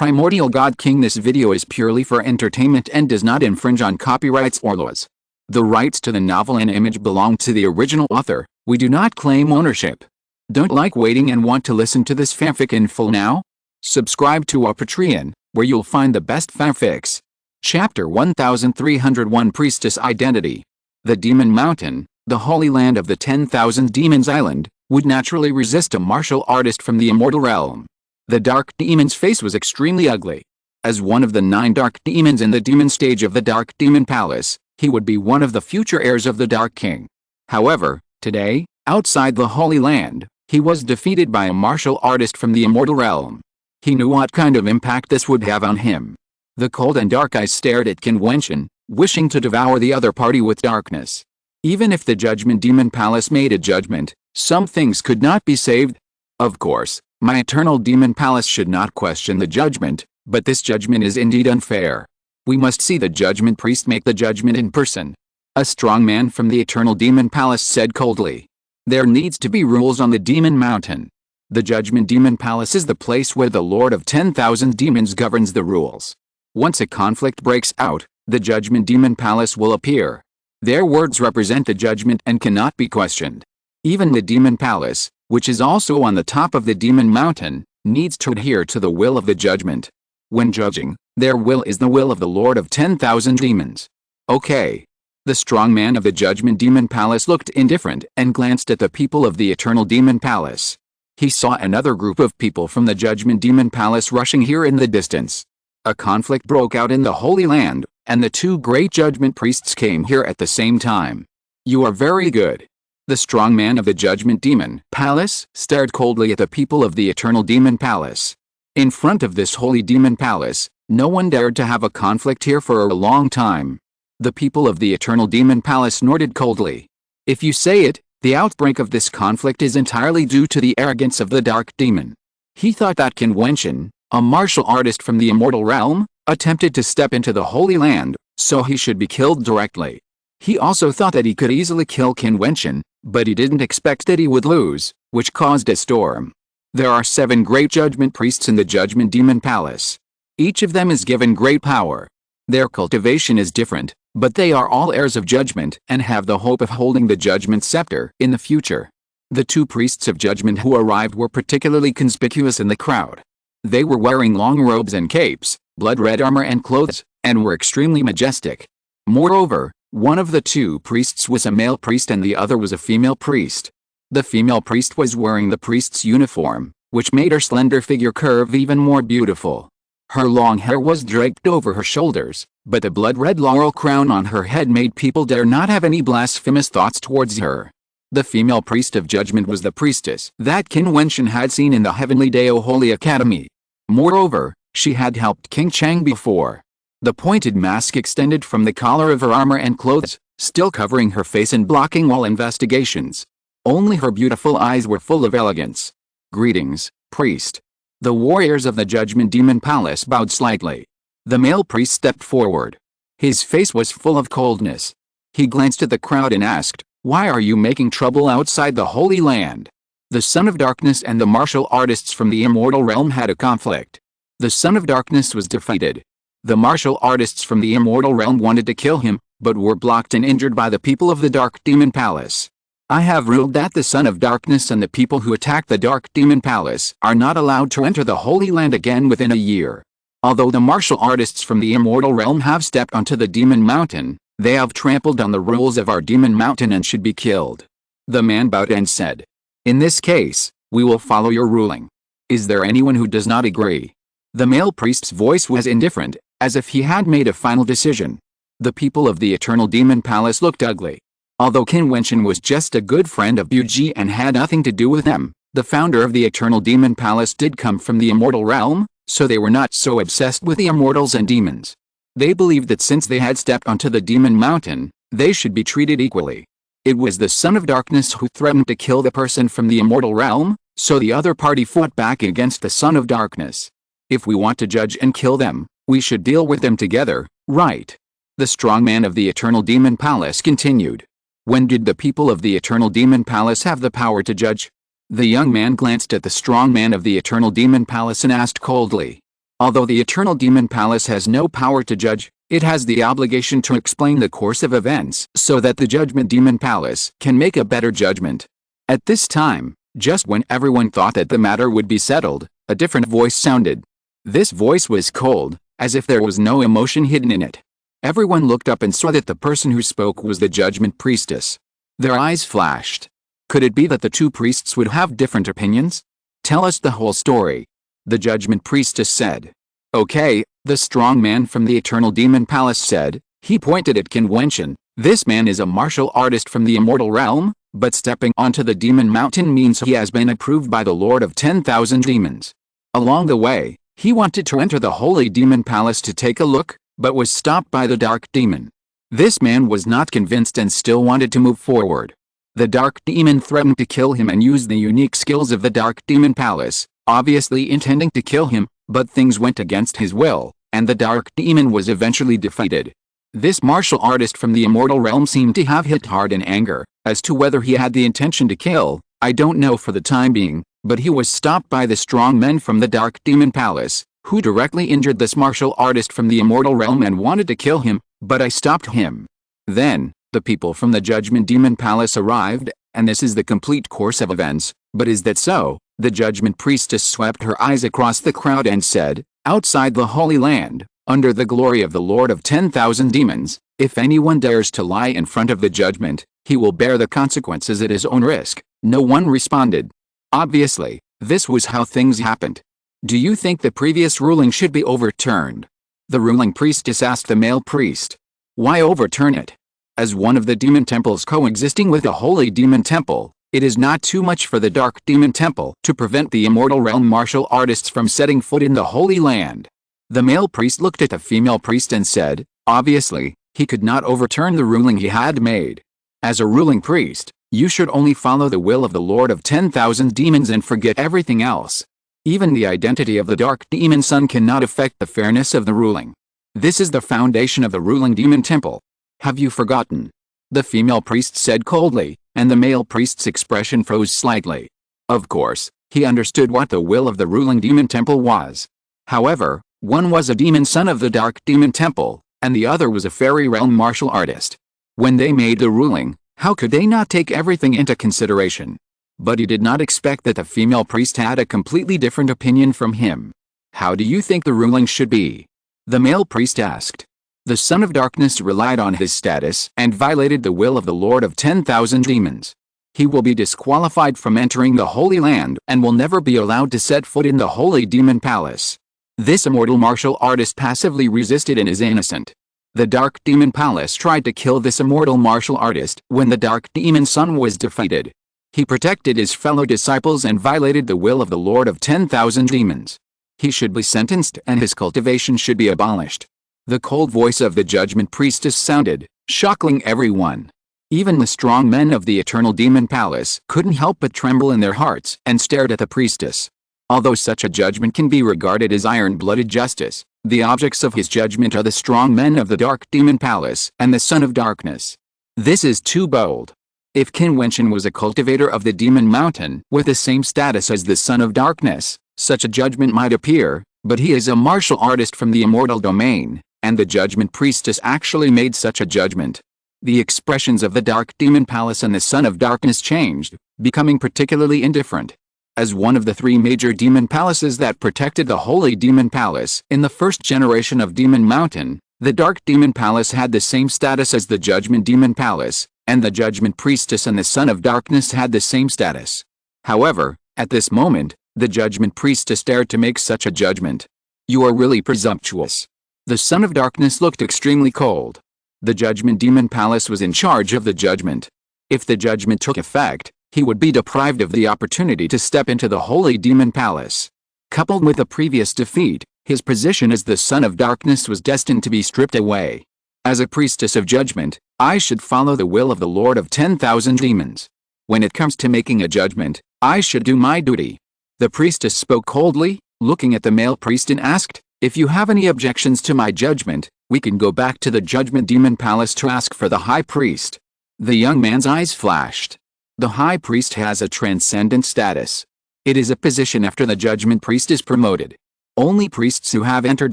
Primordial God-King. This video is purely for entertainment and does not infringe on copyrights or laws. The rights to the novel and image belong to the original author. We do not claim ownership. Don't like waiting and want to listen to this fanfic in full now? Subscribe to our Patreon, where you'll find the best fanfics. Chapter 1301 Priestess Identity. The Demon Mountain, the holy land of the 10,000 Demons Island, would naturally resist a martial artist from the immortal realm. The Dark Demon's face was extremely ugly. As one of the 9 Dark Demons in the demon stage of the Dark Demon Palace, he would be one of the future heirs of the Dark King. However, today, outside the Holy Land, he was defeated by a martial artist from the immortal realm. He knew what kind of impact this would have on him. The cold and dark eyes stared at Qin Wentian, wishing to devour the other party with darkness. Even if the Judgment Demon Palace made a judgment, some things could not be saved. Of course, my eternal demon palace should not question the judgment, but this judgment is indeed unfair. We must see the judgment priest make the judgment in person. A strong man from the eternal demon palace said coldly. There needs to be rules on the demon mountain. The judgment demon palace is the place where the Lord of 10,000 demons governs the rules. Once a conflict breaks out, the judgment demon palace will appear. Their words represent the judgment and cannot be questioned. Even the demon palace, which is also on the top of the demon mountain, needs to adhere to the will of the judgment. When judging, their will is the will of the Lord of 10,000 demons. Okay. The strong man of the judgment demon palace looked indifferent and glanced at the people of the eternal demon palace. He saw another group of people from the judgment demon palace rushing here in the distance. A conflict broke out in the Holy Land, and the 2 great judgment priests came here at the same time. You are very good. The strong man of the Judgment Demon Palace stared coldly at the people of the Eternal Demon Palace. In front of this holy demon palace, no one dared to have a conflict here for a long time. The people of the Eternal Demon Palace snorted coldly. If you say it, the outbreak of this conflict is entirely due to the arrogance of the Dark Demon. He thought that Qin Wentian, a martial artist from the immortal realm, attempted to step into the Holy Land, so he should be killed directly. He also thought that he could easily kill Qin Wentian, but he didn't expect that he would lose, which caused a storm. There are 7 great judgment priests in the Judgment Demon Palace. Each of them is given great power. Their cultivation is different, but they are all heirs of judgment and have the hope of holding the judgment scepter in the future. The 2 priests of judgment who arrived were particularly conspicuous in the crowd. They were wearing long robes and capes, blood-red armor and clothes, and were extremely majestic. Moreover, one of the 2 priests was a male priest and the other was a female priest. The female priest was wearing the priest's uniform, which made her slender figure curve even more beautiful. Her long hair was draped over her shoulders, but the blood-red laurel crown on her head made people dare not have any blasphemous thoughts towards her. The female priest of judgment was the priestess that Qin Wentian had seen in the Heavenly Dao Holy Academy. Moreover, she had helped King Chang before. The pointed mask extended from the collar of her armor and clothes, still covering her face and blocking all investigations. Only her beautiful eyes were full of elegance. Greetings, priest. The warriors of the Judgment Demon Palace bowed slightly. The male priest stepped forward. His face was full of coldness. He glanced at the crowd and asked, "Why are you making trouble outside the Holy Land?" The Son of Darkness and the martial artists from the immortal realm had a conflict. The Son of Darkness was defeated. The martial artists from the immortal realm wanted to kill him, but were blocked and injured by the people of the Dark Demon Palace. I have ruled that the Son of Darkness and the people who attacked the Dark Demon Palace are not allowed to enter the Holy Land again within a year. Although the martial artists from the immortal realm have stepped onto the Demon Mountain, they have trampled on the rules of our Demon Mountain and should be killed. The man bowed and said, "In this case, we will follow your ruling. Is there anyone who does not agree?" The male priest's voice was indifferent, as if he had made a final decision. The people of the Eternal Demon Palace looked ugly. Although Qin Wentian was just a good friend of Jiutian and had nothing to do with them, the founder of the Eternal Demon Palace did come from the immortal realm, so they were not so obsessed with the immortals and demons. They believed that since they had stepped onto the Demon Mountain, they should be treated equally. It was the Son of Darkness who threatened to kill the person from the immortal realm, so the other party fought back against the Son of Darkness. If we want to judge and kill them, we should deal with them together, right? The strong man of the Eternal Demon Palace continued. When did the people of the Eternal Demon Palace have the power to judge? The young man glanced at the strong man of the Eternal Demon Palace and asked coldly. Although the Eternal Demon Palace has no power to judge, it has the obligation to explain the course of events so that the Judgment Demon Palace can make a better judgment. At this time, just when everyone thought that the matter would be settled, a different voice sounded. This voice was cold, as if there was no emotion hidden in it. Everyone looked up and saw that the person who spoke was the Judgment Priestess. Their eyes flashed. Could it be that the two priests would have different opinions? Tell us the whole story. The Judgment Priestess said. Okay, the strong man from the Eternal Demon Palace said. He pointed at Qin Wentian. This man is a martial artist from the immortal realm, but stepping onto the Demon Mountain means he has been approved by the Lord of 10,000 Demons. Along the way, he wanted to enter the Holy Demon Palace to take a look, but was stopped by the Dark Demon. This man was not convinced and still wanted to move forward. The Dark Demon threatened to kill him and used the unique skills of the Dark Demon Palace, obviously intending to kill him, but things went against his will, and the Dark Demon was eventually defeated. This martial artist from the immortal realm seemed to have hit hard in anger. As to whether he had the intention to kill, I don't know for the time being, but he was stopped by the strong men from the Dark Demon Palace, who directly injured this martial artist from the immortal realm and wanted to kill him, but I stopped him. Then, the people from the Judgment Demon Palace arrived, and this is the complete course of events. But is that so? The Judgment Priestess swept her eyes across the crowd and said, outside the Holy Land, under the glory of the Lord of 10,000 Demons, if anyone dares to lie in front of the judgment, he will bear the consequences at his own risk. No one responded. Obviously, this was how things happened. Do you think the previous ruling should be overturned? The ruling priestess asked the male priest. Why overturn it? As one of the demon temples coexisting with a holy demon temple, it is not too much for the Dark Demon Temple to prevent the immortal realm martial artists from setting foot in the Holy Land. The male priest looked at the female priest and said, obviously, he could not overturn the ruling he had made. As a ruling priest, you should only follow the will of the Lord of 10,000 Demons and forget everything else. Even the identity of the Dark Demon Son cannot affect the fairness of the ruling. This is the foundation of the ruling demon temple. Have you forgotten? The female priest said coldly, and the male priest's expression froze slightly. Of course, he understood what the will of the ruling demon temple was. However, one was a demon son of the Dark Demon Temple, and the other was a fairy realm martial artist. When they made the ruling, how could they not take everything into consideration? But he did not expect that the female priest had a completely different opinion from him. How do you think the ruling should be? The male priest asked. The Son of Darkness relied on his status and violated the will of the Lord of 10,000 Demons. He will be disqualified from entering the Holy Land and will never be allowed to set foot in the Holy Demon Palace. This immortal martial artist passively resisted and is innocent. The Dark Demon Palace tried to kill this immortal martial artist when the Dark Demon Son was defeated. He protected his fellow disciples and violated the will of the Lord of 10,000 Demons. He should be sentenced and his cultivation should be abolished. The cold voice of the Judgment Priestess sounded, shocking everyone. Even the strong men of the Eternal Demon Palace couldn't help but tremble in their hearts and stared at the priestess. Although such a judgment can be regarded as iron-blooded justice, the objects of his judgment are the strong men of the Dark Demon Palace and the Son of Darkness. This is too bold. If Qin Wentian was a cultivator of the Demon Mountain with the same status as the Son of Darkness, such a judgment might appear, but he is a martial artist from the immortal domain, and the Judgment Priestess actually made such a judgment. The expressions of the Dark Demon Palace and the Son of Darkness changed, becoming particularly indifferent. As one of the three major demon palaces that protected the Holy Demon Palace in the first generation of Demon Mountain, the Dark Demon Palace had the same status as the Judgment Demon Palace, and the Judgment Priestess and the Son of Darkness had the same status. However, at this moment, the Judgment Priestess dared to make such a judgment. You are really presumptuous. The Son of Darkness looked extremely cold. The Judgment Demon Palace was in charge of the judgment. If the judgment took effect, he would be deprived of the opportunity to step into the Holy Demon Palace. Coupled with the previous defeat, his position as the Son of Darkness was destined to be stripped away. As a priestess of judgment, I should follow the will of the Lord of 10,000 Demons. When it comes to making a judgment, I should do my duty. The priestess spoke coldly, looking at the male priest and asked, if you have any objections to my judgment, we can go back to the Judgment Demon Palace to ask for the High Priest. The young man's eyes flashed. The High Priest has a transcendent status. It is a position after the Judgment Priest is promoted. Only priests who have entered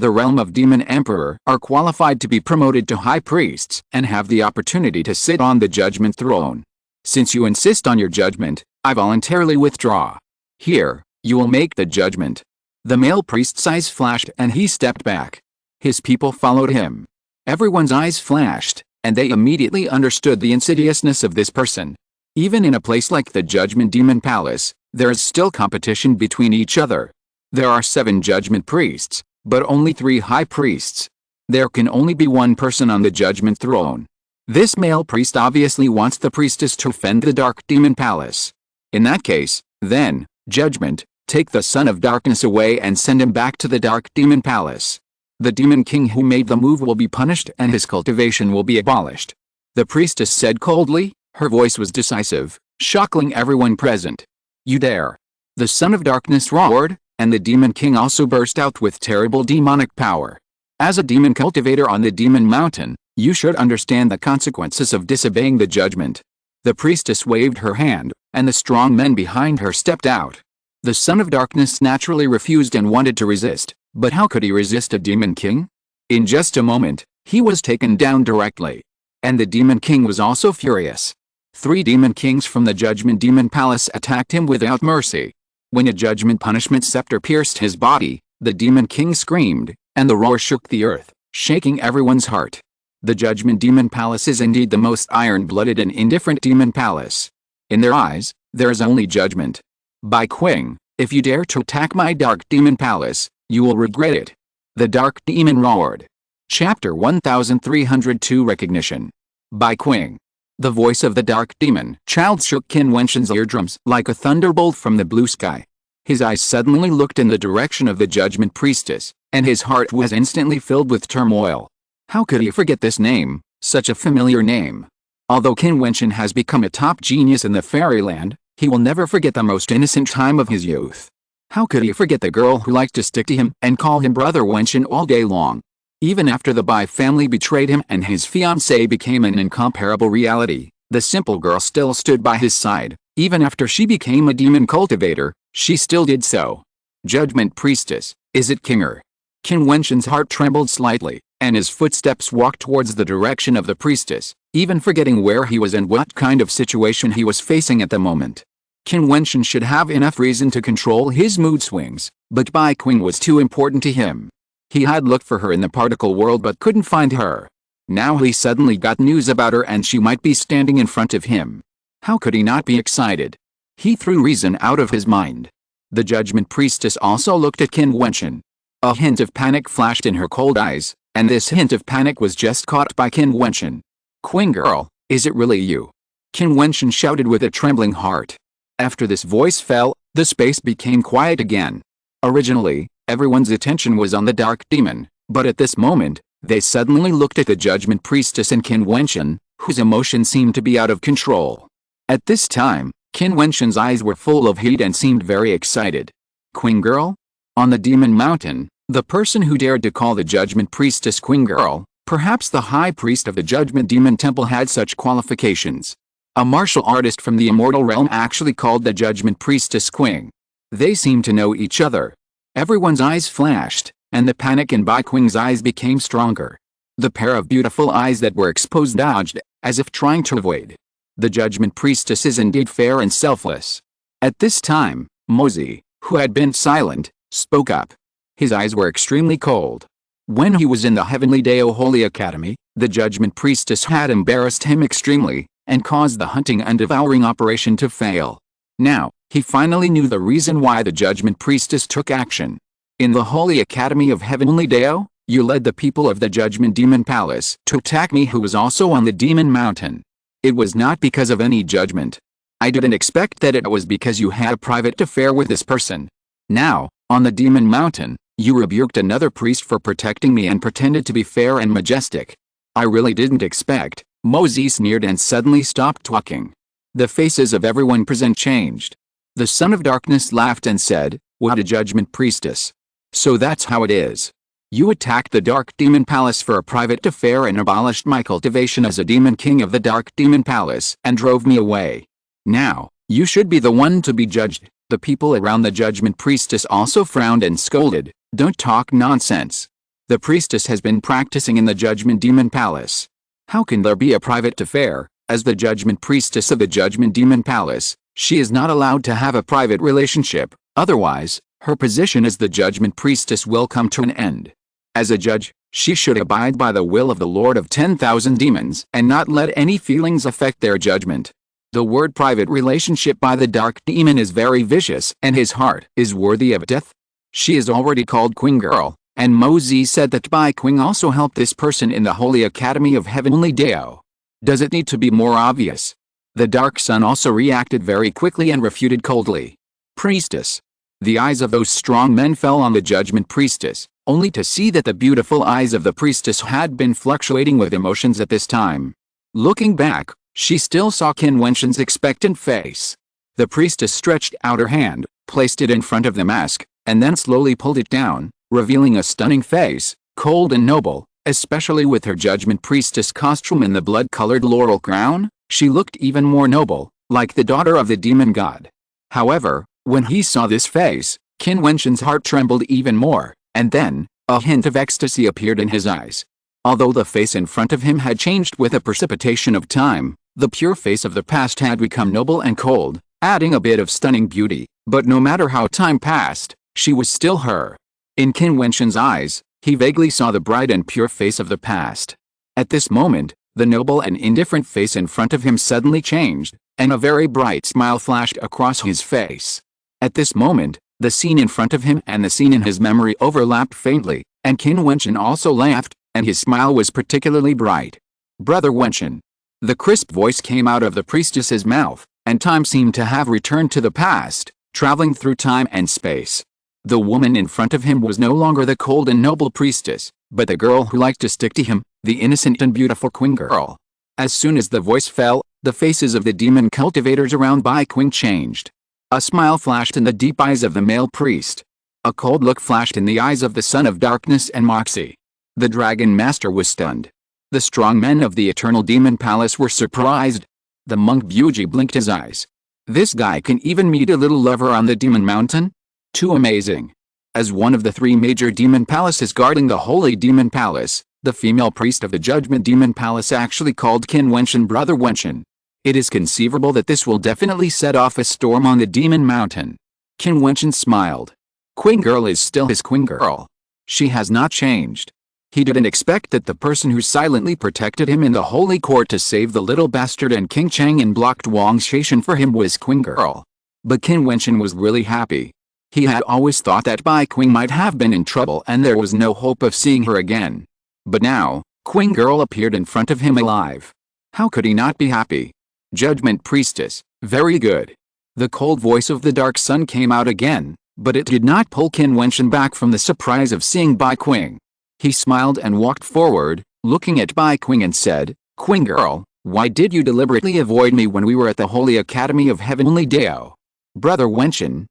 the realm of Demon Emperor are qualified to be promoted to high priests and have the opportunity to sit on the judgment throne. Since you insist on your judgment, I voluntarily withdraw. Here, you will make the judgment." The male priest's eyes flashed and he stepped back. His people followed him. Everyone's eyes flashed, and they immediately understood the insidiousness of this person. Even in a place like the Judgment Demon Palace, there is still competition between each other. There are 7 judgment priests, but only 3 high priests. There can only be one person on the judgment throne. This male priest obviously wants the priestess to defend the Dark Demon Palace. In that case, then, Judgment, take the Son of Darkness away and send him back to the Dark Demon Palace. The Demon King who made the move will be punished and his cultivation will be abolished. The priestess said coldly, her voice was decisive, shocking everyone present. "You dare!" The Son of Darkness roared, and the Demon King also burst out with terrible demonic power. As a demon cultivator on the Demon Mountain, you should understand the consequences of disobeying the judgment. The priestess waved her hand, and the strong men behind her stepped out. The Son of Darkness naturally refused and wanted to resist, but how could he resist a Demon King? In just a moment, he was taken down directly. And the Demon King was also furious. 3 Demon Kings from the Judgment Demon Palace attacked him without mercy. When a judgment punishment scepter pierced his body, the Demon King screamed, and the roar shook the earth, shaking everyone's heart. The Judgment Demon Palace is indeed the most iron-blooded and indifferent demon palace. In their eyes, there is only judgment. "By Qing, if you dare to attack my Dark Demon Palace, you will regret it." The Dark Demon roared. Chapter 1302 Recognition. By Qing. The voice of the Dark Demon Child shook Qin Wentian's eardrums like a thunderbolt from the blue sky. His eyes suddenly looked in the direction of the Judgment Priestess, and his heart was instantly filled with turmoil. How could he forget this name, such a familiar name? Although Qin Wentian has become a top genius in the fairyland, he will never forget the most innocent time of his youth. How could he forget the girl who liked to stick to him and call him Brother Wentian all day long? Even after the Bai family betrayed him and his fiancée became an incomparable reality, the simple girl still stood by his side. Even after she became a demon cultivator, she still did so. Judgment Priestess, is it Kinger? Qin Wentian's heart trembled slightly, and his footsteps walked towards the direction of the priestess, even forgetting where he was and what kind of situation he was facing at the moment. Qin Wentian should have enough reason to control his mood swings, but Bai Qing was too important to him. He had looked for her in the particle world but couldn't find her. Now he suddenly got news about her and she might be standing in front of him. How could he not be excited? He threw reason out of his mind. The Judgment Priestess also looked at Qin Wentian. A hint of panic flashed in her cold eyes, and this hint of panic was just caught by Qin Wentian. "Qing girl, is it really you?" Qin Wentian shouted with a trembling heart. After this voice fell, the space became quiet again. Originally, everyone's attention was on the Dark Demon, but at this moment, they suddenly looked at the Judgment Priestess and Qin Wentian, whose emotions seemed to be out of control. At this time, Qin Wentian's eyes were full of heat and seemed very excited. "Qing girl?" On the Demon Mountain, the person who dared to call the Judgment Priestess Qing girl, perhaps the High Priest of the Judgment Demon Temple had such qualifications. A martial artist from the immortal realm actually called the Judgment Priestess Qing. They seemed to know each other. Everyone's eyes flashed, and the panic in Bai Qing's eyes became stronger. The pair of beautiful eyes that were exposed dodged, as if trying to avoid. The Judgment Priestess is indeed fair and selfless. At this time, Mozi, who had been silent, spoke up. His eyes were extremely cold. When he was in the Heavenly Dao Holy Academy, the Judgment Priestess had embarrassed him extremely, and caused the hunting and devouring operation to fail. Now, he finally knew the reason why the Judgment Priestess took action. In the Holy Academy of Heavenly Dao, you led the people of the Judgment Demon Palace to attack me who was also on the Demon Mountain. It was not because of any judgment. I didn't expect that it was because you had a private affair with this person. Now, on the Demon Mountain, you rebuked another priest for protecting me and pretended to be fair and majestic. I really didn't expect. Mozi sneered and suddenly stopped talking. The faces of everyone present changed. The Son of Darkness laughed and said, "What a Judgment Priestess. So that's how it is. You attacked the Dark Demon Palace for a private affair and abolished my cultivation as a Demon King of the Dark Demon Palace and drove me away. Now, you should be the one to be judged." The people around the Judgment Priestess also frowned and scolded, Don't talk nonsense. The priestess has been practicing in the Judgment Demon Palace. How can there be a private affair? As the Judgment Priestess of the Judgment Demon Palace, she is not allowed to have a private relationship, otherwise, her position as the Judgment Priestess will come to an end. As a judge, she should abide by the will of the Lord of 10,000 demons and not let any feelings affect their judgment. The word private relationship by the dark demon is very vicious and his heart is worthy of death. She is already called Queen Girl, and Moses said that Bai Qing also helped this person in the Holy Academy of Heavenly Dao. Does it need to be more obvious? The Dark Sun also reacted very quickly and refuted coldly. Priestess. The eyes of those strong men fell on the Judgment Priestess, only to see that the beautiful eyes of the priestess had been fluctuating with emotions at this time. Looking back, she still saw Qin Wentian's expectant face. The priestess stretched out her hand, placed it in front of the mask, and then slowly pulled it down, revealing a stunning face, cold and noble, especially with her Judgment Priestess costume and the blood-colored laurel crown. She looked even more noble, like the daughter of the demon god. However, when he saw this face, Qin Wentian's heart trembled even more, and then, a hint of ecstasy appeared in his eyes. Although the face in front of him had changed with a precipitation of time, the pure face of the past had become noble and cold, adding a bit of stunning beauty, but no matter how time passed, she was still her. In Qin Wentian's eyes, he vaguely saw the bright and pure face of the past. At this moment, the noble and indifferent face in front of him suddenly changed, and a very bright smile flashed across his face. At this moment, the scene in front of him and the scene in his memory overlapped faintly, and Qin Wentian also laughed, and his smile was particularly bright. Brother Wentian. The crisp voice came out of the priestess's mouth, and time seemed to have returned to the past, traveling through time and space. The woman in front of him was no longer the cold and noble priestess, but the girl who liked to stick to him, the innocent and beautiful Queen Girl. As soon as the voice fell, the faces of the demon cultivators around Bai Qing changed. A smile flashed in the deep eyes of the male priest. A cold look flashed in the eyes of the son of darkness and Moxie. The dragon master was stunned. The strong men of the eternal demon palace were surprised. The monk Buji blinked his eyes. This guy can even meet a little lover on the demon mountain? Too amazing. As one of the three major demon palaces guarding the holy demon palace, the female priest of the judgment demon palace actually called Qin Wentian Brother Wentian. It is conceivable that this will definitely set off a storm on the demon mountain. Qin Wentian smiled. Queen Girl is still his Queen Girl. She has not changed. He didn't expect that the person who silently protected him in the holy court to save the little bastard and King Chang and blocked Wang Shaishan for him was Queen Girl. But Qin Wentian was really happy. He had always thought that Bai Qing might have been in trouble and there was no hope of seeing her again. But now, Queen Girl appeared in front of him alive. How could he not be happy? Judgment Priestess, very good. The cold voice of the Dark Sun came out again, but it did not pull Qin Wentian back from the surprise of seeing Bai Qing. He smiled and walked forward, looking at Bai Qing and said, Queen Girl, why did you deliberately avoid me when we were at the Holy Academy of Heavenly Dao? Brother Wentian,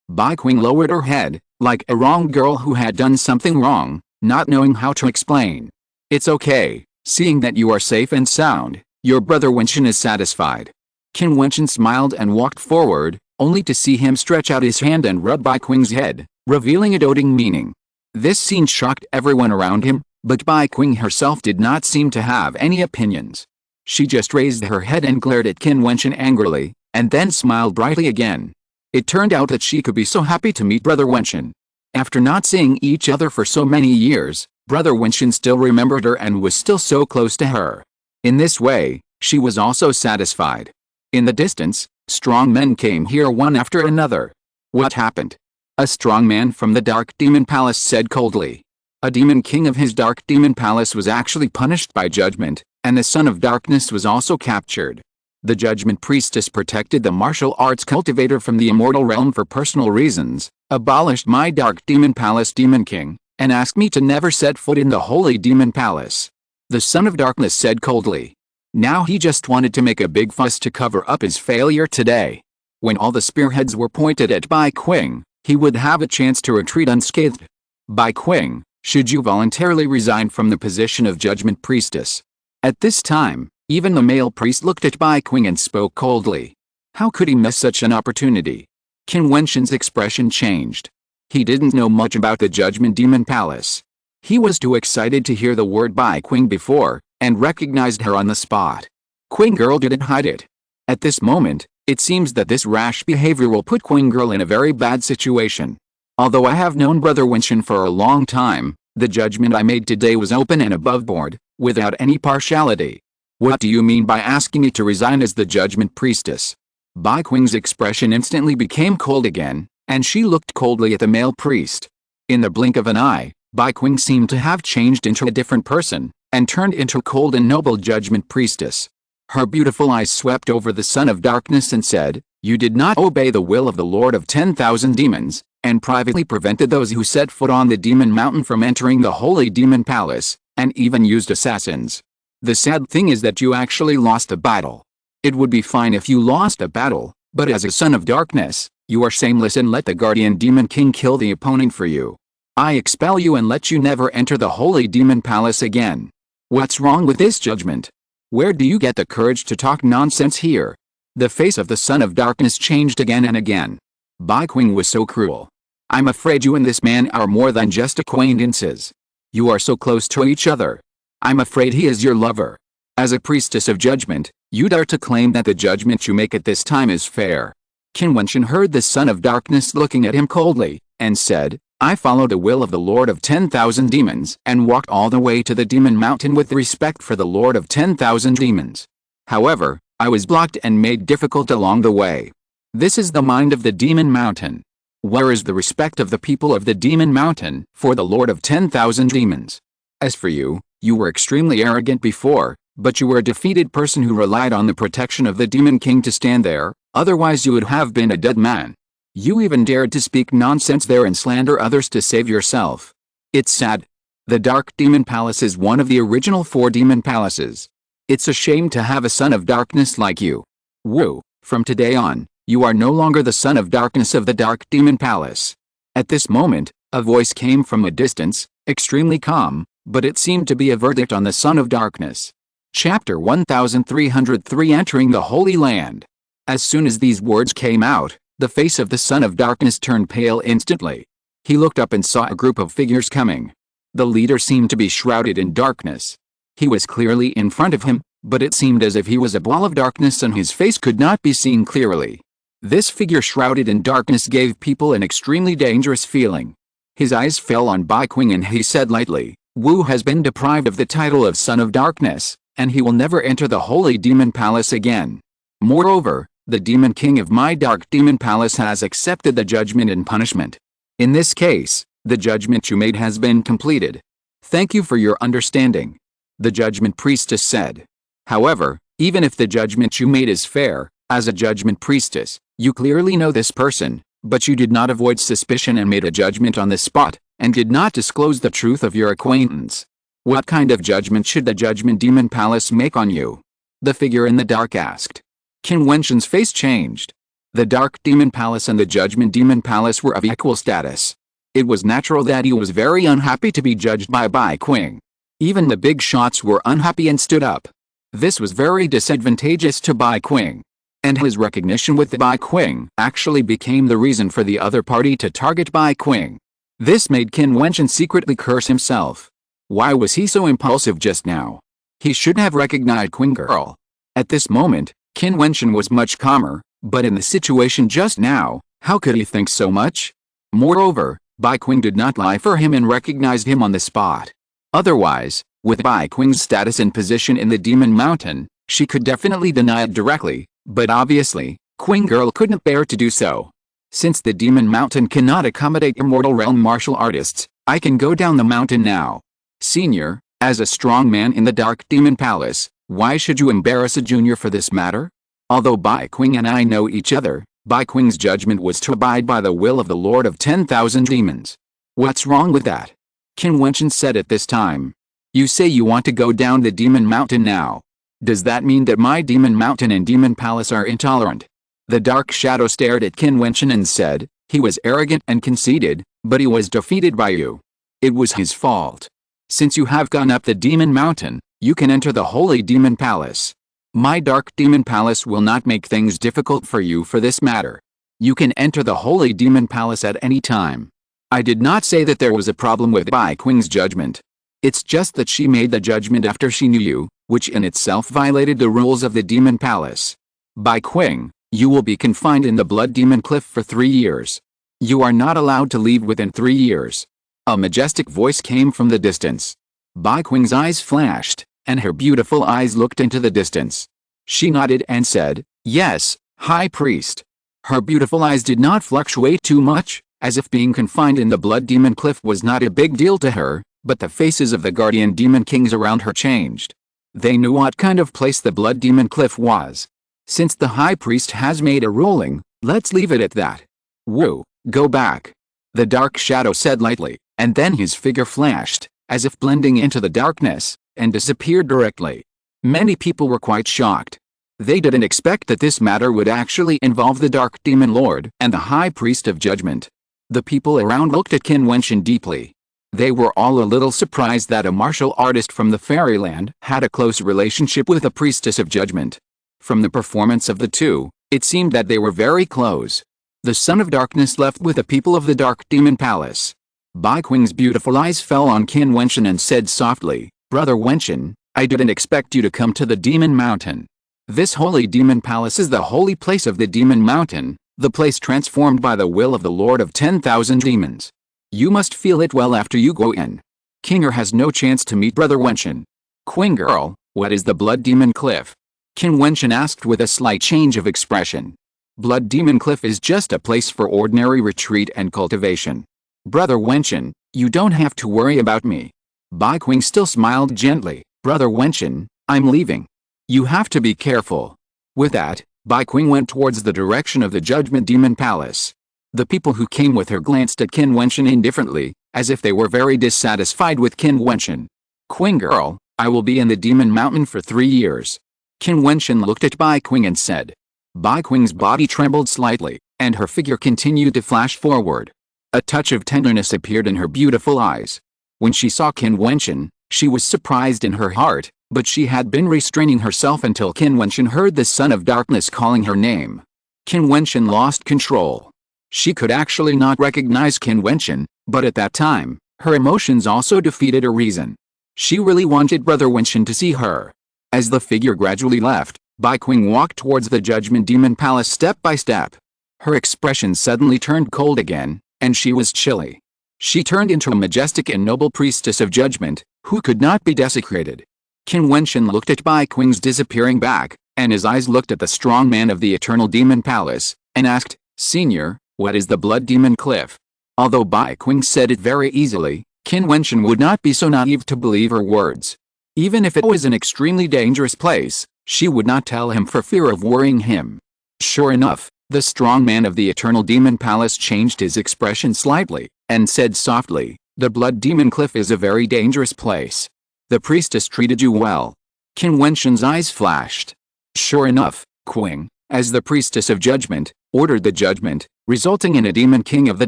Bai Qing lowered her head, like a wrong girl who had done something wrong, not knowing how to explain. It's okay, seeing that you are safe and sound, your brother Wentian is satisfied. Qin Wentian smiled and walked forward, only to see him stretch out his hand and rub Bai Qing's head, revealing a doting meaning. This scene shocked everyone around him, but Bai Qing herself did not seem to have any opinions. She just raised her head and glared at Qin Wentian angrily, and then smiled brightly again. It turned out that she could be so happy to meet Brother Wentian. After not seeing each other for so many years, Brother Wentian still remembered her and was still so close to her. In this way, she was also satisfied. In the distance, strong men came here one after another. What happened? A strong man from the Dark Demon Palace said coldly. A demon king of his Dark Demon Palace was actually punished by judgment, and the son of darkness was also captured. The Judgment Priestess protected the martial arts cultivator from the immortal realm for personal reasons, abolished my Dark Demon Palace Demon King, and asked me to never set foot in the Holy Demon Palace. The Son of Darkness said coldly. Now he just wanted to make a big fuss to cover up his failure today. When all the spearheads were pointed at Bai Qing, he would have a chance to retreat unscathed. Bai Qing, should you voluntarily resign from the position of Judgment Priestess? At this time, even the male priest looked at Bai Qing and spoke coldly. How could he miss such an opportunity? Qin Wentian's expression changed. He didn't know much about the Judgment Demon Palace. He was too excited to hear the word Bai Qing before, and recognized her on the spot. Qing Girl didn't hide it. At this moment, it seems that this rash behavior will put Qing Girl in a very bad situation. Although I have known Brother Wentian for a long time, the judgment I made today was open and above board, without any partiality. What do you mean by asking me to resign as the Judgment Priestess? Bai Qing's expression instantly became cold again, and she looked coldly at the male priest. In the blink of an eye, Bai Qing seemed to have changed into a different person, and turned into a cold and noble Judgment Priestess. Her beautiful eyes swept over the Son of Darkness and said, "You did not obey the will of the Lord of 10,000 demons, and privately prevented those who set foot on the Demon Mountain from entering the Holy Demon Palace, and even used assassins. The sad thing is that you actually lost a battle. It would be fine if you lost a battle, but as a Son of Darkness, you are shameless and let the Guardian Demon King kill the opponent for you. I expel you and let you never enter the Holy Demon Palace again. What's wrong with this judgment? Where do you get the courage to talk nonsense here?" The face of the Son of Darkness changed again and again. Bai Qing was so cruel. "I'm afraid you and this man are more than just acquaintances. You are so close to each other. I'm afraid he is your lover. As a priestess of judgment, you dare to claim that the judgment you make at this time is fair." Qin Wentian heard the Son of Darkness looking at him coldly, and said, "I followed the will of the Lord of 10,000 demons and walked all the way to the Demon Mountain with respect for the Lord of 10,000 demons. However, I was blocked and made difficult along the way. This is the mind of the Demon Mountain. Where is the respect of the people of the Demon Mountain for the Lord of 10,000 demons? As for you, you were extremely arrogant before, but you were a defeated person who relied on the protection of the Demon King to stand there, otherwise you would have been a dead man. You even dared to speak nonsense there and slander others to save yourself. It's sad. The Dark Demon Palace is one of the original 4 demon palaces. It's a shame to have a Son of Darkness like you. Woo, from today on, you are no longer the Son of Darkness of the Dark Demon Palace." At this moment, a voice came from a distance, extremely calm, but it seemed to be a verdict on the Son of Darkness. Chapter 1303 Entering the Holy Land. As soon as these words came out, the face of the Son of Darkness turned pale instantly. He looked up and saw a group of figures coming. The leader seemed to be shrouded in darkness. He was clearly in front of him, but it seemed as if he was a ball of darkness and his face could not be seen clearly. This figure shrouded in darkness gave people an extremely dangerous feeling. His eyes fell on Bai Qing and he said lightly, "Wu has been deprived of the title of Son of Darkness, and he will never enter the Holy Demon Palace again. Moreover, the Demon King of my Dark Demon Palace has accepted the judgment and punishment. In this case, the judgment you made has been completed. Thank you for your understanding," the Judgment Priestess said. "However, even if the judgment you made is fair, as a Judgment Priestess, you clearly know this person, but you did not avoid suspicion and made a judgment on the spot, and did not disclose the truth of your acquaintance. What kind of judgment should the Judgment Demon Palace make on you?" the figure in the dark asked. Qin Wentian's face changed. The Dark Demon Palace and the Judgment Demon Palace were of equal status. It was natural that he was very unhappy to be judged by Bai Qing. Even the big shots were unhappy and stood up. This was very disadvantageous to Bai Qing. And his recognition with Bai Qing actually became the reason for the other party to target Bai Qing. This made Qin Wentian secretly curse himself. Why was he so impulsive just now? He should have recognized Qing Girl. At this moment, Qin Wentian was much calmer, but in the situation just now, how could he think so much? Moreover, Bai Qing did not lie for him and recognized him on the spot. Otherwise, with Bai Qing's status and position in the Demon Mountain, she could definitely deny it directly, but obviously, Qing Girl couldn't bear to do so. "Since the Demon Mountain cannot accommodate immortal realm martial artists, I can go down the mountain now. Senior, as a strong man in the Dark Demon Palace, why should you embarrass a junior for this matter?" Although Bai Qing and I know each other, Bai Qing's judgment was to abide by the will of the Lord of 10,000 demons. "What's wrong with that?" Qin Wentian said at this time. "You say you want to go down the Demon Mountain now. Does that mean that my Demon Mountain and Demon Palace are intolerant?" The Dark Shadow stared at Qin Wentian and said, "He was arrogant and conceited, but he was defeated by you. It was his fault. Since you have gone up the Demon Mountain, you can enter the Holy Demon Palace. My Dark Demon Palace will not make things difficult for you for this matter. You can enter the Holy Demon Palace at any time." I did not say that there was a problem with Bai Qing's judgment. It's just that she made the judgment after she knew you, which in itself violated the rules of the Demon Palace. Bai Qing, you will be confined in the Blood Demon Cliff for 3 years. You are not allowed to leave within 3 years. A majestic voice came from the distance. Bai Qing's eyes flashed, and her beautiful eyes looked into the distance. She nodded and said, "Yes, High Priest." Her beautiful eyes did not fluctuate too much, as if being confined in the Blood Demon Cliff was not a big deal to her, but the faces of the guardian demon kings around her changed. They knew what kind of place the Blood Demon Cliff was. Since the High Priest has made a ruling, let's leave it at that. Woo, go back. The dark shadow said lightly, and then his figure flashed, as if blending into the darkness, and disappeared directly. Many people were quite shocked. They didn't expect that this matter would actually involve the Dark Demon Lord and the High Priest of Judgment. The people around looked at Qin Wentian deeply. They were all a little surprised that a martial artist from the fairyland had a close relationship with a priestess of judgment. From the performance of the two, it seemed that they were very close. The Son of Darkness left with the people of the Dark Demon Palace. Bai Qing's beautiful eyes fell on Qin Wentian and said softly, "Brother Wentian, I didn't expect you to come to the Demon Mountain. This holy demon palace is the holy place of the Demon Mountain, the place transformed by the will of the Lord of 10,000 demons. You must feel it well after you go in. Kinger has no chance to meet Brother Wentian." "Qing girl, what is the Blood Demon Cliff?" Qin Wentian asked with a slight change of expression. "Blood Demon Cliff is just a place for ordinary retreat and cultivation. Brother Wentian, you don't have to worry about me." Bai Qing still smiled gently. "Brother Wentian, I'm leaving. You have to be careful." With that, Bai Qing went towards the direction of the Judgment Demon Palace. The people who came with her glanced at Qin Wentian indifferently, as if they were very dissatisfied with Qin Wentian. "Qing girl, I will be in the Demon Mountain for 3 years." Qin Wentian looked at Bai Qing and said. Bai Qing's body trembled slightly, and her figure continued to flash forward. A touch of tenderness appeared in her beautiful eyes. When she saw Qin Wentian, she was surprised in her heart, but she had been restraining herself until Qin Wentian heard the Son of Darkness calling her name. Qin Wentian lost control. She could actually not recognize Qin Wentian, but at that time, her emotions also defeated her reason. She really wanted Brother Wentian to see her. As the figure gradually left, Bai Qing walked towards the Judgment Demon Palace step by step. Her expression suddenly turned cold again, and she was chilly. She turned into a majestic and noble priestess of judgment, who could not be desecrated. Qin Wentian looked at Bai Qing's disappearing back, and his eyes looked at the strong man of the Eternal Demon Palace, and asked, "Senior, what is the Blood Demon Cliff?" Although Bai Qing said it very easily, Qin Wentian would not be so naive to believe her words. Even if it was an extremely dangerous place, she would not tell him for fear of worrying him. Sure enough, the strong man of the Eternal Demon Palace changed his expression slightly, and said softly, "The Blood Demon Cliff is a very dangerous place. The priestess treated you well." Qin Wentian's eyes flashed. Sure enough, Qing, as the priestess of judgment, ordered the judgment, resulting in a demon king of the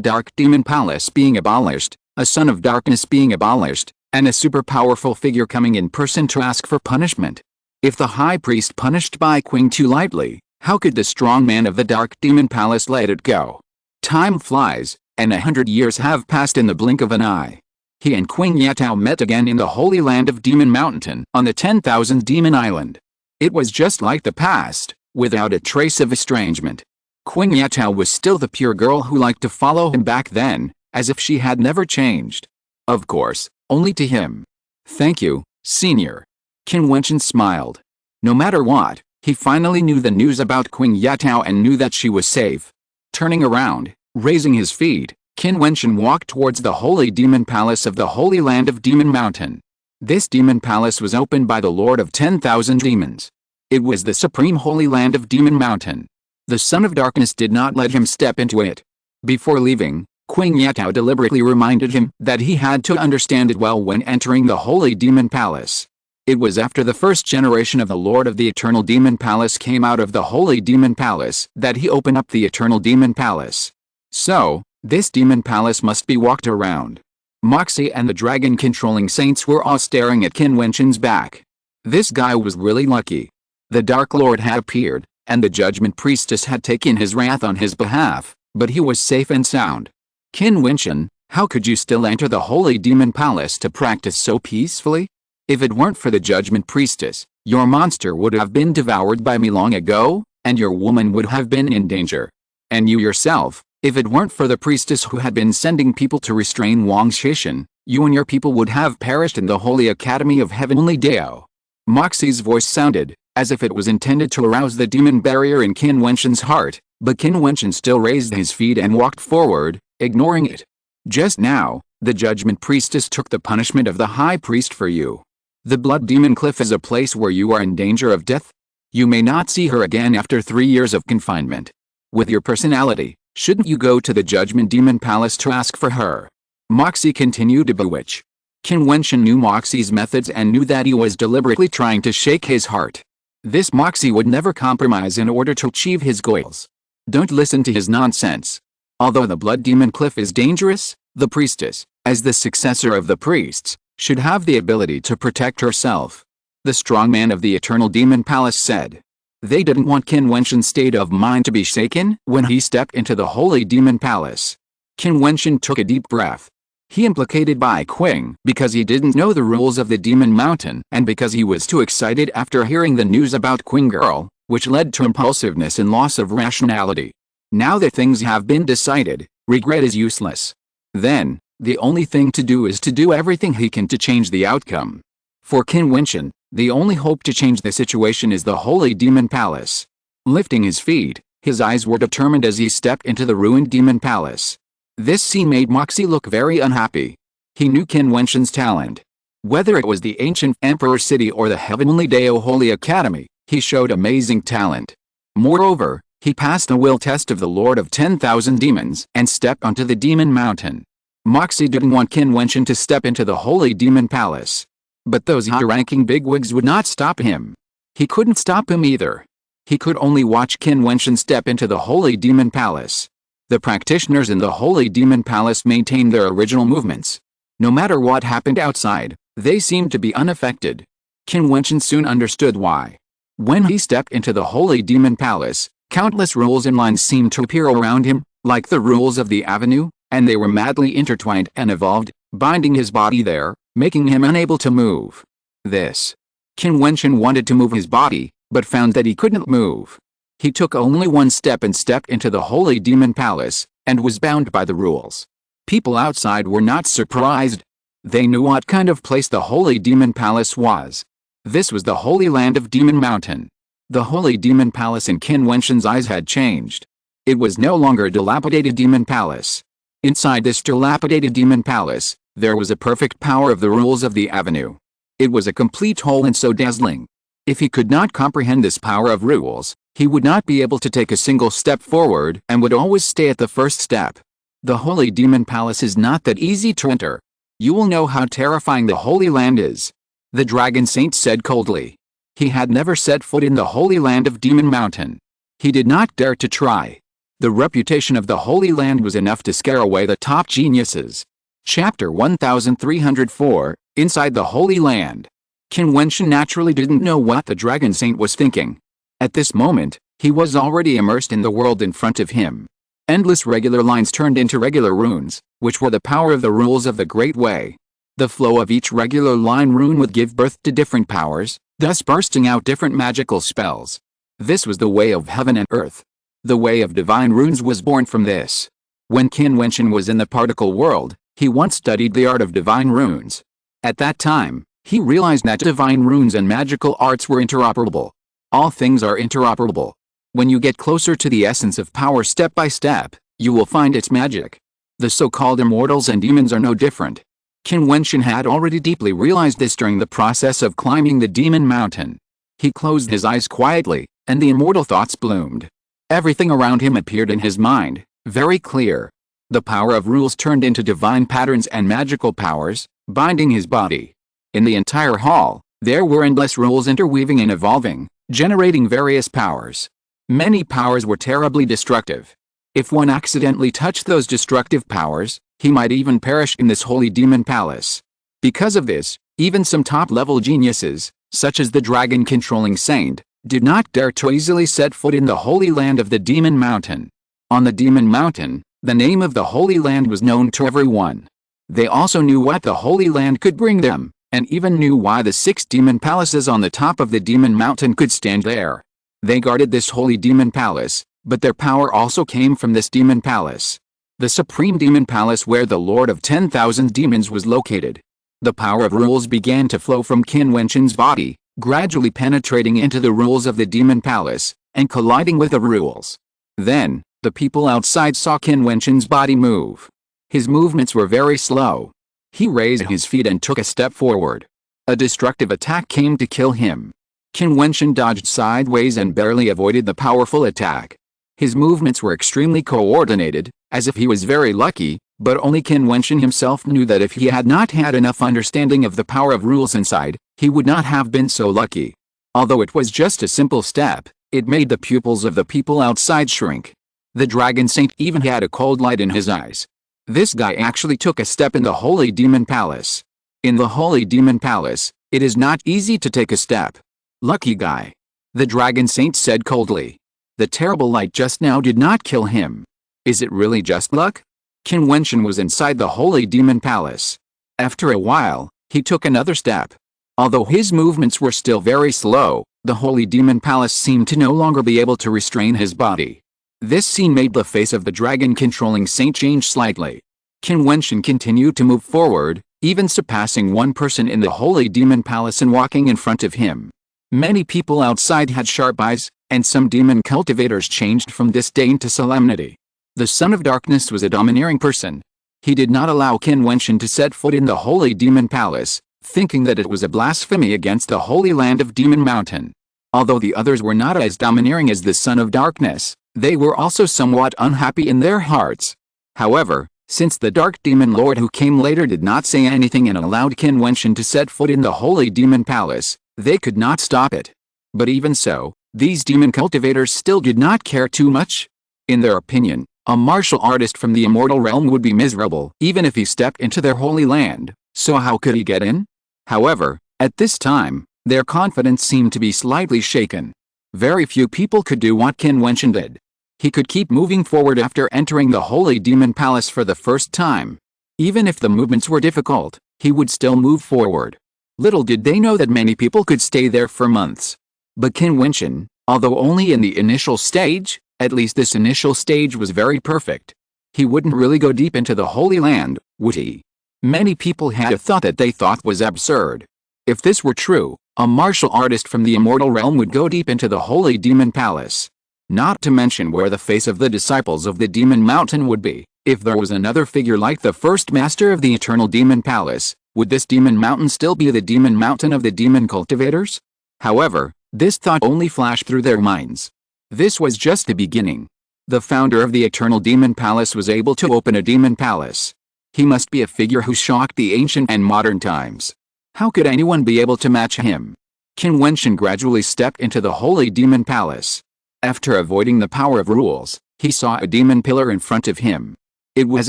Dark Demon Palace being abolished, a son of darkness being abolished, and a super powerful figure coming in person to ask for punishment. If the high priest punished Bai Qing too lightly, how could the strong man of the Dark Demon Palace let it go? Time flies, and 100 years have passed in the blink of an eye. He and Qin Yatao met again in the holy land of Demon Mountain on the 10,000 Demon Island. It was just like the past, without a trace of estrangement. Qin Yatao was still the pure girl who liked to follow him back then, as if she had never changed. Of course, only to him. "Thank you, Senior." Qin Wentian smiled. No matter what, he finally knew the news about Qin Yatao and knew that she was safe. Turning around, raising his feet, Qin Wentian walked towards the holy demon palace of the holy land of Demon Mountain. This demon palace was opened by the Lord of 10,000 demons. It was the supreme holy land of Demon Mountain. The Son of Darkness did not let him step into it. Before leaving, Qin Yatao deliberately reminded him that he had to understand it well when entering the holy demon palace. It was after the first generation of the Lord of the Eternal Demon Palace came out of the holy demon palace that he opened up the Eternal Demon Palace. So, this demon palace must be walked around. Moxie and the dragon-controlling saints were all staring at Qin Wentian's back. This guy was really lucky. The Dark Lord had appeared, and the Judgment Priestess had taken his wrath on his behalf, but he was safe and sound. Qin Wentian, How could you still enter the holy demon palace to practice so peacefully? If it weren't for the judgment priestess, your monster would have been devoured by me long ago, and your woman would have been in danger. And you yourself, if it weren't for the priestess who had been sending people to restrain Wang Shishan, you and your people would have perished in the Holy Academy of Heavenly Dao. Moxie's voice sounded as if it was intended to arouse the demon barrier in Qin Wentian's heart, but Qin Wentian still raised his feet and walked forward, ignoring it. Just now, the judgment priestess took the punishment of the high priest for you. The blood demon cliff is a place where you are in danger of death. You may not see her again after 3 years of confinement. With your personality, shouldn't you go to the judgment demon palace to ask for her? Moxie continued to bewitch. Qin Wentian knew Moxie's methods and knew that he was deliberately trying to shake his heart. This Moxie would never compromise in order to achieve his goals. Don't listen to his nonsense. Although the blood demon cliff is dangerous, the priestess, as the successor of the priests, should have the ability to protect herself. The strong man of the eternal demon palace said. They didn't want Qin Wentian's state of mind to be shaken when he stepped into the holy demon palace. Qin Wentian took a deep breath. He implicated Bai Qing because he didn't know the rules of the demon mountain and because he was too excited after hearing the news about Qing Girl, which led to impulsiveness and loss of rationality. Now that things have been decided, regret is useless. Then, the only thing to do is to do everything he can to change the outcome. For Qin Wentian, the only hope to change the situation is the holy demon palace. Lifting his feet, his eyes were determined as he stepped into the ruined demon palace. This scene made Moxie look very unhappy. He knew Qin Wentian's talent. Whether it was the ancient Emperor City or the Heavenly Dao Holy Academy, he showed amazing talent. Moreover, he passed the will test of the Lord of 10,000 Demons and stepped onto the demon mountain. Moxie didn't want Qin Wentian to step into the holy demon palace. But those high-ranking bigwigs would not stop him. He couldn't stop him either. He could only watch Qin Wentian step into the holy demon palace. The practitioners in the holy demon palace maintained their original movements. No matter what happened outside, they seemed to be unaffected. Qin Wentian soon understood why. When he stepped into the holy demon palace, countless rules and lines seemed to appear around him, like the rules of the avenue, and they were madly intertwined and evolved, binding his body there, making him unable to move. Qin Wentian wanted to move his body, but found that he couldn't move. He took only one step and stepped into the holy demon palace, and was bound by the rules. People outside were not surprised. They knew what kind of place the holy demon palace was. This was the holy land of Demon Mountain. The holy demon palace in Qin Wentian's eyes had changed. It was no longer a dilapidated demon palace. Inside this dilapidated demon palace, there was a perfect power of the rules of the avenue. It was a complete whole and so dazzling. If he could not comprehend this power of rules, he would not be able to take a single step forward and would always stay at the first step. The holy demon palace is not that easy to enter. You will know how terrifying the holy land is. The dragon saint said coldly. He had never set foot in the holy land of Demon Mountain. He did not dare to try. The reputation of the holy land was enough to scare away the top geniuses. Chapter 1304, Inside the Holy Land. Qin Wentian naturally didn't know what the dragon saint was thinking. At this moment, he was already immersed in the world in front of him. Endless regular lines turned into regular runes, which were the power of the rules of the Great Way. The flow of each regular line rune would give birth to different powers, thus bursting out different magical spells. This was the way of heaven and earth. The way of divine runes was born from this. When Qin Wentian was in the particle world, he once studied the art of divine runes. At that time, he realized that divine runes and magical arts were interoperable. All things are interoperable. When you get closer to the essence of power step by step, you will find its magic. The so-called immortals and demons are no different. Qin Wentian had already deeply realized this during the process of climbing the demon mountain. He closed his eyes quietly, and the immortal thoughts bloomed. Everything around him appeared in his mind, very clear. The power of rules turned into divine patterns and magical powers, binding his body. In the entire hall, there were endless rules interweaving and evolving, generating various powers. Many powers were terribly destructive. If one accidentally touched those destructive powers, he might even perish in this holy demon palace. Because of this, even some top-level geniuses, such as the dragon-controlling saint, did not dare to easily set foot in the holy land of the Demon Mountain. On the Demon Mountain, The name of the Holy Land was known to everyone. They also knew what the Holy Land could bring them, and even knew why the 6 demon palaces on the top of the demon mountain could stand there. They guarded this holy demon palace, but their power also came from this demon palace. The supreme demon palace where the Lord of 10,000 demons was located. The power of rules began to flow from Qin Wentian's body, gradually penetrating into the rules of the demon palace, and colliding with the rules. Then, the people outside saw Qin Wentian's body move. His movements were very slow. He raised his feet and took a step forward. A destructive attack came to kill him. Qin Wentian dodged sideways and barely avoided the powerful attack. His movements were extremely coordinated, as if he was very lucky, but only Qin Wentian himself knew that if he had not had enough understanding of the power of rules inside, he would not have been so lucky. Although it was just a simple step, it made the pupils of the people outside shrink. The Dragon Saint even had a cold light in his eyes. This guy actually took a step in the Holy Demon Palace. In the Holy Demon Palace, it is not easy to take a step. Lucky guy. The Dragon Saint said coldly. The terrible light just now did not kill him. Is it really just luck? Qin Wentian was inside the Holy Demon Palace. After a while, he took another step. Although his movements were still very slow, the Holy Demon Palace seemed to no longer be able to restrain his body. This scene made the face of the dragon-controlling saint change slightly. Qin Wentian continued to move forward, even surpassing one person in the Holy Demon Palace and walking in front of him. Many people outside had sharp eyes, and some demon cultivators changed from disdain to solemnity. The Son of Darkness was a domineering person. He did not allow Qin Wentian to set foot in the Holy Demon Palace, thinking that it was a blasphemy against the Holy Land of Demon Mountain. Although the others were not as domineering as the Son of Darkness, they were also somewhat unhappy in their hearts. However, since the Dark Demon Lord who came later did not say anything and allowed Qin Wentian to set foot in the Holy Demon Palace, they could not stop it. But even so, these demon cultivators still did not care too much. In their opinion, a martial artist from the immortal realm would be miserable even if he stepped into their holy land, so how could he get in? However, at this time, their confidence seemed to be slightly shaken. Very few people could do what Qin Wentian did. He could keep moving forward after entering the Holy Demon Palace for the first time. Even if the movements were difficult, he would still move forward. Little did they know that many people could stay there for months. But Qin Wentian, although only in the initial stage, at least this initial stage was very perfect. He wouldn't really go deep into the Holy Land, would he? Many people had a thought that they thought was absurd. If this were true, a martial artist from the immortal realm would go deep into the Holy Demon Palace. Not to mention where the face of the disciples of the Demon Mountain would be. If there was another figure like the first master of the Eternal Demon Palace, would this Demon Mountain still be the Demon Mountain of the Demon Cultivators? However, this thought only flashed through their minds. This was just the beginning. The founder of the Eternal Demon Palace was able to open a Demon Palace. He must be a figure who shocked the ancient and modern times. How could anyone be able to match him? Qin Wentian gradually stepped into the Holy Demon Palace. After avoiding the power of rules, he saw a demon pillar in front of him. It was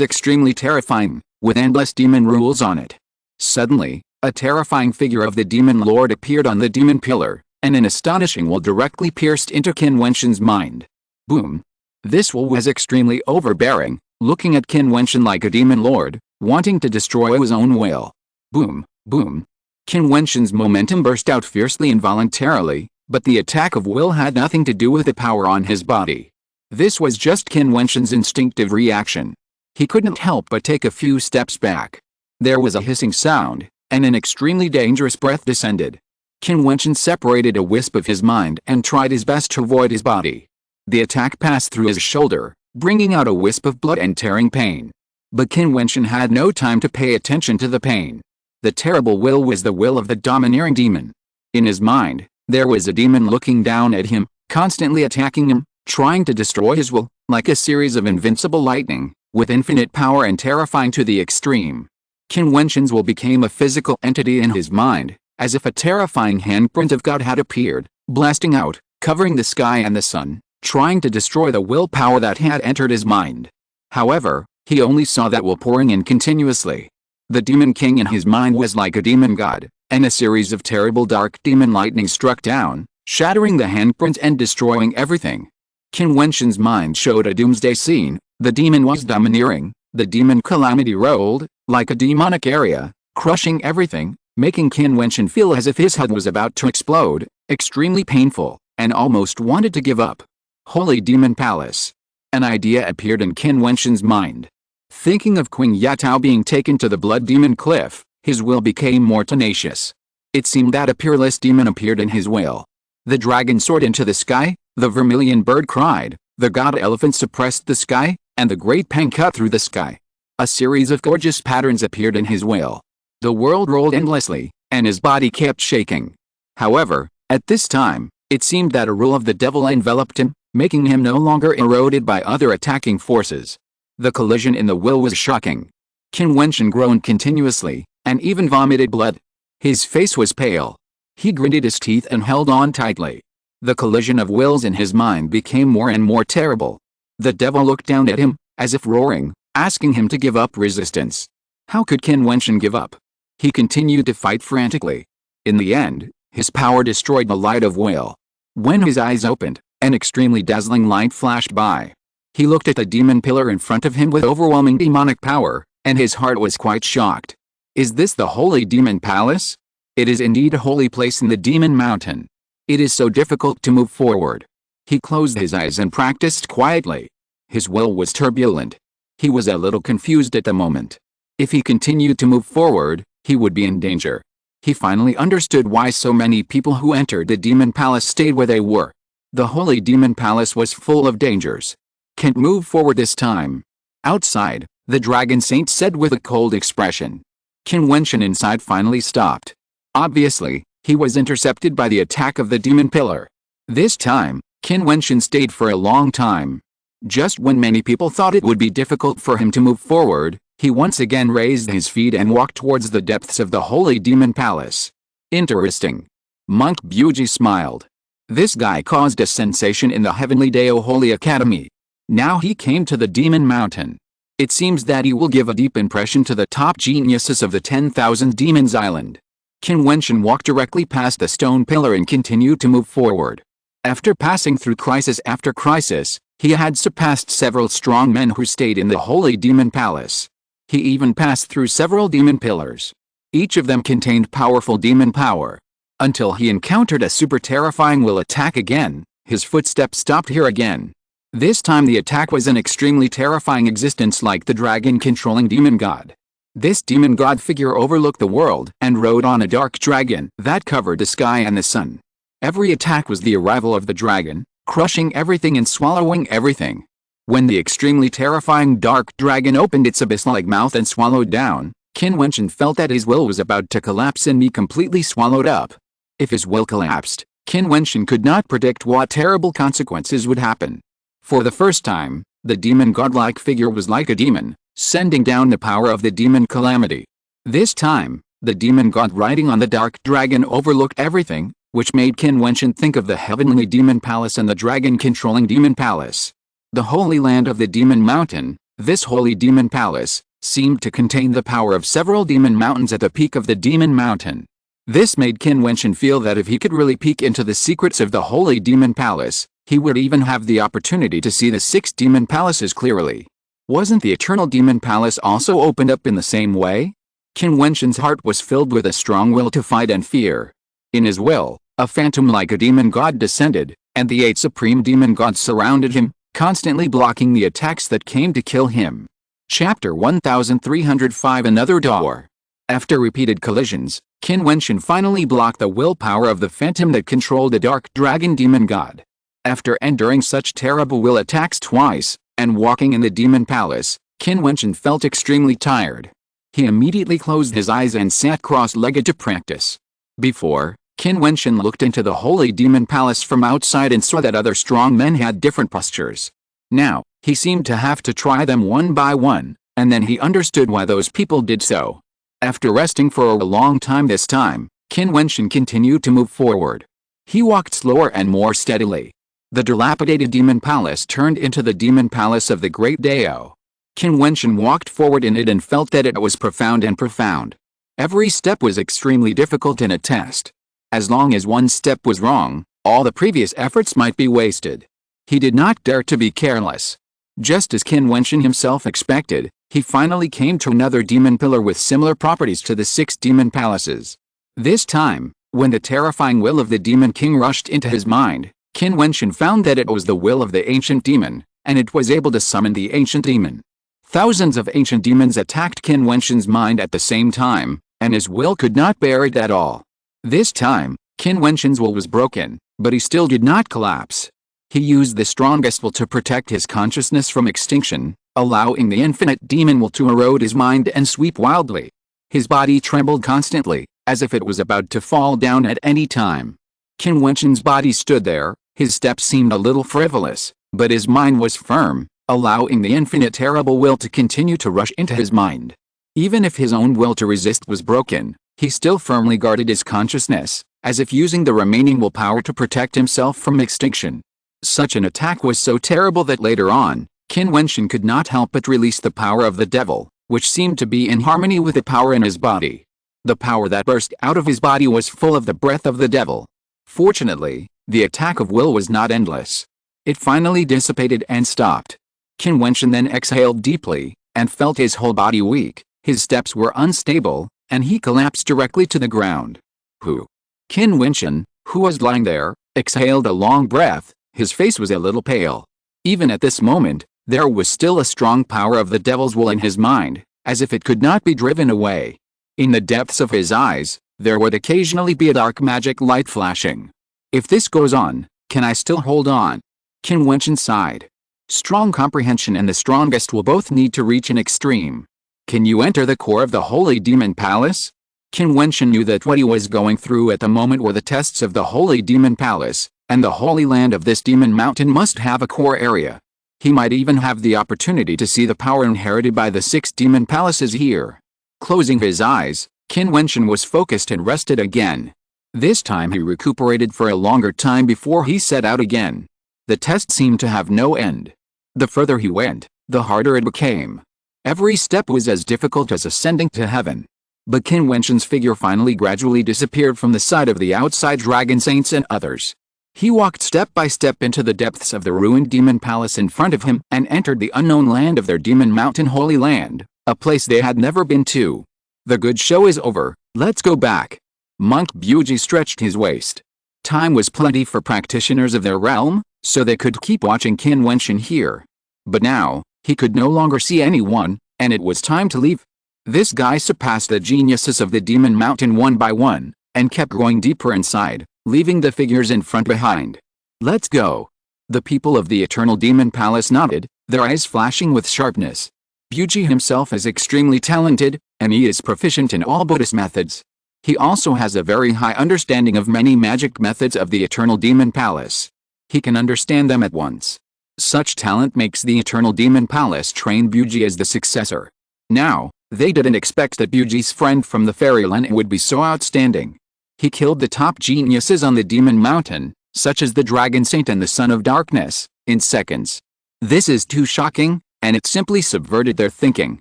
extremely terrifying, with endless demon rules on it. Suddenly, a terrifying figure of the Demon Lord appeared on the demon pillar, and an astonishing will directly pierced into Qin Wentian's mind. Boom! This will was extremely overbearing, looking at Qin Wentian like a demon lord, wanting to destroy his own will. Boom! Boom! Qin Wentian's momentum burst out fiercely involuntarily, but the attack of will had nothing to do with the power on his body. This was just Qin Wentian's instinctive reaction. He couldn't help but take a few steps back. There was a hissing sound, and an extremely dangerous breath descended. Qin Wentian separated a wisp of his mind and tried his best to avoid his body. The attack passed through his shoulder, bringing out a wisp of blood and tearing pain. But Qin Wentian had no time to pay attention to the pain. The terrible will was the will of the domineering demon. In his mind, there was a demon looking down at him, constantly attacking him, trying to destroy his will, like a series of invincible lightning, with infinite power and terrifying to the extreme. Qin Wentian's will became a physical entity in his mind, as if a terrifying handprint of God had appeared, blasting out, covering the sky and the sun, trying to destroy the willpower that had entered his mind. However, he only saw that will pouring in continuously. The Demon King in his mind was like a demon god, and a series of terrible dark demon lightning struck down, shattering the handprint and destroying everything. Qin Wentian's mind showed a doomsday scene. The demon was domineering, the demon calamity rolled, like a demonic area, crushing everything, making Qin Wentian feel as if his head was about to explode, extremely painful, and almost wanted to give up. Holy Demon Palace. An idea appeared in Qin Wentian's mind. Thinking of Qing Yatao being taken to the Blood Demon Cliff, his will became more tenacious. It seemed that a peerless demon appeared in his will. The dragon soared into the sky, the vermilion bird cried, the god elephant suppressed the sky, and the great pen cut through the sky. A series of gorgeous patterns appeared in his will. The world rolled endlessly, and his body kept shaking. However, at this time, it seemed that a rule of the devil enveloped him, making him no longer eroded by other attacking forces. The collision in the will was shocking. Qin Wentian groaned continuously, and even vomited blood. His face was pale. He gritted his teeth and held on tightly. The collision of wills in his mind became more and more terrible. The devil looked down at him, as if roaring, asking him to give up resistance. How could Qin Wentian give up? He continued to fight frantically. In the end, his power destroyed the light of will. When his eyes opened, an extremely dazzling light flashed by. He looked at the demon pillar in front of him with overwhelming demonic power, and his heart was quite shocked. Is this the Holy Demon Palace? It is indeed a holy place in the Demon Mountain. It is so difficult to move forward. He closed his eyes and practiced quietly. His will was turbulent. He was a little confused at the moment. If he continued to move forward, he would be in danger. He finally understood why so many people who entered the Demon Palace stayed where they were. The Holy Demon Palace was full of dangers. Can't move forward this time. Outside, the Dragon Saint said with a cold expression. Qin Wentian inside finally stopped. Obviously, he was intercepted by the attack of the demon pillar. This time, Qin Wentian stayed for a long time. Just when many people thought it would be difficult for him to move forward, he once again raised his feet and walked towards the depths of the Holy Demon Palace. Interesting. Monk Buji smiled. This guy caused a sensation in the Heavenly Dao Holy Academy. Now he came to the Demon Mountain. It seems that he will give a deep impression to the top geniuses of the 10,000 Demons Island. Qin Wentian walked directly past the stone pillar and continued to move forward. After passing through crisis after crisis, he had surpassed several strong men who stayed in the Holy Demon Palace. He even passed through several demon pillars. Each of them contained powerful demon power. Until he encountered a super terrifying will attack again, his footsteps stopped here again. This time the attack was an extremely terrifying existence like the dragon-controlling demon god. This demon god figure overlooked the world and rode on a dark dragon that covered the sky and the sun. Every attack was the arrival of the dragon, crushing everything and swallowing everything. When the extremely terrifying dark dragon opened its abyss-like mouth and swallowed down, Qin Wentian felt that his will was about to collapse and be completely swallowed up. If his will collapsed, Qin Wentian could not predict what terrible consequences would happen. For the first time, the demon godlike figure was like a demon, sending down the power of the demon calamity. This time, the demon god riding on the dark dragon overlooked everything, which made Qin Wentian think of the heavenly demon palace and the dragon-controlling demon palace. The holy land of the demon mountain, this holy demon palace, seemed to contain the power of several demon mountains at the peak of the demon mountain. This made Qin Wentian feel that if he could really peek into the secrets of the holy demon palace, he would even have the opportunity to see the 6 demon palaces clearly. Wasn't the eternal demon palace also opened up in the same way? Qin Wentian's heart was filled with a strong will to fight and fear. In his will, a phantom like a demon god descended, and the 8 supreme demon gods surrounded him, constantly blocking the attacks that came to kill him. Chapter 1305 Another Door. After repeated collisions, Qin Wentian finally blocked the willpower of the phantom that controlled the dark dragon demon god. After enduring such terrible will attacks twice, and walking in the demon palace, Qin Wentian felt extremely tired. He immediately closed his eyes and sat cross-legged to practice. Before, Qin Wentian looked into the holy demon palace from outside and saw that other strong men had different postures. Now, he seemed to have to try them one by one, and then he understood why those people did so. After resting for a long time this time, Qin Wentian continued to move forward. He walked slower and more steadily. The dilapidated demon palace turned into the demon palace of the great Dao. Qin Wentian walked forward in it and felt that it was profound and profound. Every step was extremely difficult and a test. As long as one step was wrong, all the previous efforts might be wasted. He did not dare to be careless. Just as Qin Wentian himself expected, he finally came to another demon pillar with similar properties to the 6 demon palaces. This time, when the terrifying will of the demon king rushed into his mind, Qin Wentian found that it was the will of the ancient demon, and it was able to summon the ancient demon. Thousands of ancient demons attacked Qin Wentian's mind at the same time, and his will could not bear it at all. This time, Qin Wentian's will was broken, but he still did not collapse. He used the strongest will to protect his consciousness from extinction, allowing the infinite demon will to erode his mind and sweep wildly. His body trembled constantly, as if it was about to fall down at any time. Qin Wentian's body stood there, his steps seemed a little frivolous, but his mind was firm, allowing the infinite terrible will to continue to rush into his mind. Even if his own will to resist was broken, he still firmly guarded his consciousness, as if using the remaining willpower to protect himself from extinction. Such an attack was so terrible that later on, Qin Wentian could not help but release the power of the devil, which seemed to be in harmony with the power in his body. The power that burst out of his body was full of the breath of the devil. Fortunately, the attack of will was not endless. It finally dissipated and stopped. Qin Wentian then exhaled deeply, and felt his whole body weak, his steps were unstable, and he collapsed directly to the ground. Qin Wentian, who was lying there, exhaled a long breath, his face was a little pale. Even at this moment, there was still a strong power of the devil's will in his mind, as if it could not be driven away. In the depths of his eyes, there would occasionally be a dark magic light flashing. If this goes on, can I still hold on? Qin Wentian sighed. Strong comprehension and the strongest will both need to reach an extreme. Can you enter the core of the Holy Demon Palace? Qin Wentian knew that what he was going through at the moment were the tests of the Holy Demon Palace, and the holy land of this demon mountain must have a core area. He might even have the opportunity to see the power inherited by the 6 demon palaces here. Closing his eyes, Qin Wentian was focused and rested again. This time he recuperated for a longer time before he set out again. The test seemed to have no end. The further he went, the harder it became. Every step was as difficult as ascending to heaven. But Qin Wentian's figure finally gradually disappeared from the sight of the outside dragon saints and others. He walked step by step into the depths of the ruined demon palace in front of him and entered the unknown land of their demon mountain holy land, a place they had never been to. The good show is over, let's go back. Monk Buji stretched his waist. Time was plenty for practitioners of their realm, so they could keep watching Qin Wentian here. But now, he could no longer see anyone, and it was time to leave. This guy surpassed the geniuses of the demon mountain one by one, and kept going deeper inside, leaving the figures in front behind. Let's go. The people of the Eternal Demon Palace nodded, their eyes flashing with sharpness. Buji himself is extremely talented, and he is proficient in all Buddhist methods. He also has a very high understanding of many magic methods of the Eternal Demon Palace. He can understand them at once. Such talent makes the Eternal Demon Palace train Buji as the successor. Now, they didn't expect that Buji's friend from the fairyland would be so outstanding. He killed the top geniuses on the Demon Mountain, such as the Dragon Saint and the Son of Darkness, in seconds. This is too shocking, and it simply subverted their thinking.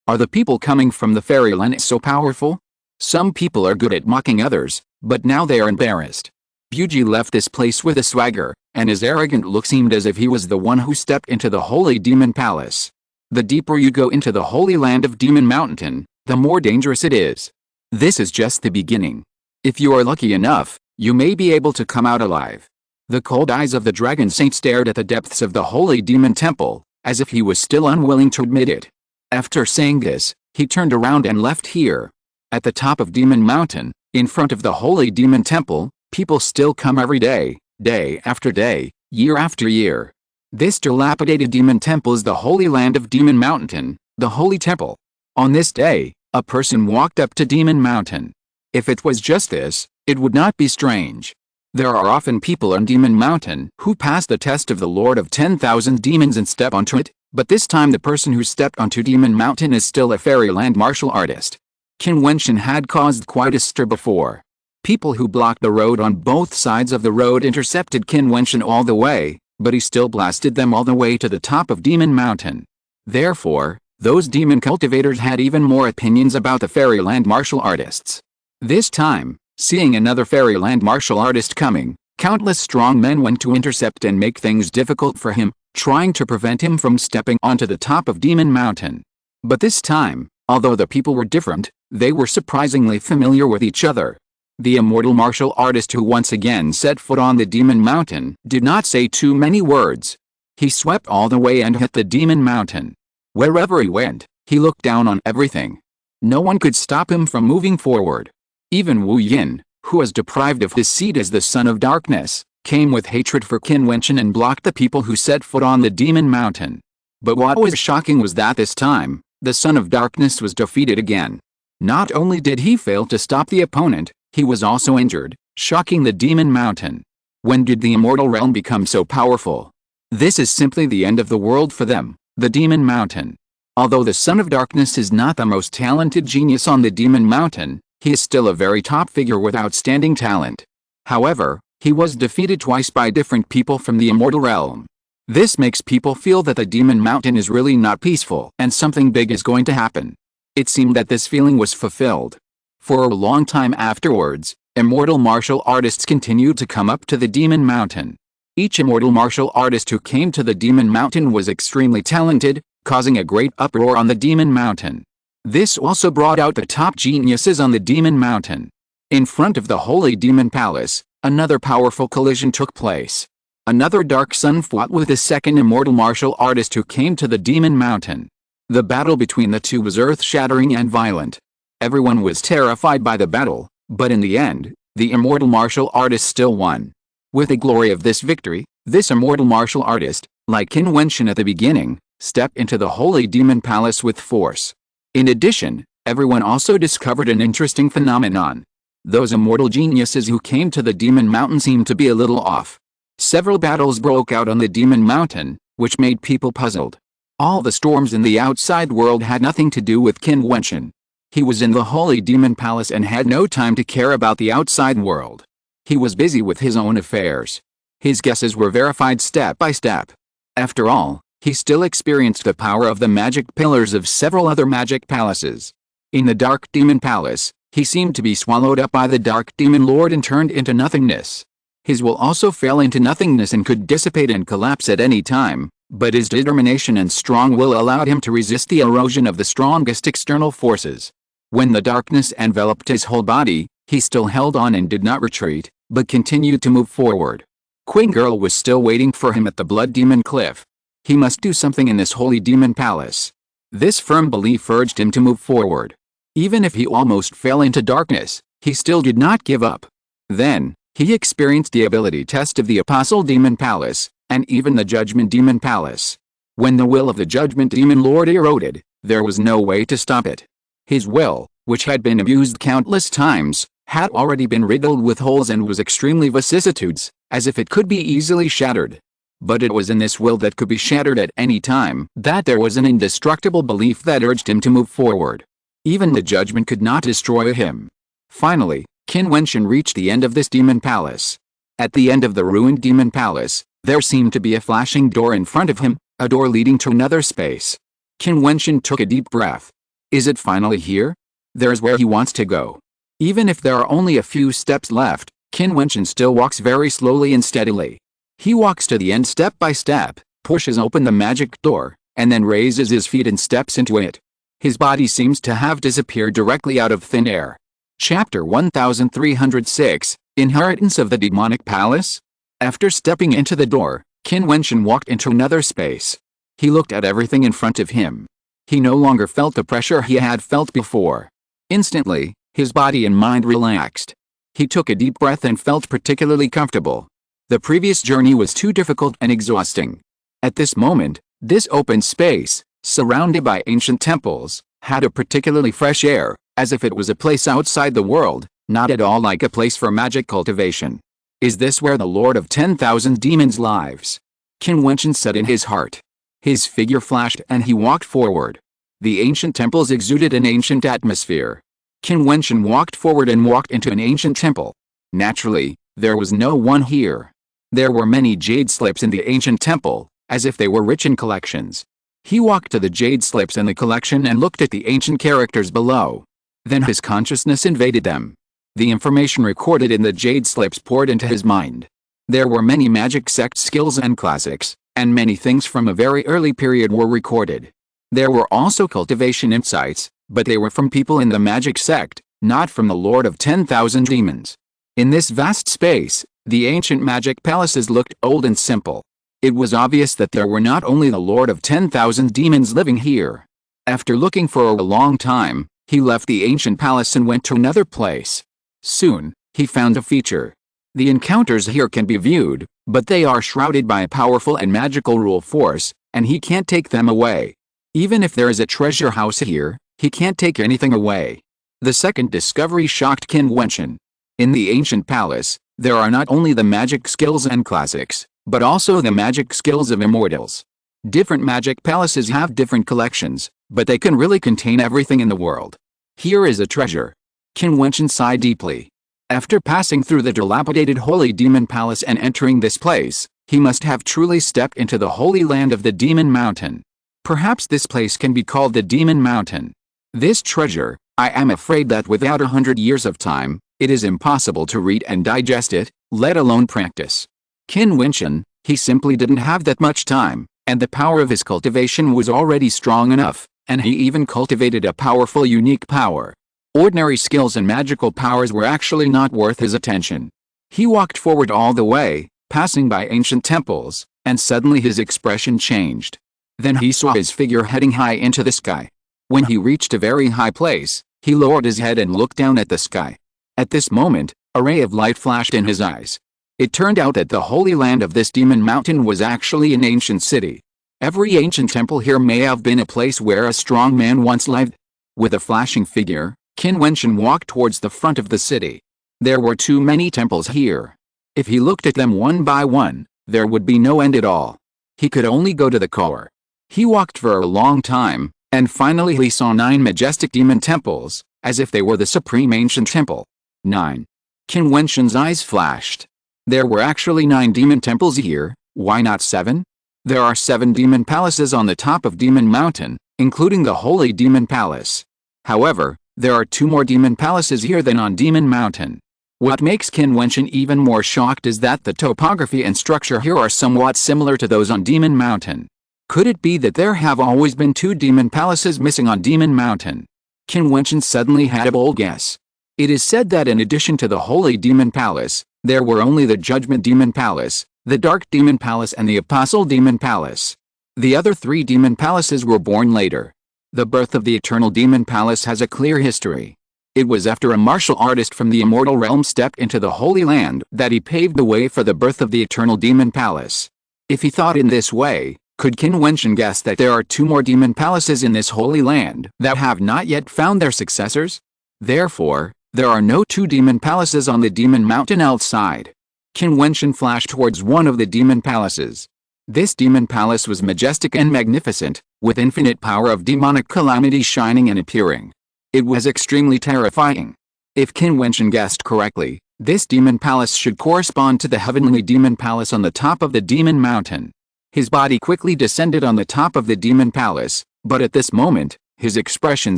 Are the people coming from the fairyland so powerful? Some people are good at mocking others, but now they are embarrassed. Buji left this place with a swagger, and his arrogant look seemed as if he was the one who stepped into the Holy Demon Palace. The deeper you go into the holy land of Demon Mountain, the more dangerous it is. This is just the beginning. If you are lucky enough, you may be able to come out alive. The cold eyes of the Dragon Saint stared at the depths of the Holy Demon Temple, as if he was still unwilling to admit it. After saying this, he turned around and left here. At the top of Demon Mountain, in front of the Holy Demon Temple, people still come every day, day after day, year after year. This dilapidated demon temple is the holy land of Demon Mountain, the holy temple. On this day, a person walked up to Demon Mountain. If it was just this, it would not be strange. There are often people on Demon Mountain who pass the test of the Lord of 10,000 demons and step onto it, but this time the person who stepped onto Demon Mountain is still a fairyland martial artist. Qin Wentian had caused quite a stir before. People who blocked the road on both sides of the road intercepted Qin Wentian all the way, but he still blasted them all the way to the top of Demon Mountain. Therefore, those demon cultivators had even more opinions about the fairyland martial artists. This time, seeing another fairyland martial artist coming, Countless strong men went to intercept and make things difficult for him, trying to prevent him from stepping onto the top of Demon Mountain. But this time, although the people were different, they were surprisingly familiar with each other. The immortal martial artist who once again set foot on the Demon Mountain did not say too many words. He swept all the way and hit the Demon Mountain. Wherever he went, he looked down on everything. No one could stop him from moving forward. Even Wu Yin, who was deprived of his seat as the Son of Darkness, came with hatred for Qin Wentian and blocked the people who set foot on the Demon Mountain. But what was shocking was that this time, the Son of Darkness was defeated again. Not only did he fail to stop the opponent, he was also injured, shocking the Demon Mountain. When did the immortal realm become so powerful? This is simply the end of the world for them, the Demon Mountain. Although the Son of Darkness is not the most talented genius on the Demon Mountain, he is still a very top figure with outstanding talent. However, he was defeated twice by different people from the immortal realm. This makes people feel that the Demon Mountain is really not peaceful and something big is going to happen. It seemed that this feeling was fulfilled. For a long time afterwards, immortal martial artists continued to come up to the Demon Mountain. Each immortal martial artist who came to the Demon Mountain was extremely talented, causing a great uproar on the Demon Mountain. This also brought out the top geniuses on the Demon Mountain. In front of the Holy Demon Palace, another powerful collision took place. Another Dark Sun fought with the second immortal martial artist who came to the Demon Mountain. The battle between the two was earth-shattering and violent. Everyone was terrified by the battle, but in the end, the immortal martial artist still won. With the glory of this victory, this immortal martial artist, like Qin Wentian at the beginning, stepped into the Holy Demon Palace with force. In addition, everyone also discovered an interesting phenomenon. Those immortal geniuses who came to the Demon Mountain seemed to be a little off. Several battles broke out on the Demon Mountain, which made people puzzled. All the storms in the outside world had nothing to do with Qin Wentian. He was in the Holy Demon Palace and had no time to care about the outside world. He was busy with his own affairs. His guesses were verified step by step. After all, he still experienced the power of the magic pillars of several other magic palaces. In the Dark Demon Palace, he seemed to be swallowed up by the Dark Demon Lord and turned into nothingness. His will also fell into nothingness and could dissipate and collapse at any time, but his determination and strong will allowed him to resist the erosion of the strongest external forces. When the darkness enveloped his whole body, he still held on and did not retreat, but continued to move forward. Queen Girl was still waiting for him at the Blood Demon Cliff. He must do something in this Holy Demon Palace. This firm belief urged him to move forward. Even if he almost fell into darkness, he still did not give up. Then, he experienced the ability test of the Apostle Demon Palace, and even the Judgment Demon Palace. When the will of the Judgment Demon Lord eroded, there was no way to stop it. His will, which had been abused countless times, had already been riddled with holes and was extremely vicissitudes, as if it could be easily shattered. But it was in this will that could be shattered at any time that there was an indestructible belief that urged him to move forward. Even the judgment could not destroy him. Finally, Qin Wentian reached the end of this demon palace. At the end of the ruined demon palace, there seemed to be a flashing door in front of him, a door leading to another space. Qin Wentian took a deep breath. Is it finally here? There's where he wants to go. Even if there are only a few steps left, Qin Wentian still walks very slowly and steadily. He walks to the end step by step, pushes open the magic door, and then raises his feet and steps into it. His body seems to have disappeared directly out of thin air. Chapter 1306, Inheritance of the Demonic Palace? After stepping into the door, Qin Wentian walked into another space. He looked at everything in front of him. He no longer felt the pressure he had felt before. Instantly, his body and mind relaxed. He took a deep breath and felt particularly comfortable. The previous journey was too difficult and exhausting. At this moment, this open space, surrounded by ancient temples, had a particularly fresh air, as if it was a place outside the world, not at all like a place for magic cultivation. Is this where the Lord of 10,000 Demons lives? Qin Wentian said in his heart. His figure flashed and he walked forward. The ancient temples exuded an ancient atmosphere. Qin Wentian walked forward and walked into an ancient temple. Naturally, there was no one here. There were many jade slips in the ancient temple, as if they were rich in collections. He walked to the jade slips in the collection and looked at the ancient characters below. Then his consciousness invaded them. The information recorded in the jade slips poured into his mind. There were many magic sect skills and classics, and many things from a very early period were recorded. There were also cultivation insights, but they were from people in the magic sect, not from the Lord of 10,000 Demons. In this vast space, the ancient magic palaces looked old and simple. It was obvious that there were not only the Lord of 10,000 Demons living here. After looking for a long time, he left the ancient palace and went to another place. Soon, he found a feature. The encounters here can be viewed, but they are shrouded by a powerful and magical rule force, and he can't take them away. Even if there is a treasure house here, he can't take anything away. The second discovery shocked Qin Wentian. In the ancient palace, there are not only the magic skills and classics, but also the magic skills of immortals. Different magic palaces have different collections, but they can really contain everything in the world. Here is a treasure. Qin Wentian sighed deeply. After passing through the dilapidated Holy Demon Palace and entering this place, he must have truly stepped into the holy land of the Demon Mountain. Perhaps this place can be called the Demon Mountain. This treasure, I am afraid that without 100 years of time, it is impossible to read and digest it, let alone practice. Qin Wentian, he simply didn't have that much time, and the power of his cultivation was already strong enough, and he even cultivated a powerful unique power. Ordinary skills and magical powers were actually not worth his attention. He walked forward all the way, passing by ancient temples, and suddenly his expression changed. Then he saw his figure heading high into the sky. When he reached a very high place, he lowered his head and looked down at the sky. At this moment, a ray of light flashed in his eyes. It turned out that the holy land of this demon mountain was actually an ancient city. Every ancient temple here may have been a place where a strong man once lived. With a flashing figure, Qin Wentian walked towards the front of the city. There were too many temples here. If he looked at them one by one, there would be no end at all. He could only go to the core. He walked for a long time, and finally he saw 9 majestic demon temples, as if they were the supreme ancient temple. 9. Qin Wentian's eyes flashed. There were actually 9 demon temples here, why not 7? There are 7 demon palaces on the top of Demon Mountain, including the Holy Demon Palace. However, there are 2 more demon palaces here than on Demon Mountain. What makes Qin Wentian even more shocked is that the topography and structure here are somewhat similar to those on Demon Mountain. Could it be that there have always been 2 demon palaces missing on Demon Mountain? Qin Wentian suddenly had a bold guess. It is said that in addition to the Holy Demon Palace, there were only the Judgment Demon Palace, the Dark Demon Palace and the Apostle Demon Palace. The other 3 demon palaces were born later. The birth of the Eternal Demon Palace has a clear history. It was after a martial artist from the immortal realm stepped into the Holy Land that he paved the way for the birth of the Eternal Demon Palace. If he thought in this way, could Qin Wentian guess that there are 2 more demon palaces in this Holy Land that have not yet found their successors? Therefore, there are no 2 demon palaces on the Demon Mountain outside. Qin Wentian flashed towards one of the demon palaces. This demon palace was majestic and magnificent, with infinite power of demonic calamity shining and appearing. It was extremely terrifying. If Qin Wentian guessed correctly, this demon palace should correspond to the heavenly demon palace on the top of the Demon Mountain. His body quickly descended on the top of the demon palace, but at this moment, his expression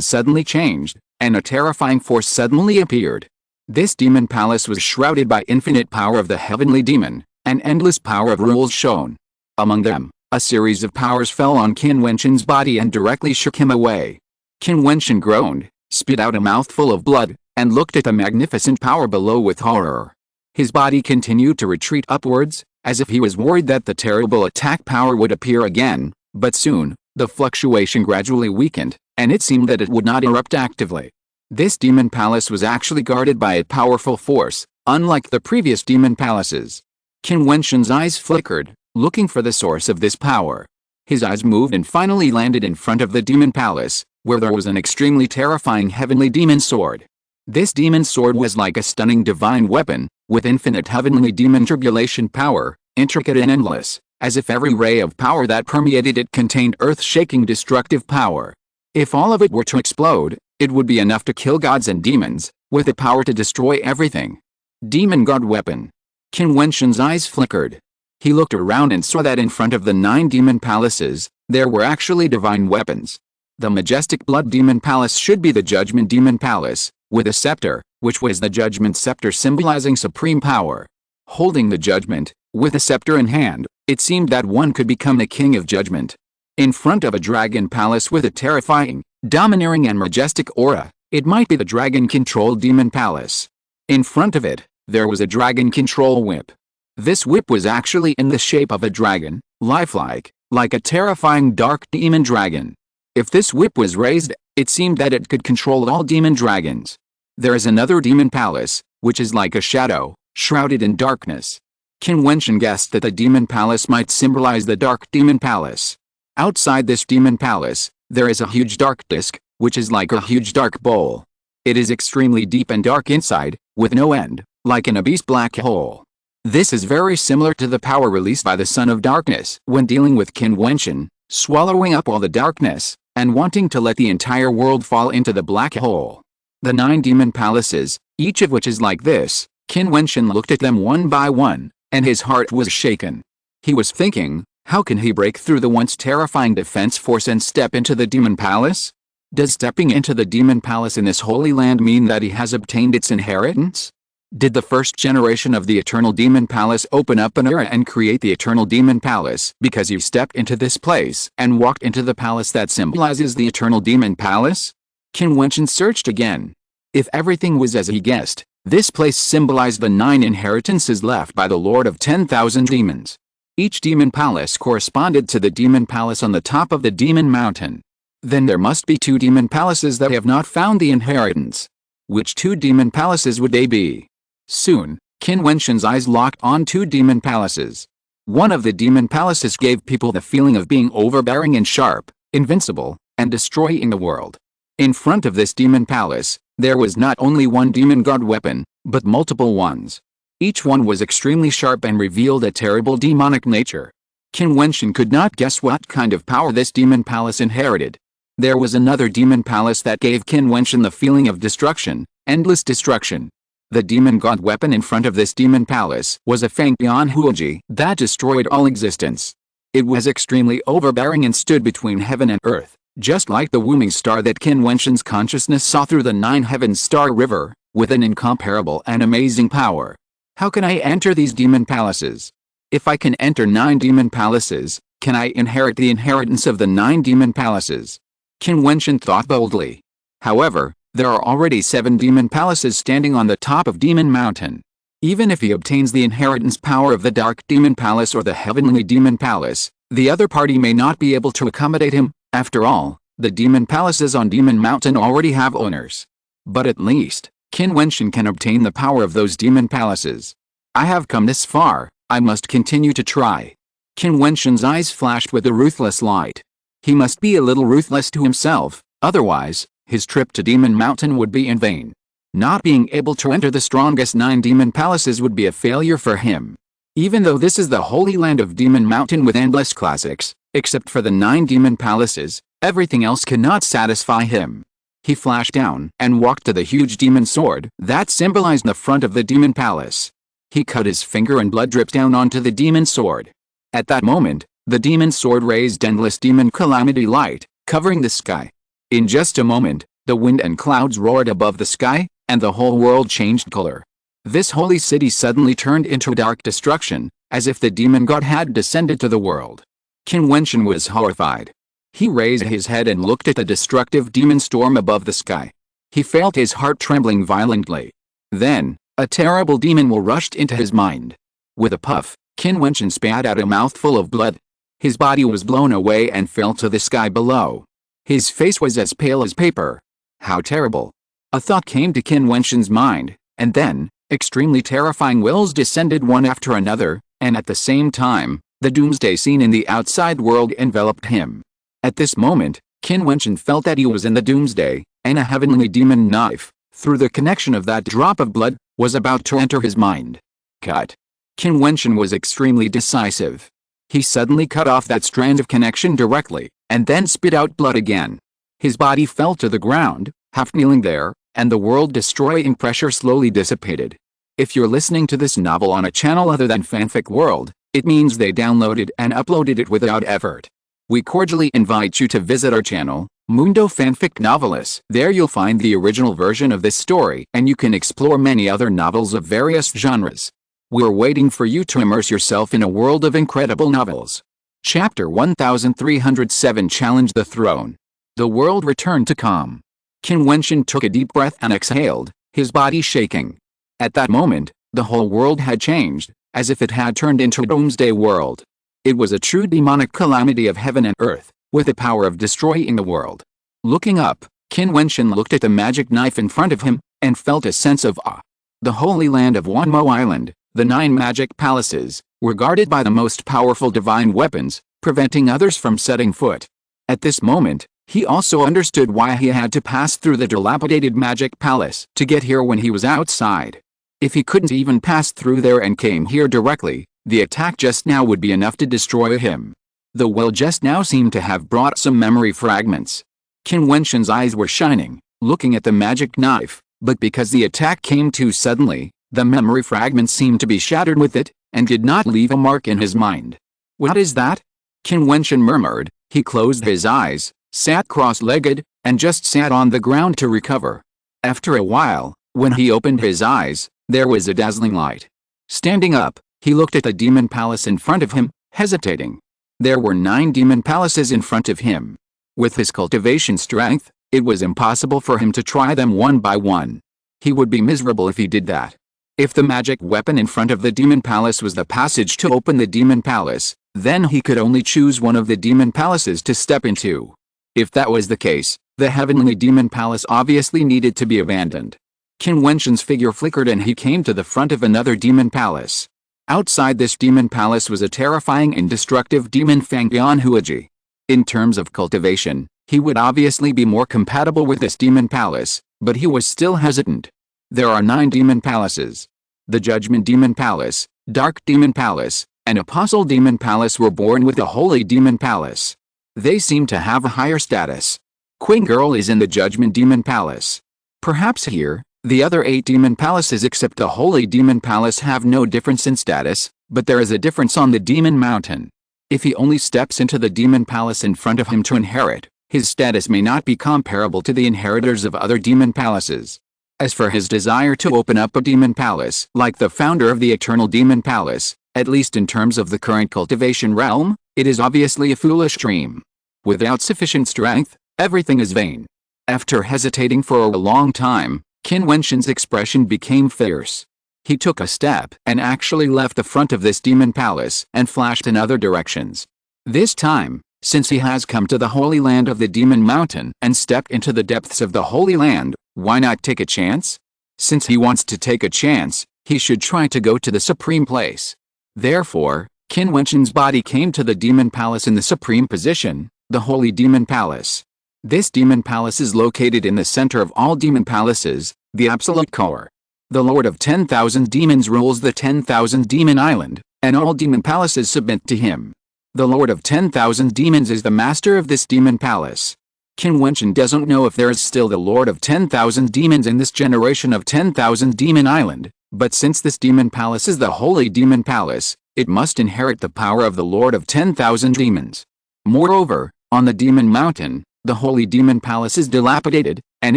suddenly changed, and a terrifying force suddenly appeared. This demon palace was shrouded by infinite power of the heavenly demon, and endless power of rules shone. Among them, a series of powers fell on Qin Wentian's body and directly shook him away. Qin Wentian groaned, spit out a mouthful of blood, and looked at the magnificent power below with horror. His body continued to retreat upwards, as if he was worried that the terrible attack power would appear again, but soon, the fluctuation gradually weakened, and it seemed that it would not erupt actively. This demon palace was actually guarded by a powerful force, unlike the previous demon palaces. Qin Wentian's eyes flickered, looking for the source of this power. His eyes moved and finally landed in front of the demon palace, where there was an extremely terrifying heavenly demon sword. This demon sword was like a stunning divine weapon, with infinite heavenly demon tribulation power, intricate and endless, as if every ray of power that permeated it contained earth-shaking destructive power. If all of it were to explode, it would be enough to kill gods and demons, with the power to destroy everything. Demon God Weapon. Qin Wentian's eyes flickered. He looked around and saw that in front of the 9 demon palaces, there were actually divine weapons. The majestic Blood Demon Palace should be the Judgment Demon Palace, with a scepter, which was the Judgment Scepter symbolizing supreme power. Holding the Judgment, With a scepter in hand, it seemed that one could become the king of judgment. In front of a dragon palace with a terrifying, domineering and majestic aura, it might be the dragon-controlled demon palace. In front of it, there was a dragon control whip. This whip was actually in the shape of a dragon, lifelike, like a terrifying dark demon dragon. If this whip was raised, it seemed that it could control all demon dragons. There is another demon palace, which is like a shadow, shrouded in darkness. Qin Wentian guessed that the demon palace might symbolize the dark demon palace. Outside this demon palace, there is a huge dark disk, which is like a huge dark bowl. It is extremely deep and dark inside, with no end, like an abyss black hole. This is very similar to the power released by the Son of Darkness when dealing with Qin Wentian, swallowing up all the darkness, and wanting to let the entire world fall into the black hole. The 9 demon palaces, each of which is like this, Qin Wentian looked at them one by one, and his heart was shaken. He was thinking, how can he break through the once terrifying defense force and step into the demon palace? Does stepping into the demon palace in this holy land mean that he has obtained its inheritance? Did the first generation of the Eternal Demon Palace open up an era and create the Eternal Demon Palace because he stepped into this place and walked into the palace that symbolizes the Eternal Demon Palace? Qin Wentian searched again. If everything was as he guessed, this place symbolized the 9 inheritances left by the Lord of 10,000 demons. Each demon palace corresponded to the demon palace on the top of the demon mountain. Then there must be 2 demon palaces that have not found the inheritance. Which 2 demon palaces would they be? Soon, Qin Wentian's eyes locked on 2 demon palaces. One of the demon palaces gave people the feeling of being overbearing and sharp, invincible, and destroying the world. In front of this demon palace, there was not only one demon god weapon, but multiple ones. Each one was extremely sharp and revealed a terrible demonic nature. Qin Wentian could not guess what kind of power this demon palace inherited. There was another demon palace that gave Qin Wentian the feeling of destruction, endless destruction. The demon god weapon in front of this demon palace was a Fangbian Huoji that destroyed all existence. It was extremely overbearing and stood between heaven and earth, just like the Wuming star that Qin Wentian's consciousness saw through the 9 heavens star river, with an incomparable and amazing power. How can I enter these demon palaces? If I can enter 9 demon palaces, can I inherit the inheritance of the 9 demon palaces? Qin Wentian thought boldly. However, there are already 7 demon palaces standing on the top of Demon Mountain. Even if he obtains the inheritance power of the Dark Demon Palace or the Heavenly Demon Palace, the other party may not be able to accommodate him. After all, the demon palaces on Demon Mountain already have owners. But at least, Qin Wentian can obtain the power of those demon palaces. I have come this far, I must continue to try. Qin Wentian's eyes flashed with a ruthless light. He must be a little ruthless to himself, otherwise, his trip to Demon Mountain would be in vain. Not being able to enter the strongest 9 demon palaces would be a failure for him. Even though this is the holy land of Demon Mountain with endless classics, except for the 9 demon palaces, everything else cannot satisfy him. He flashed down and walked to the huge demon sword that symbolized the front of the demon palace. He cut his finger and blood dripped down onto the demon sword. At that moment, the demon sword raised endless demon calamity light, covering the sky. In just a moment, the wind and clouds roared above the sky, and the whole world changed color. This holy city suddenly turned into dark destruction, as if the demon god had descended to the world. Qin Wentian was horrified. He raised his head and looked at the destructive demon storm above the sky. He felt his heart trembling violently. Then, a terrible demon will rushed into his mind. With a puff, Qin Wentian spat out a mouthful of blood. His body was blown away and fell to the sky below. His face was as pale as paper. How terrible. A thought came to Qin Wentian's mind, and then, extremely terrifying wills descended one after another, and at the same time, the doomsday scene in the outside world enveloped him. At this moment, Qin Wentian felt that he was in the doomsday, and a heavenly demon knife, through the connection of that drop of blood, was about to enter his mind. Cut. Qin Wentian was extremely decisive. He suddenly cut off that strand of connection directly, and then spit out blood again. His body fell to the ground, half kneeling there, and the world-destroying pressure slowly dissipated. If you're listening to this novel on a channel other than Fanfic World, it means they downloaded and uploaded it without effort. We cordially invite you to visit our channel, Mundo Fanfic Novelis. There you'll find the original version of this story, and you can explore many other novels of various genres. We're waiting for you to immerse yourself in a world of incredible novels. Chapter 1307 Challenge the Throne. The world returned to calm. Qin Wentian took a deep breath and exhaled, his body shaking. At that moment, the whole world had changed, as if it had turned into a doomsday world. It was a true demonic calamity of heaven and earth, with the power of destroying the world. Looking up, Qin Wentian looked at the magic knife in front of him, and felt a sense of awe. The holy land of Wanmo Island, the 9 magic palaces, were guarded by the most powerful divine weapons, preventing others from setting foot. At this moment, he also understood why he had to pass through the dilapidated magic palace to get here when he was outside. If he couldn't even pass through there and came here directly, the attack just now would be enough to destroy him. The well just now seemed to have brought some memory fragments. Qin Wentian's eyes were shining, looking at the magic knife, but because the attack came too suddenly, the memory fragments seemed to be shattered with it, and did not leave a mark in his mind. What is that? Qin Wentian murmured. He closed his eyes, sat cross-legged, and just sat on the ground to recover. After a while, when he opened his eyes, there was a dazzling light. Standing up, he looked at the demon palace in front of him, hesitating. There were 9 demon palaces in front of him. With his cultivation strength, it was impossible for him to try them one by one. He would be miserable if he did that. If the magic weapon in front of the demon palace was the passage to open the demon palace, then he could only choose one of the demon palaces to step into. If that was the case, the heavenly demon palace obviously needed to be abandoned. Qin Wentian's figure flickered and he came to the front of another demon palace. Outside this demon palace was a terrifying and destructive demon Fangyan Huaji. In terms of cultivation, he would obviously be more compatible with this demon palace, but he was still hesitant. There are 9 demon palaces. The Judgment Demon Palace, Dark Demon Palace, and Apostle Demon Palace were born with the Holy Demon Palace. They seem to have a higher status. Queen Girl is in the Judgment Demon Palace. Perhaps here, the other 8 demon palaces except the Holy Demon Palace have no difference in status, but there is a difference on the Demon Mountain. If he only steps into the demon palace in front of him to inherit, his status may not be comparable to the inheritors of other demon palaces. As for his desire to open up a demon palace, like the founder of the Eternal Demon Palace, at least in terms of the current cultivation realm, it is obviously a foolish dream. Without sufficient strength, everything is vain. After hesitating for a long time, Qin Wentian's expression became fierce. He took a step and actually left the front of this demon palace and flashed in other directions. This time, since he has come to the holy land of the Demon Mountain and stepped into the depths of the Holy Land, why not take a chance? Since he wants to take a chance, he should try to go to the supreme place. Therefore, Qin Wentian's body came to the demon palace in the supreme position, the Holy Demon Palace. This demon palace is located in the center of all demon palaces, the absolute core. The Lord of 10,000 demons rules the 10,000 demon island, and all demon palaces submit to him. The Lord of 10,000 demons is the master of this demon palace. Qin Wentian doesn't know if there is still the Lord of 10,000 demons in this generation of 10,000 demon island, but since this demon palace is the Holy Demon Palace, it must inherit the power of the Lord of 10,000 demons. Moreover, on the Demon Mountain, the Holy Demon Palace is dilapidated, and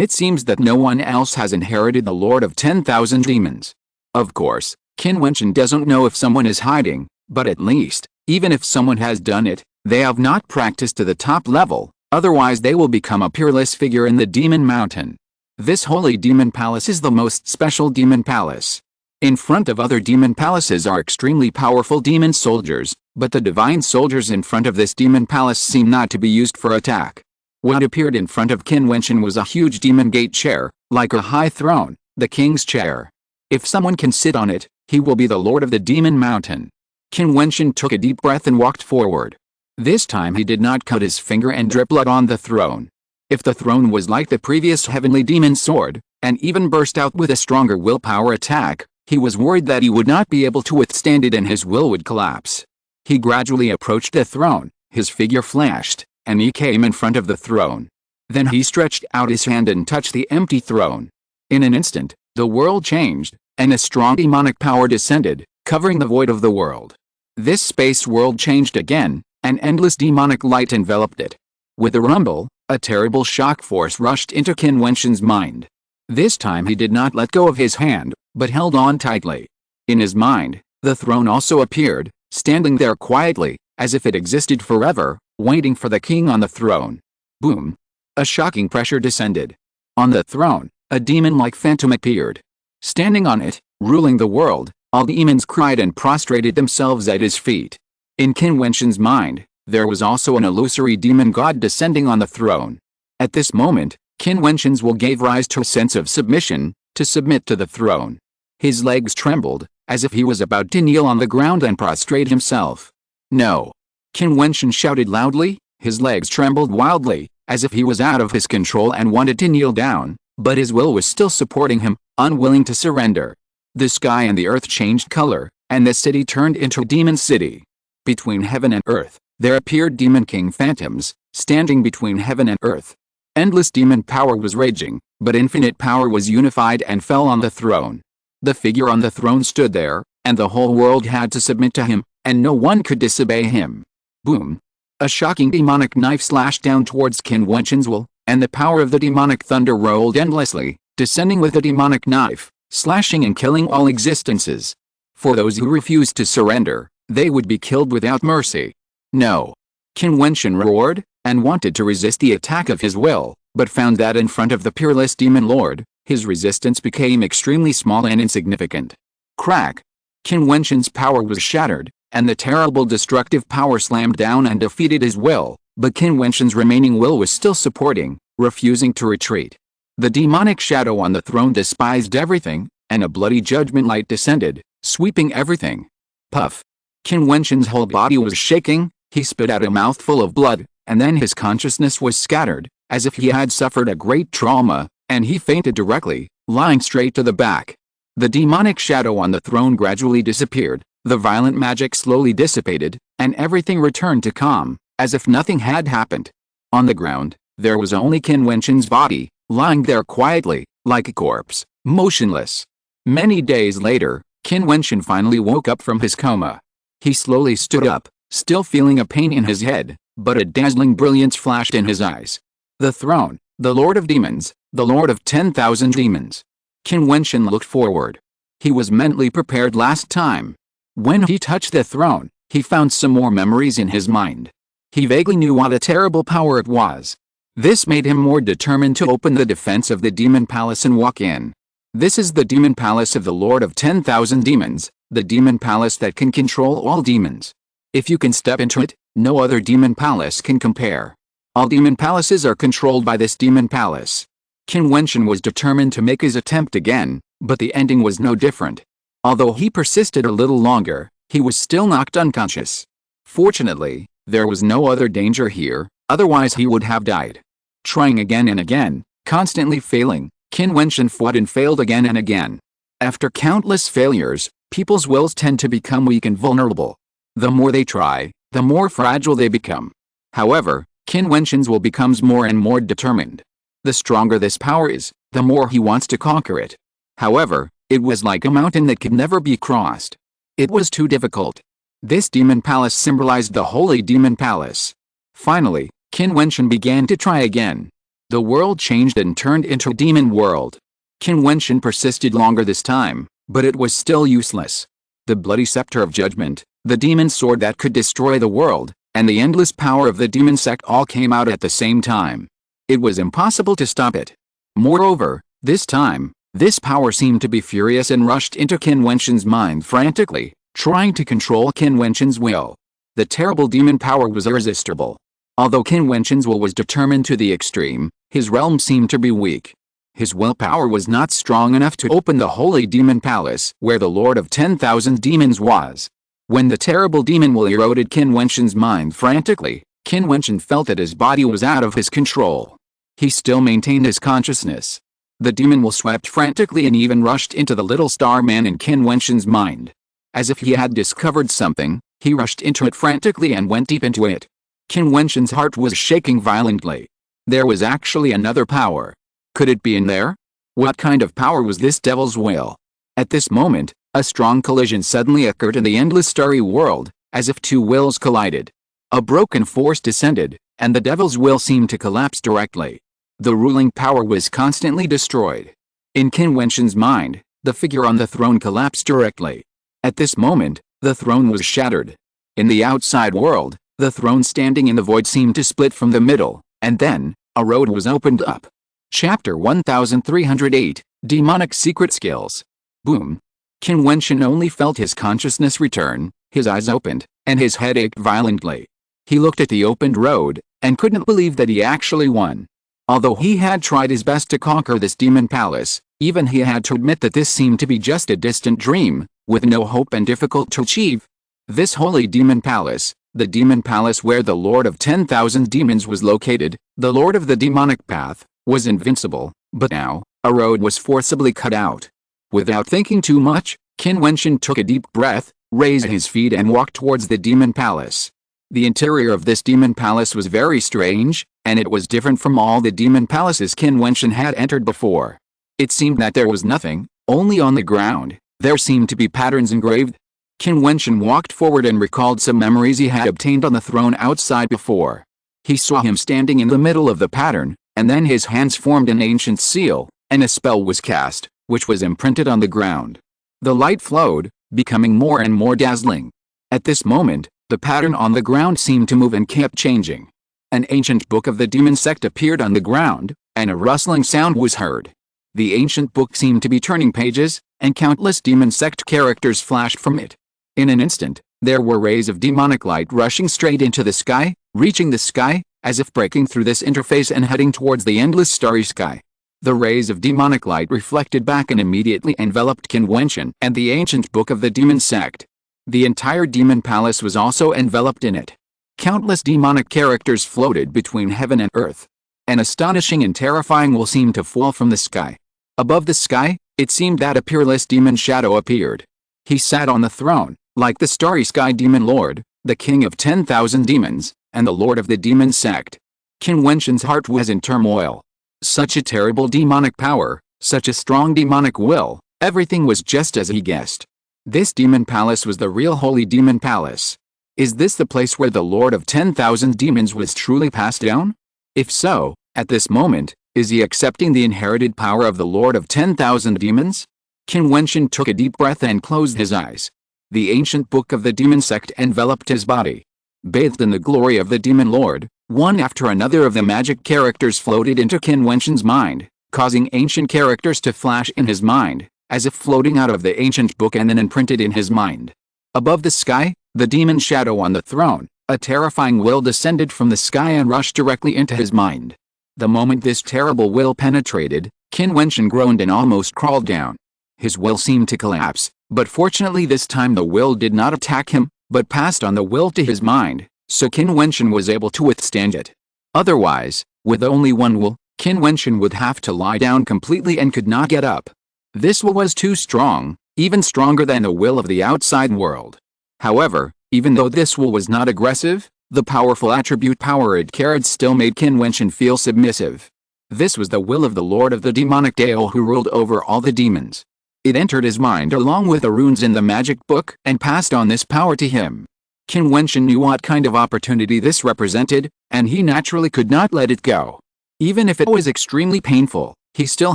it seems that no one else has inherited the Lord of 10,000 demons. Of course, Qin Wentian doesn't know if someone is hiding, but at least, even if someone has done it, they have not practiced to the top level, otherwise they will become a peerless figure in the Demon Mountain. This Holy Demon Palace is the most special demon palace. In front of other demon palaces are extremely powerful demon soldiers, but the divine soldiers in front of this demon palace seem not to be used for attack. What appeared in front of Qin Wentian was a huge demon gate chair, like a high throne, the king's chair. If someone can sit on it, he will be the lord of the Demon Mountain. Qin Wentian took a deep breath and walked forward. This time he did not cut his finger and drip blood on the throne. If the throne was like the previous heavenly demon sword, and even burst out with a stronger willpower attack, he was worried that he would not be able to withstand it and his will would collapse. He gradually approached the throne, his figure flashed, and he came in front of the throne. Then he stretched out his hand and touched the empty throne. In an instant, the world changed, and a strong demonic power descended, covering the void of the world. This space world changed again, and endless demonic light enveloped it. With a rumble, a terrible shock force rushed into Qin Wentian's mind. This time he did not let go of his hand, but held on tightly. In his mind, The throne also appeared, standing there quietly, as if it existed forever, waiting for the king on the throne. Boom! A shocking pressure descended. On the throne, a demon-like phantom appeared. Standing on it, ruling the world, all demons cried and prostrated themselves at his feet. In Qin Wentian's mind, there was also an illusory demon god descending on the throne. At this moment, Qin Wentian's will gave rise to a sense of submission, to submit to the throne. His legs trembled, as if he was about to kneel on the ground and prostrate himself. No! Qin Wentian shouted loudly, his legs trembled wildly, as if he was out of his control and wanted to kneel down, but his will was still supporting him, unwilling to surrender. The sky and the earth changed color, and the city turned into a demon city. Between heaven and earth, there appeared demon king phantoms, standing between heaven and earth. Endless demon power was raging, but infinite power was unified and fell on the throne. The figure on the throne stood there, and the whole world had to submit to him, and no one could disobey him. Boom! A shocking demonic knife slashed down towards Qin Wentian's will, and the power of the demonic thunder rolled endlessly, descending with the demonic knife, slashing and killing all existences. For those who refused to surrender, they would be killed without mercy. No! Qin Wentian roared, and wanted to resist the attack of his will, but found that in front of the peerless demon lord, his resistance became extremely small and insignificant. Crack! Qin Wentian's power was shattered, and the terrible destructive power slammed down and defeated his will, but Qin Wentian's remaining will was still supporting, refusing to retreat. The demonic shadow on the throne despised everything, and a bloody judgment light descended, sweeping everything. Puff! Qin Wentian's whole body was shaking, he spit out a mouthful of blood, and then his consciousness was scattered, as if he had suffered a great trauma, and he fainted directly, lying straight to the back. The demonic shadow on the throne gradually disappeared, the violent magic slowly dissipated, and everything returned to calm, as if nothing had happened. On the ground, there was only Qin Wentian's body, lying there quietly, like a corpse, motionless. Many days later, Qin Wentian finally woke up from his coma. He slowly stood up, still feeling a pain in his head, but a dazzling brilliance flashed in his eyes. The throne, the Lord of Demons, the Lord of 10,000 demons. Qin Wentian looked forward. He was mentally prepared last time. When he touched the throne, he found some more memories in his mind. He vaguely knew what a terrible power it was. This made him more determined to open the defense of the demon palace and walk in. This is the demon palace of the Lord of 10,000 demons, the demon palace that can control all demons. If you can step into it, no other demon palace can compare. All demon palaces are controlled by this demon palace. Qin Wentian was determined to make his attempt again, but the ending was no different. Although he persisted a little longer, he was still knocked unconscious. Fortunately, there was no other danger here, otherwise he would have died. Trying again and again, constantly failing, Qin Wentian fought and failed again and again. After countless failures, people's wills tend to become weak and vulnerable. The more they try, the more fragile they become. However, Qin Wentian's will becomes more and more determined. The stronger this power is, the more he wants to conquer it. However, it was like a mountain that could never be crossed. It was too difficult. This demon palace symbolized the holy demon palace. Finally, Qin Wentian began to try again. The world changed and turned into a demon world. Qin Wentian persisted longer this time, but it was still useless. The bloody scepter of judgment, the demon sword that could destroy the world, and the endless power of the demon sect all came out at the same time. It was impossible to stop it. Moreover, this time, this power seemed to be furious and rushed into Qin Wentian's mind frantically, trying to control Qin Wentian's will. The terrible demon power was irresistible. Although Qin Wentian's will was determined to the extreme, his realm seemed to be weak. His willpower was not strong enough to open the holy demon palace where the Lord of 10,000 demons was. When the terrible demon will eroded Qin Wentian's mind frantically, Qin Wentian felt that his body was out of his control. He still maintained his consciousness. The demon will swept frantically and even rushed into the little star man in Qin Wentian's mind. As if he had discovered something, he rushed into it frantically and went deep into it. Qin Wentian's heart was shaking violently. There was actually another power. Could it be in there? What kind of power was this devil's will? At this moment, a strong collision suddenly occurred in the endless starry world, as if two wills collided. A broken force descended, and the devil's will seemed to collapse directly. The ruling power was constantly destroyed. In Qin Wentian's mind, the figure on the throne collapsed directly. At this moment, the throne was shattered. In the outside world, the throne standing in the void seemed to split from the middle, and then, a road was opened up. Chapter 1308, Demonic Secret Skills. Boom. Qin Wentian only felt his consciousness return, his eyes opened, and his head ached violently. He looked at the opened road, and couldn't believe that he actually won. Although he had tried his best to conquer this demon palace, even he had to admit that this seemed to be just a distant dream, with no hope and difficult to achieve. This holy demon palace, the demon palace where the Lord of 10,000 demons was located, the Lord of the demonic path, was invincible, but now, a road was forcibly cut out. Without thinking too much, Qin Wentian took a deep breath, raised his feet and walked towards the demon palace. The interior of this demon palace was very strange, and it was different from all the demon palaces Qin Wentian had entered before. It seemed that there was nothing, only on the ground, there seemed to be patterns engraved. Qin Wentian walked forward and recalled some memories he had obtained on the throne outside before. He saw him standing in the middle of the pattern, and then his hands formed an ancient seal, and a spell was cast, which was imprinted on the ground. The light flowed, becoming more and more dazzling. At this moment, the pattern on the ground seemed to move and kept changing. An ancient book of the demon sect appeared on the ground, and a rustling sound was heard. The ancient book seemed to be turning pages, and countless demon sect characters flashed from it. In an instant, there were rays of demonic light rushing straight into the sky, reaching the sky, as if breaking through this interface and heading towards the endless starry sky. The rays of demonic light reflected back and immediately enveloped Qin Wentian and the ancient book of the demon sect. The entire demon palace was also enveloped in it. Countless demonic characters floated between heaven and earth. An astonishing and terrifying will seemed to fall from the sky. Above the sky, it seemed that a peerless demon shadow appeared. He sat on the throne, like the starry sky demon lord, the king of 10,000 demons, and the lord of the demon sect. Qin Wentian's heart was in turmoil. Such a terrible demonic power, such a strong demonic will, everything was just as he guessed. This demon palace was the real holy demon palace. Is this the place where the Lord of 10,000 demons was truly passed down? If so, at this moment, is he accepting the inherited power of the Lord of 10,000 demons? Qin Wentian took a deep breath and closed his eyes. The ancient book of the demon sect enveloped his body. Bathed in the glory of the demon lord, one after another of the magic characters floated into Qin Wentian's mind, causing ancient characters to flash in his mind, as if floating out of the ancient book and then imprinted in his mind. Above the sky, the demon shadow on the throne, a terrifying will descended from the sky and rushed directly into his mind. The moment this terrible will penetrated, Qin Wentian groaned and almost crawled down. His will seemed to collapse, but fortunately this time the will did not attack him, but passed on the will to his mind, so Qin Wentian was able to withstand it. Otherwise, with only one will, Qin Wentian would have to lie down completely and could not get up. This will was too strong, even stronger than the will of the outside world. However, even though this will was not aggressive, the powerful attribute power it carried still made Qin Wentian feel submissive. This was the will of the Lord of the demonic Dao who ruled over all the demons. It entered his mind along with the runes in the magic book and passed on this power to him. Qin Wentian knew what kind of opportunity this represented, and he naturally could not let it go. Even if it was extremely painful, he still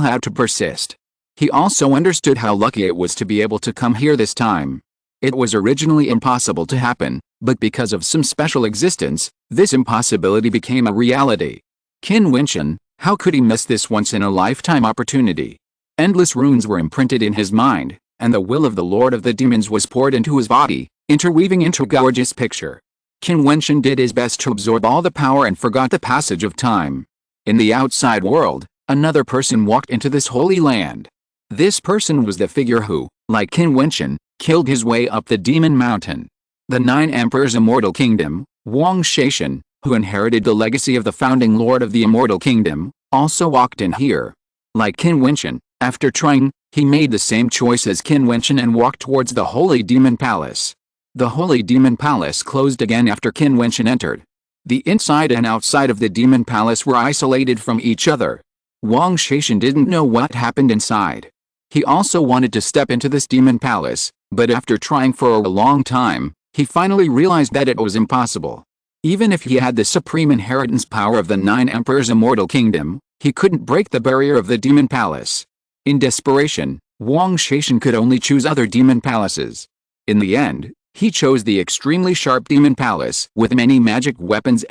had to persist. He also understood how lucky it was to be able to come here this time. It was originally impossible to happen, but because of some special existence, this impossibility became a reality. Qin Wentian, how could he miss this once-in-a-lifetime opportunity? Endless runes were imprinted in his mind, and the will of the Lord of the Demons was poured into his body, interweaving into a gorgeous picture. Qin Wentian did his best to absorb all the power and forgot the passage of time. In the outside world, another person walked into this holy land. This person was the figure who, like Qin Wentian, killed his way up the demon mountain. The 9 Emperors' immortal kingdom, Wang Shaishan, who inherited the legacy of the founding lord of the immortal kingdom, also walked in here. Like Qin Wentian, after trying, he made the same choice as Qin Wentian and walked towards the holy demon palace. The holy demon palace closed again after Qin Wentian entered. The inside and outside of the demon palace were isolated from each other. Wang Shaishan didn't know what happened inside. He also wanted to step into this demon palace, but after trying for a long time, he finally realized that it was impossible. Even if he had the supreme inheritance power of the 9 Emperors' immortal kingdom, he couldn't break the barrier of the demon palace. In desperation, Wang Shaishan could only choose other demon palaces. In the end, he chose the extremely sharp demon palace with many magic weapons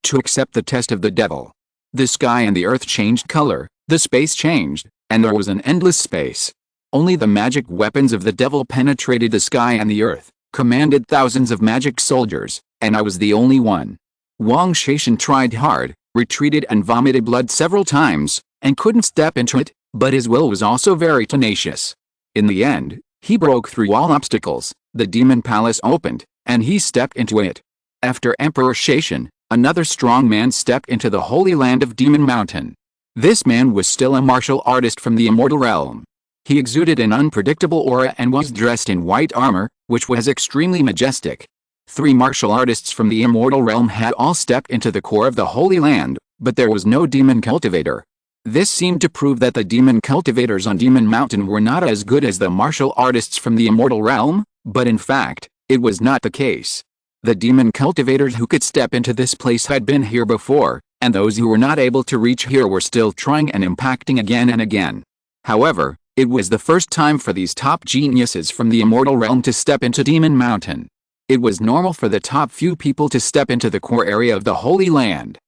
to accept the test of the devil. The sky and the earth changed color, the space changed, and there was an endless space. Only the magic weapons of the devil penetrated the sky and the earth, commanded thousands of magic soldiers, and I was the only one. Wang Shaishan tried hard, retreated and vomited blood several times, and couldn't step into it, but his will was also very tenacious. In the end, he broke through all obstacles, the demon palace opened, and he stepped into it. After Emperor Shaishan, another strong man stepped into the holy land of Demon Mountain. This man was still a martial artist from the immortal realm. He exuded an unpredictable aura and was dressed in white armor, which was extremely majestic. 3 martial artists from the immortal realm had all stepped into the core of the holy land, but there was no demon cultivator. This seemed to prove that the demon cultivators on Demon Mountain were not as good as the martial artists from the immortal realm, but in fact, it was not the case. The demon cultivators who could step into this place had been here before, and those who were not able to reach here were still trying and impacting again and again. However, it was the first time for these top geniuses from the immortal realm to step into Demon Mountain. It was normal for the top few people to step into the core area of the Holy Land.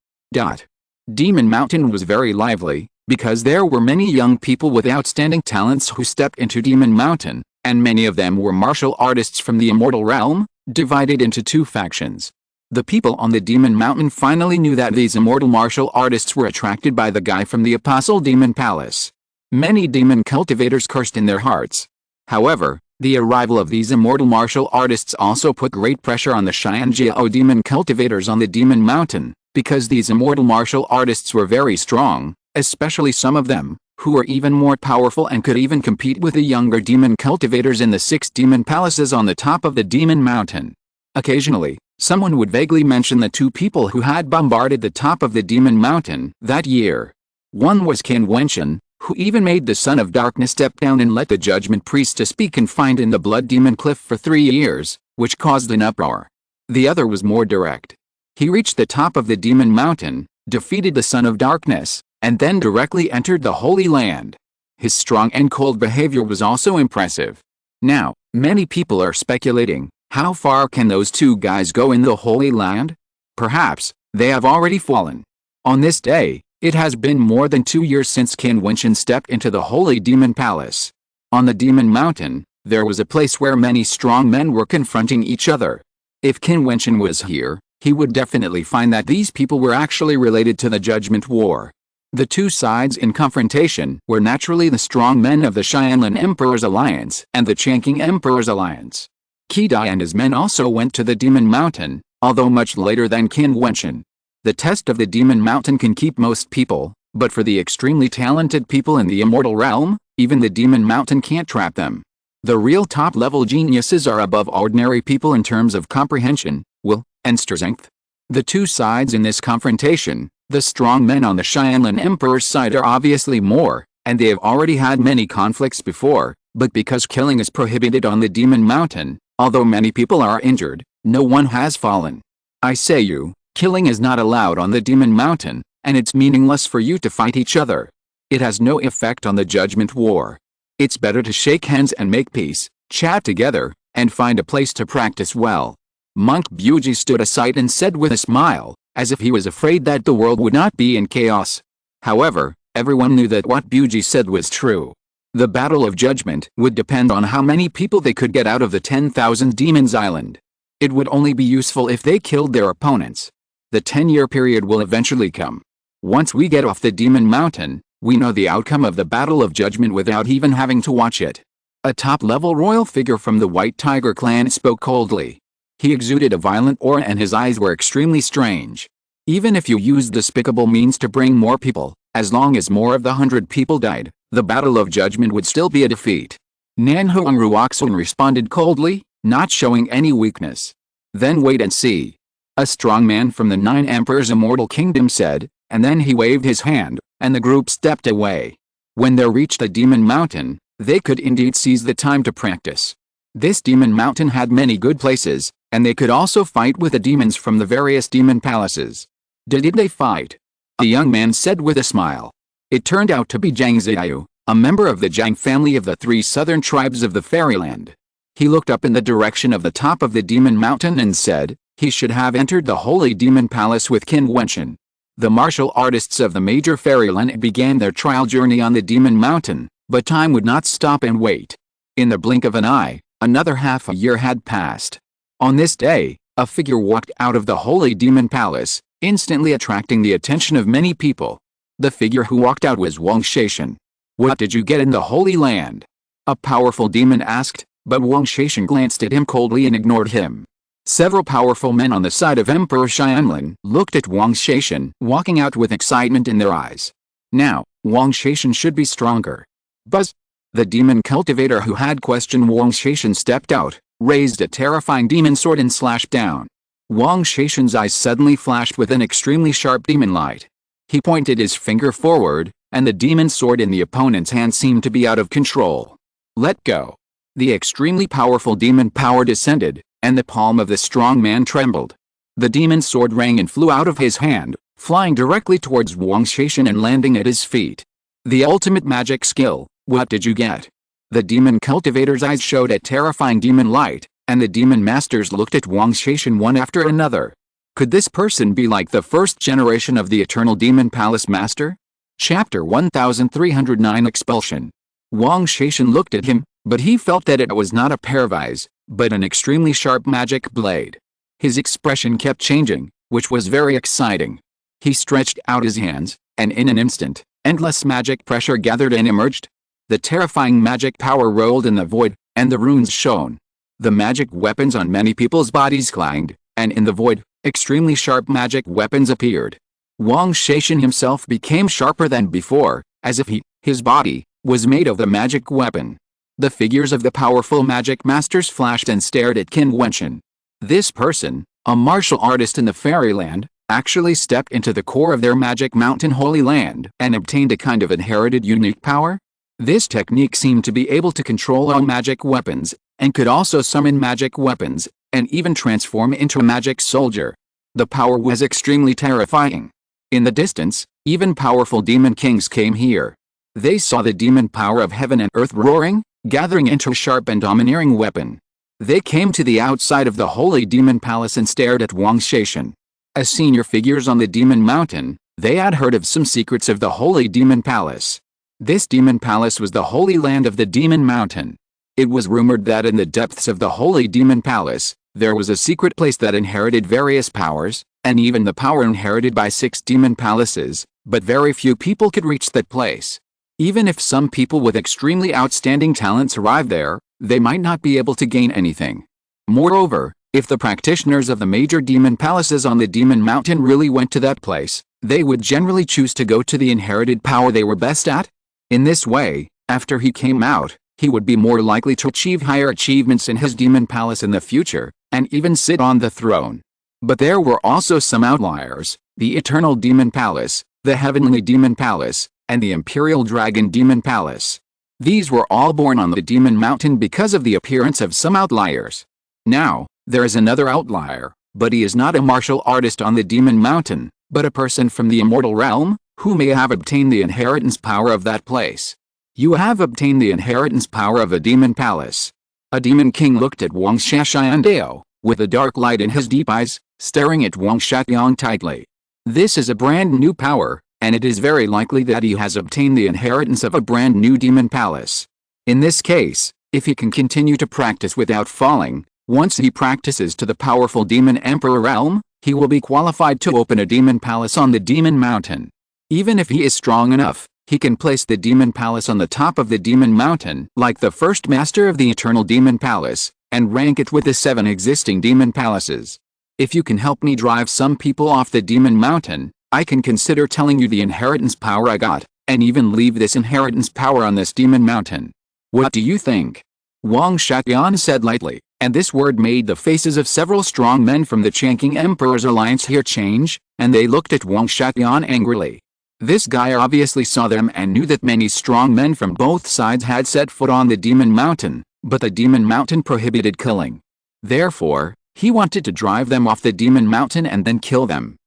Demon Mountain was very lively, because there were many young people with outstanding talents who stepped into Demon Mountain, and many of them were martial artists from the immortal realm, divided into 2 factions. The people on the Demon Mountain finally knew that these immortal martial artists were attracted by the guy from the Apostle Demon Palace. Many demon cultivators cursed in their hearts. However, the arrival of these immortal martial artists also put great pressure on the Xianjiao demon cultivators on the Demon Mountain, because these immortal martial artists were very strong, especially some of them, who were even more powerful and could even compete with the younger demon cultivators in the 6 demon palaces on the top of the Demon Mountain. Occasionally, someone would vaguely mention the 2 people who had bombarded the top of the Demon Mountain that year. One was Qin Wentian, who even made the Son of Darkness step down and let the Judgment Priestess be confined in the Blood Demon Cliff for 3 years, which caused an uproar. The other was more direct. He reached the top of the Demon Mountain, defeated the Son of Darkness, and then directly entered the Holy Land. His strong and cold behavior was also impressive. Now, many people are speculating, how far can those 2 guys go in the Holy Land? Perhaps, they have already fallen. On this day, it has been more than 2 years since Qin Wentian stepped into the Holy Demon Palace. On the Demon Mountain, there was a place where many strong men were confronting each other. If Qin Wentian was here, he would definitely find that these people were actually related to the Judgment War. The 2 sides in confrontation were naturally the strong men of the Xianlan Emperor's Alliance and the Changqing Emperor's Alliance. Qi Dai and his men also went to the Demon Mountain, although much later than Qin Wentian. The test of the Demon Mountain can keep most people, but for the extremely talented people in the immortal realm, even the Demon Mountain can't trap them. The real top-level geniuses are above ordinary people in terms of comprehension, will, and strength. The 2 sides in this confrontation, the strong men on the Xianlan Emperor's side are obviously more, and they have already had many conflicts before, but because killing is prohibited on the Demon Mountain, although many people are injured, no one has fallen. I say you, killing is not allowed on the Demon Mountain, and it's meaningless for you to fight each other. It has no effect on the Judgment War. It's better to shake hands and make peace, chat together, and find a place to practice well. Monk Buji stood aside and said with a smile, as if he was afraid that the world would not be in chaos. However, everyone knew that what Buji said was true. The Battle of Judgment would depend on how many people they could get out of the 10,000 Demons Island. It would only be useful if they killed their opponents. The 10-year period will eventually come. Once we get off the Demon Mountain, we know the outcome of the Battle of Judgment without even having to watch it. A top-level royal figure from the White Tiger clan spoke coldly. He exuded a violent aura and his eyes were extremely strange. Even if you used despicable means to bring more people, as long as more of the 100 people died, the Battle of Judgment would still be a defeat. Nanhuang Ruoxun responded coldly, not showing any weakness. Then wait and see. A strong man from the 9 Emperors' Immortal Kingdom said, and then he waved his hand, and the group stepped away. When they reached the Demon Mountain, they could indeed seize the time to practice. This Demon Mountain had many good places, and they could also fight with the demons from the various demon palaces. Did they fight? A young man said with a smile. It turned out to be Zhang Ziyu, a member of the Zhang family of the 3 southern tribes of the Fairyland. He looked up in the direction of the top of the demon mountain and said, he should have entered the holy demon palace with Qin Wentian. The martial artists of the major fairyland began their trial journey on the demon mountain, but time would not stop and wait. In the blink of an eye, another half a year had passed. On this day, a figure walked out of the holy demon palace, instantly attracting the attention of many people. The figure who walked out was Wang Shaishan. What did you get in the Holy Land? A powerful demon asked, but Wang Shaishan glanced at him coldly and ignored him. Several powerful men on the side of Emperor Xianlin looked at Wang Shaishan, walking out with excitement in their eyes. Now, Wang Shaishan should be stronger. Buzz! The demon cultivator who had questioned Wang Shaishan stepped out, raised a terrifying demon sword and slashed down. Wang Shaishan's eyes suddenly flashed with an extremely sharp demon light. He pointed his finger forward, and the demon sword in the opponent's hand seemed to be out of control. Let go. The extremely powerful demon power descended, and the palm of the strong man trembled. The demon sword rang and flew out of his hand, flying directly towards Wang Shaishan and landing at his feet. The ultimate magic skill. What did you get? The demon cultivator's eyes showed a terrifying demon light, and the demon masters looked at Wang Shaishan one after another. Could this person be like the first generation of the Eternal Demon Palace Master? Chapter 1309 Expulsion. Wang Shaishan looked at him, but he felt that it was not a pair of eyes, but an extremely sharp magic blade. His expression kept changing, which was very exciting. He stretched out his hands, and in an instant, endless magic pressure gathered and emerged. The terrifying magic power rolled in the void, and the runes shone. The magic weapons on many people's bodies clanged, and in the void, extremely sharp magic weapons appeared. Wang Shaishan himself became sharper than before, as if his body, was made of the magic weapon. The figures of the powerful magic masters flashed and stared at Qin Wentian. This person, a martial artist in the fairyland, actually stepped into the core of their magic mountain holy land and obtained a kind of inherited unique power. This technique seemed to be able to control all magic weapons, and could also summon magic weapons, and even transform into a magic soldier. The power was extremely terrifying. In the distance, even powerful demon kings came here. They saw the demon power of heaven and earth roaring, gathering into a sharp and domineering weapon. They came to the outside of the holy demon palace and stared at Wang Shaishan. As senior figures on the demon mountain, they had heard of some secrets of the holy demon palace. This demon palace was the holy land of the demon mountain. It was rumored that in the depths of the holy demon palace, there was a secret place that inherited various powers, and even the power inherited by 6 demon palaces, but very few people could reach that place. Even if some people with extremely outstanding talents arrived there, they might not be able to gain anything. Moreover, if the practitioners of the major demon palaces on the demon mountain really went to that place, they would generally choose to go to the inherited power they were best at. In this way, after he came out, he would be more likely to achieve higher achievements in his demon palace in the future, and even sit on the throne. But there were also some outliers: the Eternal Demon Palace, the Heavenly Demon Palace, and the Imperial Dragon Demon Palace. These were all born on the Demon Mountain because of the appearance of some outliers. Now, there is another outlier, but he is not a martial artist on the Demon Mountain, but a person from the immortal realm, who may have obtained the inheritance power of that place. You have obtained the inheritance power of a demon palace. A demon king looked at Wang Shaishan with a dark light in his deep eyes, staring at Wang Shaishan tightly. This is a brand new power, and it is very likely that he has obtained the inheritance of a brand new demon palace. In this case, if he can continue to practice without falling, once he practices to the powerful demon emperor realm, he will be qualified to open a demon palace on the demon mountain. Even if he is strong enough, he can place the demon palace on the top of the demon mountain like the first master of the eternal demon palace, and rank it with the 7 existing demon palaces. If you can help me drive some people off the demon mountain, I can consider telling you the inheritance power I got, and even leave this inheritance power on this demon mountain. What do you think? Wang Shaishan said lightly, and this word made the faces of several strong men from the Changqing Emperor's alliance here change, and they looked at Wang Shaishan angrily. This guy obviously saw them and knew that many strong men from both sides had set foot on the demon mountain, but the demon mountain prohibited killing. Therefore, he wanted to drive them off the demon mountain and then kill them.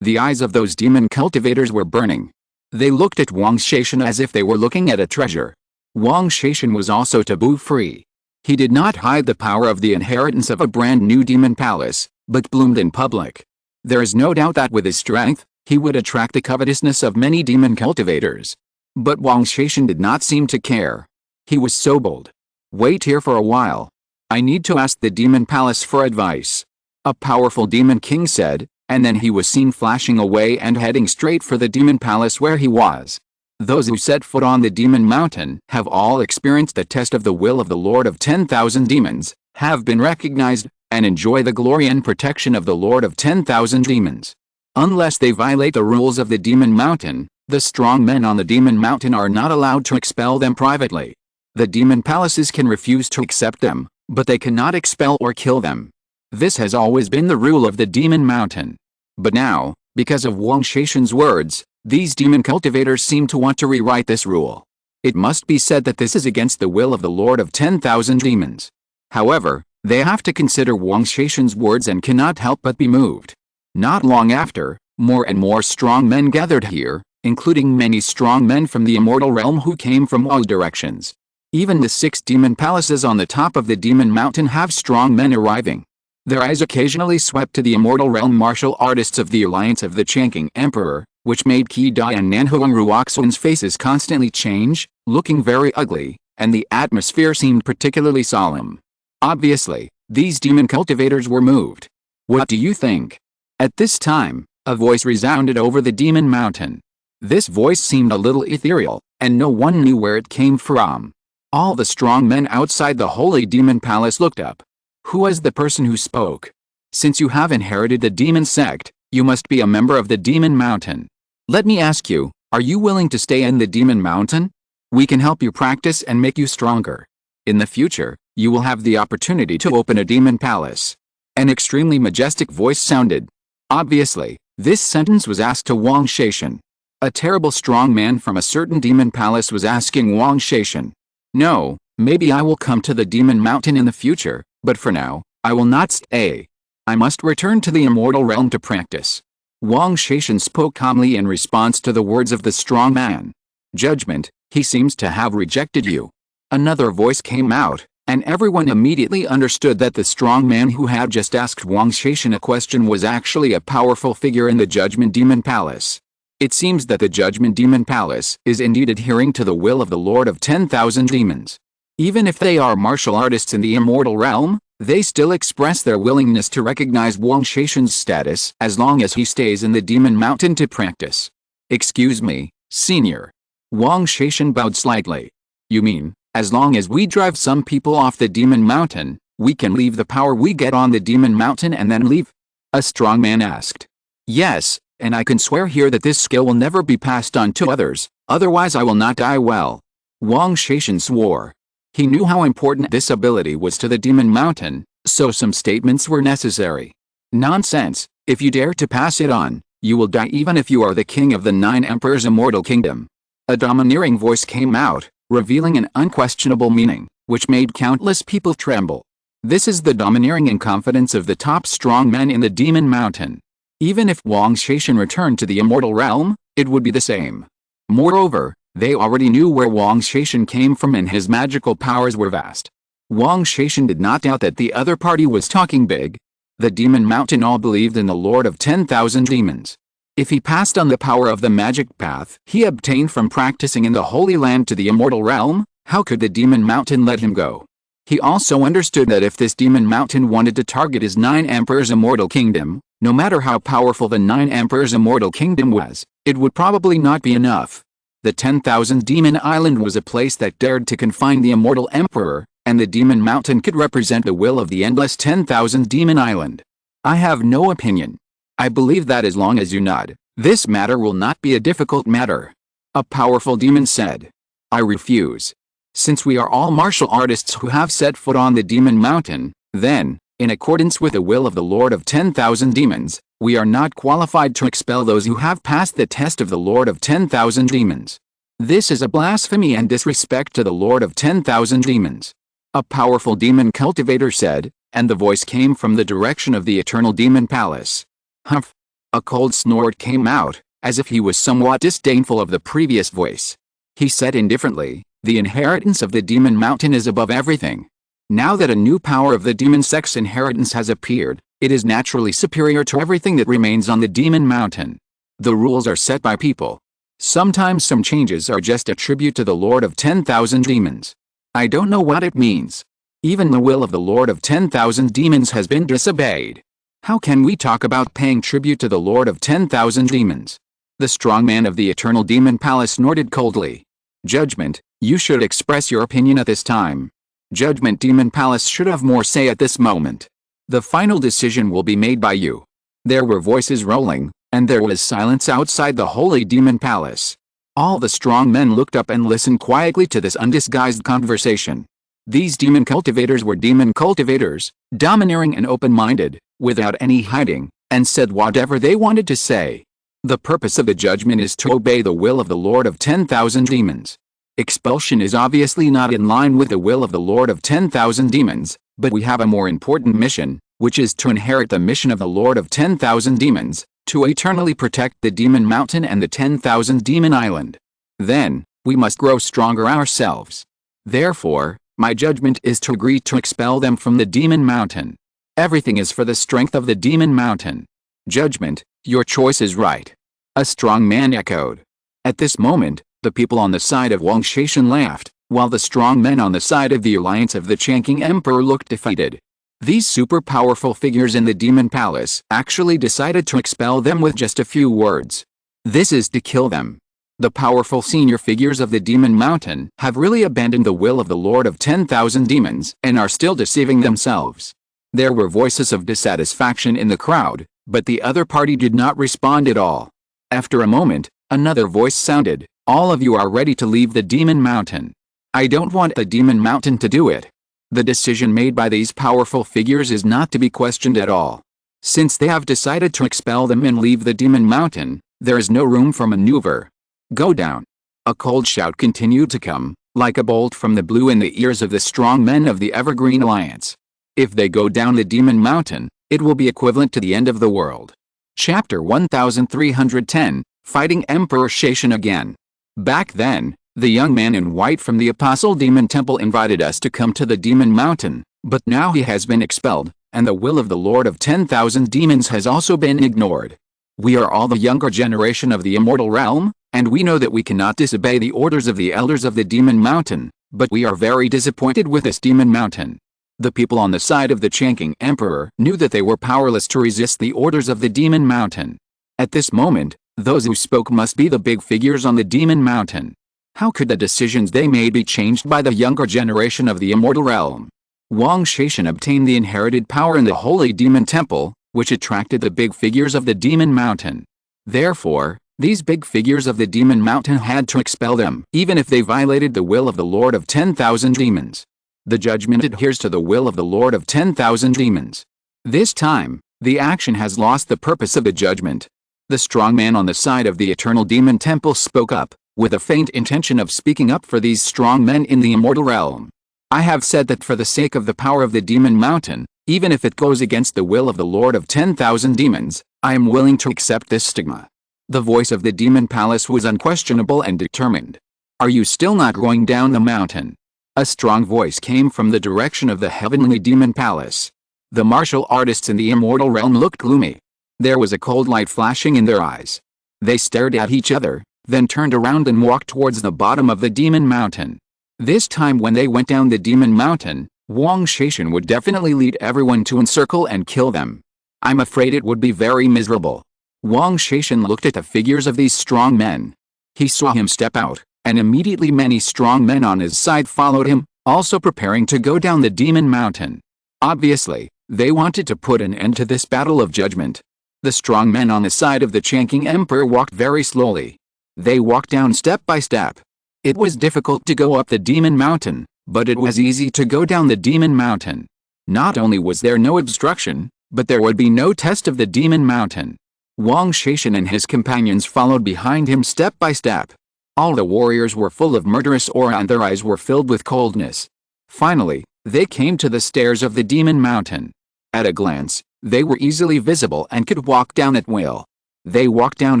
The eyes of those demon cultivators were burning. They looked at Wang Shaishan as if they were looking at a treasure. Wang Shaishan was also taboo-free. He did not hide the power of the inheritance of a brand new demon palace, but bloomed in public. There is no doubt that with his strength, he would attract the covetousness of many demon cultivators. But Wang Shaishan did not seem to care. He was so bold. Wait here for a while. I need to ask the demon palace for advice. A powerful demon king said, and then he was seen flashing away and heading straight for the demon palace where he was. Those who set foot on the demon mountain have all experienced the test of the will of the Lord of 10,000 demons, have been recognized, and enjoy the glory and protection of the Lord of 10,000 demons. Unless they violate the rules of the demon mountain, the strong men on the demon mountain are not allowed to expel them privately. The demon palaces can refuse to accept them, but they cannot expel or kill them. This has always been the rule of the demon mountain. But now, because of Wang Shaishan's words, these demon cultivators seem to want to rewrite this rule. It must be said that this is against the will of the Lord of 10,000 demons. However, they have to consider Wang Shaishan's words and cannot help but be moved. Not long after, more and more strong men gathered here, including many strong men from the immortal realm who came from all directions. Even the 6 demon palaces on the top of the demon mountain have strong men arriving. Their eyes occasionally swept to the immortal realm martial artists of the alliance of the Changqing Emperor, which made Qi Dai and Nanhuang Ruoxuan's faces constantly change, looking very ugly, and the atmosphere seemed particularly solemn. Obviously, these demon cultivators were moved. What do you think? At this time, a voice resounded over the demon mountain. This voice seemed a little ethereal, and no one knew where it came from. All the strong men outside the holy demon palace looked up. Who was the person who spoke? Since you have inherited the demon sect, you must be a member of the demon mountain. Let me ask you, are you willing to stay in the demon mountain? We can help you practice and make you stronger. In the future, you will have the opportunity to open a demon palace. An extremely majestic voice sounded. Obviously, this sentence was asked to Wang Shaishan. A terrible strong man from a certain demon palace was asking Wang Shaishan. No, maybe I will come to the demon mountain in the future, but for now, I will not stay. I must return to the immortal realm to practice. Wang Shaishan spoke calmly in response to the words of the strong man. Judgment, he seems to have rejected you. Another voice came out, and everyone immediately understood that the strong man who had just asked Wang Shaishan a question was actually a powerful figure in the Judgment Demon Palace. It seems that the Judgment Demon Palace is indeed adhering to the will of the Lord of 10,000 demons. Even if they are martial artists in the immortal realm, they still express their willingness to recognize Wang Shaishan's status as long as he stays in the demon mountain to practice. Excuse me, senior. Wang Shaishan bowed slightly. You mean, as long as we drive some people off the demon mountain, we can leave the power we get on the demon mountain and then leave? A strong man asked. Yes, and I can swear here that this skill will never be passed on to others, otherwise I will not die well. Wang Shaishan swore. He knew how important this ability was to the demon mountain, so some statements were necessary. Nonsense, if you dare to pass it on, you will die even if you are the king of the 9 emperors' immortal kingdom. A domineering voice came out, revealing an unquestionable meaning, which made countless people tremble. This is the domineering and confidence of the top strong men in the demon mountain. Even if Wang Shaishan returned to the immortal realm, it would be the same. Moreover, they already knew where Wang Shaishan came from and his magical powers were vast. Wang Shaishan did not doubt that the other party was talking big. The demon mountain all believed in the Lord of 10,000 demons. If he passed on the power of the magic path he obtained from practicing in the Holy Land to the immortal realm, how could the demon mountain let him go? He also understood that if this demon mountain wanted to target his 9 emperors' immortal kingdom, no matter how powerful the 9 emperors' immortal kingdom was, it would probably not be enough. The 10,000 Demon Island was a place that dared to confine the immortal emperor, and the demon mountain could represent the will of the endless 10,000 Demon Island. I have no opinion. I believe that as long as you nod, this matter will not be a difficult matter. A powerful demon said. I refuse. Since we are all martial artists who have set foot on the demon mountain, then, in accordance with the will of the Lord of 10,000 demons, we are not qualified to expel those who have passed the test of the Lord of 10,000 demons. This is a blasphemy and disrespect to the Lord of 10,000 demons. A powerful demon cultivator said, and the voice came from the direction of the eternal demon palace. Humph! A cold snort came out, as if he was somewhat disdainful of the previous voice. He said indifferently, the inheritance of the demon mountain is above everything. Now that a new power of the demon sex inheritance has appeared, it is naturally superior to everything that remains on the demon mountain. The rules are set by people. Sometimes some changes are just a tribute to the Lord of 10,000 demons. I don't know what it means. Even the will of the Lord of 10,000 demons has been disobeyed. How can we talk about paying tribute to the Lord of 10,000 demons? The strong man of the eternal demon palace snorted coldly. Judgment, you should express your opinion at this time. Judgment Demon Palace should have more say at this moment. The final decision will be made by you. There were voices rolling, and there was silence outside the holy demon palace. All the strong men looked up and listened quietly to this undisguised conversation. These demon cultivators were demon cultivators, domineering and open-minded, without any hiding, and said whatever they wanted to say. The purpose of the judgment is to obey the will of the Lord of 10,000 demons. Expulsion is obviously not in line with the will of the Lord of 10,000 demons, but we have a more important mission, which is to inherit the mission of the Lord of 10,000 demons, to eternally protect the demon mountain and the 10,000 demon island. Then, we must grow stronger ourselves. Therefore, my judgment is to agree to expel them from the demon mountain. Everything is for the strength of the demon mountain. Judgment, your choice is right. A strong man echoed. At this moment, the people on the side of Wang Shaishan laughed, while the strong men on the side of the alliance of the Changqing Emperor looked defeated. These super powerful figures in the demon palace actually decided to expel them with just a few words. This is to kill them. The powerful senior figures of the demon mountain have really abandoned the will of the Lord of 10,000 demons and are still deceiving themselves. There were voices of dissatisfaction in the crowd, but the other party did not respond at all. After a moment, another voice sounded. All of you are ready to leave the demon mountain. I don't want the demon mountain to do it. The decision made by these powerful figures is not to be questioned at all. Since they have decided to expel them and leave the demon mountain, there is no room for maneuver. Go down. A cold shout continued to come, like a bolt from the blue in the ears of the strong men of the Evergreen Alliance. If they go down the demon mountain, it will be equivalent to the end of the world. Chapter 1310, Fighting Emperor Shaishan Again. Back then, the young man in white from the Apostle Demon Temple invited us to come to the demon mountain, but now he has been expelled, and the will of the Lord of 10,000 demons has also been ignored. We are all the younger generation of the immortal realm, and we know that we cannot disobey the orders of the elders of the demon mountain, but we are very disappointed with this demon mountain. The people on the side of the Changqing Emperor knew that they were powerless to resist the orders of the demon mountain. At this moment, those who spoke must be the big figures on the demon mountain. How could the decisions they made be changed by the younger generation of the immortal realm? Wang Shaishan obtained the inherited power in the holy demon temple, which attracted the big figures of the demon mountain. Therefore, these big figures of the demon mountain had to expel them, even if they violated the will of the Lord of 10,000 demons. The judgment adheres to the will of the Lord of 10,000 demons. This time, the action has lost the purpose of the judgment. The strong man on the side of the eternal demon temple spoke up, with a faint intention of speaking up for these strong men in the immortal realm. I have said that for the sake of the power of the demon mountain, even if it goes against the will of the Lord of 10,000 demons, I am willing to accept this stigma. The voice of the demon palace was unquestionable and determined. Are you still not going down the mountain? A strong voice came from the direction of the heavenly demon palace. The martial artists in the immortal realm looked gloomy. There was a cold light flashing in their eyes. They stared at each other, then turned around and walked towards the bottom of the demon mountain. This time when they went down the demon mountain, Wang Shaishan would definitely lead everyone to encircle and kill them. I'm afraid it would be very miserable. Wang Shaishan looked at the figures of these strong men. He saw him step out, and immediately many strong men on his side followed him, also preparing to go down the demon mountain. Obviously, they wanted to put an end to this battle of judgment. The strong men on the side of the Changqing Emperor walked very slowly. They walked down step by step. It was difficult to go up the demon mountain, but it was easy to go down the demon mountain. Not only was there no obstruction, but there would be no test of the demon mountain. Wang Shaishan and his companions followed behind him step by step. All the warriors were full of murderous aura and their eyes were filled with coldness. Finally, they came to the stairs of the demon mountain. At a glance, they were easily visible and could walk down at will. They walked down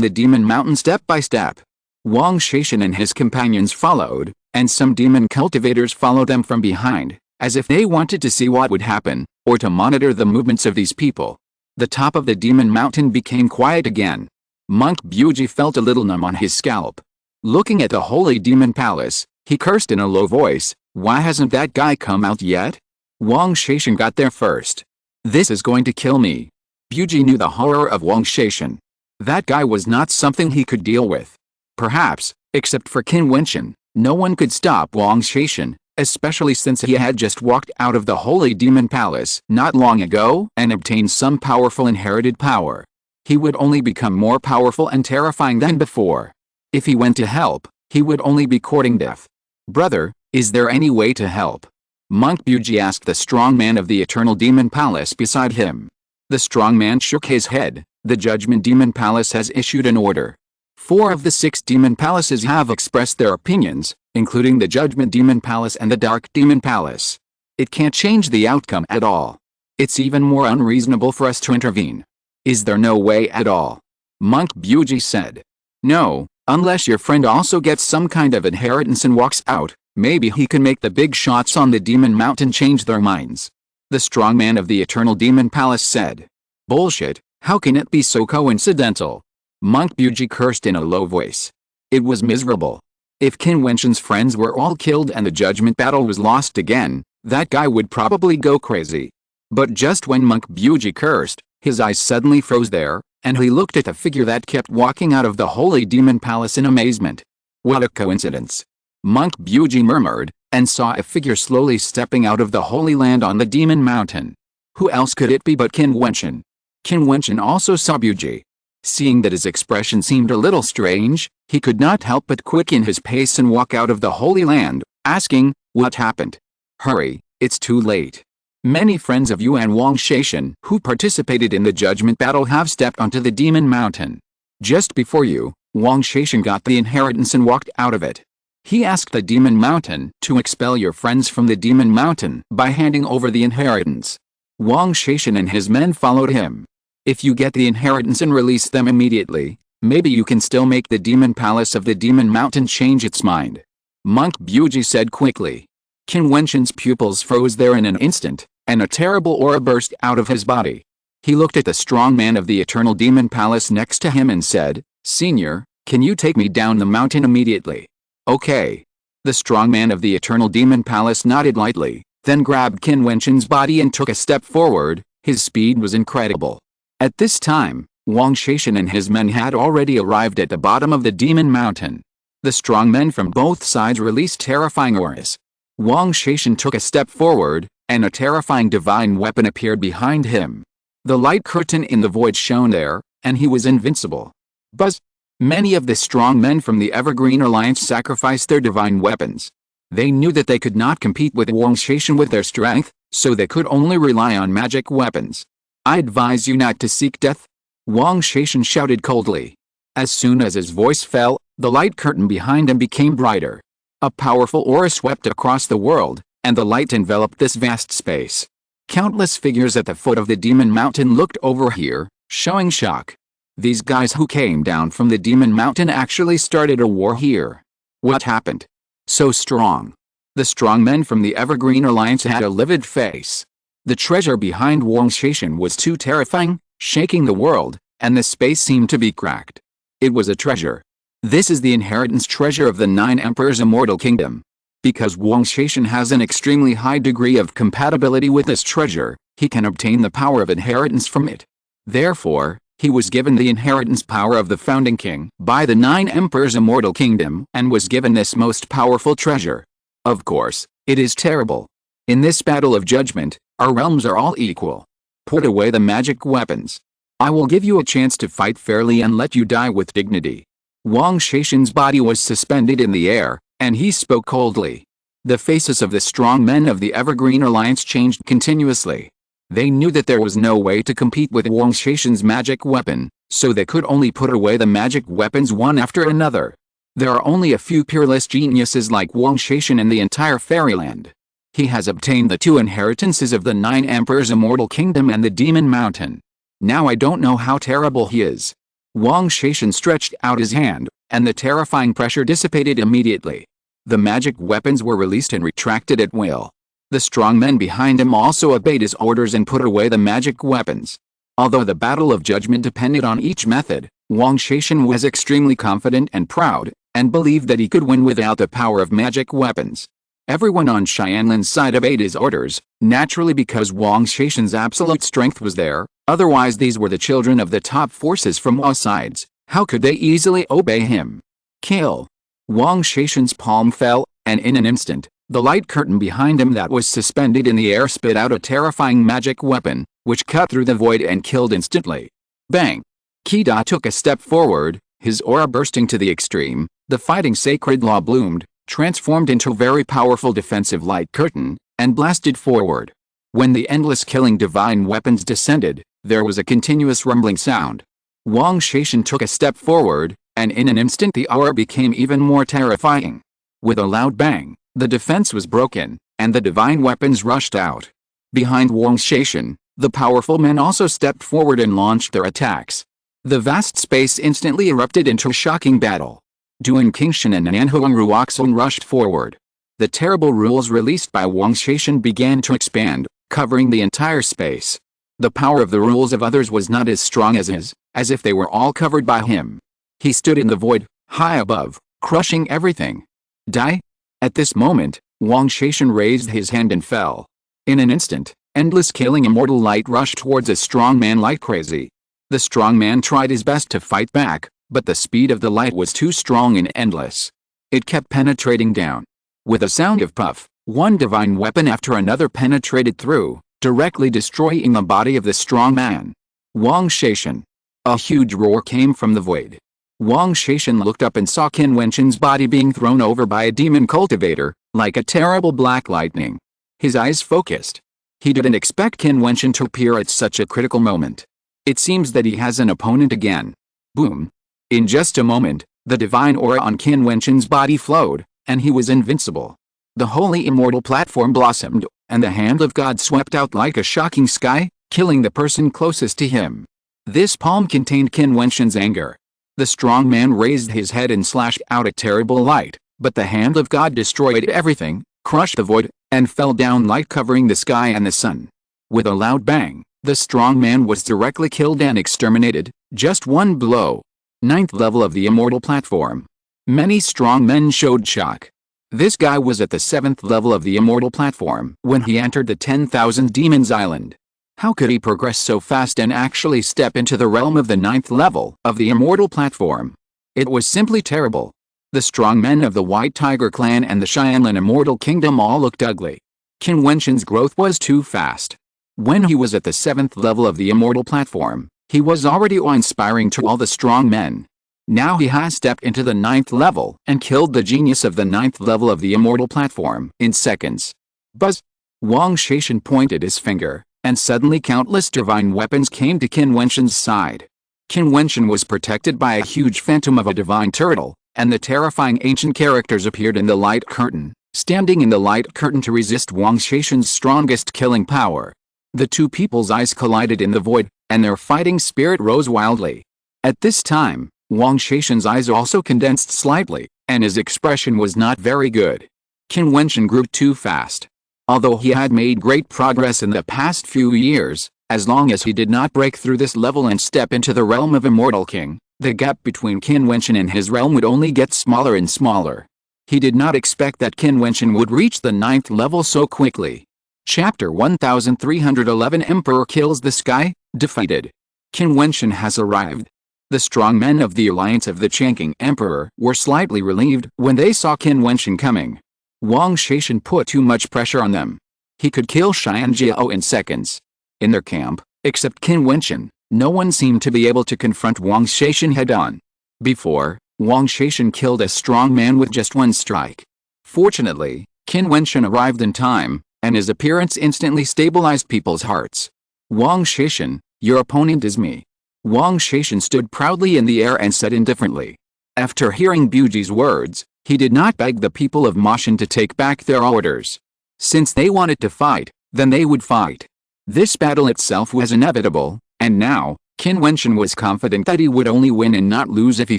the demon mountain step by step. Wang Shaishan and his companions followed, and some demon cultivators followed them from behind, as if they wanted to see what would happen, or to monitor the movements of these people. The top of the demon mountain became quiet again. Monk Buji felt a little numb on his scalp. Looking at the holy demon palace, he cursed in a low voice, "Why hasn't that guy come out yet? Wang Shaishan got there first. This is going to kill me." Buji knew the horror of Wang Shaishan. That guy was not something he could deal with. Perhaps, except for Qin Wentian, no one could stop Wang Shaishan, especially since he had just walked out of the holy demon palace not long ago and obtained some powerful inherited power. He would only become more powerful and terrifying than before. If he went to help, he would only be courting death. "Brother, is there any way to help?" Monk Buji asked the strong man of the eternal demon palace beside him. The strong man shook his head. "The judgment demon palace has issued an order. 4 of the 6 demon palaces have expressed their opinions, including the judgment demon palace and the dark demon palace. It can't change the outcome at all. It's even more unreasonable for us to intervene. Is there no way at all?" Monk Buji said. "No, unless your friend also gets some kind of inheritance and walks out. Maybe he can make the big shots on the demon mountain change their minds," the strong man of the eternal demon palace said. "Bullshit, how can it be so coincidental?" Monk Buji cursed in a low voice. It was miserable. If Qin Wentian's friends were all killed and the judgment battle was lost again, that guy would probably go crazy. But just when Monk Buji cursed, his eyes suddenly froze there, and he looked at the figure that kept walking out of the holy demon palace in amazement. "What a coincidence," Monk Buji murmured, and saw a figure slowly stepping out of the holy land on the demon mountain. Who else could it be but Qin Wentian? Qin Wentian also saw Buji. Seeing that his expression seemed a little strange, he could not help but quicken his pace and walk out of the holy land, asking, "What happened? Hurry, it's too late. Many friends of Yuan Wang Shaishan who participated in the judgment battle have stepped onto the demon mountain. Just before you, Wang Shaishan got the inheritance and walked out of it. He asked the demon mountain to expel your friends from the demon mountain by handing over the inheritance. Wang Shaishan and his men followed him. If you get the inheritance and release them immediately, maybe you can still make the demon palace of the demon mountain change its mind," Monk Buji said quickly. Qin Wentian's pupils froze there in an instant, and a terrible aura burst out of his body. He looked at the strong man of the eternal demon palace next to him and said, "Senior, can you take me down the mountain immediately?" "Okay." The strong man of the eternal demon palace nodded lightly, then grabbed Qin Wentian's body and took a step forward. His speed was incredible. At this time, Wang Shaishan and his men had already arrived at the bottom of the demon mountain. The strong men from both sides released terrifying auras. Wang Shaishan took a step forward, and a terrifying divine weapon appeared behind him. The light curtain in the void shone there, and he was invincible. Buzz! Many of the strong men from the Evergreen Alliance sacrificed their divine weapons. They knew that they could not compete with Wang Shaishan with their strength, so they could only rely on magic weapons. "I advise you not to seek death," Wang Shaishan shouted coldly. As soon as his voice fell, the light curtain behind him became brighter. A powerful aura swept across the world, and the light enveloped this vast space. Countless figures at the foot of the demon mountain looked over here, showing shock. These guys who came down from the demon mountain actually started a war here. What happened? So strong. The strong men from the Evergreen Alliance had a livid face. The treasure behind Wang Shaishan was too terrifying, shaking the world, and the space seemed to be cracked. It was a treasure. This is the inheritance treasure of the 9 Emperors' immortal kingdom. Because Wang Shaishan has an extremely high degree of compatibility with this treasure, he can obtain the power of inheritance from it. Therefore, he was given the inheritance power of the founding king by the 9 Emperors' immortal kingdom and was given this most powerful treasure. Of course, it is terrible. In this battle of judgment, our realms are all equal. Put away the magic weapons. I will give you a chance to fight fairly and let you die with dignity. Wang Shaishan's body was suspended in the air, and he spoke coldly. The faces of the strong men of the Evergreen Alliance changed continuously. They knew that there was no way to compete with Wang Shaishan's magic weapon, so they could only put away the magic weapons one after another. There are only a few peerless geniuses like Wang Shaishan in the entire fairyland. He has obtained the 2 inheritances of the 9 Emperors' immortal kingdom and the demon mountain. Now I don't know how terrible he is. Wang Shaishan stretched out his hand, and the terrifying pressure dissipated immediately. The magic weapons were released and retracted at will. The strong men behind him also obeyed his orders and put away the magic weapons. Although the battle of judgment depended on each method, Wang Shaishan was extremely confident and proud, and believed that he could win without the power of magic weapons. Everyone on Xianlin's side obeyed his orders, naturally because Wang Shaishan's absolute strength was there, otherwise these were the children of the top forces from all sides, how could they easily obey him? Kill! Wang Shaishan's palm fell, and in an instant, the light curtain behind him that was suspended in the air spit out a terrifying magic weapon, which cut through the void and killed instantly. Bang! Qi took a step forward, his aura bursting to the extreme, the fighting sacred law bloomed, transformed into a very powerful defensive light curtain, and blasted forward. When the endless killing divine weapons descended, there was a continuous rumbling sound. Wang Shaishan took a step forward, and in an instant the aura became even more terrifying. With a loud bang, the defense was broken, and the divine weapons rushed out. Behind Wang Shaishan, the powerful men also stepped forward and launched their attacks. The vast space instantly erupted into a shocking battle. Duan Qingshan and Nanhuang Ruoxun rushed forward. The terrible rules released by Wang Shaishan began to expand, covering the entire space. The power of the rules of others was not as strong as his, as if they were all covered by him. He stood in the void, high above, crushing everything. Die? At this moment, Wang Shaishan raised his hand and fell. In an instant, endless killing immortal light rushed towards a strong man like crazy. The strong man tried his best to fight back, but the speed of the light was too strong and endless. It kept penetrating down. With a sound of puff, one divine weapon after another penetrated through, directly destroying the body of the strong man. Wang Shaishan. A huge roar came from the void. Wang Shaishan looked up and saw Qin Wentian's body being thrown over by a demon cultivator, like a terrible black lightning. His eyes focused. He didn't expect Qin Wentian to appear at such a critical moment. It seems that he has an opponent again. Boom. In just a moment, the divine aura on Qin Wentian's body flowed, and he was invincible. The holy immortal platform blossomed, and the hand of God swept out like a shocking sky, killing the person closest to him. This palm contained Qin Wentian's anger. The strong man raised his head and slashed out a terrible light, but the hand of God destroyed everything, crushed the void, and fell down light covering the sky and the sun. With a loud bang, the strong man was directly killed and exterminated, just one blow. 9th level of the immortal platform. Many strong men showed shock. This guy was at the 7th level of the immortal platform when he entered the 10,000 Demons Island. How could he progress so fast and actually step into the realm of the 9th level of the immortal platform? It was simply terrible. The strong men of the White Tiger clan and the Xianlin Immortal Kingdom all looked ugly. Qin Wentian's growth was too fast. When he was at the 7th level of the immortal platform, he was already awe-inspiring to all the strong men. Now he has stepped into the 9th level and killed the genius of the 9th level of the immortal platform in seconds. Buzz! Wang Shaishan pointed his finger, and suddenly countless divine weapons came to Qin Wentian's side. Qin Wentian was protected by a huge phantom of a divine turtle, and the terrifying ancient characters appeared in the light curtain, standing in the light curtain to resist Wang Shaishan's strongest killing power. The two people's eyes collided in the void, and their fighting spirit rose wildly. At this time, Wang Shaishan's eyes also condensed slightly, and his expression was not very good. Qin Wentian grew too fast. Although he had made great progress in the past few years, as long as he did not break through this level and step into the realm of Immortal King, the gap between Qin Wentian and his realm would only get smaller and smaller. He did not expect that Qin Wentian would reach the 9th level so quickly. Chapter 1311 Emperor Kills the Sky, Defeated. Qin Wentian has arrived. The strong men of the alliance of the Changqing Emperor were slightly relieved when they saw Qin Wentian coming. Wang Shaishan put too much pressure on them. He could kill Xianjiao in seconds. In their camp, except Qin Wentian, no one seemed to be able to confront Wang Shaishan head-on. Before, Wang Shaishan killed a strong man with just one strike. Fortunately, Qin Wentian arrived in time, and his appearance instantly stabilized people's hearts. Wang Shaishan, your opponent is me. Wang Shaishan stood proudly in the air and said indifferently. After hearing Buji's words, he did not beg the people of Moshan to take back their orders. Since they wanted to fight, then they would fight. This battle itself was inevitable, and now, Qin Wentian was confident that he would only win and not lose if he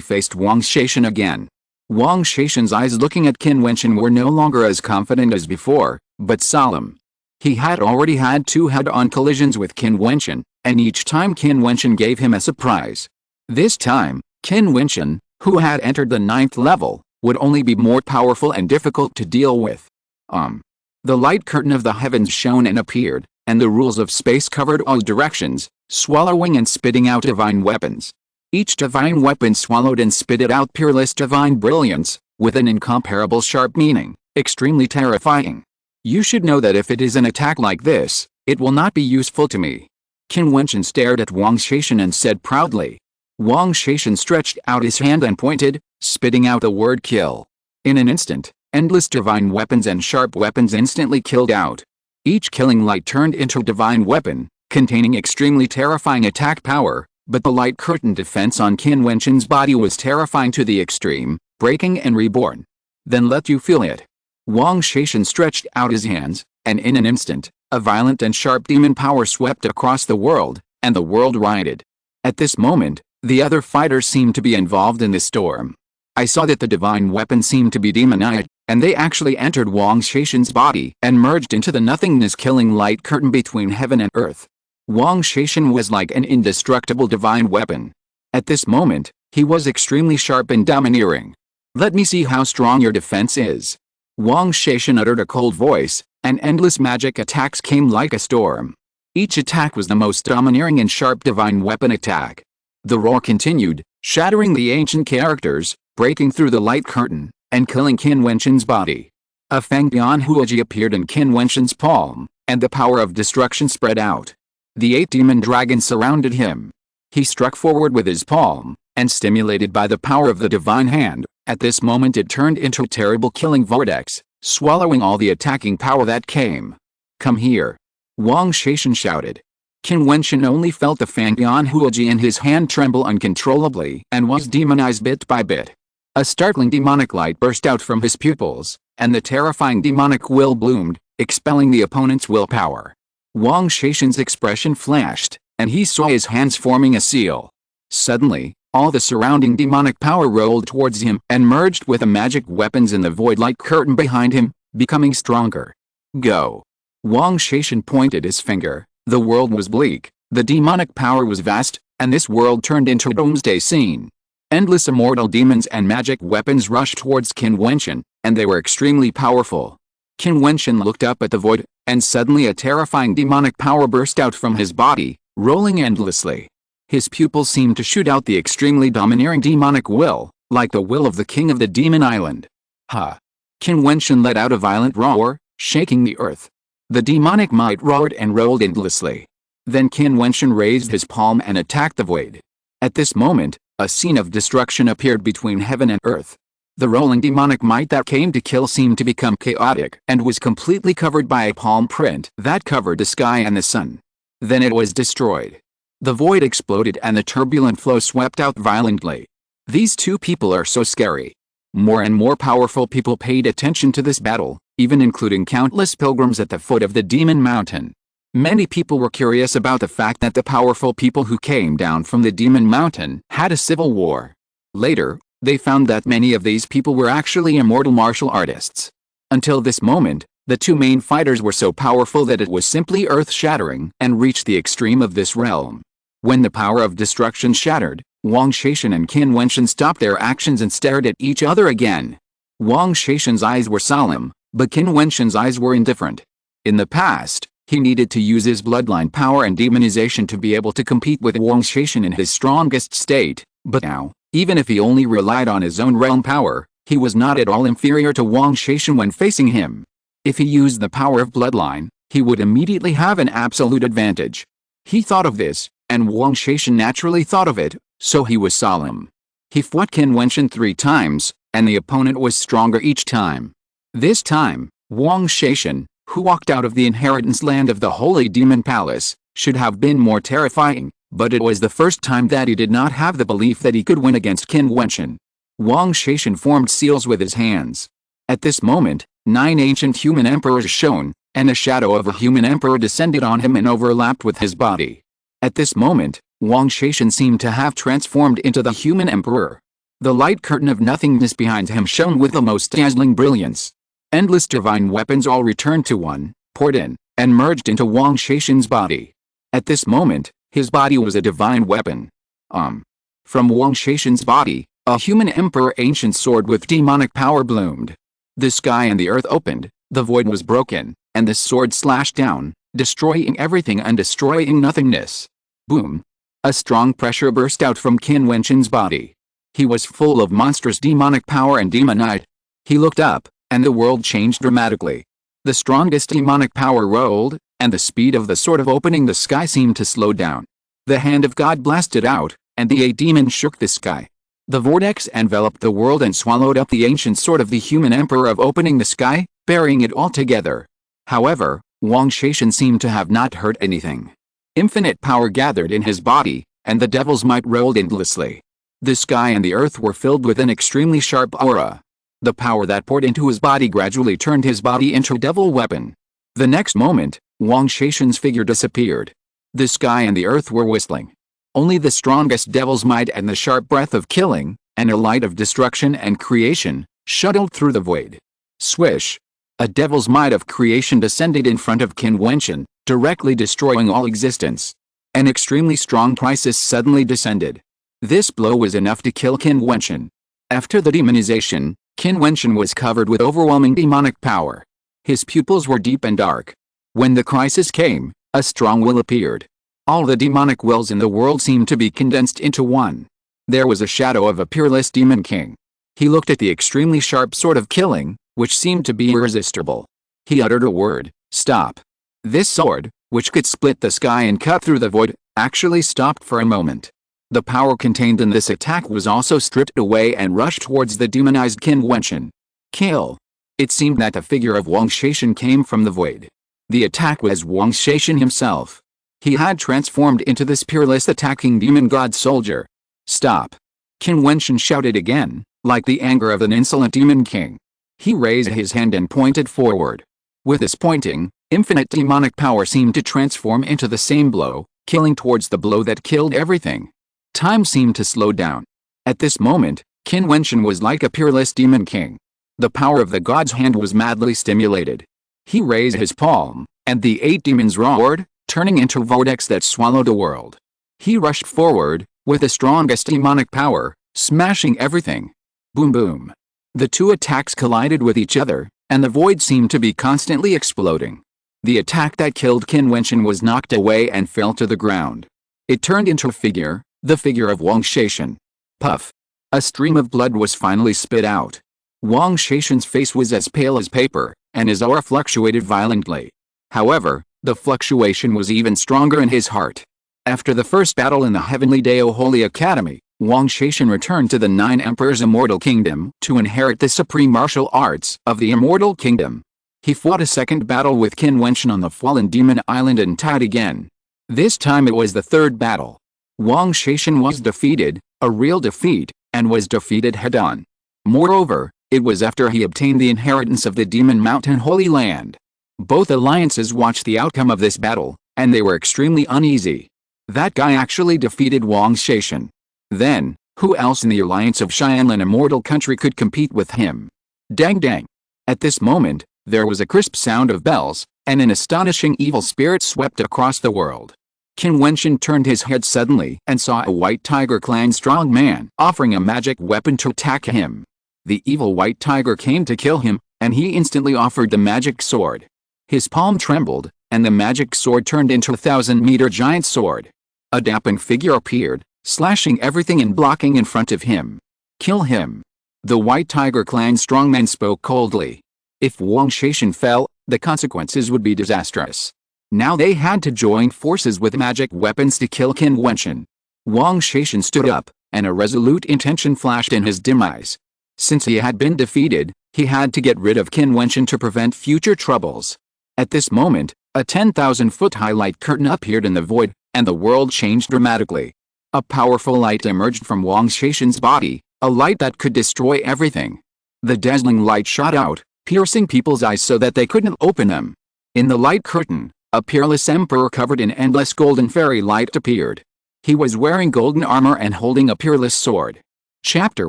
faced Wang Shaishan again. Wang Shaishan's eyes looking at Qin Wentian were no longer as confident as before, but solemn. He had already had 2 head-on collisions with Qin Wentian, and each time Qin Wentian gave him a surprise. This time, Qin Wentian, who had entered the 9th level, would only be more powerful and difficult to deal with. The light curtain of the heavens shone and appeared, and the rules of space covered all directions, swallowing and spitting out divine weapons. Each divine weapon swallowed and spitted out peerless divine brilliance, with an incomparable sharp meaning, extremely terrifying. You should know that if it is an attack like this, it will not be useful to me. Qin Wentian stared at Wang Shaishan and said proudly. Wang Shaishan stretched out his hand and pointed, spitting out the word kill. In an instant, endless divine weapons and sharp weapons instantly killed out. Each killing light turned into a divine weapon, containing extremely terrifying attack power, but the light curtain defense on Qin Wentian's body was terrifying to the extreme, breaking and reborn. Then let you feel it. Wang Shaishan stretched out his hands, and in an instant, a violent and sharp demon power swept across the world, and the world rioted. At this moment, the other fighters seemed to be involved in the storm. I saw that the divine weapon seemed to be demonized, and they actually entered Wang Shaishan's body and merged into the nothingness killing light curtain between heaven and earth. Wang Shaishan was like an indestructible divine weapon. At this moment, he was extremely sharp and domineering. Let me see how strong your defense is. Wang Shaishan uttered a cold voice, and endless magic attacks came like a storm. Each attack was the most domineering and sharp divine weapon attack. The roar continued, shattering the ancient characters, breaking through the light curtain, and killing Qin Wentian's body. A Fangdian Huoji appeared in Qin Wentian's palm, and the power of destruction spread out. The 8 demon dragons surrounded him. He struck forward with his palm, and stimulated by the power of the divine hand, at this moment it turned into a terrible killing vortex, swallowing all the attacking power that came. Come here. Wang Shaishan shouted. Qin Wentian only felt the Fangdian Huoji in his hand tremble uncontrollably and was demonized bit by bit. A startling demonic light burst out from his pupils, and the terrifying demonic will bloomed, expelling the opponent's willpower. Wang Shaishan's expression flashed, and he saw his hands forming a seal. Suddenly, all the surrounding demonic power rolled towards him and merged with the magic weapons in the void light curtain behind him, becoming stronger. Go. Wang Shaishan pointed his finger. The world was bleak, the demonic power was vast, and this world turned into a doomsday scene. Endless immortal demons and magic weapons rushed towards Qin Wentian, and they were extremely powerful. Qin Wentian looked up at the void, and suddenly a terrifying demonic power burst out from his body, rolling endlessly. His pupils seemed to shoot out the extremely domineering demonic will, like the will of the king of the demon island. Ha! Qin Wentian let out a violent roar, shaking the earth. The demonic might roared and rolled endlessly. Then Qin Wentian raised his palm and attacked the void. At this moment, a scene of destruction appeared between heaven and earth. The rolling demonic might that came to kill seemed to become chaotic and was completely covered by a palm print that covered the sky and the sun. Then it was destroyed. The void exploded and the turbulent flow swept out violently. These 2 people are so scary. More and more powerful people paid attention to this battle, even including countless pilgrims at the foot of the Demon Mountain. Many people were curious about the fact that the powerful people who came down from the Demon Mountain had a civil war. Later, they found that many of these people were actually immortal martial artists. Until this moment, the 2 main fighters were so powerful that it was simply earth-shattering and reached the extreme of this realm. When the power of destruction shattered, Wang Shaishan and Qin Wentian stopped their actions and stared at each other again. Wang Shaishan's eyes were solemn, but Qin Wentian's eyes were indifferent. In the past, he needed to use his bloodline power and demonization to be able to compete with Wang Shaishan in his strongest state, but now, even if he only relied on his own realm power, he was not at all inferior to Wang Shaishan when facing him. If he used the power of bloodline, he would immediately have an absolute advantage. He thought of this, and Wang Shaishan naturally thought of it, so he was solemn. He fought Qin Wentian 3 times, and the opponent was stronger each time. This time, Wang Shaishan, who walked out of the inheritance land of the Holy Demon Palace, should have been more terrifying, but it was the first time that he did not have the belief that he could win against Qin Wentian. Wang Shaishan formed seals with his hands. At this moment, 9 ancient human emperors shone, and a shadow of a human emperor descended on him and overlapped with his body. At this moment, Wang Shaishan seemed to have transformed into the human emperor. The light curtain of nothingness behind him shone with the most dazzling brilliance. Endless divine weapons all returned to one, poured in, and merged into Wang Shaishan's body. At this moment, his body was a divine weapon. From Wang Shaishan's body, a human emperor ancient sword with demonic power bloomed. The sky and the earth opened, the void was broken, and the sword slashed down, destroying everything and destroying nothingness. Boom! A strong pressure burst out from Qin Wentian's body. He was full of monstrous demonic power and demonite. He looked up, and the world changed dramatically. The strongest demonic power rolled, and the speed of the sword of opening the sky seemed to slow down. The hand of God blasted out, and the 8 demons shook the sky. The vortex enveloped the world and swallowed up the ancient sword of the human emperor of opening the sky, burying it all together. However, Wang Shaishan seemed to have not heard anything. Infinite power gathered in his body, and the devil's might rolled endlessly. The sky and the earth were filled with an extremely sharp aura. The power that poured into his body gradually turned his body into a devil weapon. The next moment, Wang Shaishan's figure disappeared. The sky and the earth were whistling. Only the strongest devil's might and the sharp breath of killing, and a light of destruction and creation, shuttled through the void. Swish! A devil's might of creation descended in front of Qin Wentian, directly destroying all existence. An extremely strong crisis suddenly descended. This blow was enough to kill Qin Wentian. After the demonization, Qin Wentian was covered with overwhelming demonic power. His pupils were deep and dark. When the crisis came, a strong will appeared. All the demonic wills in the world seemed to be condensed into one. There was a shadow of a peerless demon king. He looked at the extremely sharp sword of killing, which seemed to be irresistible. He uttered a word, "Stop." This sword, which could split the sky and cut through the void, actually stopped for a moment. The power contained in this attack was also stripped away and rushed towards the demonized Qin Wentian. Kill! It seemed that the figure of Wang Shaishan came from the void. The attack was Wang Shaishan himself. He had transformed into this peerless attacking demon god soldier. "Stop!" Qin Wentian shouted again, like the anger of an insolent demon king. He raised his hand and pointed forward. With this pointing, infinite demonic power seemed to transform into the same blow, killing towards the blow that killed everything. Time seemed to slow down. At this moment, Qin Wentian was like a peerless demon king. The power of the god's hand was madly stimulated. He raised his palm, and the 8 demons roared, turning into a vortex that swallowed the world. He rushed forward, with the strongest demonic power, smashing everything. Boom boom. The 2 attacks collided with each other, and the void seemed to be constantly exploding. The attack that killed Qin Wentian was knocked away and fell to the ground. It turned into a figure, the figure of Wang Shaishan. Puff! A stream of blood was finally spit out. Wang Shaishan's face was as pale as paper, and his aura fluctuated violently. However, the fluctuation was even stronger in his heart. After the first battle in the Heavenly Dao Holy Academy, Wang Shaishan returned to the 9 Emperors' Immortal Kingdom to inherit the supreme martial arts of the Immortal Kingdom. He fought a second battle with Qin Wentian on the fallen demon island and tied again. This time it was the 3rd battle. Wang Shaishan was defeated, a real defeat, and was defeated head-on. Moreover, it was after he obtained the inheritance of the Demon Mountain Holy Land. Both alliances watched the outcome of this battle, and they were extremely uneasy. That guy actually defeated Wang Shaishan. Then, who else in the alliance of Xianlan Immortal Country could compete with him? Dang dang! At this moment, there was a crisp sound of bells, and an astonishing evil spirit swept across the world. Qin Wentian turned his head suddenly and saw a white tiger clan strong man offering a magic weapon to attack him. The evil white tiger came to kill him, and he instantly offered the magic sword. His palm trembled, and the magic sword turned into a 1,000-meter giant sword. A dappled figure appeared, slashing everything and blocking in front of him. "Kill him!" The white tiger clan strongman spoke coldly. If Wang Shaishan fell, the consequences would be disastrous. Now they had to join forces with magic weapons to kill Qin Wentian. Wang Shaishan stood up, and a resolute intention flashed in his dim eyes. Since he had been defeated, he had to get rid of Qin Wentian to prevent future troubles. At this moment, a 10,000-foot-high light curtain appeared in the void, and the world changed dramatically. A powerful light emerged from Wang Shaishan's body, a light that could destroy everything. The dazzling light shot out, piercing people's eyes so that they couldn't open them. In the light curtain, a peerless emperor covered in endless golden fairy light appeared. He was wearing golden armor and holding a peerless sword. Chapter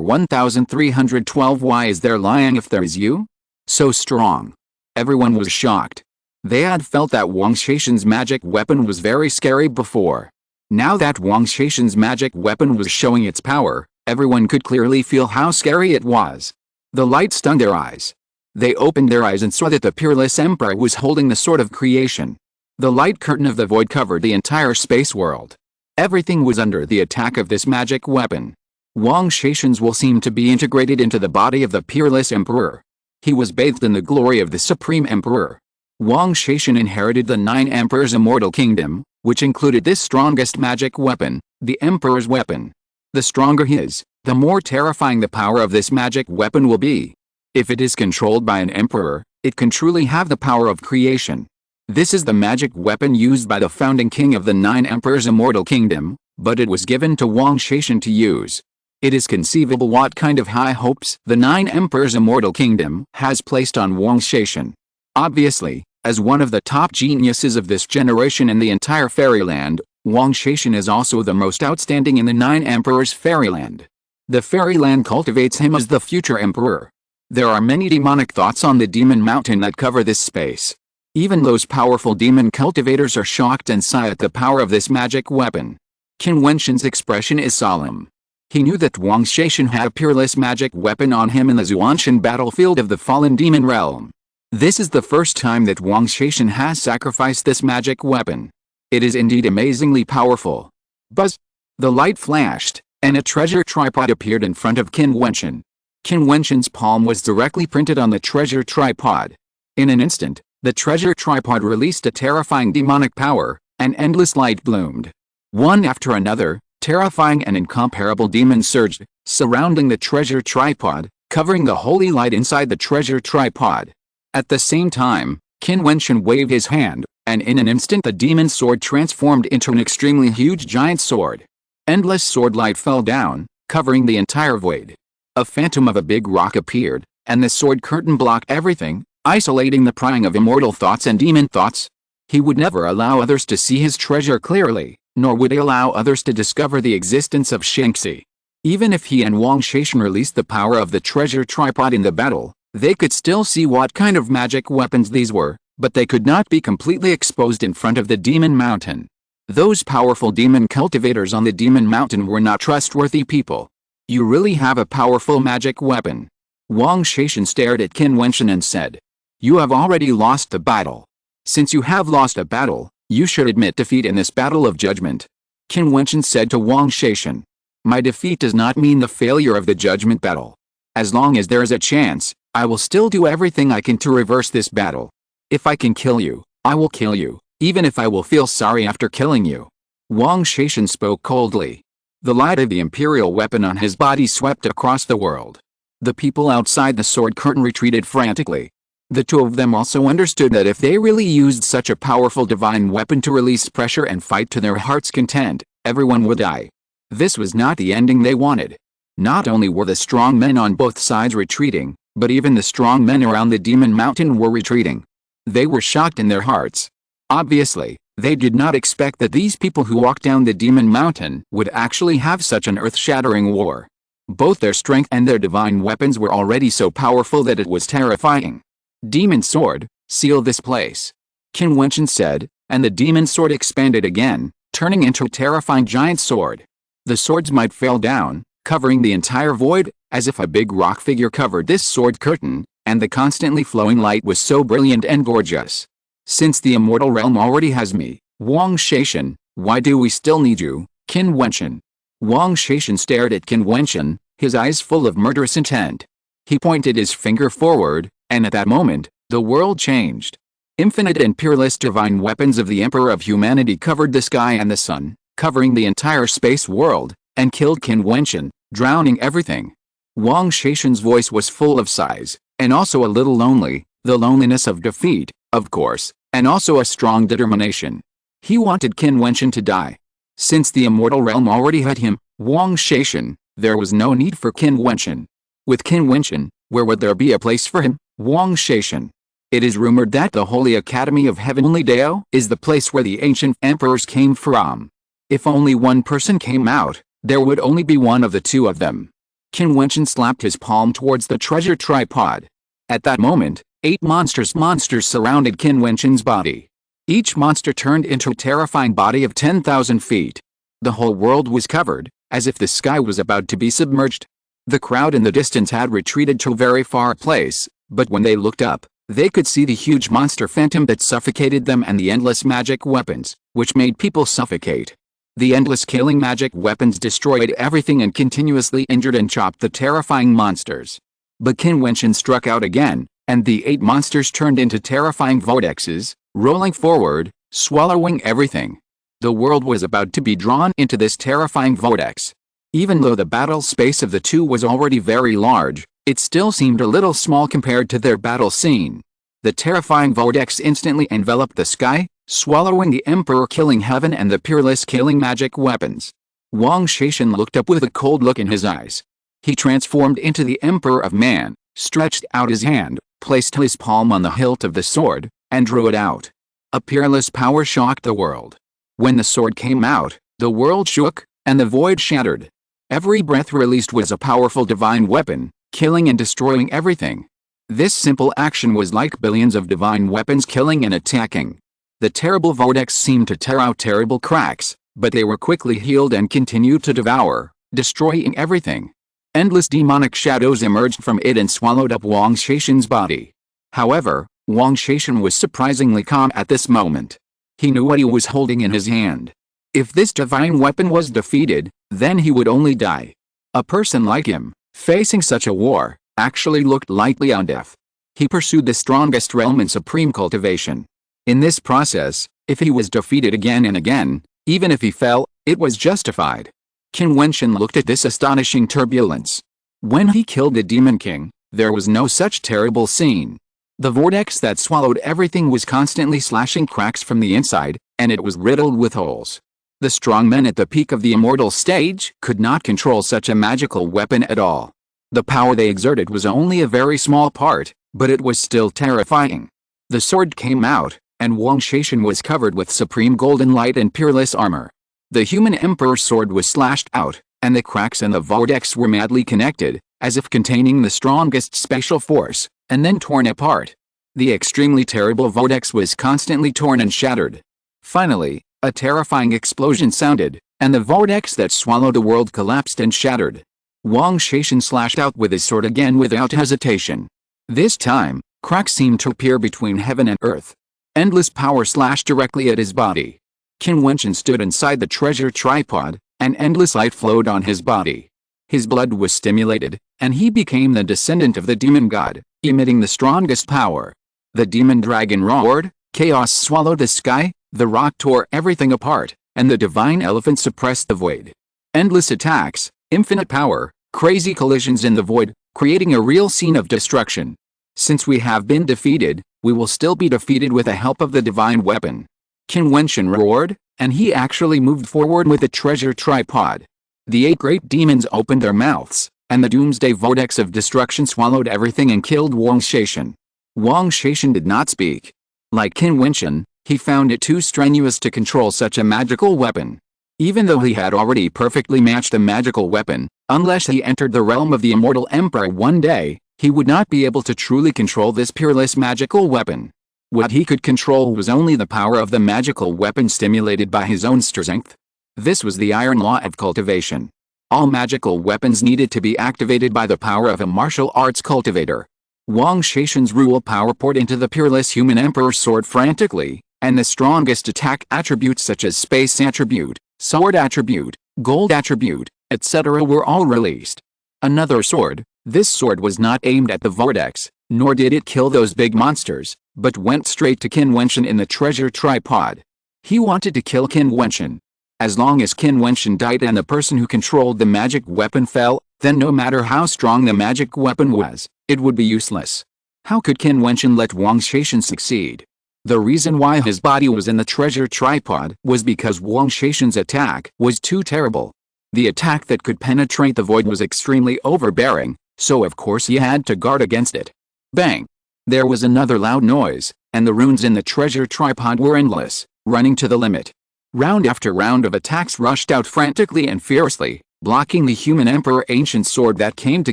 1312 Why is there lying if there is you? So strong. Everyone was shocked. They had felt that Wang Shaishan's magic weapon was very scary before. Now that Wang Shaishan's magic weapon was showing its power, everyone could clearly feel how scary it was. The light stunned their eyes. They opened their eyes and saw that the peerless emperor was holding the sword of creation. The light curtain of the void covered the entire space world. Everything was under the attack of this magic weapon. Wang Shaishan's will seemed to be integrated into the body of the peerless emperor. He was bathed in the glory of the supreme emperor. Wang Shaishan inherited the 9 emperors' immortal kingdom, which included this strongest magic weapon, the emperor's weapon. The stronger he is, the more terrifying the power of this magic weapon will be. If it is controlled by an emperor, it can truly have the power of creation. This is the magic weapon used by the founding king of the 9 emperors' immortal kingdom, but it was given to Wang Shaishan to use. It is conceivable what kind of high hopes the 9 emperors' immortal kingdom has placed on Wang Shaishan. Obviously, as one of the top geniuses of this generation in the entire fairyland, Wang Shaishan is also the most outstanding in the 9 emperors' fairyland. The fairyland cultivates him as the future emperor. There are many demonic thoughts on the demon mountain that cover this space. Even those powerful demon cultivators are shocked and sigh at the power of this magic weapon. Qin Wentian's expression is solemn. He knew that Wang Shaishan had a peerless magic weapon on him in the Jiutian battlefield of the fallen demon realm. This is the first time that Wang Shaishan has sacrificed this magic weapon. It is indeed amazingly powerful. Buzz! The light flashed, and a treasure tripod appeared in front of Qin Wentian. Qin Wentian's palm was directly printed on the treasure tripod. In an instant, the treasure tripod released a terrifying demonic power, and endless light bloomed. One after another, terrifying and incomparable demons surged, surrounding the treasure tripod, covering the holy light inside the treasure tripod. At the same time, Qin Wentian waved his hand, and in an instant the demon sword transformed into an extremely huge giant sword. Endless sword light fell down, covering the entire void. A phantom of a big rock appeared, and the sword curtain blocked everything, isolating the prying of immortal thoughts and demon thoughts. He would never allow others to see his treasure clearly, nor would he allow others to discover the existence of Xingxi. Even if he and Wang Shaishan released the power of the treasure tripod in the battle, they could still see what kind of magic weapons these were, but they could not be completely exposed in front of the demon mountain. Those powerful demon cultivators on the demon mountain were not trustworthy people. You really have a powerful magic weapon. Wang Shaishan stared at Qin Wentian and said, "You have already lost the battle. Since you have lost a battle, you should admit defeat in this battle of judgment." Qin Wentian said to Wang Shaishan, "My defeat does not mean the failure of the judgment battle. As long as there is a chance, I will still do everything I can to reverse this battle. If I can kill you, I will kill you, even if I will feel sorry after killing you." Wang Shaishan spoke coldly. The light of the imperial weapon on his body swept across the world. The people outside the sword curtain retreated frantically. The two of them also understood that if they really used such a powerful divine weapon to release pressure and fight to their heart's content, everyone would die. This was not the ending they wanted. Not only were the strong men on both sides retreating, but even the strong men around the demon mountain were retreating. They were shocked in their hearts. Obviously, they did not expect that these people who walked down the demon mountain would actually have such an earth-shattering war. Both their strength and their divine weapons were already so powerful that it was terrifying. "Demon sword, seal this place," Qin Wentian said, and the demon sword expanded again, turning into a terrifying giant sword. The swords might fall down, covering the entire void, as if a big rock figure covered this sword curtain, and the constantly flowing light was so brilliant and gorgeous. "Since the immortal realm already has me, Wang Shaishan, why do we still need you, Qin Wentian?" Wang Shaishan stared at Qin Wentian, his eyes full of murderous intent. He pointed his finger forward, and at that moment, the world changed. Infinite and peerless divine weapons of the Emperor of Humanity covered the sky and the sun, covering the entire space world, and killed Qin Wentian, drowning everything. Wang Shaishan's voice was full of sighs, and also a little lonely, the loneliness of defeat, of course, and also a strong determination. He wanted Qin Wentian to die. Since the immortal realm already had him, Wang Shaishan, there was no need for Qin Wentian. With Qin Wentian, where would there be a place for him, Wang Shaishan? It is rumored that the Holy Academy of Heavenly Dao is the place where the ancient emperors came from. If only one person came out, there would only be one of the two of them. Qin Wentian slapped his palm towards the treasure tripod. At that moment, 8 monsters surrounded Qin Wentian's body. Each monster turned into a terrifying body of 10,000 feet. The whole world was covered, as if the sky was about to be submerged. The crowd in the distance had retreated to a very far place, but when they looked up, they could see the huge monster phantom that suffocated them and the endless magic weapons, which made people suffocate. The endless killing magic weapons destroyed everything and continuously injured and chopped the terrifying monsters. But Qin Wentian struck out again, and the 8 monsters turned into terrifying vortexes, rolling forward, swallowing everything. The world was about to be drawn into this terrifying vortex. Even though the battle space of the two was already very large, it still seemed a little small compared to their battle scene. The terrifying vortex instantly enveloped the sky, swallowing the emperor, killing heaven and the peerless killing magic weapons. Wang Shaishan looked up with a cold look in his eyes. He transformed into the emperor of man, stretched out his hand, placed his palm on the hilt of the sword, and drew it out. A peerless power shocked the world. When the sword came out, the world shook, and the void shattered. Every breath released was a powerful divine weapon, killing and destroying everything. This simple action was like billions of divine weapons killing and attacking. The terrible vortex seemed to tear out terrible cracks, but they were quickly healed and continued to devour, destroying everything. Endless demonic shadows emerged from it and swallowed up Wang Shaishan's body. However, Wang Shaishan was surprisingly calm at this moment. He knew what he was holding in his hand. If this divine weapon was defeated, then he would only die. A person like him, facing such a war, actually looked lightly on death. He pursued the strongest realm in supreme cultivation. In this process, if he was defeated again and again, even if he fell, it was justified. Qin Wentian looked at this astonishing turbulence. When he killed the Demon King, there was no such terrible scene. The vortex that swallowed everything was constantly slashing cracks from the inside, and it was riddled with holes. The strong men at the peak of the immortal stage could not control such a magical weapon at all. The power they exerted was only a very small part, but it was still terrifying. The sword came out, and Wang Shaishan was covered with supreme golden light and peerless armor. The human emperor's sword was slashed out, and the cracks in the vortex were madly connected, as if containing the strongest special force, and then torn apart. The extremely terrible vortex was constantly torn and shattered. Finally, a terrifying explosion sounded, and the vortex that swallowed the world collapsed and shattered. Wang Shaishan slashed out with his sword again without hesitation. This time, cracks seemed to appear between heaven and earth. Endless power slashed directly at his body. Qin Wentian stood inside the treasure tripod, and endless light flowed on his body. His blood was stimulated, and he became the descendant of the demon god, emitting the strongest power. The demon dragon roared, chaos swallowed the sky, the rock tore everything apart, and the divine elephant suppressed the void. Endless attacks, infinite power, crazy collisions in the void, creating a real scene of destruction. Since we have been defeated, we will still be defeated with the help of the divine weapon. Qin Wentian roared, and he actually moved forward with the treasure tripod. The 8 great demons opened their mouths, and the doomsday vortex of destruction swallowed everything and killed Wang Shaishan. Wang Shaishan did not speak. Like Qin Wentian, he found it too strenuous to control such a magical weapon. Even though he had already perfectly matched the magical weapon, unless he entered the realm of the immortal emperor one day, he would not be able to truly control this peerless magical weapon. What he could control was only the power of the magical weapon stimulated by his own strength. This was the iron law of cultivation. All magical weapons needed to be activated by the power of a martial arts cultivator. Wang Shaishan's rule power poured into the peerless human emperor's sword frantically, and the strongest attack attributes such as space attribute, sword attribute, gold attribute, etc. were all released. Another sword. This sword was not aimed at the vortex, nor did it kill those big monsters, but went straight to Qin Wentian in the treasure tripod. He wanted to kill Qin Wentian. As long as Qin Wentian died and the person who controlled the magic weapon fell, then no matter how strong the magic weapon was, it would be useless. How could Qin Wentian let Wang Shaishan succeed? The reason why his body was in the treasure tripod was because Wang Shaishan's attack was too terrible. The attack that could penetrate the void was extremely overbearing, so of course he had to guard against it. Bang! There was another loud noise, and the runes in the treasure tripod were endless, running to the limit. Round after round of attacks rushed out frantically and fiercely, blocking the human emperor ancient sword that came to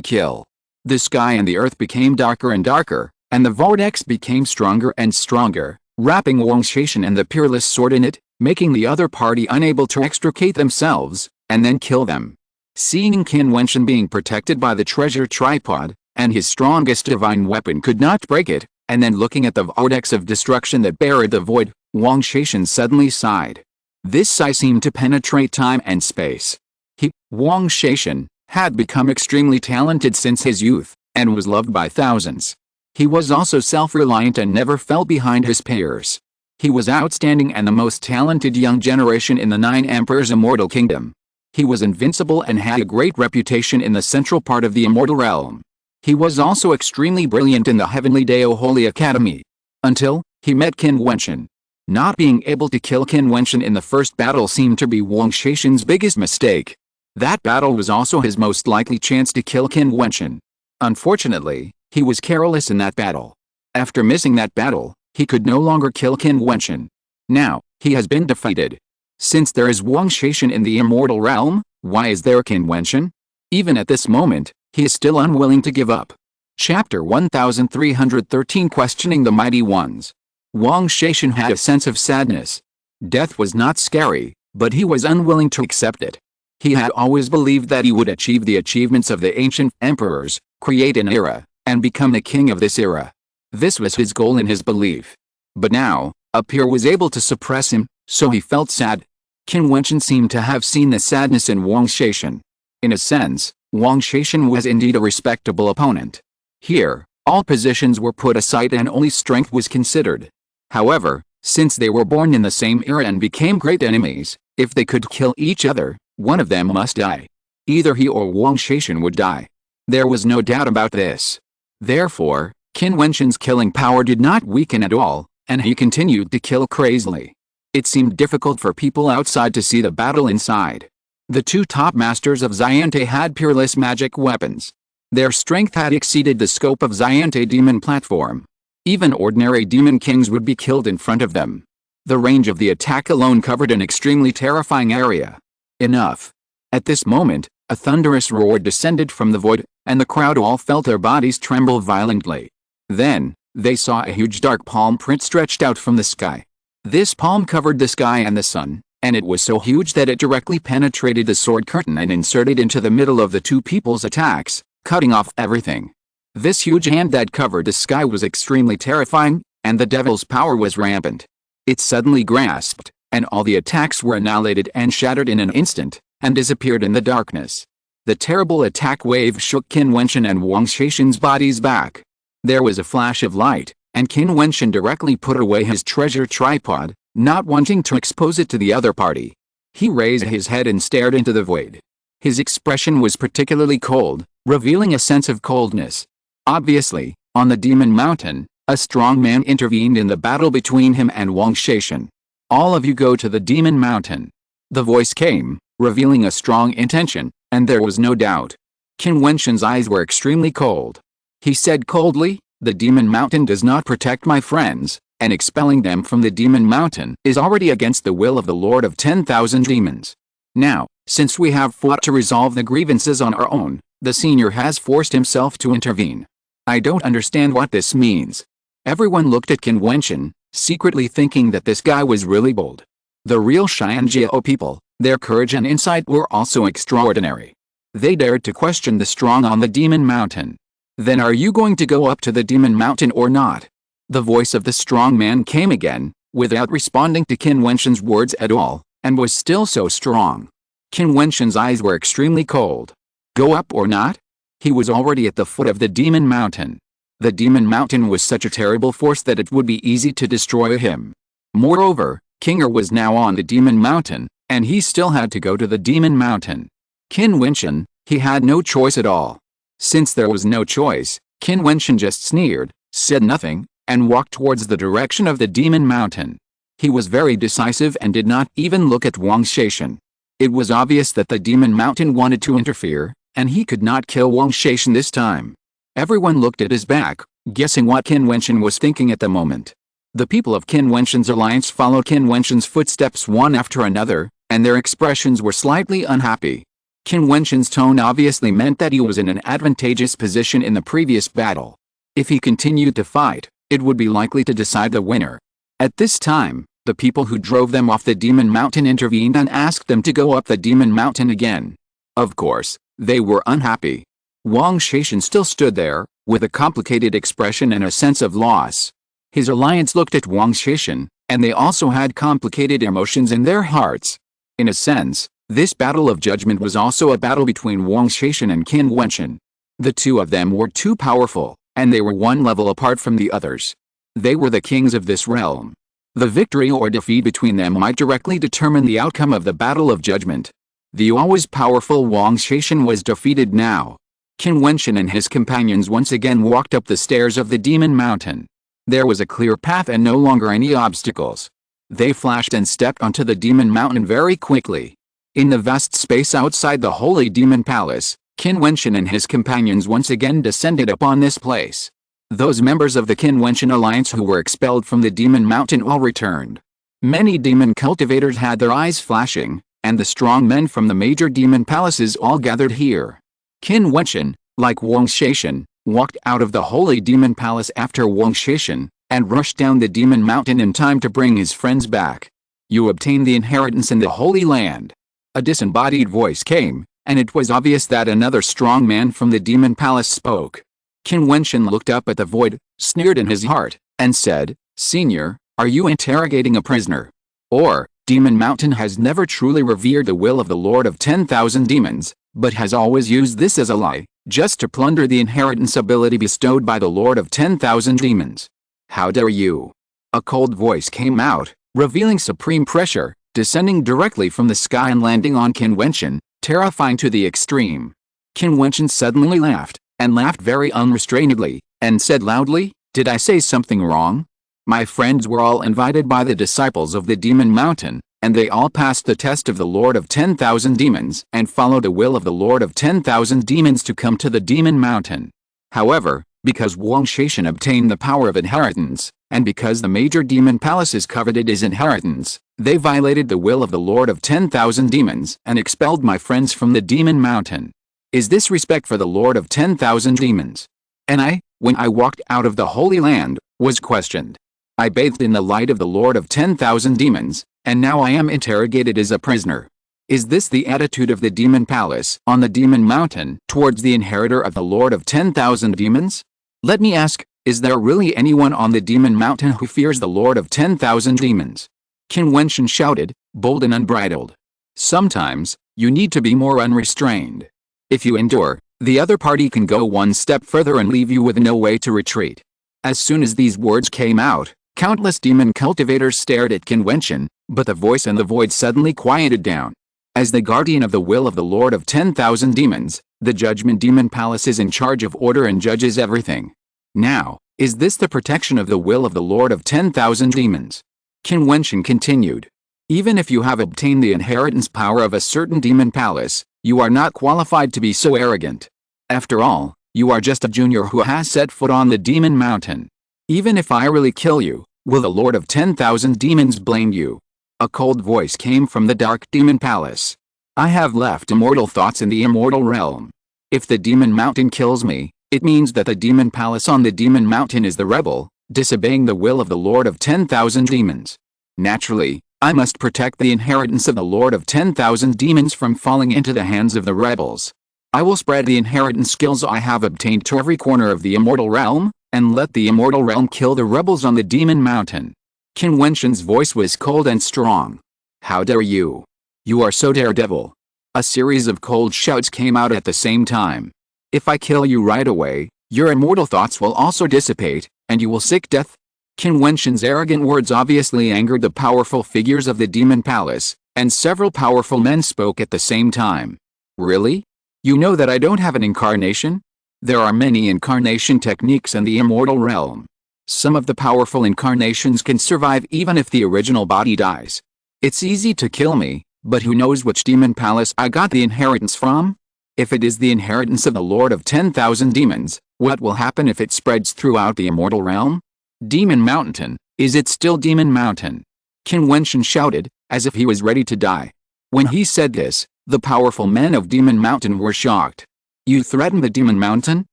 kill. The sky and the earth became darker and darker, and the vortex became stronger and stronger, wrapping Wang Shaishan and the peerless sword in it, making the other party unable to extricate themselves, and then kill them. Seeing Qin Wentian being protected by the treasure tripod, and his strongest divine weapon could not break it, and then looking at the vortex of destruction that buried the void, Wang Shaishan suddenly sighed. This sigh seemed to penetrate time and space. He, Wang Shaishan, had become extremely talented since his youth, and was loved by thousands. He was also self-reliant and never fell behind his peers. He was outstanding and the most talented young generation in the 9 Emperors' immortal kingdom. He was invincible and had a great reputation in the central part of the immortal realm. He was also extremely brilliant in the Heavenly Dao Holy Academy. Until he met Qin Wentian. Not being able to kill Qin Wentian in the first battle seemed to be Wang Shaishan's biggest mistake. That battle was also his most likely chance to kill Qin Wentian. Unfortunately, he was careless in that battle. After missing that battle, he could no longer kill Qin Wentian. Now, he has been defeated. Since there is Wang Shaishan in the immortal realm, why is there Qin Wentian? Even at this moment, he is still unwilling to give up. Chapter 1313 Questioning the Mighty Ones. Wang Shaishan had a sense of sadness. Death was not scary, but he was unwilling to accept it. He had always believed that he would achieve the achievements of the ancient emperors, create an era, and become the king of this era. This was his goal and his belief. But now, a peer was able to suppress him, so he felt sad. Qin Wentian seemed to have seen the sadness in Wang Shaishan. In a sense, Wang Shaishan was indeed a respectable opponent. Here, all positions were put aside and only strength was considered. However, since they were born in the same era and became great enemies, if they could kill each other, one of them must die. Either he or Wang Shaishan would die. There was no doubt about this. Therefore, Qin Wentian's killing power did not weaken at all, and he continued to kill crazily. It seemed difficult for people outside to see the battle inside. The 2 top masters of Xiante had peerless magic weapons. Their strength had exceeded the scope of Xiante demon platform. Even ordinary demon kings would be killed in front of them. The range of the attack alone covered an extremely terrifying area. Enough. At this moment, a thunderous roar descended from the void, and the crowd all felt their bodies tremble violently. Then, they saw a huge dark palm print stretched out from the sky. This palm covered the sky and the sun, and it was so huge that it directly penetrated the sword curtain and inserted into the middle of the 2 people's attacks, cutting off everything. This huge hand that covered the sky was extremely terrifying, and the devil's power was rampant. It suddenly grasped, and all the attacks were annihilated and shattered in an instant, and disappeared in the darkness. The terrible attack wave shook Qin Wentian and Wang Shaishan's bodies back. There was a flash of light, and Qin Wentian directly put away his treasure tripod, not wanting to expose it to the other party. He raised his head and stared into the void. His expression was particularly cold, revealing a sense of coldness. Obviously, on the Demon Mountain, a strong man intervened in the battle between him and Wang Shaishan. All of you go to the Demon Mountain. The voice came, revealing a strong intention, and there was no doubt. Qin Wentian's eyes were extremely cold. He said coldly, "The Demon Mountain does not protect my friends, and expelling them from the Demon Mountain is already against the will of the Lord of 10,000 demons. Now, since we have fought to resolve the grievances on our own, the senior has forced himself to intervene. I don't understand what this means." Everyone looked at Qin Wentian, secretly thinking that this guy was really bold. The real Xianjiao people, their courage and insight were also extraordinary. They dared to question the strong on the Demon Mountain. "Then are you going to go up to the Demon Mountain or not?" The voice of the strong man came again, without responding to Qin Wentian's words at all, and was still so strong. Qin Wentian's eyes were extremely cold. Go up or not? He was already at the foot of the Demon Mountain. The Demon Mountain was such a terrible force that it would be easy to destroy him. Moreover, Kinger was now on the Demon Mountain, and he still had to go to the Demon Mountain. Qin Wentian, he had no choice at all. Since there was no choice, Qin Wentian just sneered, said nothing, and walked towards the direction of the Demon Mountain. He was very decisive and did not even look at Wang Shaishan. It was obvious that the Demon Mountain wanted to interfere, and he could not kill Wang Shaishan this time. Everyone looked at his back, guessing what Qin Wentian was thinking at the moment. The people of Qin Wentian's alliance followed Qin Wentian's footsteps one after another, and their expressions were slightly unhappy. Qin Wentian's tone obviously meant that he was in an advantageous position in the previous battle. If he continued to fight, it would be likely to decide the winner. At this time, the people who drove them off the demon mountain intervened and asked them to go up the demon mountain again. Of course, they were unhappy. Wang Shaishan still stood there, with a complicated expression and a sense of loss. His alliance looked at Wang Shaishan, and they also had complicated emotions in their hearts. In a sense, this battle of judgment was also a battle between Wang Shaishan and Qin Wentian. The two of them were too powerful, and they were one level apart from the others. They were the kings of this realm. The victory or defeat between them might directly determine the outcome of the battle of judgment. The always powerful Wang Shaishan was defeated now. Qin Wentian and his companions once again walked up the stairs of the demon mountain. There was a clear path and no longer any obstacles. They flashed and stepped onto the demon mountain very quickly. In the vast space outside the holy demon palace, Qin Wentian and his companions once again descended upon this place. Those members of the Qin Wentian alliance who were expelled from the demon mountain all returned. Many demon cultivators had their eyes flashing, and the strong men from the major demon palaces all gathered here. Qin Wentian, like Wang Shaishan, walked out of the holy demon palace after Wang Shaishan, and rushed down the demon mountain in time to bring his friends back. You obtained the inheritance in the Holy Land. A disembodied voice came, and it was obvious that another strong man from the demon palace spoke. Qin Wentian looked up at the void, sneered in his heart, and said, "Senior, are you interrogating a prisoner? Or, Demon Mountain has never truly revered the will of the Lord of 10,000 demons, but has always used this as a lie, just to plunder the inheritance ability bestowed by the Lord of 10,000 demons. How dare you?" A cold voice came out, revealing supreme pressure, descending directly from the sky and landing on Qin Wentian, terrifying to the extreme. Qin Wentian suddenly laughed, and laughed very unrestrainedly, and said loudly, "Did I say something wrong? My friends were all invited by the disciples of the Demon Mountain, and they all passed the test of the Lord of 10,000 demons and followed the will of the Lord of 10,000 demons to come to the Demon Mountain. However, because Wang Shaishan obtained the power of inheritance, and because the major demon palaces coveted his inheritance, they violated the will of the Lord of 10,000 demons and expelled my friends from the Demon Mountain. Is this respect for the Lord of 10,000 demons? And I, when I walked out of the Holy Land, was questioned. I bathed in the light of the Lord of 10,000 demons, and now I am interrogated as a prisoner. Is this the attitude of the Demon Palace on the Demon Mountain towards the inheritor of the Lord of 10,000 demons? Let me ask, is there really anyone on the Demon Mountain who fears the Lord of 10,000 demons?" Qin Wentian shouted, bold and unbridled. Sometimes, you need to be more unrestrained. If you endure, the other party can go one step further and leave you with no way to retreat. As soon as these words came out, countless demon cultivators stared at Qin Wentian, but the voice in the void suddenly quieted down. As the guardian of the will of the Lord of 10,000 demons, the Judgment Demon Palace is in charge of order and judges everything. Now, is this the protection of the will of the Lord of 10,000 demons? Qin Wentian continued. Even if you have obtained the inheritance power of a certain demon palace, you are not qualified to be so arrogant. After all, you are just a junior who has set foot on the Demon Mountain. Even if I really kill you, will the Lord of 10,000 demons blame you? A cold voice came from the Dark Demon Palace. I have left immortal thoughts in the immortal realm. If the Demon Mountain kills me, it means that the Demon Palace on the Demon Mountain is the rebel, disobeying the will of the Lord of 10,000 demons. Naturally, I must protect the inheritance of the Lord of 10,000 demons from falling into the hands of the rebels. I will spread the inheritance skills I have obtained to every corner of the immortal realm, and let the immortal realm kill the rebels on the Demon Mountain. Qin Wentian's voice was cold and strong. How dare you? You are so daredevil. A series of cold shouts came out at the same time. If I kill you right away, your immortal thoughts will also dissipate, and you will seek death. Qin Wentian's arrogant words obviously angered the powerful figures of the Demon Palace, and several powerful men spoke at the same time. Really? You know that I don't have an incarnation? There are many incarnation techniques in the immortal realm. Some of the powerful incarnations can survive even if the original body dies. It's easy to kill me, but who knows which demon palace I got the inheritance from? If it is the inheritance of the Lord of 10,000 demons, what will happen if it spreads throughout the immortal realm? Demon Mountain, is it still Demon Mountain? Qin Wentian shouted, as if he was ready to die. When he said this, the powerful men of Demon Mountain were shocked. You threaten the Demon Mountain?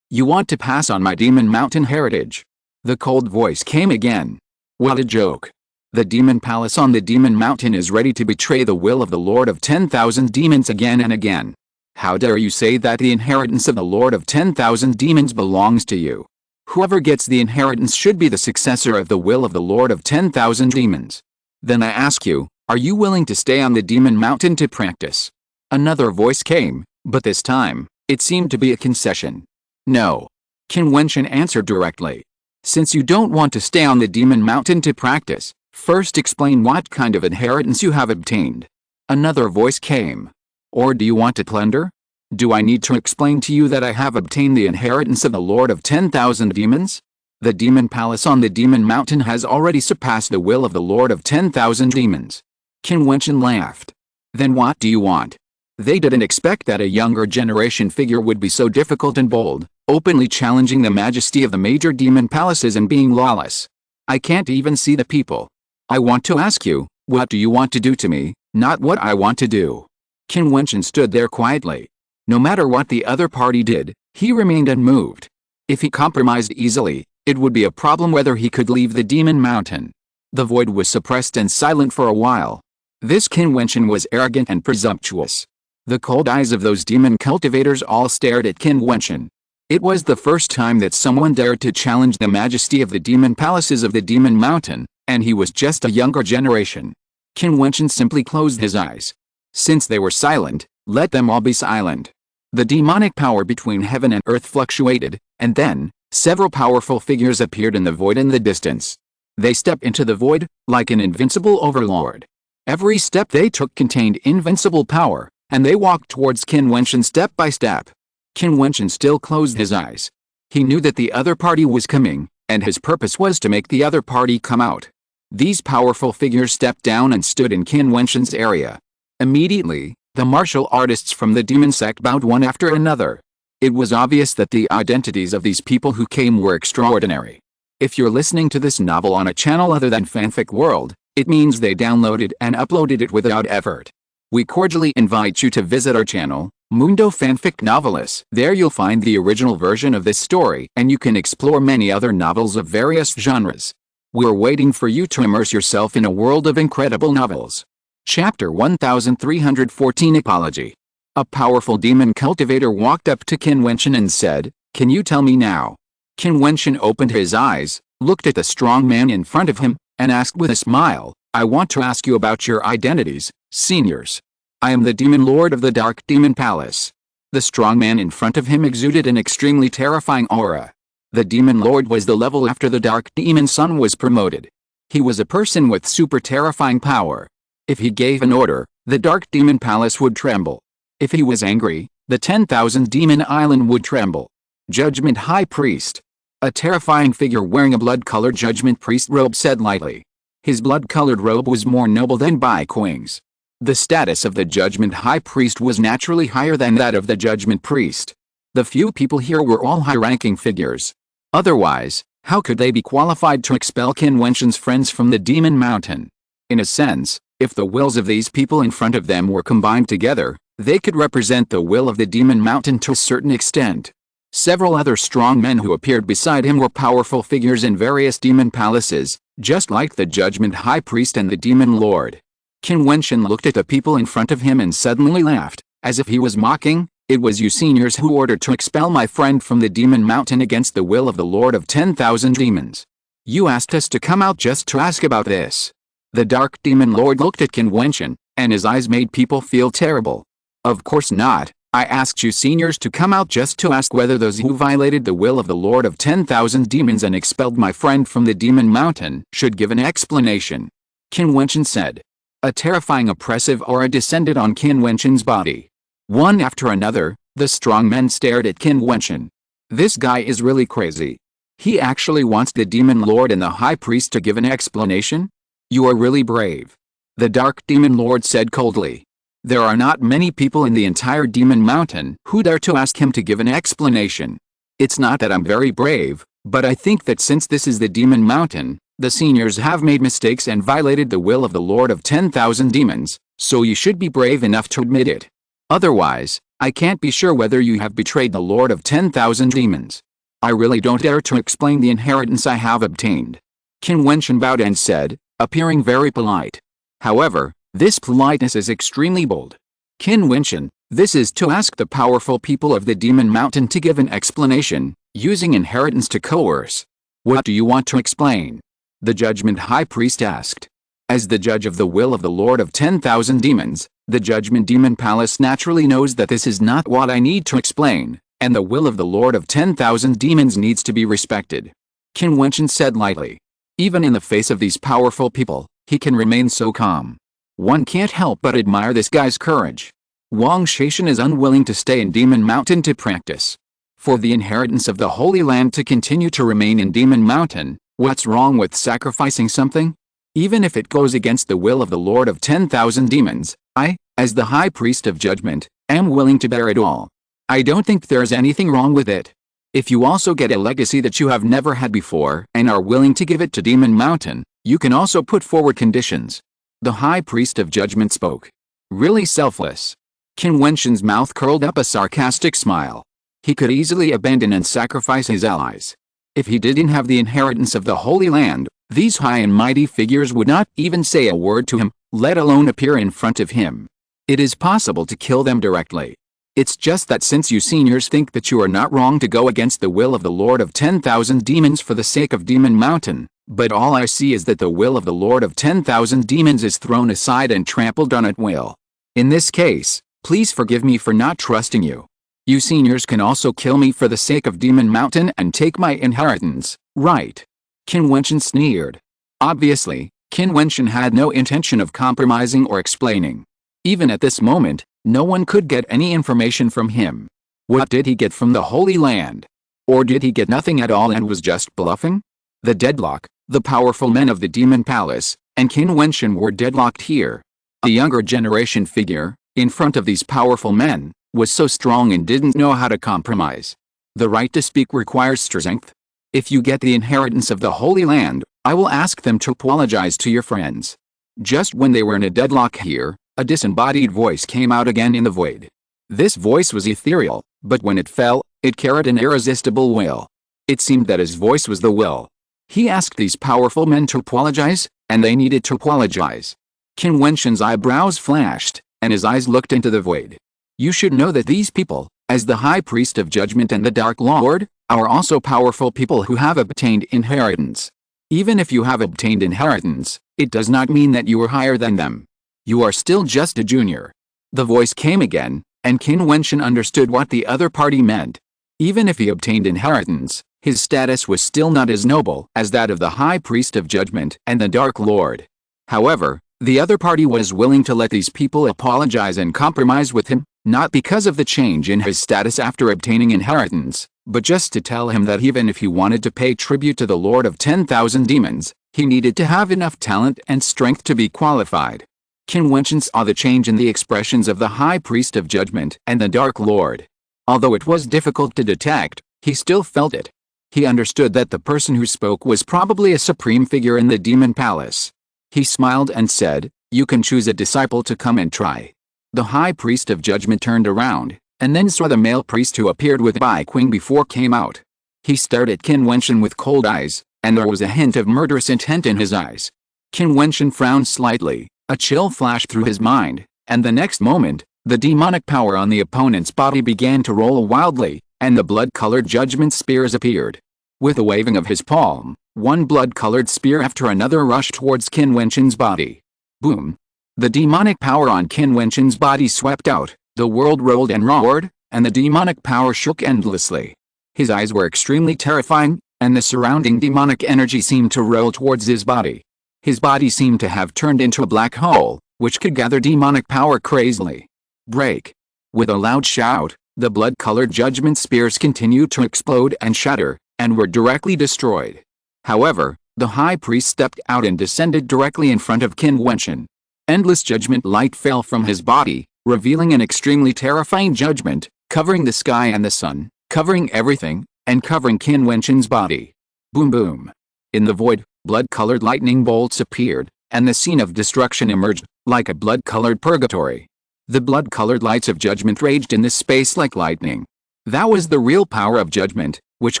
You want to pass on my demon mountain heritage? The cold voice came again. What a joke. The demon palace on the demon mountain is ready to betray the will of the Lord of 10,000 demons again and again. How dare you say that the inheritance of the Lord of 10,000 demons belongs to you? Whoever gets the inheritance should be the successor of the will of the Lord of 10,000 demons. Then I ask you, are you willing to stay on the demon mountain to practice? Another voice came, but this time, it seemed to be a concession. No. Qin Wentian answered directly. Since you don't want to stay on the demon mountain to practice, first explain what kind of inheritance you have obtained. Another voice came. Or do you want to plunder? Do I need to explain to you that I have obtained the inheritance of the Lord of 10,000 demons? The demon palace on the demon mountain has already surpassed the will of the Lord of 10,000 demons. Qin Wentian laughed. Then what do you want? They didn't expect that a younger generation figure would be so difficult and bold, openly challenging the majesty of the major demon palaces and being lawless. I can't even see the people. I want to ask you, what do you want to do to me, not what I want to do. Qin Wentian stood there quietly. No matter what the other party did, he remained unmoved. If he compromised easily, it would be a problem whether he could leave the demon mountain. The void was suppressed and silent for a while. This Qin Wentian was arrogant and presumptuous. The cold eyes of those demon cultivators all stared at Qin Wentian. It was the first time that someone dared to challenge the majesty of the demon palaces of the demon mountain, and he was just a younger generation. Qin Wentian simply closed his eyes. Since they were silent, let them all be silent. The demonic power between heaven and earth fluctuated, and then, several powerful figures appeared in the void in the distance. They stepped into the void, like an invincible overlord. Every step they took contained invincible power, and they walked towards Qin Wentian step by step. Qin Wentian still closed his eyes. He knew that the other party was coming, and his purpose was to make the other party come out. These powerful figures stepped down and stood in Qin Wentian's area. Immediately, the martial artists from the demon sect bowed one after another. It was obvious that the identities of these people who came were extraordinary. If you're listening to this novel on a channel other than Fanfic World, it means they downloaded and uploaded it without effort. We cordially invite you to visit our channel, Mundo Fanfic Novelis. There you'll find the original version of this story, and you can explore many other novels of various genres. We're waiting for you to immerse yourself in a world of incredible novels. Chapter 1314 Apology. A powerful demon cultivator walked up to Qin Wentian and said, "Can you tell me now?" Qin Wentian opened his eyes, looked at the strong man in front of him, and asked with a smile, "I want to ask you about your identities, seniors. I am the demon lord of the Dark Demon Palace." The strong man in front of him exuded an extremely terrifying aura. The demon lord was the level after the Dark Demon Son was promoted. He was a person with super terrifying power. If he gave an order, the Dark Demon Palace would tremble. If he was angry, the 10,000 Demon Island would tremble. Judgment High Priest. A terrifying figure wearing a blood-colored Judgment Priest robe said lightly. His blood-colored robe was more noble than Bai Qing's. The status of the Judgment High Priest was naturally higher than that of the Judgment Priest. The few people here were all high-ranking figures. Otherwise, how could they be qualified to expel Qin Wentian's friends from the Demon Mountain? In a sense, if the wills of these people in front of them were combined together, they could represent the will of the Demon Mountain to a certain extent. Several other strong men who appeared beside him were powerful figures in various demon palaces, just like the Judgment High Priest and the Demon Lord. Qin Wentian looked at the people in front of him and suddenly laughed, as if he was mocking. "It was you seniors who ordered to expel my friend from the Demon Mountain against the will of the Lord of 10,000 demons. You asked us to come out just to ask about this." The Dark Demon Lord looked at Qin Wentian, and his eyes made people feel terrible. "Of course not. I asked you seniors to come out just to ask whether those who violated the will of the Lord of 10,000 demons and expelled my friend from the Demon Mountain should give an explanation," Qin Wentian said. A terrifying oppressive aura descended on Qin Wentian's body. One after another, the strong men stared at Qin Wentian. This guy is really crazy. He actually wants the Demon Lord and the High Priest to give an explanation? You are really brave. The Dark Demon Lord said coldly. There are not many people in the entire Demon Mountain who dare to ask him to give an explanation. It's not that I'm very brave, but I think that since this is the Demon Mountain, the seniors have made mistakes and violated the will of the Lord of 10,000 demons, so you should be brave enough to admit it. Otherwise, I can't be sure whether you have betrayed the Lord of 10,000 demons. I really don't dare to explain the inheritance I have obtained. Qin Wentian bowed and said, appearing very polite. However, this politeness is extremely bold. Qin Wentian, this is to ask the powerful people of the Demon Mountain to give an explanation, using inheritance to coerce. What do you want to explain? The Judgment High Priest asked. As the judge of the will of the Lord of 10,000 demons, the Judgment Demon Palace naturally knows that this is not what I need to explain, and the will of the Lord of 10,000 demons needs to be respected. Qin Wentian said lightly. Even in the face of these powerful people, he can remain so calm. One can't help but admire this guy's courage. Wang Shaishan is unwilling to stay in Demon Mountain to practice. For the inheritance of the Holy Land to continue to remain in Demon Mountain, what's wrong with sacrificing something? Even if it goes against the will of the Lord of 10,000 demons, I, as the High Priest of Judgment, am willing to bear it all. I don't think there's anything wrong with it. If you also get a legacy that you have never had before and are willing to give it to Demon Mountain, you can also put forward conditions. The High Priest of Judgment spoke. Really selfless. Qin Wentian's mouth curled up a sarcastic smile. He could easily abandon and sacrifice his allies. If he didn't have the inheritance of the Holy Land, these high and mighty figures would not even say a word to him, let alone appear in front of him. It is possible to kill them directly. It's just that since you seniors think that you are not wrong to go against the will of the Lord of 10,000 demons for the sake of Demon Mountain, but all I see is that the will of the Lord of 10,000 demons is thrown aside and trampled on at will. In this case, please forgive me for not trusting you. You seniors can also kill me for the sake of Demon Mountain and take my inheritance, right? Qin Wentian sneered. Obviously, Qin Wentian had no intention of compromising or explaining. Even at this moment, no one could get any information from him. What did he get from the Holy Land? Or did he get nothing at all and was just bluffing? The deadlock, the powerful men of the Demon Palace, and Qin Wentian were deadlocked here. A younger generation figure, in front of these powerful men, was so strong and didn't know how to compromise. The right to speak requires strength. If you get the inheritance of the Holy Land, I will ask them to apologize to your friends. Just when they were in a deadlock here, a disembodied voice came out again in the void. This voice was ethereal, but when it fell, it carried an irresistible will. It seemed that his voice was the will. He asked these powerful men to apologize, and they needed to apologize. Qin Wentian's eyebrows flashed, and his eyes looked into the void. You should know that these people, as the High Priest of Judgment and the Dark Lord, are also powerful people who have obtained inheritance. Even if you have obtained inheritance, it does not mean that you are higher than them. You are still just a junior. The voice came again, and Qin Wentian understood what the other party meant. Even if he obtained inheritance, his status was still not as noble as that of the High Priest of Judgment and the Dark Lord. However, the other party was willing to let these people apologize and compromise with him, not because of the change in his status after obtaining inheritance, but just to tell him that even if he wanted to pay tribute to the Lord of 10,000 demons, he needed to have enough talent and strength to be qualified. Qin Wentian saw the change in the expressions of the High Priest of Judgment and the Dark Lord. Although it was difficult to detect, he still felt it. He understood that the person who spoke was probably a supreme figure in the Demon Palace. He smiled and said, "You can choose a disciple to come and try." The High Priest of Judgment turned around, and then saw the male priest who appeared with Bai Qing before came out. He stared at Qin Wentian with cold eyes, and there was a hint of murderous intent in his eyes. Qin Wentian frowned slightly, a chill flashed through his mind, and the next moment, the demonic power on the opponent's body began to roll wildly, and the blood-colored judgment spears appeared. With a waving of his palm, one blood-colored spear after another rushed towards Qin Wentian's body. Boom! The demonic power on Qin Wentian's body swept out, the world rolled and roared, and the demonic power shook endlessly. His eyes were extremely terrifying, and the surrounding demonic energy seemed to roll towards his body. His body seemed to have turned into a black hole, which could gather demonic power crazily. Break! With a loud shout, the blood-colored judgment spears continued to explode and shatter, and were directly destroyed. However, the High Priest stepped out and descended directly in front of Qin Wentian. Endless judgment light fell from his body, revealing an extremely terrifying judgment, covering the sky and the sun, covering everything, and covering Qin Wentian's body. Boom boom! In the void, blood-colored lightning bolts appeared, and the scene of destruction emerged, like a blood-colored purgatory. The blood-colored lights of judgment raged in this space like lightning. That was the real power of judgment, which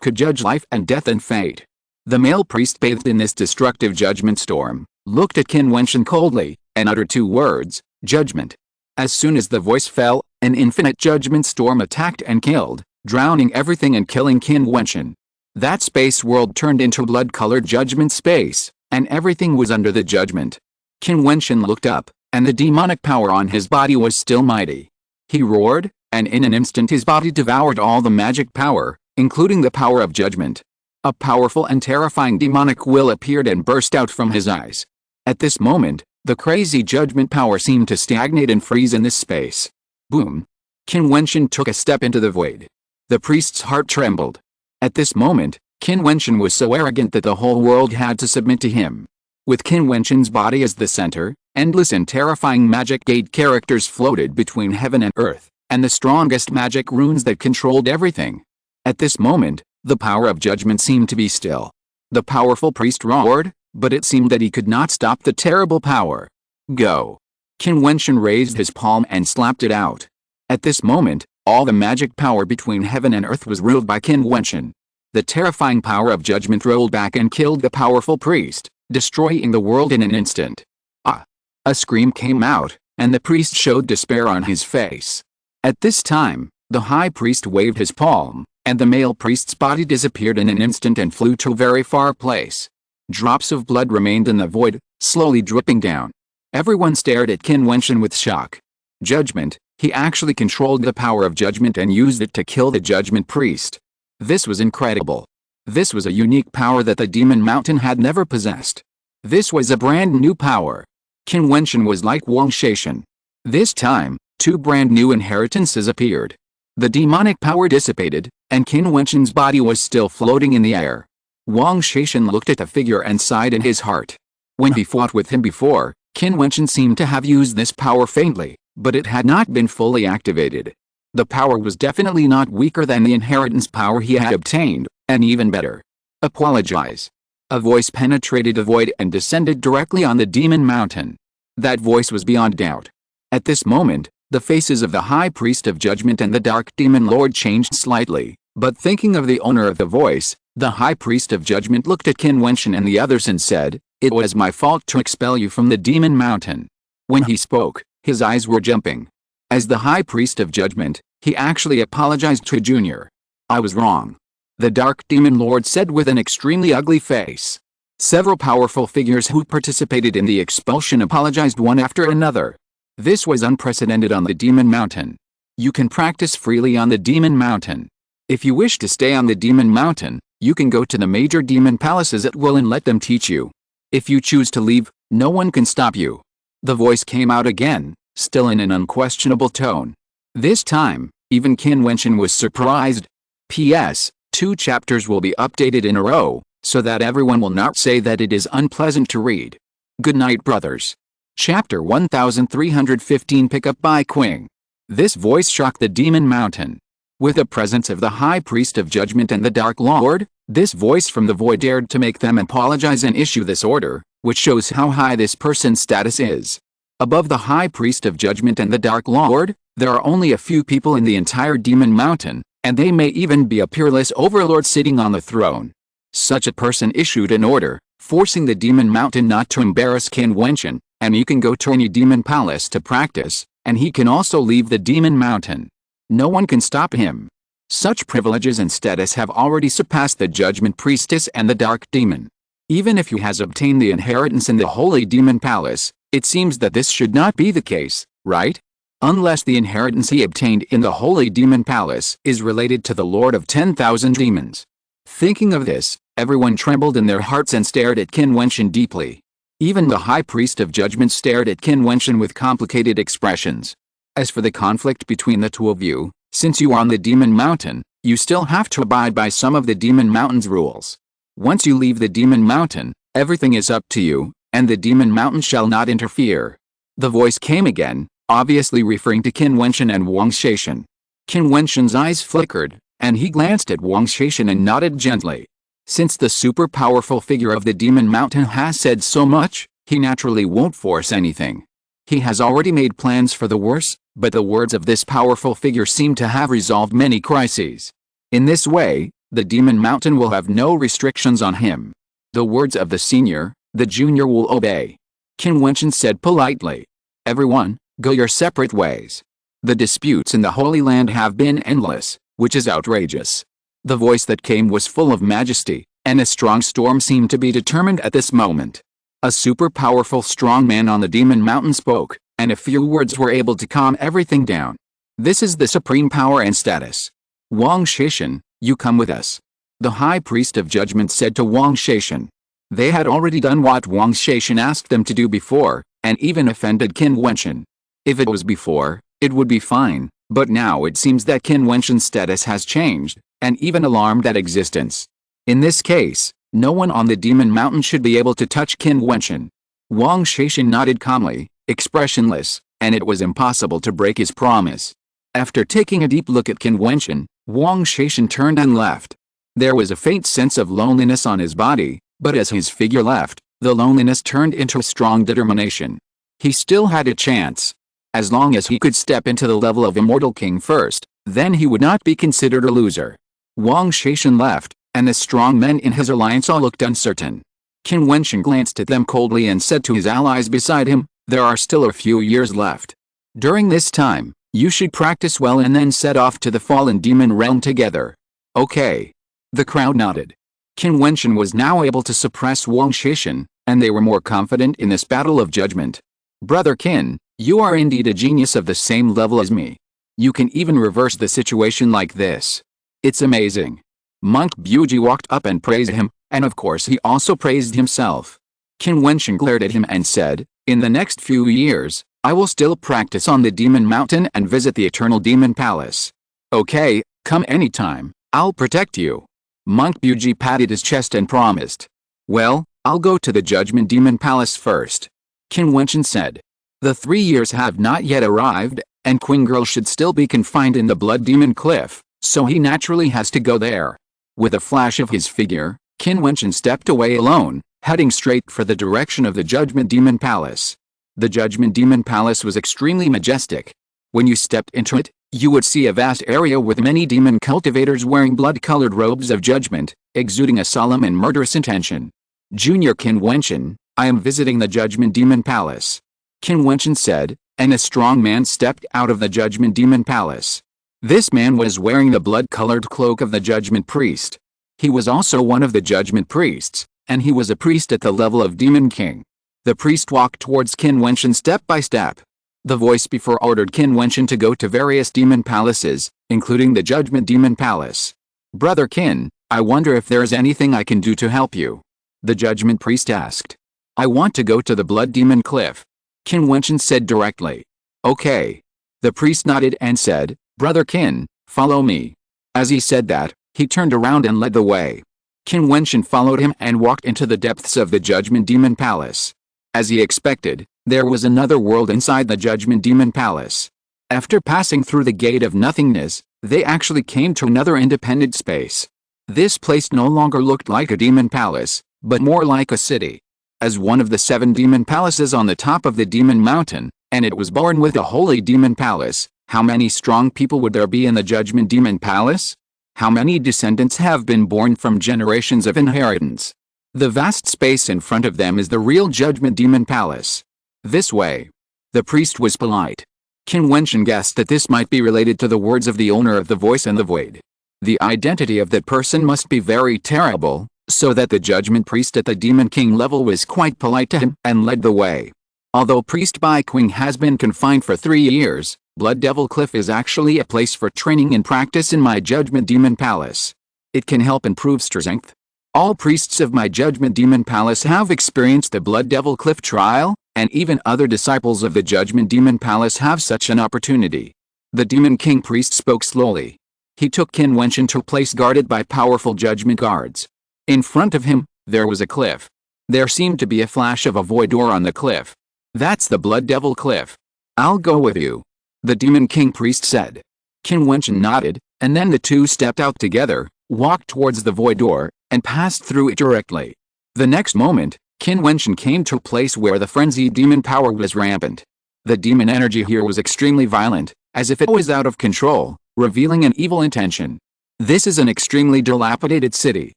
could judge life and death and fate. The male priest bathed in this destructive judgment storm, looked at Qin Wentian coldly, and uttered 2 words, judgment. As soon as the voice fell, an infinite judgment storm attacked and killed, drowning everything and killing Qin Wentian. That space world turned into blood-colored judgment space, and everything was under the judgment. Qin Wentian looked up, and the demonic power on his body was still mighty. He roared, and in an instant his body devoured all the magic power, including the power of judgment. A powerful and terrifying demonic will appeared and burst out from his eyes. At this moment, the crazy judgment power seemed to stagnate and freeze in this space. Boom! Qin Wentian took a step into the void. The priest's heart trembled. At this moment, Qin Wentian was so arrogant that the whole world had to submit to him. With Qin Wentian's body as the center, endless and terrifying magic gate characters floated between heaven and earth, and the strongest magic runes that controlled everything. At this moment, the power of judgment seemed to be still. The powerful priest roared, but it seemed that he could not stop the terrible power. Go! Qin Wentian raised his palm and slapped it out. At this moment, all the magic power between heaven and earth was ruled by Qin Wentian. The terrifying power of judgment rolled back and killed the powerful priest, destroying the world in an instant. Ah! A scream came out, and the priest showed despair on his face. At this time, the high priest waved his palm, and the male priest's body disappeared in an instant and flew to a very far place. Drops of blood remained in the void, slowly dripping down. Everyone stared at Qin Wentian with shock. Judgment, he actually controlled the power of judgment and used it to kill the judgment priest. This was incredible. This was a unique power that the Demon Mountain had never possessed. This was a brand new power. Qin Wentian was like Wang Shaishan. This time, 2 brand new inheritances appeared. The demonic power dissipated, and Qin Wentian's body was still floating in the air. Wang Shaishan looked at the figure and sighed in his heart. When he fought with him before, Qin Wentian seemed to have used this power faintly, but it had not been fully activated. The power was definitely not weaker than the inheritance power he had obtained, and even better. Apologize. A voice penetrated the void and descended directly on the Demon Mountain. That voice was beyond doubt. At this moment, the faces of the High Priest of Judgment and the Dark Demon Lord changed slightly, but thinking of the owner of the voice, the High Priest of Judgment looked at Qin Wentian and the others and said, "It was my fault to expel you from the Demon Mountain." When he spoke, his eyes were jumping. As the High Priest of Judgment, he actually apologized to Junior. "I was wrong," the Dark Demon Lord said with an extremely ugly face. Several powerful figures who participated in the expulsion apologized one after another. This was unprecedented on the Demon Mountain. You can practice freely on the Demon Mountain. If you wish to stay on the Demon Mountain, you can go to the major demon palaces at will and let them teach you. If you choose to leave, no one can stop you. The voice came out again, still in an unquestionable tone. This time, even Qin Wentian was surprised. P.S. 2 chapters will be updated in a row, so that everyone will not say that it is unpleasant to read. Good night, brothers. Chapter 1315 Pickup by Qing. This voice shocked the Demon Mountain. With the presence of the High Priest of Judgment and the Dark Lord, this voice from the void dared to make them apologize and issue this order, which shows how high this person's status is. Above the High Priest of Judgment and the Dark Lord, there are only a few people in the entire Demon Mountain, and they may even be a peerless overlord sitting on the throne. Such a person issued an order, forcing the Demon Mountain not to embarrass Qin Wentian, and he can go to any demon palace to practice, and he can also leave the Demon Mountain. No one can stop him. Such privileges and status have already surpassed the Judgment Priestess and the Dark Demon. Even if he has obtained the inheritance in the Holy Demon Palace, it seems that this should not be the case, right? Unless the inheritance he obtained in the Holy Demon Palace is related to the Lord of 10,000 Demons. Thinking of this, everyone trembled in their hearts and stared at Qin Wentian deeply. Even the High Priest of Judgment stared at Qin Wentian with complicated expressions. As for the conflict between the two of you, since you are on the Demon Mountain, you still have to abide by some of the Demon Mountain's rules. Once you leave the Demon Mountain, everything is up to you, and the Demon Mountain shall not interfere. The voice came again, obviously referring to Qin Wentian and Wang Shaishan. Qin Wentian's eyes flickered, and he glanced at Wang Shaishan and nodded gently. Since the super powerful figure of the Demon Mountain has said so much, he naturally won't force anything. He has already made plans for the worst, But the words of this powerful figure seem to have resolved many crises. In this way, the demon mountain will have no restrictions on him. The words of the senior, the junior will obey. Qin Wentian said politely. Everyone, go your separate ways. The disputes in the Holy Land have been endless, which is outrageous. The voice that came was full of majesty, and a strong storm seemed to be determined at this moment. A super powerful strong man on the demon mountain spoke, and a few words were able to calm everything down. This is the supreme power and status. Wang Shaishan, you come with us. The high priest of judgment said to Wang Shaishan. They had already done what Wang Shaishan asked them to do before, and even offended Qin Wentian. If it was before, it would be fine, but now it seems that Qin Wentian's status has changed, and even alarmed at existence. In this case, no one on the demon mountain should be able to touch Qin Wentian. Wang Shaishan nodded calmly, expressionless, and it was impossible to break his promise. After taking a deep look at Qin Wentian, Wang Shaishan turned and left. There was a faint sense of loneliness on his body, but as his figure left, the loneliness turned into a strong determination. He still had a chance. As long as he could step into the level of Immortal King first, then he would not be considered a loser. Wang Shaishan left, and the strong men in his alliance all looked uncertain. Qin Wentian glanced at them coldly and said to his allies beside him, there are still a few years left. During this time, you should practice well and then set off to the fallen demon realm together. Okay. The crowd nodded. Qin Wentian was now able to suppress Wang Shaishan, and they were more confident in this battle of judgment. Brother Qin, you are indeed a genius of the same level as me. You can even reverse the situation like this. It's amazing. Monk Buji walked up and praised him, and of course he also praised himself. Qin Wentian glared at him and said, in the next few years, I will still practice on the demon mountain and visit the eternal demon palace. Okay, come anytime, I'll protect you. Monk Buji patted his chest and promised. Well, I'll go to the judgment demon palace first. Qin Wentian said. The 3 years have not yet arrived, and Queen Girl should still be confined in the Blood Demon Cliff, so he naturally has to go there. With a flash of his figure, Qin Wentian stepped away alone, heading straight for the direction of the Judgment Demon Palace. The Judgment Demon Palace was extremely majestic. When you stepped into it, you would see a vast area with many demon cultivators wearing blood-colored robes of judgment, exuding a solemn and murderous intention. Junior Qin Wentian, I am visiting the Judgment Demon Palace. Qin Wentian said, and a strong man stepped out of the Judgment Demon Palace. This man was wearing the blood-colored cloak of the Judgment Priest. He was also one of the Judgment Priests, and he was a priest at the level of Demon King. The priest walked towards Qin Wentian step by step. The voice before ordered Qin Wentian to go to various demon palaces, including the Judgment Demon Palace. Brother Qin, I wonder if there is anything I can do to help you. The Judgment Priest asked. I want to go to the Blood Demon Cliff. Qin Wentian said directly. Okay. The priest nodded and said, Brother Qin, follow me. As he said that, he turned around and led the way. Qin Wentian followed him and walked into the depths of the Judgment Demon Palace. As he expected, there was another world inside the Judgment Demon Palace. After passing through the gate of nothingness, they actually came to another independent space. This place no longer looked like a demon palace, but more like a city. As one of the 7 demon palaces on the top of the demon mountain, and it was born with a holy demon palace, how many strong people would there be in the Judgment Demon Palace? How many descendants have been born from generations of inheritance? The vast space in front of them is the real Judgment Demon Palace. This way. The priest was polite. Qin Wentian guessed that this might be related to the words of the owner of the voice and the void. The identity of that person must be very terrible, so that the Judgment Priest at the Demon King level was quite polite to him and led the way. Although Priest Bai Qing has been confined for 3 years, Blood Devil Cliff is actually a place for training and practice in my Judgment Demon Palace. It can help improve strength. All priests of my Judgment Demon Palace have experienced the Blood Devil Cliff trial, and even other disciples of the Judgment Demon Palace have such an opportunity. The Demon King priest spoke slowly. He took Qin Wentian to a place guarded by powerful judgment guards. In front of him, there was a cliff. There seemed to be a flash of a void door on the cliff. That's the Blood Devil Cliff. I'll go with you. The Demon King priest said. Qin Wentian nodded, and then the two stepped out together, walked towards the void door, and passed through it directly. The next moment, Qin Wentian came to a place where the frenzied demon power was rampant. The demon energy here was extremely violent, as if it was out of control, revealing an evil intention. This is an extremely dilapidated city.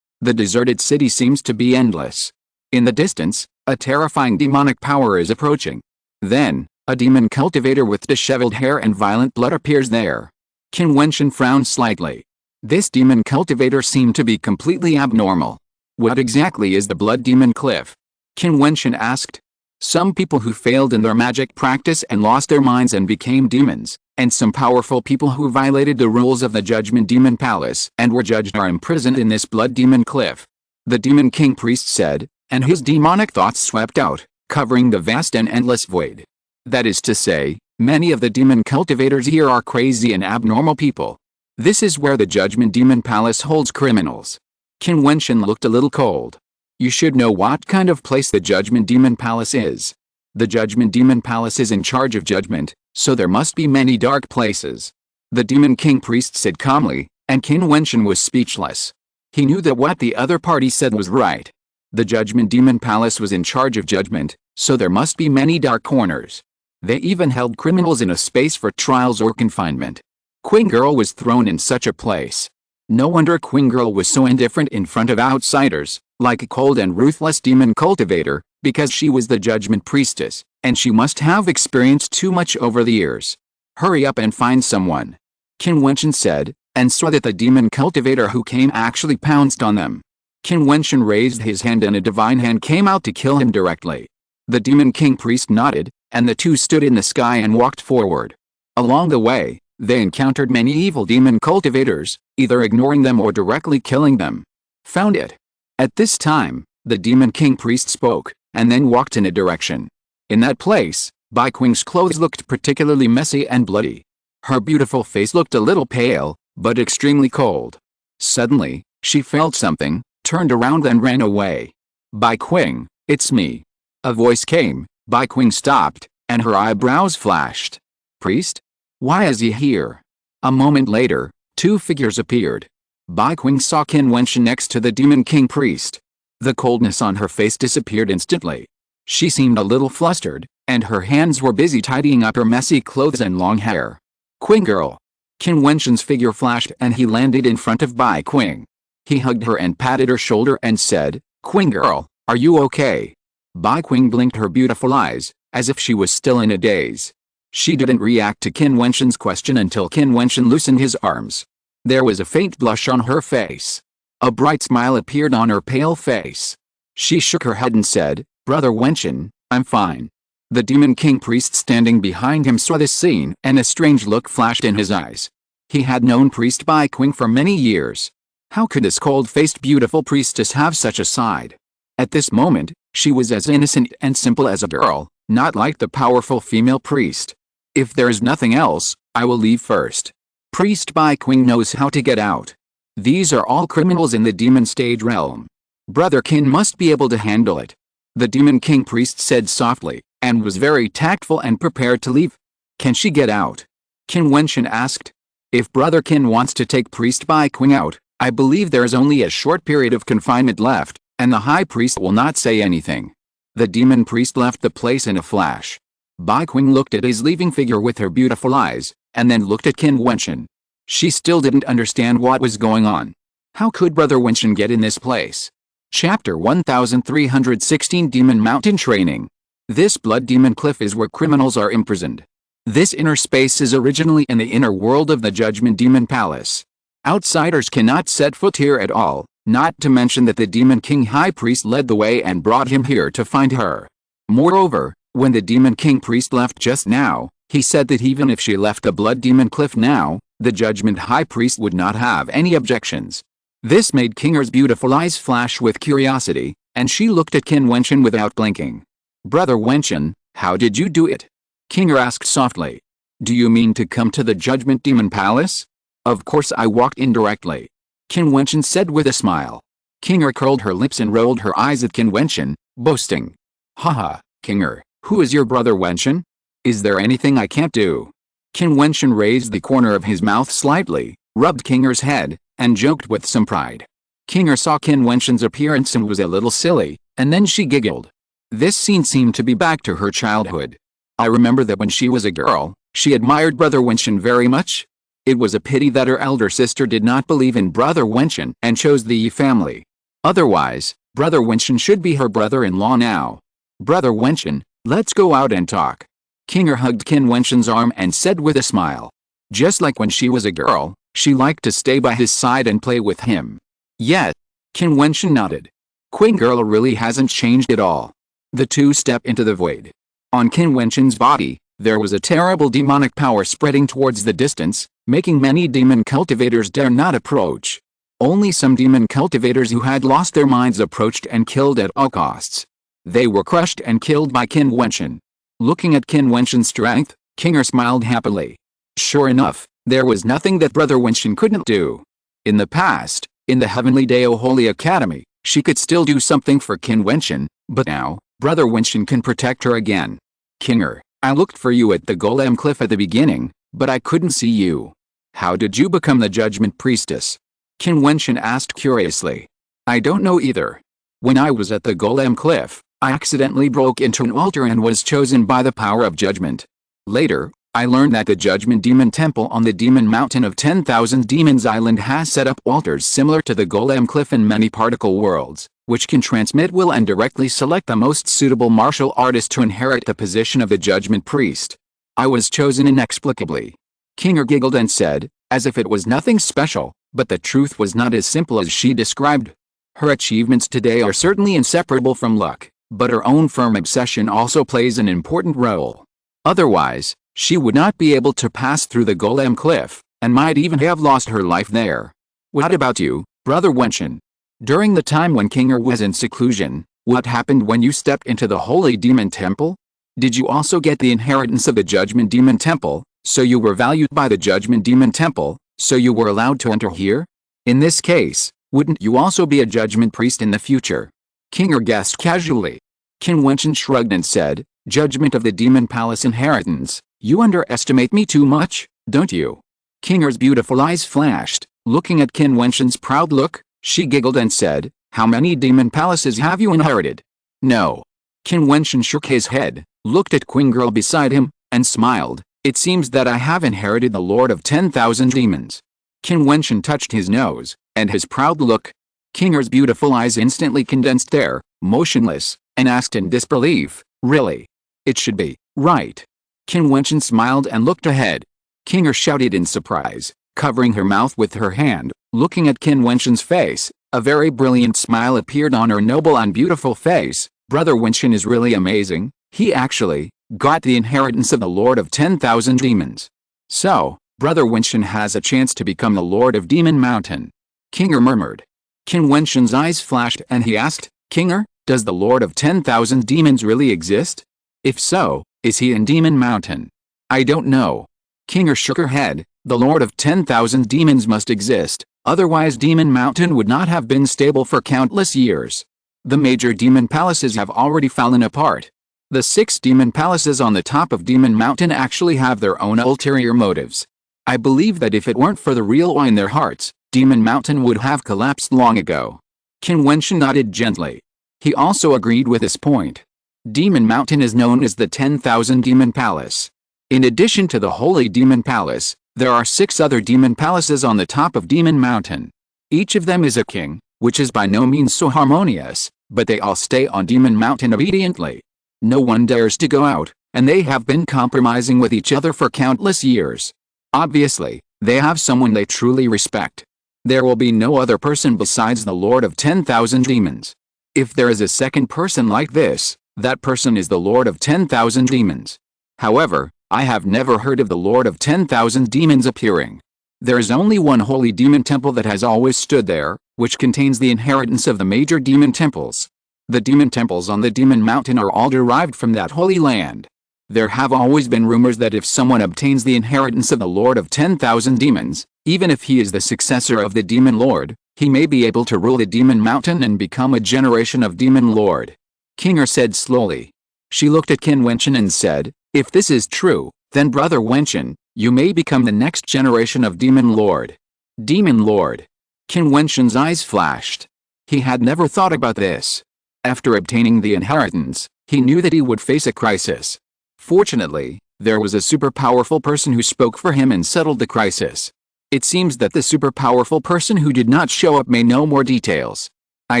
The deserted city seems to be endless. In the distance, a terrifying demonic power is approaching. Then, a demon cultivator with disheveled hair and violent blood appears there. Qin Wentian frowned slightly. This demon cultivator seemed to be completely abnormal. What exactly is the blood demon cliff? Qin Wentian asked. Some people who failed in their magic practice and lost their minds and became demons, and some powerful people who violated the rules of the Judgment Demon Palace and were judged are imprisoned in this blood demon cliff. The Demon King priest said, and his demonic thoughts swept out, covering the vast and endless void. That is to say, many of the demon cultivators here are crazy and abnormal people. This is where the Judgment Demon Palace holds criminals. Qin Wentian looked a little cold. You should know what kind of place the Judgment Demon Palace is. The Judgment Demon Palace is in charge of judgment, so there must be many dark places. The Demon King priest said calmly, and Qin Wentian was speechless. He knew that what the other party said was right. The Judgment Demon Palace was in charge of judgment, so there must be many dark corners. They even held criminals in a space for trials or confinement. Qin Girl was thrown in such a place. No wonder Qin Girl was so indifferent in front of outsiders, like a cold and ruthless demon cultivator, because she was the judgment priestess, and she must have experienced too much over the years. Hurry up and find someone. Qin Wentian said, and saw that the demon cultivator who came actually pounced on them. Qin Wentian raised his hand and a divine hand came out to kill him directly. The Demon King priest nodded, and the two stood in the sky and walked forward. Along the way, they encountered many evil demon cultivators, either ignoring them or directly killing them. Found it. At this time, the Demon King priest spoke, and then walked in a direction. In that place, Bai Qing's clothes looked particularly messy and bloody. Her beautiful face looked a little pale, but extremely cold. Suddenly, she felt something, turned around and ran away. Bai Qing, it's me. A voice came. Bai Qing stopped, and her eyebrows flashed. Priest? Why is he here? A moment later, two figures appeared. Bai Qing saw Qin Wentian next to the Demon King priest. The coldness on her face disappeared instantly. She seemed a little flustered, and her hands were busy tidying up her messy clothes and long hair. Qin Girl. Qin Wentian's figure flashed and he landed in front of Bai Qing. He hugged her and patted her shoulder and said, Qin Girl, are you okay? Bai Qing blinked her beautiful eyes, as if she was still in a daze. She didn't react to Qin Wentian's question until Qin Wentian loosened his arms. There was a faint blush on her face. A bright smile appeared on her pale face. She shook her head and said, Brother Wentian, I'm fine. The Demon King priest standing behind him saw this scene and a strange look flashed in his eyes. He had known Priest Bai Qing for many years. How could this cold-faced beautiful priestess have such a side? At this moment, she was as innocent and simple as a girl, not like the powerful female priest. If there is nothing else, I will leave first. Priest Bai Qing knows how to get out. These are all criminals in the demon stage realm. Brother Qin must be able to handle it. The Demon King priest said softly, and was very tactful and prepared to leave. Can she get out? Qin Wentian asked. If Brother Qin wants to take Priest Bai Qing out, I believe there is only a short period of confinement left, and the High Priest will not say anything. The demon priest left the place in a flash. Bai Qing looked at his leaving figure with her beautiful eyes, and then looked at Qin Wentian. She still didn't understand what was going on. How could Brother Wentian get in this place? Chapter 1316 Demon Mountain Training. This blood demon cliff is where criminals are imprisoned. This inner space is originally in the inner world of the Judgment Demon Palace. Outsiders cannot set foot here at all, not to mention that the Demon King High Priest led the way and brought him here to find her. Moreover, when the Demon King priest left just now, he said that even if she left the blood demon cliff now, the Judgment High Priest would not have any objections. This made Kinger's beautiful eyes flash with curiosity, and she looked at Qin Wentian without blinking. Brother Wentian, how did you do it? Kinger asked softly. Do you mean to come to the Judgment Demon Palace? Of course I walked in directly. Qin Wentian said with a smile. Kinger curled her lips and rolled her eyes at Qin Wentian, boasting. Haha, Kinger, who is your brother Wentian? Is there anything I can't do? Qin Wentian raised the corner of his mouth slightly, rubbed Kinger's head, and joked with some pride. Kinger saw Qin Wentian's appearance and was a little silly, and then she giggled. This scene seemed to be back to her childhood. I remember that when she was a girl, she admired Brother Wentian very much. It was a pity that her elder sister did not believe in Brother Wentian and chose the Yi family. Otherwise, Brother Wentian should be her brother-in-law now. Brother Wentian, let's go out and talk. Qinger hugged Qin Wentian's arm and said with a smile. Just like when she was a girl, she liked to stay by his side and play with him. Yes. Qin Wentian nodded. Qin girl really hasn't changed at all. The two stepped into the void. On Qin Wentian's body, there was a terrible demonic power spreading towards the distance, making many demon cultivators dare not approach. Only some demon cultivators who had lost their minds approached and killed at all costs. They were crushed and killed by Qin Wentian. Looking at Qin Wentian's strength, Qinger smiled happily. Sure enough, there was nothing that Brother Wentian couldn't do. In the past, in the Heavenly Dao Holy Academy, she could still do something for Qin Wentian, but now, Brother Wentian can protect her again. Qinger, I looked for you at the Golem Cliff at the beginning, but I couldn't see you. How did you become the Judgment Priestess? Qin Wentian asked curiously. I don't know either. When I was at the Golem Cliff, I accidentally broke into an altar and was chosen by the power of judgment. Later, I learned that the Judgment Demon Temple on the Demon Mountain of 10,000 Demons Island has set up altars similar to the Golem Cliff in many particle worlds, which can transmit will and directly select the most suitable martial artist to inherit the position of the Judgment Priest. I was chosen inexplicably. Qinger giggled and said, as if it was nothing special, but the truth was not as simple as she described. Her achievements today are certainly inseparable from luck, but her own firm obsession also plays an important role. Otherwise, she would not be able to pass through the Golem Cliff, and might even have lost her life there. What about you, Brother Wentian? During the time when Qinger was in seclusion, what happened when you stepped into the Holy Demon Temple? Did you also get the inheritance of the Judgment Demon Temple, so you were valued by the Judgment Demon Temple, so you were allowed to enter here? In this case, wouldn't you also be a Judgment Priest in the future? Qinger guessed casually. Qin Wentian shrugged and said, Judgment of the Demon Palace inheritance, you underestimate me too much, don't you? Qinger's beautiful eyes flashed. Looking at Qin Wentian's proud look, she giggled and said, how many demon palaces have you inherited? No. Qin Wentian shook his head, looked at Qin girl beside him, and smiled. It seems that I have inherited the Lord of 10,000 Demons. Qin Wentian touched his nose, and his proud look. Qinger's beautiful eyes instantly condensed there, motionless, and asked in disbelief, really? It should be, right? Qin Wentian smiled and looked ahead. Qinger shouted in surprise, covering her mouth with her hand, looking at Qin Wentian's face. A very brilliant smile appeared on her noble and beautiful face. Brother Wentian is really amazing. He actually got the inheritance of the Lord of 10,000 Demons. So, Brother Wentian has a chance to become the Lord of Demon Mountain. Qinger murmured. Qin Wentian's eyes flashed and he asked, Qinger, does the Lord of 10,000 Demons really exist? If so, is he in Demon Mountain? I don't know. Qinger shook her head. The Lord of 10,000 Demons must exist, otherwise Demon Mountain would not have been stable for countless years. The major demon palaces have already fallen apart. The 6 demon palaces on the top of Demon Mountain actually have their own ulterior motives. I believe that if it weren't for the real awe in their hearts, Demon Mountain would have collapsed long ago. Qin Wentian nodded gently. He also agreed with this point. Demon Mountain is known as the 10,000 Demon Palace. In addition to the Holy Demon Palace, there are 6 other demon palaces on the top of Demon Mountain. Each of them is a king, which is by no means so harmonious, but they all stay on Demon Mountain obediently. No one dares to go out, and they have been compromising with each other for countless years. Obviously, they have someone they truly respect. There will be no other person besides the Lord of 10,000 Demons. If there is a second person like this, that person is the Lord of 10,000 Demons. However, I have never heard of the Lord of 10,000 Demons appearing. There is only one holy demon temple that has always stood there, which contains the inheritance of the major demon temples. The demon temples on the Demon Mountain are all derived from that holy land. There have always been rumors that if someone obtains the inheritance of the Lord of 10,000 Demons, even if he is the successor of the Demon Lord, he may be able to rule the Demon Mountain and become a generation of Demon Lord. Qinger said slowly. She looked at Qin Wentian and said, if this is true, then Brother Wentian, you may become the next generation of Demon Lord. Demon Lord. Qin Wentian's eyes flashed. He had never thought about this. After obtaining the inheritance, he knew that he would face a crisis. Fortunately, there was a super powerful person who spoke for him and settled the crisis. It seems that the super powerful person who did not show up may know more details. I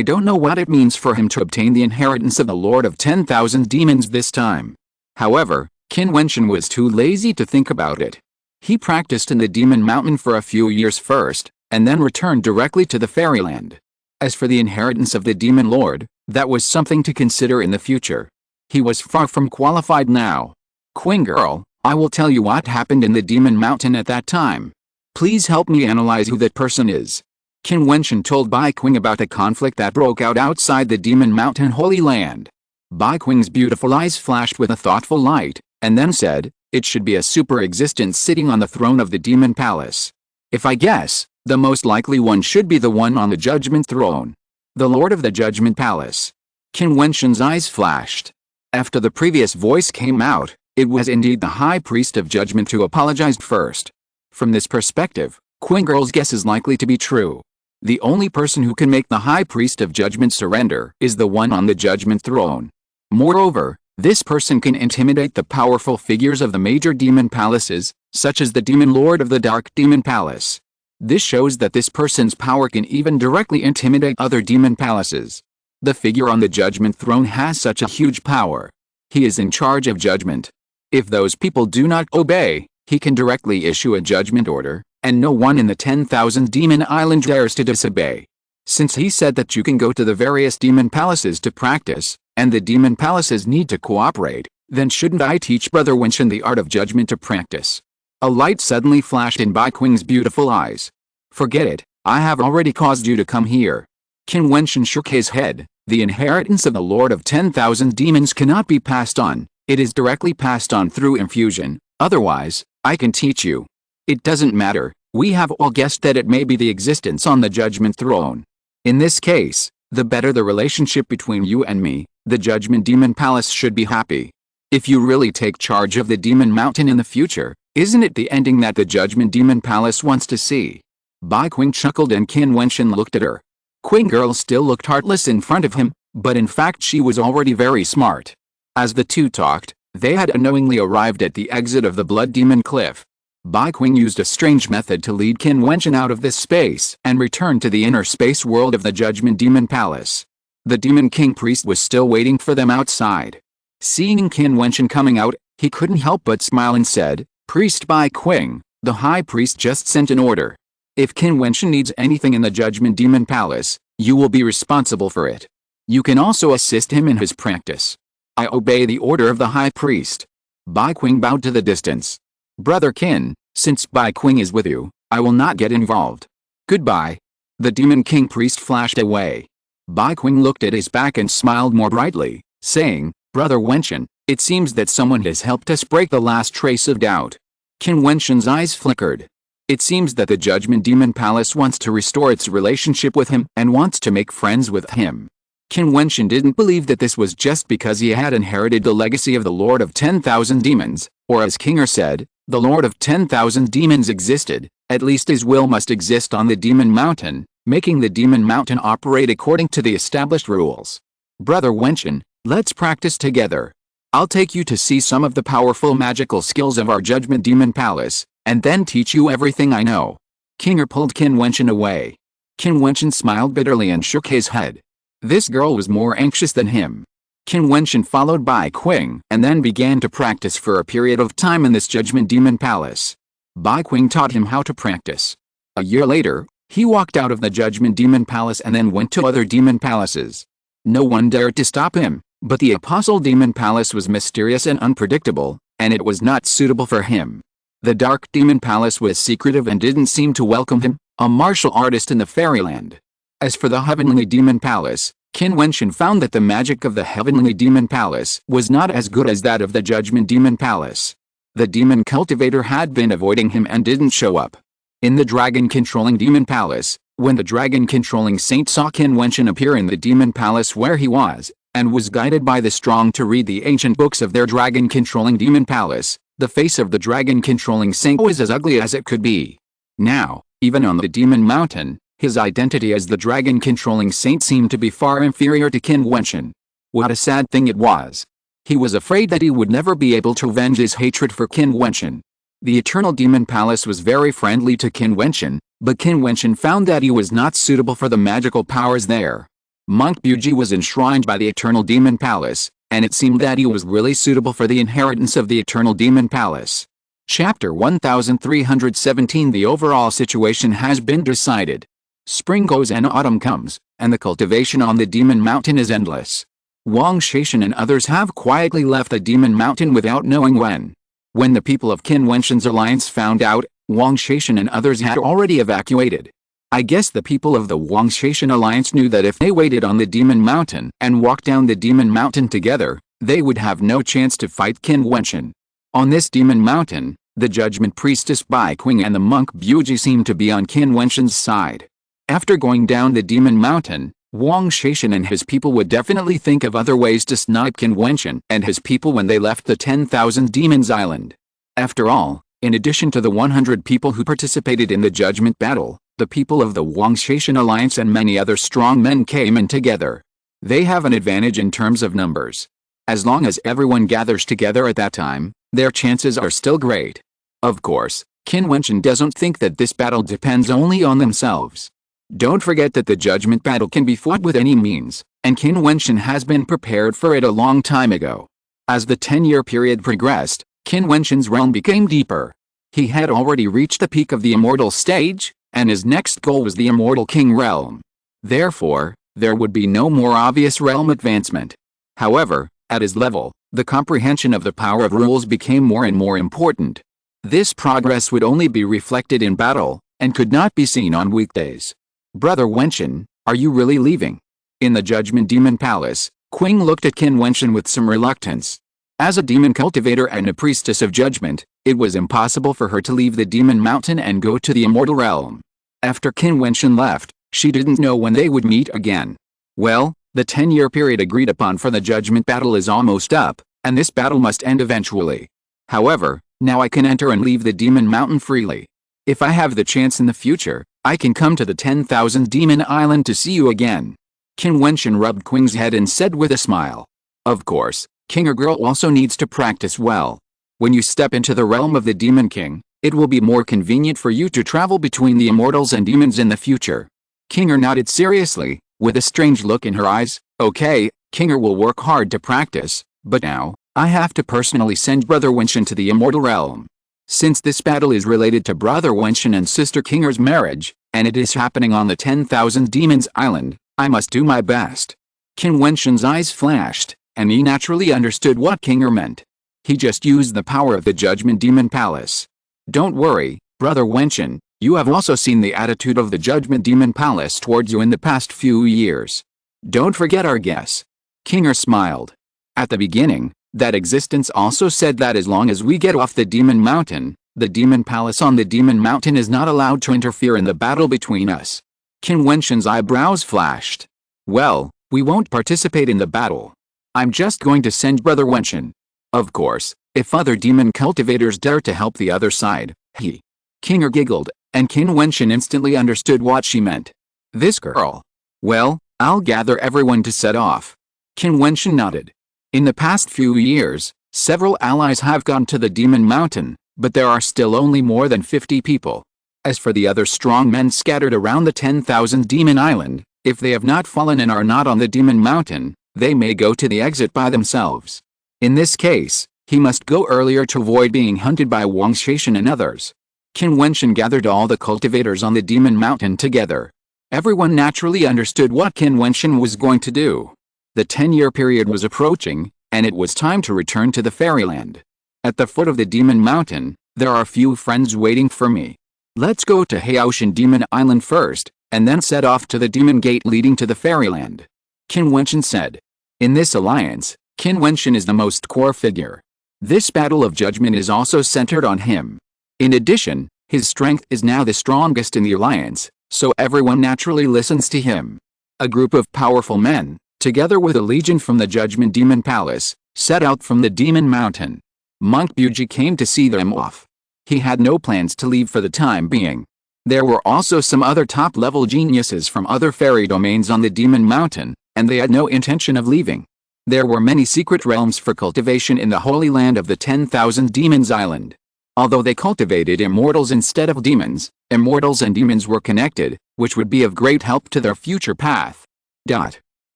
don't know what it means for him to obtain the inheritance of the Lord of 10,000 Demons this time. However, Qin Wentian was too lazy to think about it. He practiced in the Demon Mountain for a few years first, and then returned directly to the fairyland. As for the inheritance of the Demon Lord, that was something to consider in the future. He was far from qualified now. Qin girl, I will tell you what happened in the Demon Mountain at that time. Please help me analyze who that person is. Qin Wentian told Bai Qing about the conflict that broke out outside the Demon Mountain Holy Land. Bai Qing's beautiful eyes flashed with a thoughtful light, and then said, it should be a super existence sitting on the throne of the Demon Palace. If I guess, the most likely one should be the one on the Judgment Throne. The Lord of the Judgment Palace. Qin Wentian's eyes flashed. After the previous voice came out, it was indeed the High Priest of Judgment who apologized first. From this perspective, Qin girl's guess is likely to be true. The only person who can make the High Priest of Judgment surrender is the one on the Judgment Throne. Moreover, this person can intimidate the powerful figures of the major demon palaces, such as the Demon Lord of the Dark Demon Palace. This shows that this person's power can even directly intimidate other demon palaces. The figure on the Judgment Throne has such a huge power. He is in charge of judgment. If those people do not obey, he can directly issue a judgment order, and no one in the 10,000 Demon Island dares to disobey. Since he said that you can go to the various demon palaces to practice, and the demon palaces need to cooperate, then shouldn't I teach Brother Wentian the art of judgment to practice? A light suddenly flashed in Bai Qing's beautiful eyes. Forget it, I have already caused you to come here. Qin Wentian shook his head. The inheritance of the Lord of 10,000 Demons cannot be passed on, it is directly passed on through infusion, otherwise, I can teach you. It doesn't matter, we have all guessed that it may be the existence on the Judgment Throne. In this case, the better the relationship between you and me, the Judgment Demon Palace should be happy. If you really take charge of the Demon Mountain in the future, isn't it the ending that the Judgment Demon Palace wants to see? Bai Qing chuckled and Qin Wentian looked at her. Qin girl still looked heartless in front of him, but in fact she was already very smart. As the two talked, they had unknowingly arrived at the exit of the Blood Demon Cliff. Bai Qing used a strange method to lead Qin Wentian out of this space and return to the inner space world of the Judgment Demon Palace. The Demon King Priest was still waiting for them outside. Seeing Qin Wentian coming out, he couldn't help but smile and said, Priest Bai Qing, the High Priest just sent an order. If Qin Wentian needs anything in the Judgment Demon Palace, you will be responsible for it. You can also assist him in his practice. I obey the order of the High Priest. Bai Qing bowed to the distance. Brother Qin, since Bai Qing is with you, I will not get involved. Goodbye. The Demon King Priest flashed away. Bai Qing looked at his back and smiled more brightly, saying, Brother Wentian, it seems that someone has helped us break the last trace of doubt. Qin Wentian's eyes flickered. It seems that the Judgment Demon Palace wants to restore its relationship with him and wants to make friends with him. Qin Wentian didn't believe that this was just because he had inherited the legacy of the Lord of 10,000 Demons, or as Kinger said, the Lord of 10,000 Demons existed, at least his will must exist on the Demon Mountain, making the Demon Mountain operate according to the established rules. Brother Wentian, let's practice together. I'll take you to see some of the powerful magical skills of our Judgment Demon Palace, and then teach you everything I know. Kinger pulled Qin Wentian away. Qin Wentian smiled bitterly and shook his head. This girl was more anxious than him. Qin Wentian followed Bai Qing and then began to practice for a period of time in this Judgment Demon Palace. Bai Qing taught him how to practice. A year later, he walked out of the Judgment Demon Palace and then went to other demon palaces. No one dared to stop him, but the Apostle Demon Palace was mysterious and unpredictable, and it was not suitable for him. The Dark Demon Palace was secretive and didn't seem to welcome him, a martial artist in the fairyland. As for the Heavenly Demon Palace, Qin Wentian found that the magic of the Heavenly Demon Palace was not as good as that of the Judgment Demon Palace. The demon cultivator had been avoiding him and didn't show up. In the dragon-controlling Demon Palace, when the dragon-controlling saint saw Qin Wentian appear in the Demon Palace where he was, and was guided by the strong to read the ancient books of their dragon-controlling Demon Palace, the face of the dragon-controlling saint was as ugly as it could be. Now, even on the Demon Mountain, his identity as the dragon-controlling saint seemed to be far inferior to Qin Wentian. What a sad thing it was. He was afraid that he would never be able to avenge his hatred for Qin Wentian. The Eternal Demon Palace was very friendly to Qin Wentian, but Qin Wentian found that he was not suitable for the magical powers there. Monk Buji was enshrined by the Eternal Demon Palace, and it seemed that he was really suitable for the inheritance of the Eternal Demon Palace. Chapter 1317. The overall situation has been decided. Spring goes and autumn comes, and the cultivation on the Demon Mountain is endless. Wang Shaishan and others have quietly left the Demon Mountain without knowing when. When the people of Qin Wentian's alliance found out, Wang Shaishan and others had already evacuated. I guess the people of the Wang Shaishan alliance knew that if they waited on the Demon Mountain and walked down the Demon Mountain together, they would have no chance to fight Qin Wentian. On this Demon Mountain, the Judgment Priestess Bai Qing and the monk Buji seemed to be on Qin Wentian's side. After going down the Demon Mountain, Wang Shaishan and his people would definitely think of other ways to snipe Qin Wentian and his people when they left the 10,000 Demons Island. After all, in addition to the 100 people who participated in the judgment battle, the people of the Wang Shaishan alliance and many other strong men came in together. They have an advantage in terms of numbers. As long as everyone gathers together at that time, their chances are still great. Of course, Qin Wentian doesn't think that this battle depends only on themselves. Don't forget that the judgment battle can be fought with any means, and Qin Wentian has been prepared for it a long time ago. As the 10-year period progressed, Qin Wentian's realm became deeper. He had already reached the peak of the immortal stage, and his next goal was the immortal king realm. Therefore, there would be no more obvious realm advancement. However, at his level, the comprehension of the power of rules became more and more important. This progress would only be reflected in battle, and could not be seen on weekdays. Brother Wentian, are you really leaving? In the Judgment Demon Palace, Qing looked at Qin Wentian with some reluctance. As a demon cultivator and a priestess of judgment, it was impossible for her to leave the Demon Mountain and go to the immortal realm. After Qin Wentian left, she didn't know when they would meet again. Well, the 10-year period agreed upon for the judgment battle is almost up, and this battle must end eventually. However, now I can enter and leave the Demon Mountain freely. If I have the chance in the future, I can come to the 10,000 Demon Island to see you again. Qin Wentian rubbed Qing's head and said with a smile. Of course, King or girl also needs to practice well. When you step into the realm of the Demon King, it will be more convenient for you to travel between the immortals and demons in the future. Kinger nodded seriously, with a strange look in her eyes. Okay, Kinger will work hard to practice, but now, I have to personally send Brother Wentian to the immortal realm. Since this battle is related to Brother Wentian and Sister Kinger's marriage, and it is happening on the 10,000 Demons Island, I must do my best. Qin Wentian's eyes flashed, and he naturally understood what Kinger meant. He just used the power of the Judgment Demon Palace. Don't worry, Brother Wentian, you have also seen the attitude of the Judgment Demon Palace towards you in the past few years. Don't forget our guess. Kinger smiled. At the beginning, that existence also said that as long as we get off the Demon Mountain, the Demon Palace on the Demon Mountain is not allowed to interfere in the battle between us. Qin Wentian's eyebrows flashed. Well, we won't participate in the battle. I'm just going to send Brother Wentian. Of course, if other demon cultivators dare to help the other side, he. Kinger giggled, and Qin Wentian instantly understood what she meant. This girl. Well, I'll gather everyone to set off. Qin Wentian nodded. In the past few years, several allies have gone to the Demon Mountain, but there are still only more than 50 people. As for the other strong men scattered around the 10,000 Demon Island, if they have not fallen and are not on the Demon Mountain, they may go to the exit by themselves. In this case, he must go earlier to avoid being hunted by Wang Shaishan and others. Qin Wentian gathered all the cultivators on the Demon Mountain together. Everyone naturally understood what Qin Wentian was going to do. The 10-year period was approaching, and it was time to return to the fairyland. At the foot of the Demon Mountain, there are a few friends waiting for me. Let's go to Haoshan Demon Island first, and then set off to the Demon Gate leading to the fairyland. Qin Wentian said. In this alliance, Qin Wentian is the most core figure. This battle of judgment is also centered on him. In addition, his strength is now the strongest in the alliance, so everyone naturally listens to him. A group of powerful men, together with a legion from the Judgment Demon Palace, set out from the Demon Mountain. Monk Buji came to see them off. He had no plans to leave for the time being. There were also some other top-level geniuses from other fairy domains on the Demon Mountain, and they had no intention of leaving. There were many secret realms for cultivation in the Holy Land of the 10,000 Demons Island. Although they cultivated immortals instead of demons, immortals and demons were connected, which would be of great help to their future path.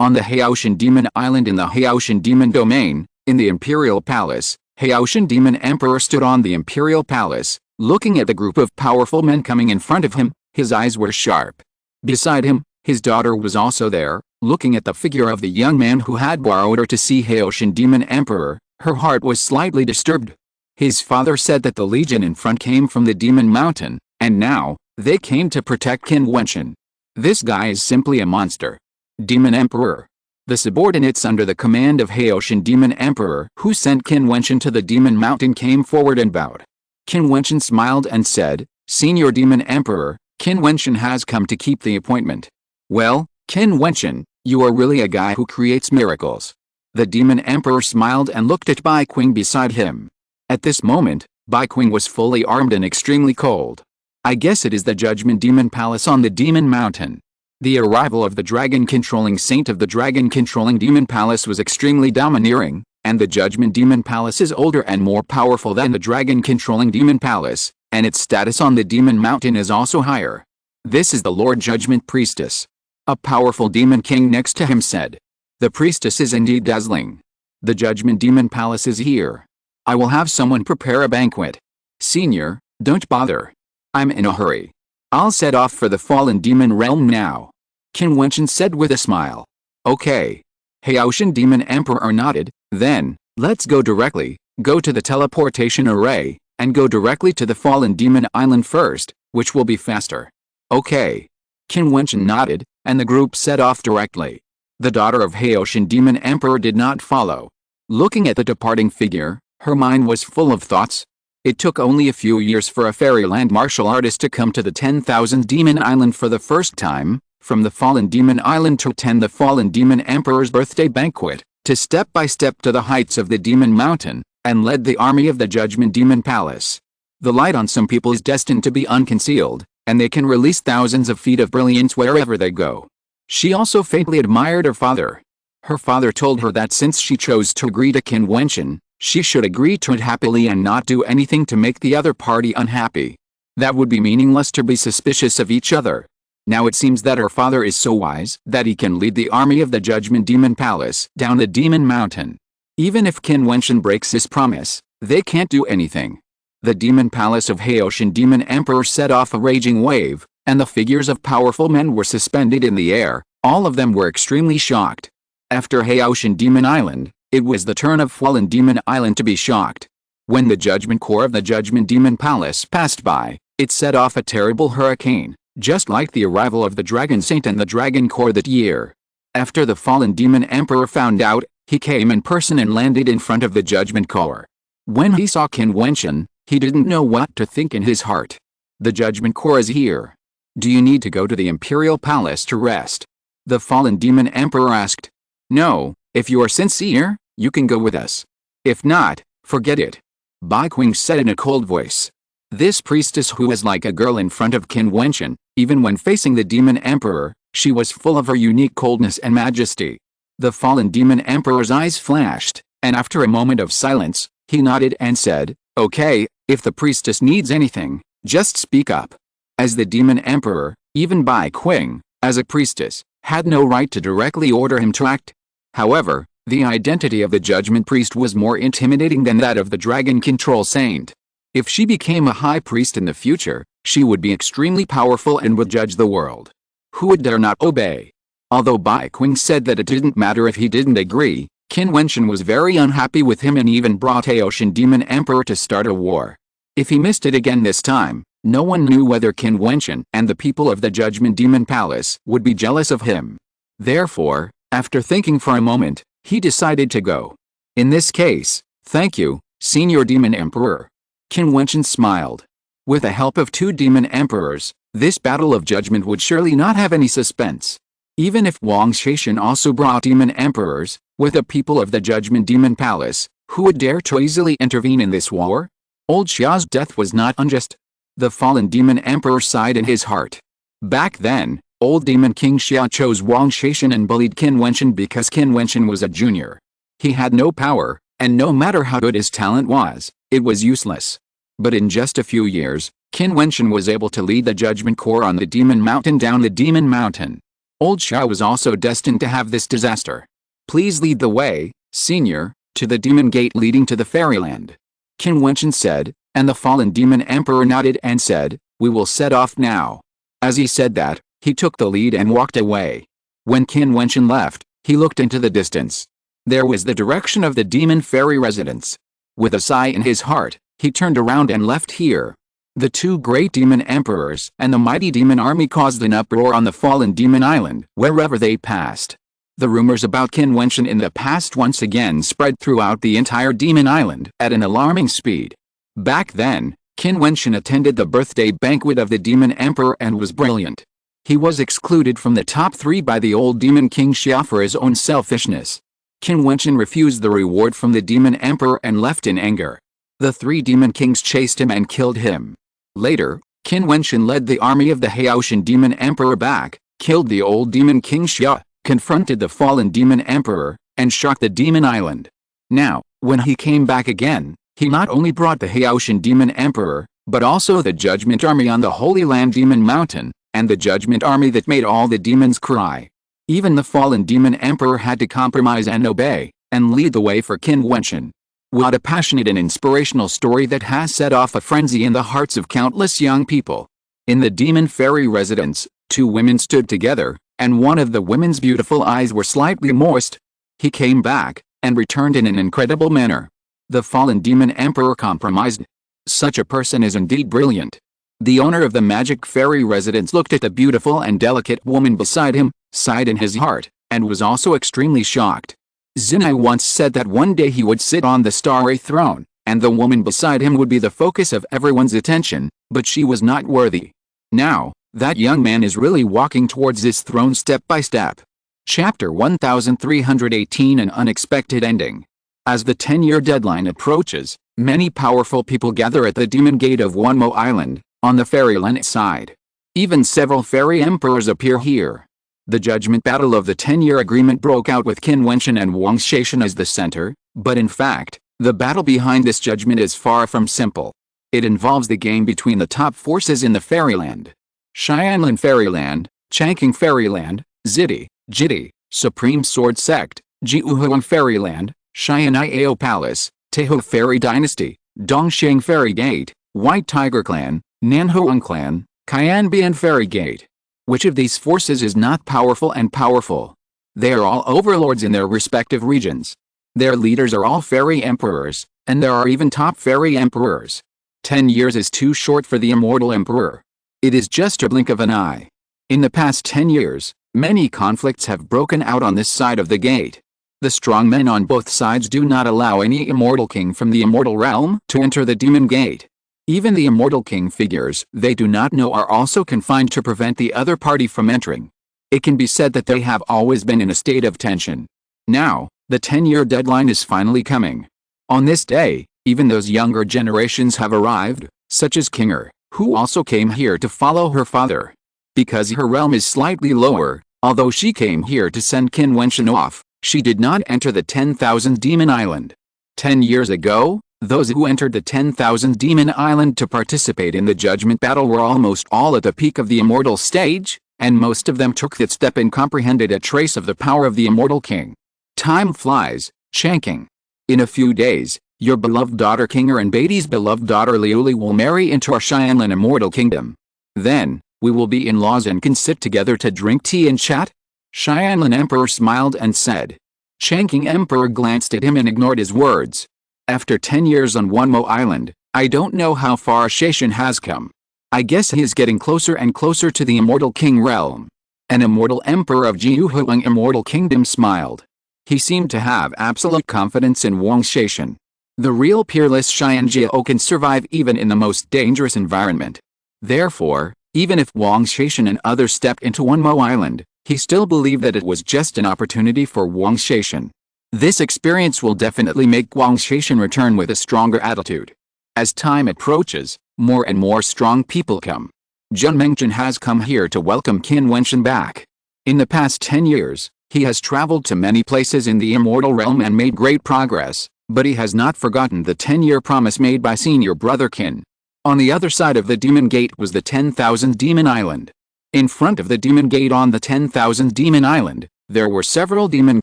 On the Haoshan Demon Island in the Haoshan Demon Domain, in the Imperial Palace, Haoshan Demon Emperor stood on the Imperial Palace, looking at the group of powerful men coming in front of him. His eyes were sharp. Beside him, his daughter was also there, looking at the figure of the young man who had borrowed her to see Haoshan Demon Emperor. Her heart was slightly disturbed. His father said that the legion in front came from the Demon Mountain, and now, they came to protect Qin Wentian. This guy is simply a monster. Demon Emperor. The subordinates under the command of Haoshan Demon Emperor who sent Qin Wentian to the Demon Mountain came forward and bowed. Qin Wentian smiled and said, "Senior Demon Emperor, Qin Wentian has come to keep the appointment." "Well, Qin Wentian, you are really a guy who creates miracles." The Demon Emperor smiled and looked at Bai Qing beside him. At this moment, Bai Qing was fully armed and extremely cold. "I guess it is the Judgment Demon Palace on the Demon Mountain." The arrival of the dragon-controlling saint of the dragon-controlling demon palace was extremely domineering, and the Judgment Demon Palace is older and more powerful than the dragon-controlling demon palace, and its status on the Demon Mountain is also higher. "This is the Lord Judgment Priestess." A powerful demon king next to him said. "The priestess is indeed dazzling. The Judgment Demon Palace is here. I will have someone prepare a banquet." "Senior, don't bother. I'm in a hurry. I'll set off for the fallen demon realm now," Qin Wentian said with a smile. "Okay." Haoshan Demon Emperor nodded. "Then, let's go directly, go to the teleportation array, and go directly to the fallen demon island first, which will be faster." "Okay." Qin Wentian nodded, and the group set off directly. The daughter of Haoshan Demon Emperor did not follow. Looking at the departing figure, her mind was full of thoughts. It took only a few years for a fairyland martial artist to come to the 10,000 Demon Island for the first time, from the Fallen Demon Island to attend the Fallen Demon Emperor's birthday banquet, to step by step to the heights of the Demon Mountain, and led the army of the Judgment Demon Palace. The light on some people is destined to be unconcealed, and they can release thousands of feet of brilliance wherever they go. She also faintly admired her father. Her father told her that since she chose to agree to Qin Wentian, she should agree to it happily and not do anything to make the other party unhappy. That would be meaningless to be suspicious of each other. Now it seems that her father is so wise that he can lead the army of the Judgment Demon Palace down the Demon Mountain. Even if Qin Wentian breaks his promise, they can't do anything. The Demon Palace of Haoshan Demon Emperor set off a raging wave, and the figures of powerful men were suspended in the air. All of them were extremely shocked. After Haoshan Demon Island, it was the turn of Fallen Demon Island to be shocked. When the Judgment Core of the Judgment Demon Palace passed by, it set off a terrible hurricane, just like the arrival of the Dragon Saint and the Dragon Core that year. After the Fallen Demon Emperor found out, he came in person and landed in front of the Judgment Core. When he saw Qin Wentian, he didn't know what to think in his heart. "The Judgment Core is here. Do you need to go to the Imperial Palace to rest?" the Fallen Demon Emperor asked. "No, if you are sincere, you can go with us. If not, forget it," Bai Qing said in a cold voice. This priestess who was like a girl in front of Qin Wentian, even when facing the Demon Emperor, she was full of her unique coldness and majesty. The Fallen Demon Emperor's eyes flashed, and after a moment of silence, he nodded and said, "Okay, if the priestess needs anything, just speak up." As the Demon Emperor, even Bai Qing, as a priestess, had no right to directly order him to act. However, the identity of the Judgment Priest was more intimidating than that of the Dragon Control Saint. If she became a high priest in the future, she would be extremely powerful and would judge the world. Who would dare not obey? Although Bai Qing said that it didn't matter if he didn't agree, Qin Wentian was very unhappy with him and even brought Haoshan Demon Emperor to start a war. If he missed it again this time, no one knew whether Qin Wentian and the people of the Judgment Demon Palace would be jealous of him. Therefore, after thinking for a moment, he decided to go. "In this case, thank you, Senior Demon Emperor." Qin Wentian smiled. With the help of two Demon Emperors, this battle of judgment would surely not have any suspense. Even if Wang Shaishan also brought Demon Emperors, with the people of the Judgment Demon Palace, who would dare to easily intervene in this war? Old Xia's death was not unjust. The Fallen Demon Emperor sighed in his heart. Back then, old Demon King Xia chose Wang Shaishan and bullied Qin Wentian because Qin Wentian was a junior. He had no power, and no matter how good his talent was, it was useless. But in just a few years, Qin Wentian was able to lead the Judgment Corps on the Demon Mountain down the Demon Mountain. Old Xiao was also destined to have this disaster. Please lead the way, Senior, to the Demon Gate leading to the Fairyland. Qin Wentian said, and the fallen Demon Emperor nodded and said, we will set off now. As he said that, he took the lead and walked away. When Qin Wentian left, he looked into the distance. There was the direction of the Demon Fairy residence. With a sigh in his heart, he turned around and left here. The two great demon emperors and the mighty demon army caused an uproar on the fallen demon island wherever they passed. The rumors about Qin Wentian in the past once again spread throughout the entire demon island at an alarming speed. Back then, Qin Wentian attended the birthday banquet of the demon emperor and was brilliant. He was excluded from the top 3 by the old demon king Xia for his own selfishness. Qin Wentian refused the reward from the demon emperor and left in anger. The 3 demon kings chased him and killed him. Later, Qin Wentian led the army of the Haoshan demon emperor back, killed the old demon king Xia, confronted the fallen demon emperor, and shocked the demon island. Now, when he came back again, he not only brought the Haoshan demon emperor, but also the judgment army on the Holy Land Demon Mountain, and the judgment army that made all the demons cry. Even the fallen demon emperor had to compromise and obey, and lead the way for Qin Wentian. What a passionate and inspirational story that has set off a frenzy in the hearts of countless young people. In the demon fairy residence, 2 women stood together, and one of the women's beautiful eyes were slightly moist. He came back, and returned in an incredible manner. The fallen demon emperor compromised. Such a person is indeed brilliant. The owner of the magic fairy residence looked at the beautiful and delicate woman beside him, sighed in his heart, and was also extremely shocked. Zinai once said that one day he would sit on the starry throne, and the woman beside him would be the focus of everyone's attention, but she was not worthy. Now, that young man is really walking towards this throne step by step. Chapter 1318 An Unexpected Ending. As the 10-year deadline approaches, many powerful people gather at the Demon Gate of Wanmo Island, on the Fairyland side. Even several fairy emperors appear here. The judgment battle of the 10-year agreement broke out with Qin Wentian and Wang Shaishan as the center, but in fact, the battle behind this judgment is far from simple. It involves the game between the top forces in the Fairyland. Xianlan Fairyland, Changqing Fairyland, Jiti, Supreme Sword Sect, Jiuhuang Fairyland, Xian'ai Palace, Teho Fairy Dynasty, Dongxiang Fairy Gate, White Tiger Clan, Nanhuang Clan, Qianbian Fairy Gate. Which of these forces is not powerful and powerful? They are all overlords in their respective regions. Their leaders are all fairy emperors, and there are even top fairy emperors. 10 years is too short for the immortal emperor. It is just a blink of an eye. In the past 10 years, many conflicts have broken out on this side of the gate. The strong men on both sides do not allow any immortal king from the immortal realm to enter the demon gate. Even the immortal king figures they do not know are also confined to prevent the other party from entering. It can be said that they have always been in a state of tension. Now, the 10-year deadline is finally coming. On this day, even those younger generations have arrived, such as Kinger, who also came here to follow her father. Because her realm is slightly lower, although she came here to send Qin Wentian off, she did not enter the 10,000 Demon Island. 10 years ago, those who entered the 10,000 Demon Island to participate in the judgment battle were almost all at the peak of the immortal stage, and most of them took that step and comprehended a trace of the power of the immortal king. Time flies, Changqing. In a few days, your beloved daughter Kinger and Beatty's beloved daughter Liuli will marry into our Xianlan immortal kingdom. Then, we will be in-laws and can sit together to drink tea and chat? Xianlan Emperor smiled and said. Changqing Emperor glanced at him and ignored his words. After 10 years on Wanmo Island, I don't know how far Shaishan has come. I guess he is getting closer and closer to the immortal king realm. An immortal emperor of Jiuhuang Immortal Kingdom smiled. He seemed to have absolute confidence in Wang Shaishan. The real peerless Xianjiao can survive even in the most dangerous environment. Therefore, even if Wang Shaishan and others stepped into Wanmo Island, he still believed that it was just an opportunity for Wang Shaishan. This experience will definitely make Wang Shaishan return with a stronger attitude. As time approaches, more and more strong people come. Zheng Mengzhen has come here to welcome Qin Wentian back. In the past 10 years, He has traveled to many places in the immortal realm and made great progress, but he has not forgotten the 10-year promise made by senior brother Qin. On the other side of the Demon Gate was the 10,000 Demon Island. In front of the Demon Gate on the 10,000 Demon Island, there were several demon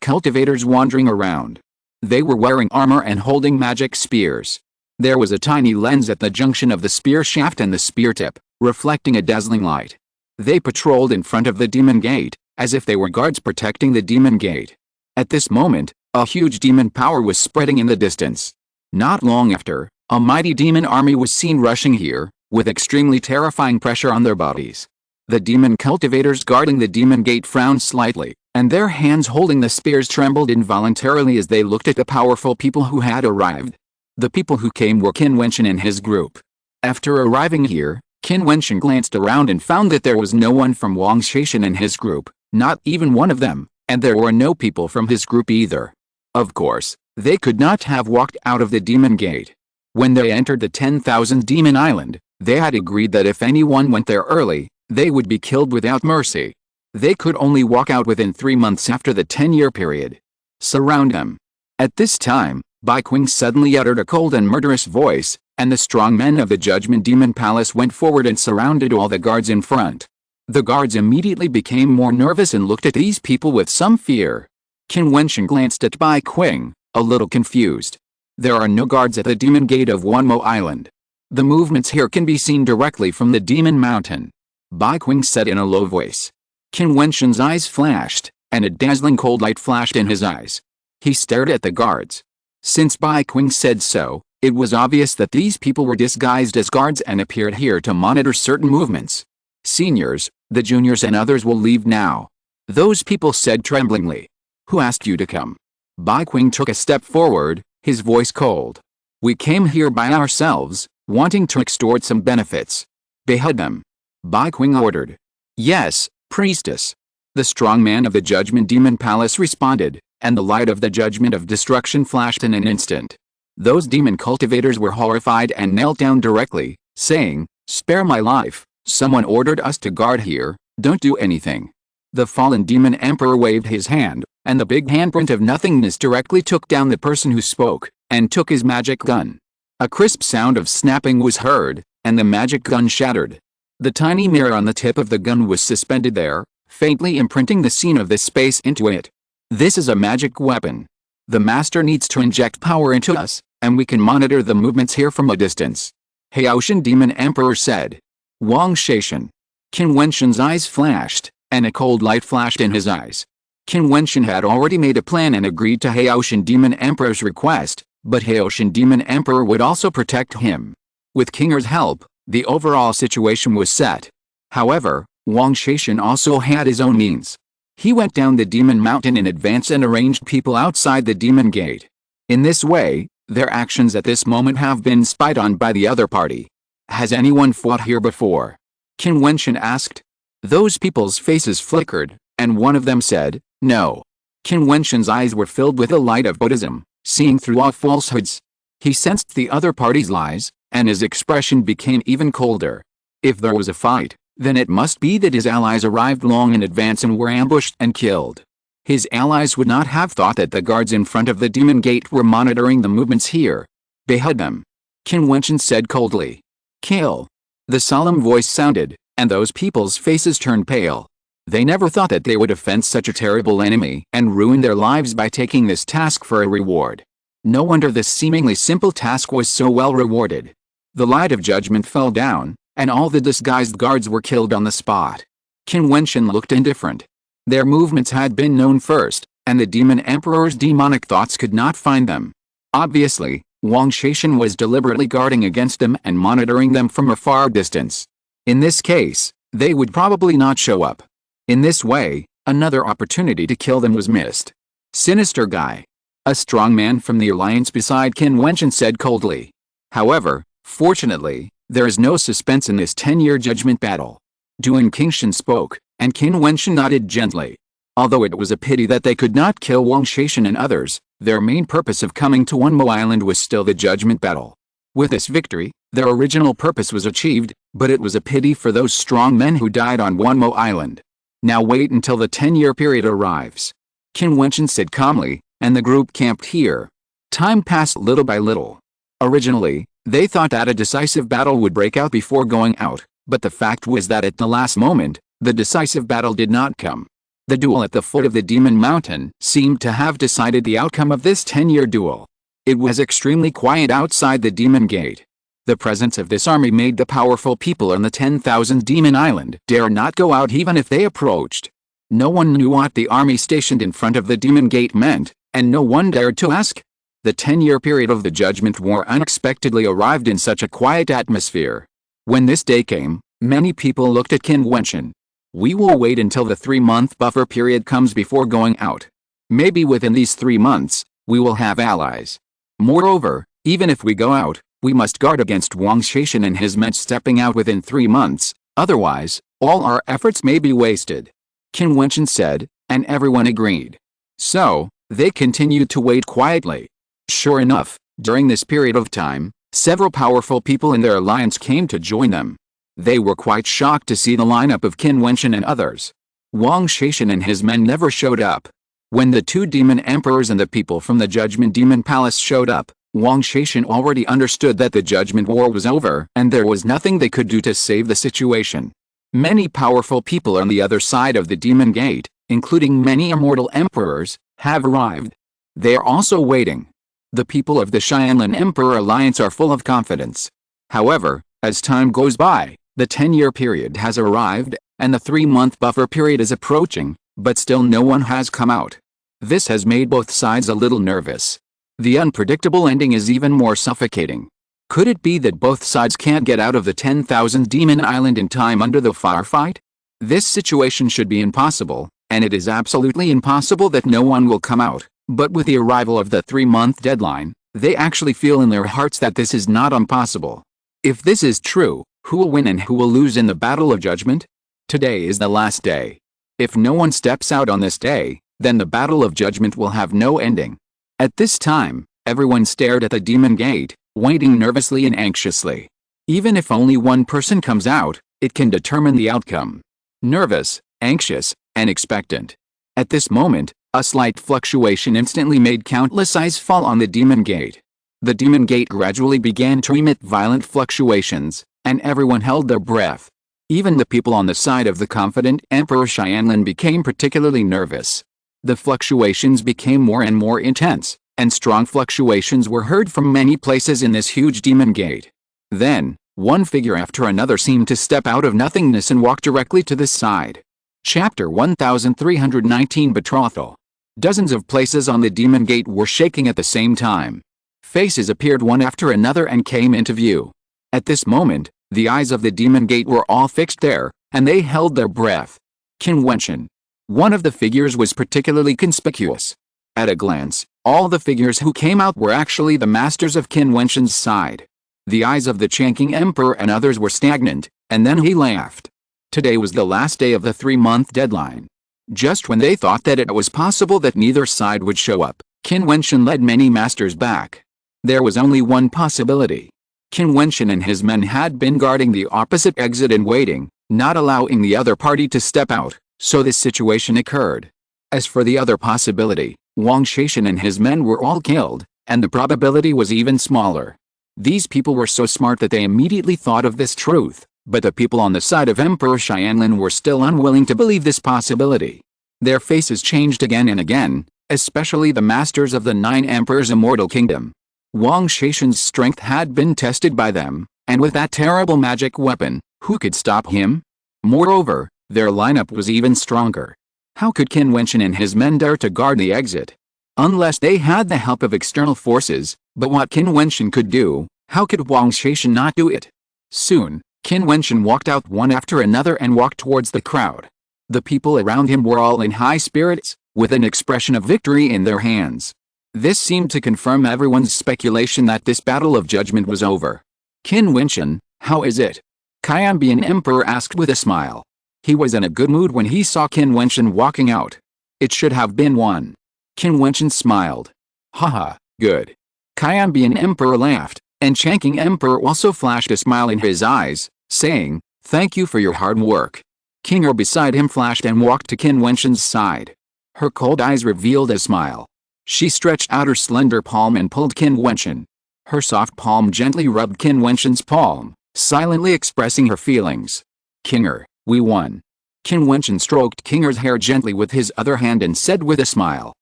cultivators wandering around. They were wearing armor and holding magic spears. There was a tiny lens at the junction of the spear shaft and the spear tip, reflecting a dazzling light. They patrolled in front of the Demon Gate, as if they were guards protecting the Demon Gate. At this moment, a huge demon power was spreading in the distance. Not long after, a mighty demon army was seen rushing here, with extremely terrifying pressure on their bodies. The demon cultivators guarding the Demon Gate frowned slightly, and their hands holding the spears trembled involuntarily as they looked at the powerful people who had arrived. The people who came were Qin Wentian and his group. After arriving here, Qin Wentian glanced around and found that there was no one from Wang Shaishan and his group, not even one of them, and there were no people from his group either. Of course, they could not have walked out of the Demon Gate. When they entered the 10,000 Demon Island, they had agreed that if anyone went there early, they would be killed without mercy. They could only walk out within 3 months after the 10-year period. Surround them. At this time, Bai Qing suddenly uttered a cold and murderous voice, and the strong men of the Judgment Demon Palace went forward and surrounded all the guards in front. The guards immediately became more nervous and looked at these people with some fear. Qin Wentian glanced at Bai Qing, a little confused. There are no guards at the Demon Gate of Wanmo Island. The movements here can be seen directly from the Demon Mountain. Bai Qing said in a low voice. Qin Wentian's eyes flashed, and a dazzling cold light flashed in his eyes. He stared at the guards. Since Bai Qing said so, it was obvious that these people were disguised as guards and appeared here to monitor certain movements. Seniors, the juniors and others will leave now. Those people said tremblingly. Who asked you to come? Bai Qing took a step forward, his voice cold. We came here by ourselves, wanting to extort some benefits. Behead them. Bai Qing ordered. Yes, priestess. The strong man of the Judgment Demon Palace responded, and the light of the judgment of destruction flashed in an instant. Those demon cultivators were horrified and knelt down directly, saying, "Spare my life, someone ordered us to guard here, don't do anything." The fallen demon emperor waved his hand, and the big handprint of nothingness directly took down the person who spoke, and took his magic gun. A crisp sound of snapping was heard, and the magic gun shattered. The tiny mirror on the tip of the gun was suspended there, faintly imprinting the scene of this space into it. This is a magic weapon. The master needs to inject power into us, and we can monitor the movements here from a distance. Haoshan Demon Emperor said. Wang Shaishan. Qin Wentian's eyes flashed, and a cold light flashed in his eyes. Qin Wentian had already made a plan and agreed to Haoshan Demon Emperor's request, but Haoshan Demon Emperor would also protect him. With Kinger's help, the overall situation was set. However, Wang Shaishan also had his own means. He went down the Demon Mountain in advance and arranged people outside the Demon Gate. In this way, their actions at this moment have been spied on by the other party. Has anyone fought here before? Qin Wentian asked. Those people's faces flickered, and one of them said, no. Qin Wentian's eyes were filled with the light of Buddhism, seeing through all falsehoods. He sensed the other party's lies, and his expression became even colder. If there was a fight, then it must be that his allies arrived long in advance and were ambushed and killed. His allies would not have thought that the guards in front of the Demon Gate were monitoring the movements here. Behead them. Qin Wentian said coldly. Kill. The solemn voice sounded, and those people's faces turned pale. They never thought that they would offend such a terrible enemy and ruin their lives by taking this task for a reward. No wonder this seemingly simple task was so well rewarded. The light of judgment fell down, and all the disguised guards were killed on the spot. Qin Wentian looked indifferent. Their movements had been known first, and the Demon Emperor's demonic thoughts could not find them. Obviously, Wang Shaishan was deliberately guarding against them and monitoring them from a far distance. In this case, they would probably not show up. In this way, another opportunity to kill them was missed. Sinister guy. A strong man from the alliance beside Qin Wentian said coldly. However, fortunately, there is no suspense in this 10-year judgment battle. Duan Qingshan spoke, and Qin Wentian nodded gently. Although it was a pity that they could not kill Wang Shaishan and others, their main purpose of coming to Wanmo Island was still the judgment battle. With this victory, their original purpose was achieved, but it was a pity for those strong men who died on Wanmo Island. Now wait until the 10-year period arrives. Qin Wentian said calmly, and the group camped here. Time passed little by little. Originally, they thought that a decisive battle would break out before going out, but the fact was that at the last moment, the decisive battle did not come. The duel at the foot of the Demon Mountain seemed to have decided the outcome of this 10-year duel. It was extremely quiet outside the Demon Gate. The presence of this army made the powerful people on the 10,000 Demon Island dare not go out even if they approached. No one knew what the army stationed in front of the Demon Gate meant, and no one dared to ask. The 10-year period of the Judgment War unexpectedly arrived in such a quiet atmosphere. When this day came, many people looked at Qin Wentian. We will wait until the 3-month buffer period comes before going out. Maybe within these 3 months, we will have allies. Moreover, even if we go out, we must guard against Wang Shaishan and his men stepping out within 3 months, otherwise, all our efforts may be wasted. Qin Wentian said, and everyone agreed. So, they continued to wait quietly. Sure enough, during this period of time, several powerful people in their alliance came to join them. They were quite shocked to see the lineup of Qin Wentian and others. Wang Shaishan and his men never showed up. When the 2 demon emperors and the people from the Judgment Demon Palace showed up, Wang Shaishan already understood that the Judgment War was over and there was nothing they could do to save the situation. Many powerful people on the other side of the Demon Gate, including many immortal emperors, have arrived. They are also waiting. The people of the Xianlin Emperor Alliance are full of confidence. However, as time goes by, the 10-year period has arrived, and the 3-month buffer period is approaching, but still no one has come out. This has made both sides a little nervous. The unpredictable ending is even more suffocating. Could it be that both sides can't get out of the 10,000 Demon Island in time under the firefight? This situation should be impossible, and it is absolutely impossible that no one will come out, but with the arrival of the 3-month deadline, they actually feel in their hearts that this is not impossible. If this is true, who will win and who will lose in the Battle of Judgment? Today is the last day. If no one steps out on this day, then the Battle of Judgment will have no ending. At this time, everyone stared at the Demon Gate, waiting nervously and anxiously. Even if only one person comes out, it can determine the outcome. Nervous, anxious, and expectant. At this moment, a slight fluctuation instantly made countless eyes fall on the Demon Gate. The Demon Gate gradually began to emit violent fluctuations, and everyone held their breath. Even the people on the side of the confident Emperor Xianlin became particularly nervous. The fluctuations became more and more intense, and strong fluctuations were heard from many places in this huge Demon Gate. Then, one figure after another seemed to step out of nothingness and walk directly to the side. Chapter 1319 Betrothal. Dozens of places on the Demon Gate were shaking at the same time. Faces appeared one after another and came into view. At this moment, the eyes of the Demon Gate were all fixed there, and they held their breath. Qin Wentian. One of the figures was particularly conspicuous. At a glance, all the figures who came out were actually the masters of Qin Wentian's side. The eyes of the Changqing Emperor and others were stagnant, and then he laughed. Today was the last day of the 3-month deadline. Just when they thought that it was possible that neither side would show up, Qin Wentian led many masters back. There was only one possibility. Qin Wentian and his men had been guarding the opposite exit and waiting, not allowing the other party to step out, so this situation occurred. As for the other possibility, Wang Shaishan and his men were all killed, and the probability was even smaller. These people were so smart that they immediately thought of this truth, but the people on the side of Emperor Xianlin were still unwilling to believe this possibility. Their faces changed again and again, especially the masters of the 9 Emperors' immortal kingdom. Wang Shaishan's strength had been tested by them, and with that terrible magic weapon, who could stop him? Moreover, their lineup was even stronger. How could Qin Wentian and his men dare to guard the exit? Unless they had the help of external forces, but what Qin Wentian could do, how could Wang Shaishan not do it? Soon, Qin Wentian walked out one after another and walked towards the crowd. The people around him were all in high spirits, with an expression of victory in their hands. This seemed to confirm everyone's speculation that this battle of judgment was over. Qin Wentian, how is it? Qian Emperor asked with a smile. He was in a good mood when he saw Qin Wentian walking out. It should have been one. Qin Wentian smiled. Haha, good. Qian Emperor laughed, and Changqing Emperor also flashed a smile in his eyes, saying, thank you for your hard work. King Er beside him flashed and walked to Qin Wentian's side. Her cold eyes revealed a smile. She stretched out her slender palm and pulled Qin Wentian. Her soft palm gently rubbed Qin Wentian's palm, silently expressing her feelings. "Kinger, we won." Qin Wentian stroked Kinger's hair gently with his other hand and said with a smile.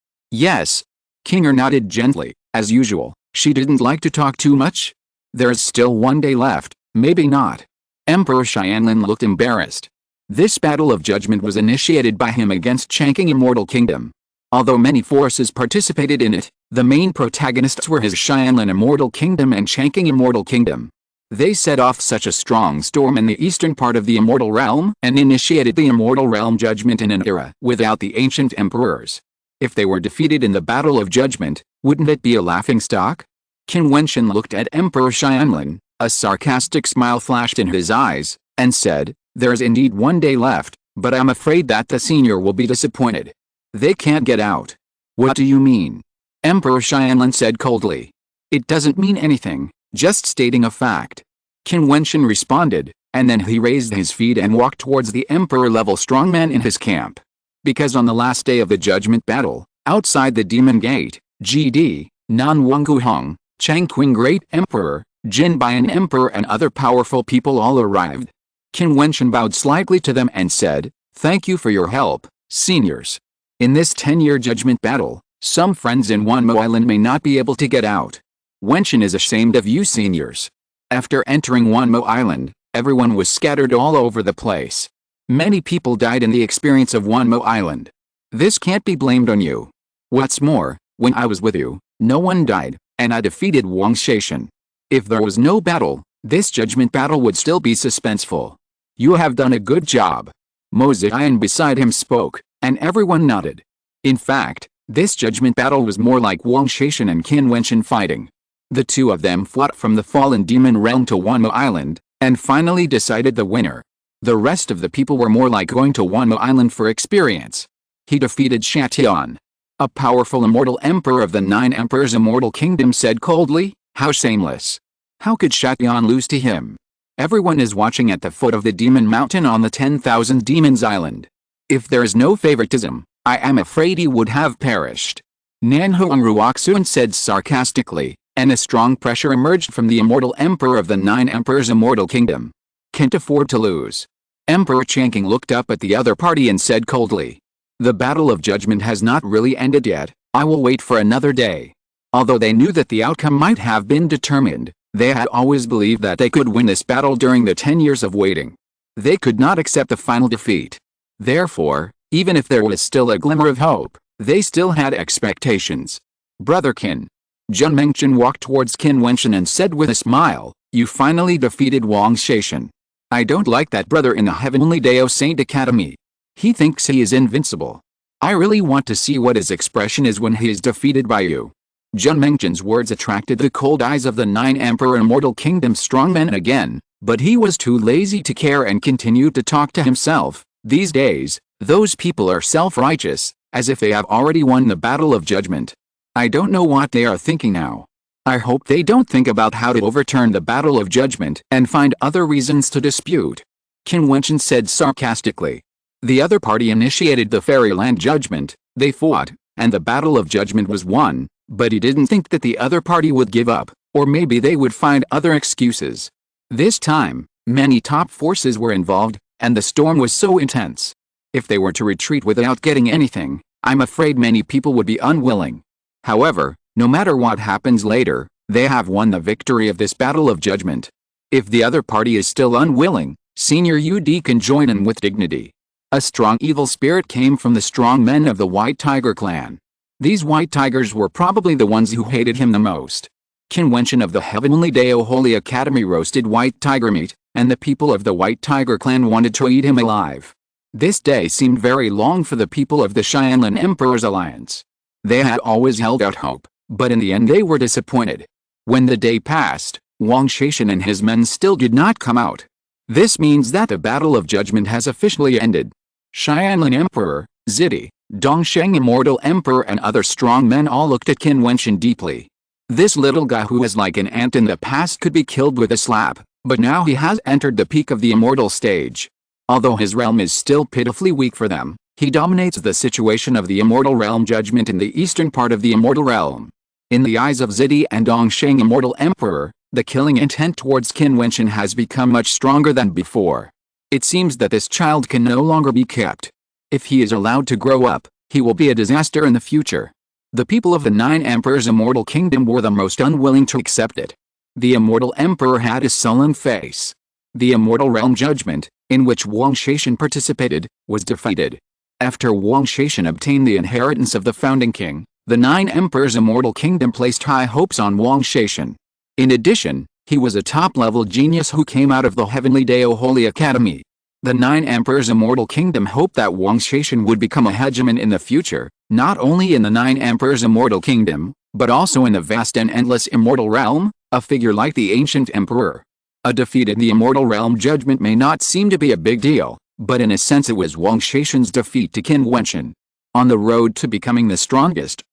"Yes." Kinger nodded gently. As usual, she didn't like to talk too much. "There's still one day left, maybe not." Emperor Xianlin looked embarrassed. This battle of judgment was initiated by him against Changqing Immortal Kingdom. Although many forces participated in it, the main protagonists were his Xianlin Immortal Kingdom and Changqing Immortal Kingdom. They set off such a strong storm in the eastern part of the Immortal Realm and initiated the Immortal Realm judgment in an era without the ancient emperors. If they were defeated in the Battle of Judgment, wouldn't it be a laughingstock? Qin Wentian looked at Emperor Xianlin, a sarcastic smile flashed in his eyes, and said, "There's indeed one day left, but I'm afraid that the senior will be disappointed. They can't get out." "What do you mean?" Emperor Xianlin said coldly. "It doesn't mean anything, just stating a fact." Qin Wentian responded, and then he raised his feet and walked towards the emperor-level strongman in his camp. Because on the last day of the judgment battle, outside the Demon Gate, GD, Nan Wangguhong, Changqing Great Emperor, Jin Bian Emperor and other powerful people all arrived. Qin Wentian bowed slightly to them and said, "Thank you for your help, seniors. In this 10-year judgment battle, some friends in Wanmo Island may not be able to get out. Wentian is ashamed of you seniors." After entering Wanmo Island, everyone was scattered all over the place. Many people died in the experience of Wanmo Island. This can't be blamed on you. What's more, when I was with you, no one died, and I defeated Wang Shaishan. If there was no battle, this judgment battle would still be suspenseful. You have done a good job. Mo Ziyan beside him spoke, and everyone nodded. In fact, this judgment battle was more like Wang Shaishan and Qin Wentian fighting. The two of them fought from the fallen demon realm to Wanmo Island, and finally decided the winner. The rest of the people were more like going to Wanmo Island for experience. He defeated Jiutian. A powerful immortal emperor of the 9 emperors Immortal Kingdom said coldly, "How shameless. How could Jiutian lose to him? Everyone is watching at the foot of the Demon Mountain on the 10,000 Demons Island. If there is no favoritism, I am afraid he would have perished." Nanhuang Ruoxun said sarcastically, and a strong pressure emerged from the immortal emperor of the 9 emperors Immortal Kingdom. "Can't afford to lose." Emperor Changqing looked up at the other party and said coldly, "The Battle of Judgment has not really ended yet, I will wait for another day." Although they knew that the outcome might have been determined, they had always believed that they could win this battle during the 10 years of waiting. They could not accept the final defeat. Therefore, even if there was still a glimmer of hope, they still had expectations. "Brother Qin." Jun Mengchen walked towards Qin Wentian and said with a smile, "You finally defeated Wang Shaishan. I don't like that brother in the Heavenly Dao Saint Academy. He thinks he is invincible. I really want to see what his expression is when he is defeated by you." Jun Mengchen's words attracted the cold eyes of the 9 Emperor Immortal Kingdom strongmen again, but he was too lazy to care and continued to talk to himself. These days, those people are self-righteous, as if they have already won the Battle of Judgment. I don't know what they are thinking now. I hope they don't think about how to overturn the Battle of Judgment and find other reasons to dispute. Qin Wentian said sarcastically. The other party initiated the Fairyland Judgment, they fought, and the Battle of Judgment was won, but he didn't think that the other party would give up, or maybe they would find other excuses. This time, many top forces were involved, and the storm was so intense. If they were to retreat without getting anything, I'm afraid many people would be unwilling. However, no matter what happens later, they have won the victory of this Battle of Judgment. If the other party is still unwilling, Senior UD can join in with dignity. A strong evil spirit came from the strong men of the White Tiger clan. These White Tigers were probably the ones who hated him the most. Qin Wentian of the Heavenly Dao Holy Academy roasted white tiger meat, and the people of the White Tiger clan wanted to eat him alive. This day seemed very long for the people of the Xianlin Emperor's Alliance. They had always held out hope, but in the end they were disappointed. When the day passed, Wang Shaishan and his men still did not come out. This means that the Battle of Judgment has officially ended. Xianlin Emperor, Zidi, Dongsheng Immortal Emperor and other strong men all looked at Qin Wentian deeply. This little guy who was like an ant in the past could be killed with a slap, but now he has entered the peak of the immortal stage. Although his realm is still pitifully weak for them, He dominates the situation of the immortal realm judgment in the eastern part of the immortal realm. In the eyes of Zidi and Dongsheng Immortal Emperor, the killing intent towards Qin Wentian has become much stronger than before. It seems that this child can no longer be kept. If he is allowed to grow up, he will be a disaster in the future. The people of the Nine Emperors' immortal kingdom were the most unwilling to accept it. The immortal emperor had a sullen face. The immortal realm judgment, in which Wang Shaishan participated, was defeated. After Wang Shaishan obtained the inheritance of the founding king, the Nine Emperors' immortal kingdom placed high hopes on Wang Shaishan. In addition, he was a top-level genius who came out of the Heavenly Dao Holy Academy. The Nine Emperors' immortal kingdom hoped that Wang Shaishan would become a hegemon in the future, not only in the Nine Emperors' immortal kingdom, but also in the vast and endless immortal realm, a figure like the ancient emperor. A defeat in the immortal realm judgment may not seem to be a big deal, but in a sense it was Wang Shaishan's defeat to Qin Wentian. On the road to becoming the strongest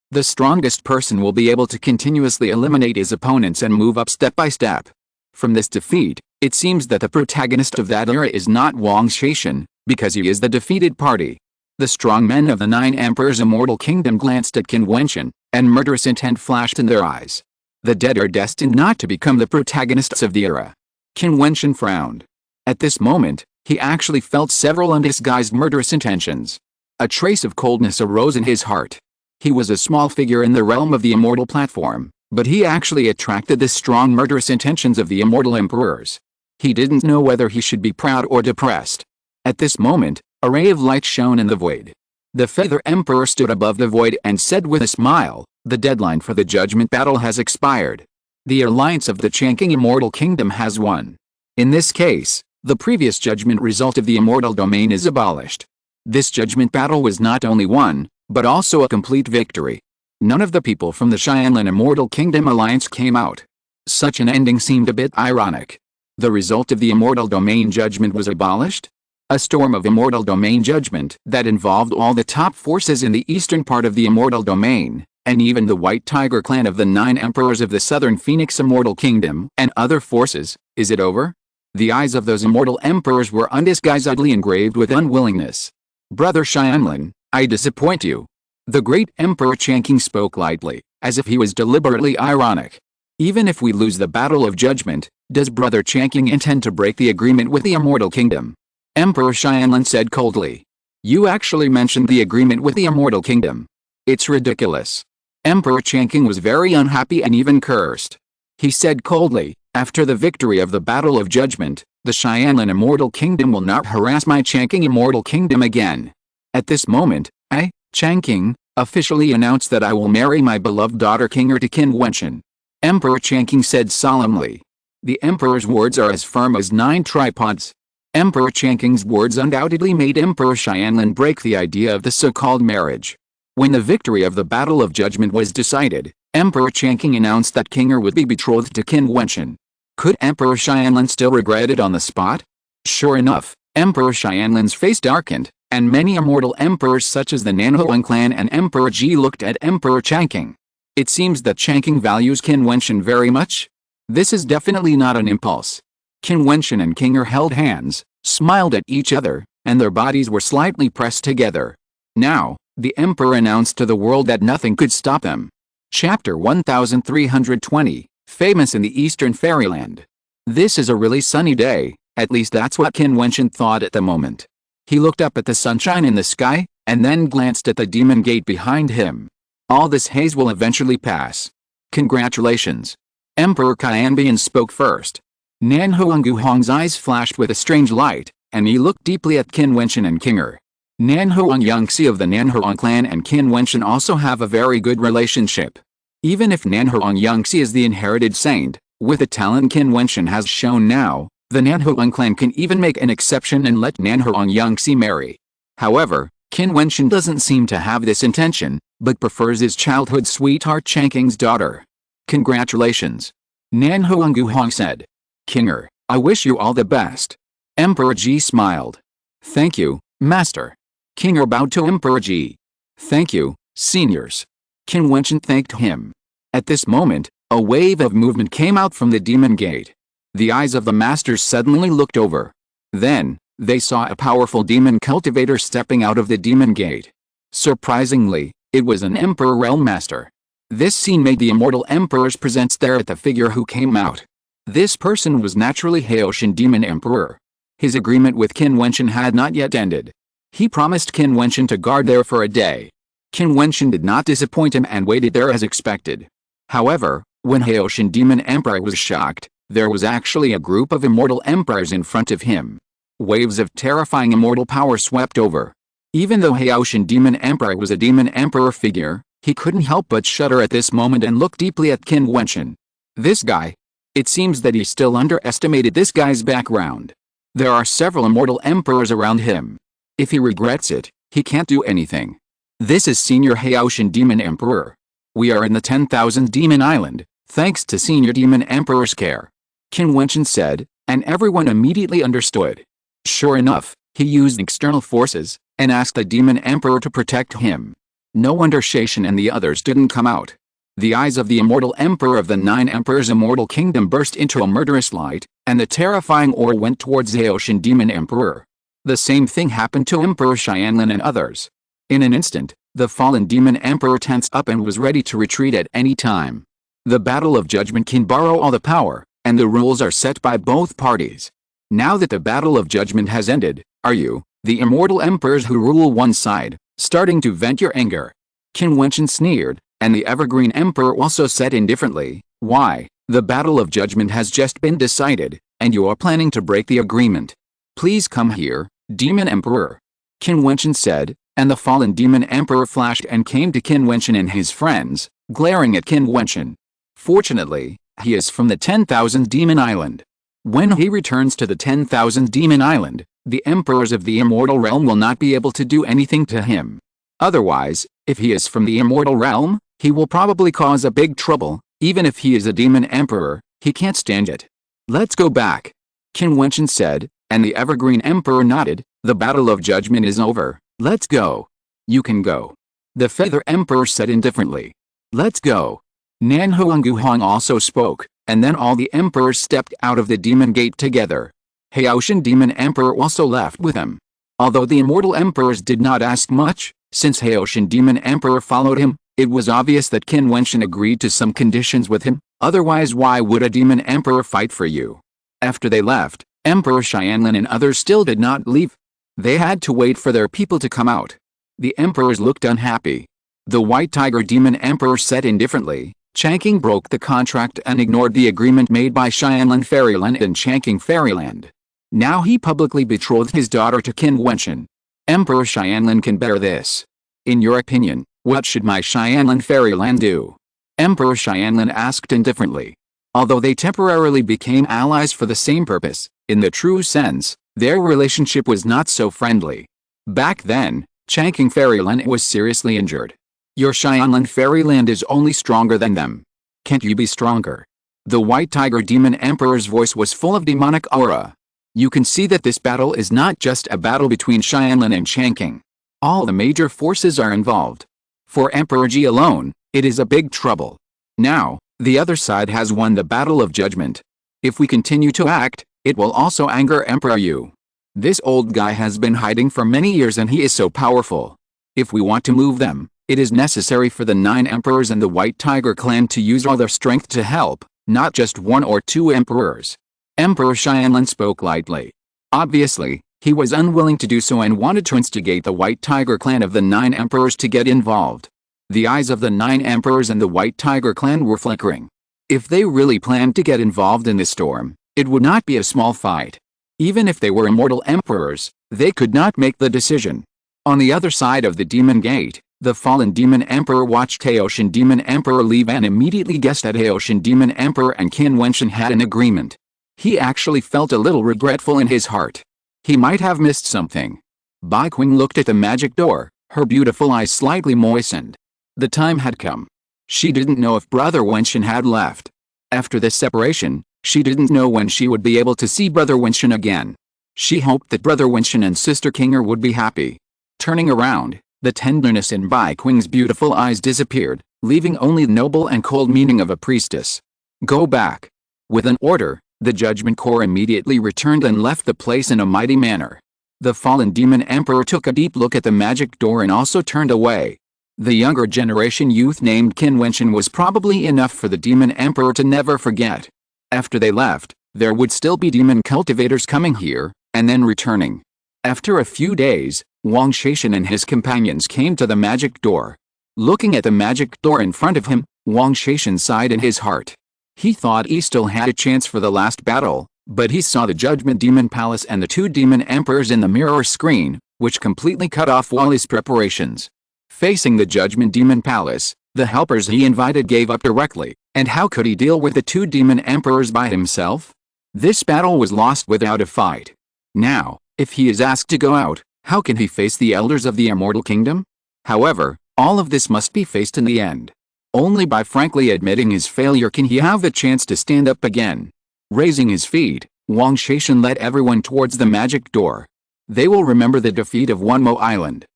person will be able to continuously eliminate his opponents and move up step by step. From this defeat, it seems that the protagonist of that era is not Wang Shaishan, because he is the defeated party. The strong men of the Nine Emperors' immortal kingdom glanced at Qin Wentian, and murderous intent flashed in their eyes. The dead are destined not to become the protagonists of the era. Qin Wentian frowned. At this moment, he actually felt several undisguised murderous intentions. A trace of coldness arose in his heart. He was a small figure in the realm of the immortal platform, but he actually attracted the strong murderous intentions of the immortal emperors. He didn't know whether he should be proud or depressed. At this moment, a ray of light shone in the void. The Feather Emperor stood above the void and said with a smile, "The deadline for the judgment battle has expired. The alliance of the Changqing Immortal Kingdom has won. In this case, the previous judgment result of the immortal domain is abolished." This judgment battle was not only won, but also a complete victory. None of the people from the Xianlin Immortal Kingdom alliance came out. Such an ending seemed a bit ironic. The result of the immortal domain judgment was abolished? A storm of immortal domain judgment that involved all the top forces in the eastern part of the immortal domain, and even the White Tiger clan of the Nine Emperors of the Southern Phoenix Immortal Kingdom, and other forces. Is it over? The eyes of those immortal emperors were undisguisedly engraved with unwillingness. "Brother Xianlin, I disappoint you." The great Emperor Changqing spoke lightly, as if he was deliberately ironic. "Even if we lose the Battle of Judgment, does Brother Changqing intend to break the agreement with the Immortal Kingdom?" Emperor Xianlin said coldly. "You actually mentioned the agreement with the Immortal Kingdom. It's ridiculous." Emperor Changqing was very unhappy and even cursed. He said coldly, "After the victory of the Battle of Judgment, the Xianlin Immortal Kingdom will not harass my Changqing Immortal Kingdom again. At this moment, I, Changqing, officially announce that I will marry my beloved daughter Qinger to Qin Wentian." Emperor Changqing said solemnly. The Emperor's words are as firm as 9 tripods. Emperor Changqing's words undoubtedly made Emperor Xianlin break the idea of the so-called marriage. When the victory of the Battle of Judgment was decided, Emperor Changqing announced that Qinger would be betrothed to Qin Wentian. Could Emperor Qianlin still regret it on the spot? Sure enough, Emperor Qianlin's face darkened, and many immortal emperors such as the Nanhuang clan and Emperor Ji looked at Emperor Changqing. It seems that Changqing values Qin Wentian very much. This is definitely not an impulse. Qin Wentian and Qinger held hands, smiled at each other, and their bodies were slightly pressed together. Now, the Emperor announced to the world that nothing could stop them. Chapter 1320, Famous in the Eastern Fairyland. This is a really sunny day, at least that's what Qin Wentian thought at the moment. He looked up at the sunshine in the sky, and then glanced at the demon gate behind him. All this haze will eventually pass. Congratulations. Emperor Qianbian spoke first. Nanhuang Hong's eyes flashed with a strange light, and he looked deeply at Qin Wentian and Qinger. Nanhuang Yangxi of the Nanhuang clan and Qin Wentian also have a very good relationship. Even if Nanhuang Yangxi is the inherited saint, with the talent Qin Wentian has shown now, the Nanhuang clan can even make an exception and let Nanhuang Yangxi marry. However, Qin Wentian doesn't seem to have this intention, but prefers his childhood sweetheart Changqing's daughter. Congratulations. Nanhuang Hong said. Qinger, I wish you all the best. Emperor Ji smiled. Thank you, Master. Qinger bowed to Emperor Ji. Thank you, seniors. Qin Wentian thanked him. At this moment, a wave of movement came out from the demon gate. The eyes of the masters suddenly looked over. Then, They saw a powerful demon cultivator stepping out of the demon gate. Surprisingly, it was an Emperor Realm Master. This scene made the immortal emperors present stare at the figure who came out. This person was naturally Jiutian Demon Emperor. His agreement with Qin Wentian had not yet ended. He promised Qin Wentian to guard there for a day. Qin Wentian did not disappoint him and waited there as expected. However, when Jiutian Demon Emperor was shocked, there was actually a group of immortal emperors in front of him. Waves of terrifying immortal power swept over. Even though Jiutian Demon Emperor was a demon emperor figure, he couldn't help but shudder at this moment and look deeply at Qin Wentian. This guy. It seems that he still underestimated this guy's background. There are several immortal emperors around him. If he regrets it, he can't do anything. This is Senior Jiutian Demon Emperor. We are in the 10,000 Demon Island, thanks to Senior Demon Emperor's care. Qin Wentian said, and everyone immediately understood. Sure enough, he used external forces, and asked the Demon Emperor to protect him. No wonder Shaishan and the others didn't come out. The eyes of the immortal Emperor of the Nine Emperors' immortal kingdom burst into a murderous light, and the terrifying aura went towards Jiutian Demon Emperor. The same thing happened to Emperor Xianlin and others. In an instant, the fallen Demon Emperor tensed up and was ready to retreat at any time. The Battle of Judgment can borrow all the power, and the rules are set by both parties. Now that the Battle of Judgment has ended, are you, the immortal emperors who rule one side, starting to vent your anger? Qin Wentian sneered, and the Evergreen Emperor also said indifferently, why, the Battle of Judgment has just been decided, and you are planning to break the agreement. Please come here, Demon Emperor. Qin Wentian said, and the fallen Demon Emperor flashed and came to Qin Wentian and his friends, glaring at Qin Wentian. Fortunately, he is from the 10,000 Demon Island. When he returns to the 10,000 Demon Island, the emperors of the immortal realm will not be able to do anything to him. Otherwise, if he is from the immortal realm, he will probably cause a big trouble. Even if he is a demon emperor, he can't stand it. Let's go back. Qin Wentian said, and the Evergreen Emperor nodded. The Battle of Judgment is over. Let's go. You can go. The Feather Emperor said indifferently. Let's go. Nanhuanguhong also spoke, and then all the emperors stepped out of the demon gate together. Jiutian Demon Emperor also left with him. Although the immortal emperors did not ask much, since Jiutian Demon Emperor followed him, it was obvious that Qin Wentian agreed to some conditions with him, otherwise why would a demon emperor fight for you? After they left, Emperor Xianlin and others still did not leave. They had to wait for their people to come out. The emperors looked unhappy. The White Tiger Demon Emperor said indifferently, Changqing broke the contract and ignored the agreement made by Xianlin Fairyland and Changqing Fairyland. Now he publicly betrothed his daughter to Qin Wentian. Emperor Xianlin can bear this. In your opinion, what should my Xianlin Fairyland do? Emperor Xianlin asked indifferently. Although they temporarily became allies for the same purpose, in the true sense, their relationship was not so friendly. Back then, Changqing Fairyland was seriously injured. Your Xianlin Fairyland is only stronger than them. Can't you be stronger? The White Tiger Demon Emperor's voice was full of demonic aura. You can see that this battle is not just a battle between Xianlin and Changqing. All the major forces are involved. For Emperor Ji alone, it is a big trouble. Now, the other side has won the Battle of Judgment. If we continue to act, it will also anger Emperor Yu. This old guy has been hiding for many years and he is so powerful. If we want to move them, it is necessary for the 9 emperors and the White Tiger clan to use all their strength to help, not just 1 or 2 emperors. Emperor Xianlin spoke lightly. Obviously, he was unwilling to do so and wanted to instigate the White Tiger clan of the 9 emperors to get involved. The eyes of the 9 emperors and the White Tiger clan were flickering. If they really planned to get involved in this storm, it would not be a small fight. Even if they were immortal emperors, they could not make the decision. On the other side of the demon gate, the fallen demon emperor watched Jiutian Demon Emperor leave and immediately guessed that Jiutian Demon Emperor and Qin Wentian had an agreement. He actually felt a little regretful in his heart. He might have missed something. Bai Qing looked at the magic door, her beautiful eyes slightly moistened. The time had come. She didn't know if Brother Wentian had left. After this separation, she didn't know when she would be able to see Brother Wentian again. She hoped that Brother Wentian and Sister Kinger would be happy. Turning around, the tenderness in Bai Qing's beautiful eyes disappeared, leaving only the noble and cold meaning of a priestess. Go back. With an order, the Judgment Corps immediately returned and left the place in a mighty manner. The fallen demon emperor took a deep look at the magic door and also turned away. The younger generation youth named Qin Wentian was probably enough for the demon emperor to never forget. After they left, there would still be demon cultivators coming here, and then returning. After a few days, Wang Shaishan and his companions came to the magic door. Looking at the magic door in front of him, Wang Shaishan sighed in his heart. He thought he still had a chance for the last battle, but he saw the Judgment Demon Palace and the two demon emperors in the mirror screen, which completely cut off all his preparations. Facing the Judgment Demon Palace, the helpers he invited gave up directly, and how could he deal with the two demon emperors by himself? This battle was lost without a fight. Now, if he is asked to go out, how can he face the elders of the Immortal Kingdom? However, all of this must be faced in the end. Only by frankly admitting his failure can he have the chance to stand up again. Raising his feet, Wang Shaishan led everyone towards the magic door. They will remember the defeat of Wanmo Island.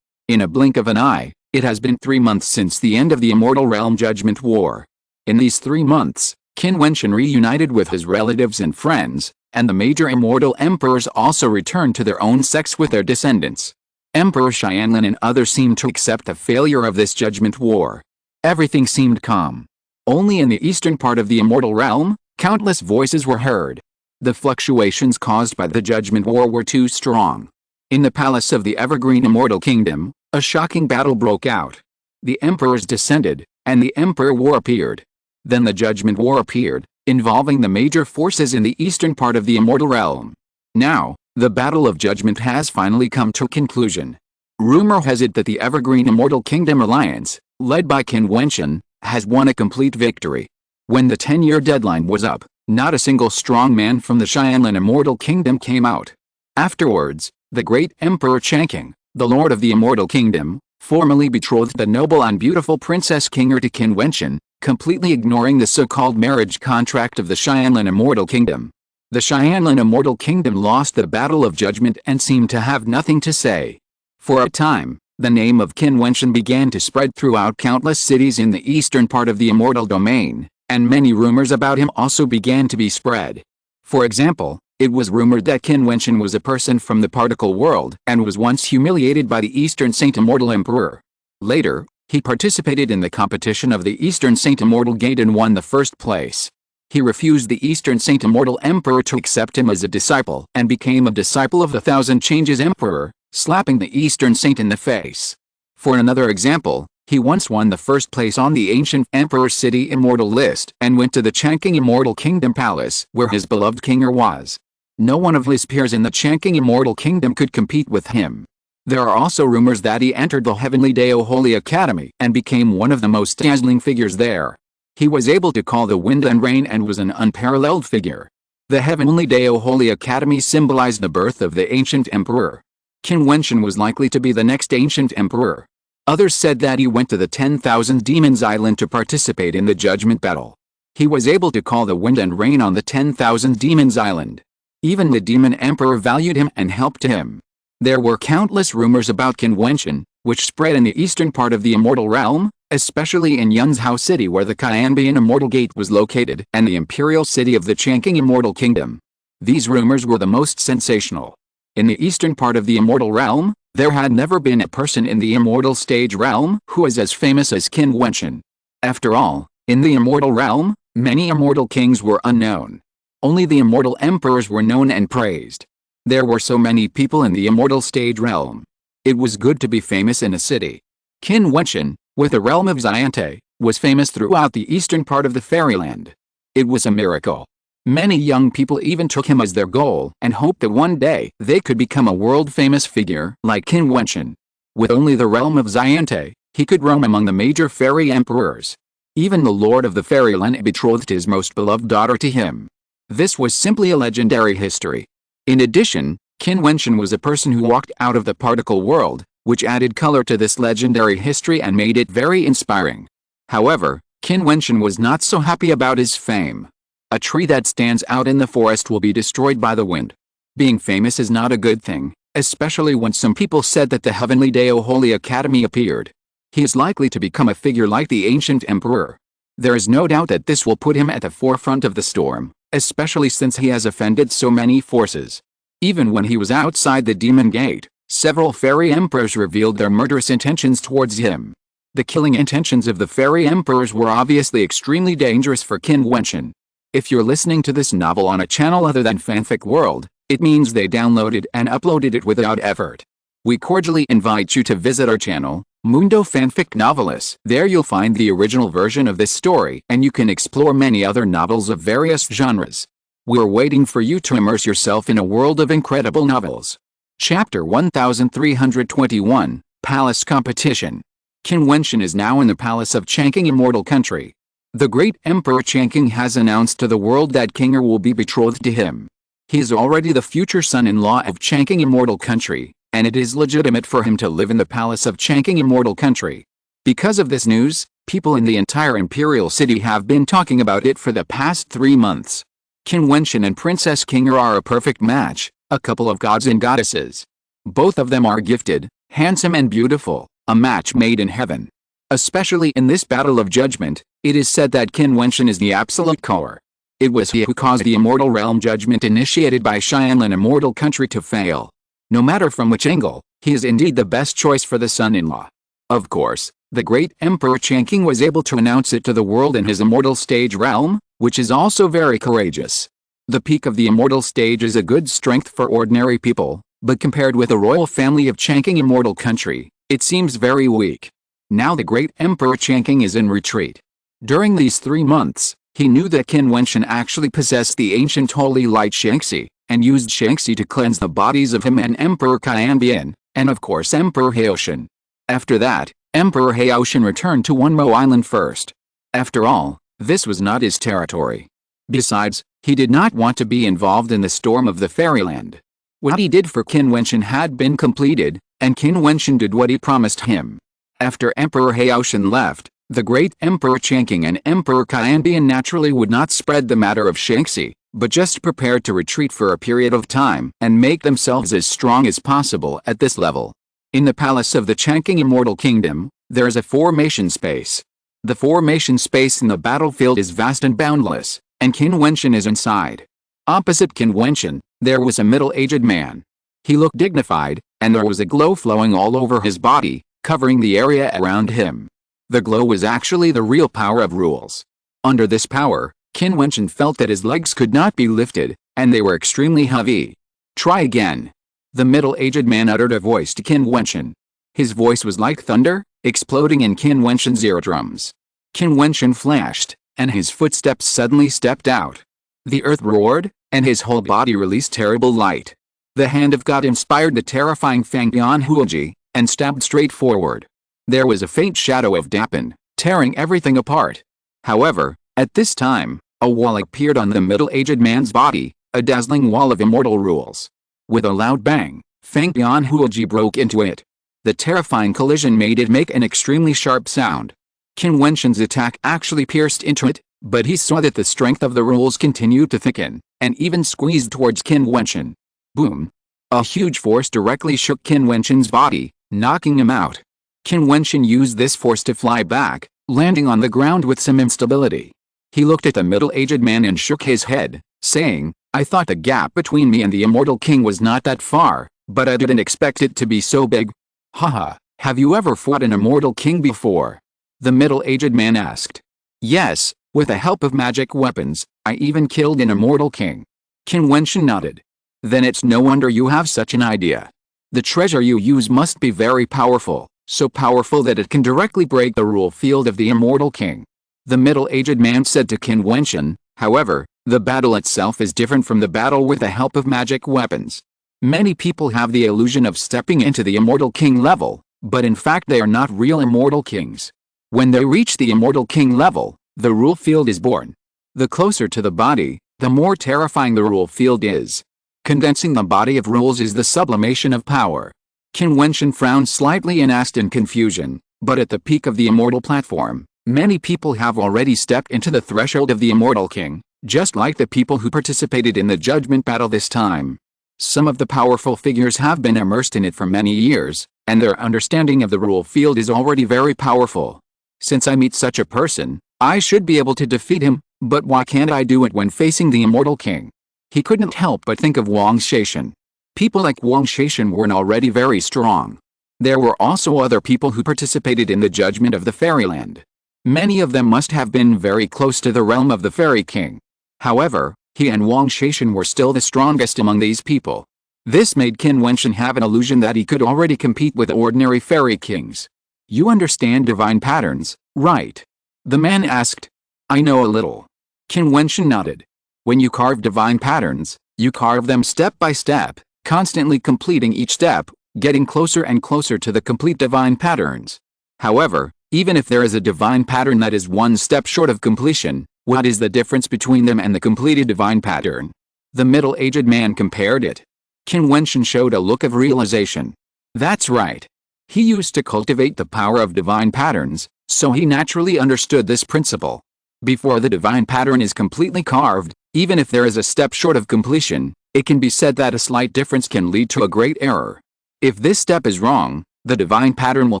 In a blink of an eye, it has been 3 months since the end of the Immortal Realm Judgment War. In these 3 months, Qin Wentian reunited with his relatives and friends, and the major immortal emperors also returned to their own sects with their descendants. Emperor Xianlin and others seemed to accept the failure of this judgment war. Everything seemed calm. Only in the eastern part of the Immortal Realm, countless voices were heard. The fluctuations caused by the Judgment War were too strong. In the palace of the Evergreen Immortal Kingdom, a shocking battle broke out. The emperors descended, and the Emperor War appeared. Then the Judgment War appeared, involving the major forces in the eastern part of the Immortal Realm. Now, the Battle of Judgment has finally come to a conclusion. Rumor has it that the Evergreen Immortal Kingdom Alliance, led by Qin Wentian, has won a complete victory. When the 10-year deadline was up, not a single strong man from the Xianlin Immortal Kingdom came out. Afterwards, the great Emperor Changqing, the Lord of the Immortal Kingdom, formally betrothed the noble and beautiful Princess Qinger to Qin Wentian, completely ignoring the so-called marriage contract of the Xianlin Immortal Kingdom. The Xianlin Immortal Kingdom lost the Battle of Judgment and seemed to have nothing to say. For a time, the name of Qin Wentian began to spread throughout countless cities in the eastern part of the Immortal Domain, and many rumors about him also began to be spread. For example, it was rumored that Qin Wentian was a person from the particle world and was once humiliated by the Eastern Saint Immortal Emperor. Later, he participated in the competition of the Eastern Saint Immortal Gate and won the first place. He refused the Eastern Saint Immortal Emperor to accept him as a disciple and became a disciple of the Thousand Changes Emperor, slapping the Eastern Saint in the face. For another example, he once won the first place on the Ancient Emperor City Immortal list and went to the Changqing Immortal Kingdom Palace where his beloved Qinger was. No one of his peers in the Changqing Immortal Kingdom could compete with him. There are also rumors that he entered the Heavenly Dao Holy Academy and became one of the most dazzling figures there. He was able to call the wind and rain and was an unparalleled figure. The Heavenly Dao Holy Academy symbolized the birth of the Ancient Emperor. Qin Wentian was likely to be the next Ancient Emperor. Others said that he went to the 10,000 Demons Island to participate in the Judgment Battle. He was able to call the wind and rain on the 10,000 Demons Island. Even the Demon Emperor valued him and helped him. There were countless rumors about Qin Wentian, which spread in the eastern part of the Immortal Realm, especially in Yunzhou City where the Qianbian Immortal Gate was located and the imperial city of the Changqing Immortal Kingdom. These rumors were the most sensational. In the eastern part of the Immortal Realm, there had never been a person in the Immortal Stage Realm who was as famous as Qin Wentian. After all, in the Immortal Realm, many immortal kings were unknown. Only the immortal emperors were known and praised. There were so many people in the Immortal Stage Realm. It was good to be famous in a city. Qin Wentian, with the realm of Xiante, was famous throughout the eastern part of the fairyland. It was a miracle. Many young people even took him as their goal and hoped that one day they could become a world-famous figure like Qin Wentian. With only the realm of Xiante, he could roam among the major fairy emperors. Even the Lord of the Fairyland betrothed his most beloved daughter to him. This was simply a legendary history. In addition, Qin Wentian was a person who walked out of the particle world, which added color to this legendary history and made it very inspiring. However, Qin Wentian was not so happy about his fame. A tree that stands out in the forest will be destroyed by the wind. Being famous is not a good thing, especially when some people said that the Heavenly Dao Holy Academy appeared. He is likely to become a figure like the Ancient Emperor. There is no doubt that this will put him at the forefront of the storm, especially since he has offended so many forces. Even when he was outside the Demon Gate, several fairy emperors revealed their murderous intentions towards him. The killing intentions of the fairy emperors were obviously extremely dangerous for Qin Wentian. If you're listening to this novel on a channel other than Fanfic World, it means they downloaded and uploaded it without effort. We cordially invite you to visit our channel, Mundo Fanfic Novelist. There you'll find the original version of this story and you can explore many other novels of various genres. We're waiting for you to immerse yourself in a world of incredible novels. Chapter 1321, Palace Competition. Qin Wentian is now in the palace of Changqing Immortal Country. The great Emperor Changqing has announced to the world that King will be betrothed to him. He is already the future son-in-law of Changqing Immortal Country, and it is legitimate for him to live in the palace of Changqing Immortal Country. Because of this news, people in the entire imperial city have been talking about it for the past 3 months. Qin Wentian and Princess Qinger are a perfect match, a couple of gods and goddesses. Both of them are gifted, handsome and beautiful, a match made in heaven. Especially in this battle of judgment, it is said that Qin Wentian is the absolute core. It was he who caused the immortal realm judgment initiated by Xianlin Immortal Country to fail. No matter from which angle, he is indeed the best choice for the son-in-law. Of course, the great Emperor Changqing was able to announce it to the world in his immortal stage realm, which is also very courageous. The peak of the immortal stage is a good strength for ordinary people, but compared with the royal family of Changqing Immortal Country, it seems very weak. Now the great Emperor Changqing is in retreat. During these 3 months, he knew that Qin Wentian actually possessed the ancient holy light Shangxi, and used Shangxi to cleanse the bodies of him and Emperor Qianbian, and of course Emperor Haoshan. After that, Emperor Haoshan returned to Wenmo Island first. After all, this was not his territory. Besides, he did not want to be involved in the storm of the fairyland. What he did for Qin Wentian had been completed, and Qin Wentian did what he promised him. After Emperor Haoshan left, the great Emperor Changqing and Emperor Qianbian naturally would not spread the matter of Shangxi, but just prepared to retreat for a period of time and make themselves as strong as possible at this level. In the palace of the Changqing Immortal Kingdom, there is a formation space. The formation space in the battlefield is vast and boundless, and Qin Wentian is inside. Opposite Qin Wentian, there was a middle-aged man. He looked dignified, and there was a glow flowing all over his body, covering the area around him. The glow was actually the real power of rules. Under this power, Qin Wentian felt that his legs could not be lifted, and they were extremely heavy. Try again. The middle-aged man uttered a voice to Qin Wentian. His voice was like thunder, exploding in Qin Wentian's eardrums. Qin Wentian flashed, and his footsteps suddenly stepped out. The earth roared, and his whole body released terrible light. The hand of God inspired the terrifying Fangbian Huoji, and stabbed straight forward. There was a faint shadow of Dapan, tearing everything apart. However, at this time, a wall appeared on the middle-aged man's body, a dazzling wall of immortal rules. With a loud bang, Fangbian Huoji broke into it. The terrifying collision made it make an extremely sharp sound. Qin Wentian's attack actually pierced into it, but he saw that the strength of the rules continued to thicken, and even squeezed towards Qin Wentian. Boom! A huge force directly shook Qin Wentian's body, knocking him out. Qin Wentian used this force to fly back, landing on the ground with some instability. He looked at the middle-aged man and shook his head, saying, "I thought the gap between me and the Immortal King was not that far, but I didn't expect it to be so big." "Haha, have you ever fought an Immortal King before?" the middle-aged man asked. "Yes, with the help of magic weapons, I even killed an Immortal King." Qin Wentian nodded. "Then it's no wonder you have such an idea. The treasure you use must be very powerful, so powerful that it can directly break the rule field of the Immortal King." The middle-aged man said to Qin Wentian, "However, the battle itself is different from the battle with the help of magic weapons. Many people have the illusion of stepping into the Immortal King level, but in fact they are not real Immortal Kings. When they reach the Immortal King level, the rule field is born. The closer to the body, the more terrifying the rule field is. Condensing the body of rules is the sublimation of power." Qin Wentian frowned slightly and asked in confusion, "But at the peak of the Immortal platform, many people have already stepped into the threshold of the Immortal King, just like the people who participated in the judgment battle this time. Some of the powerful figures have been immersed in it for many years, and their understanding of the rule field is already very powerful. Since I meet such a person, I should be able to defeat him, but why can't I do it when facing the Immortal King?" He couldn't help but think of Wang Shaishan. People like Wang Shaishan were already very strong. There were also other people who participated in the judgment of the fairyland. Many of them must have been very close to the realm of the fairy king. However, he and Wang Shaishan were still the strongest among these people. This made Qin Wentian have an illusion that he could already compete with ordinary fairy kings. You understand divine patterns, right? The man asked. I know a little. Qin Wentian nodded. When you carve divine patterns, you carve them step by step, constantly completing each step, getting closer and closer to the complete divine patterns. However, even if there is a divine pattern that is one step short of completion, what is the difference between them and the completed divine pattern? The middle-aged man compared it. Qin Wentian showed a look of realization. That's right. He used to cultivate the power of divine patterns, so he naturally understood this principle. Before the divine pattern is completely carved, even if there is a step short of completion, it can be said that a slight difference can lead to a great error. If this step is wrong, the divine pattern will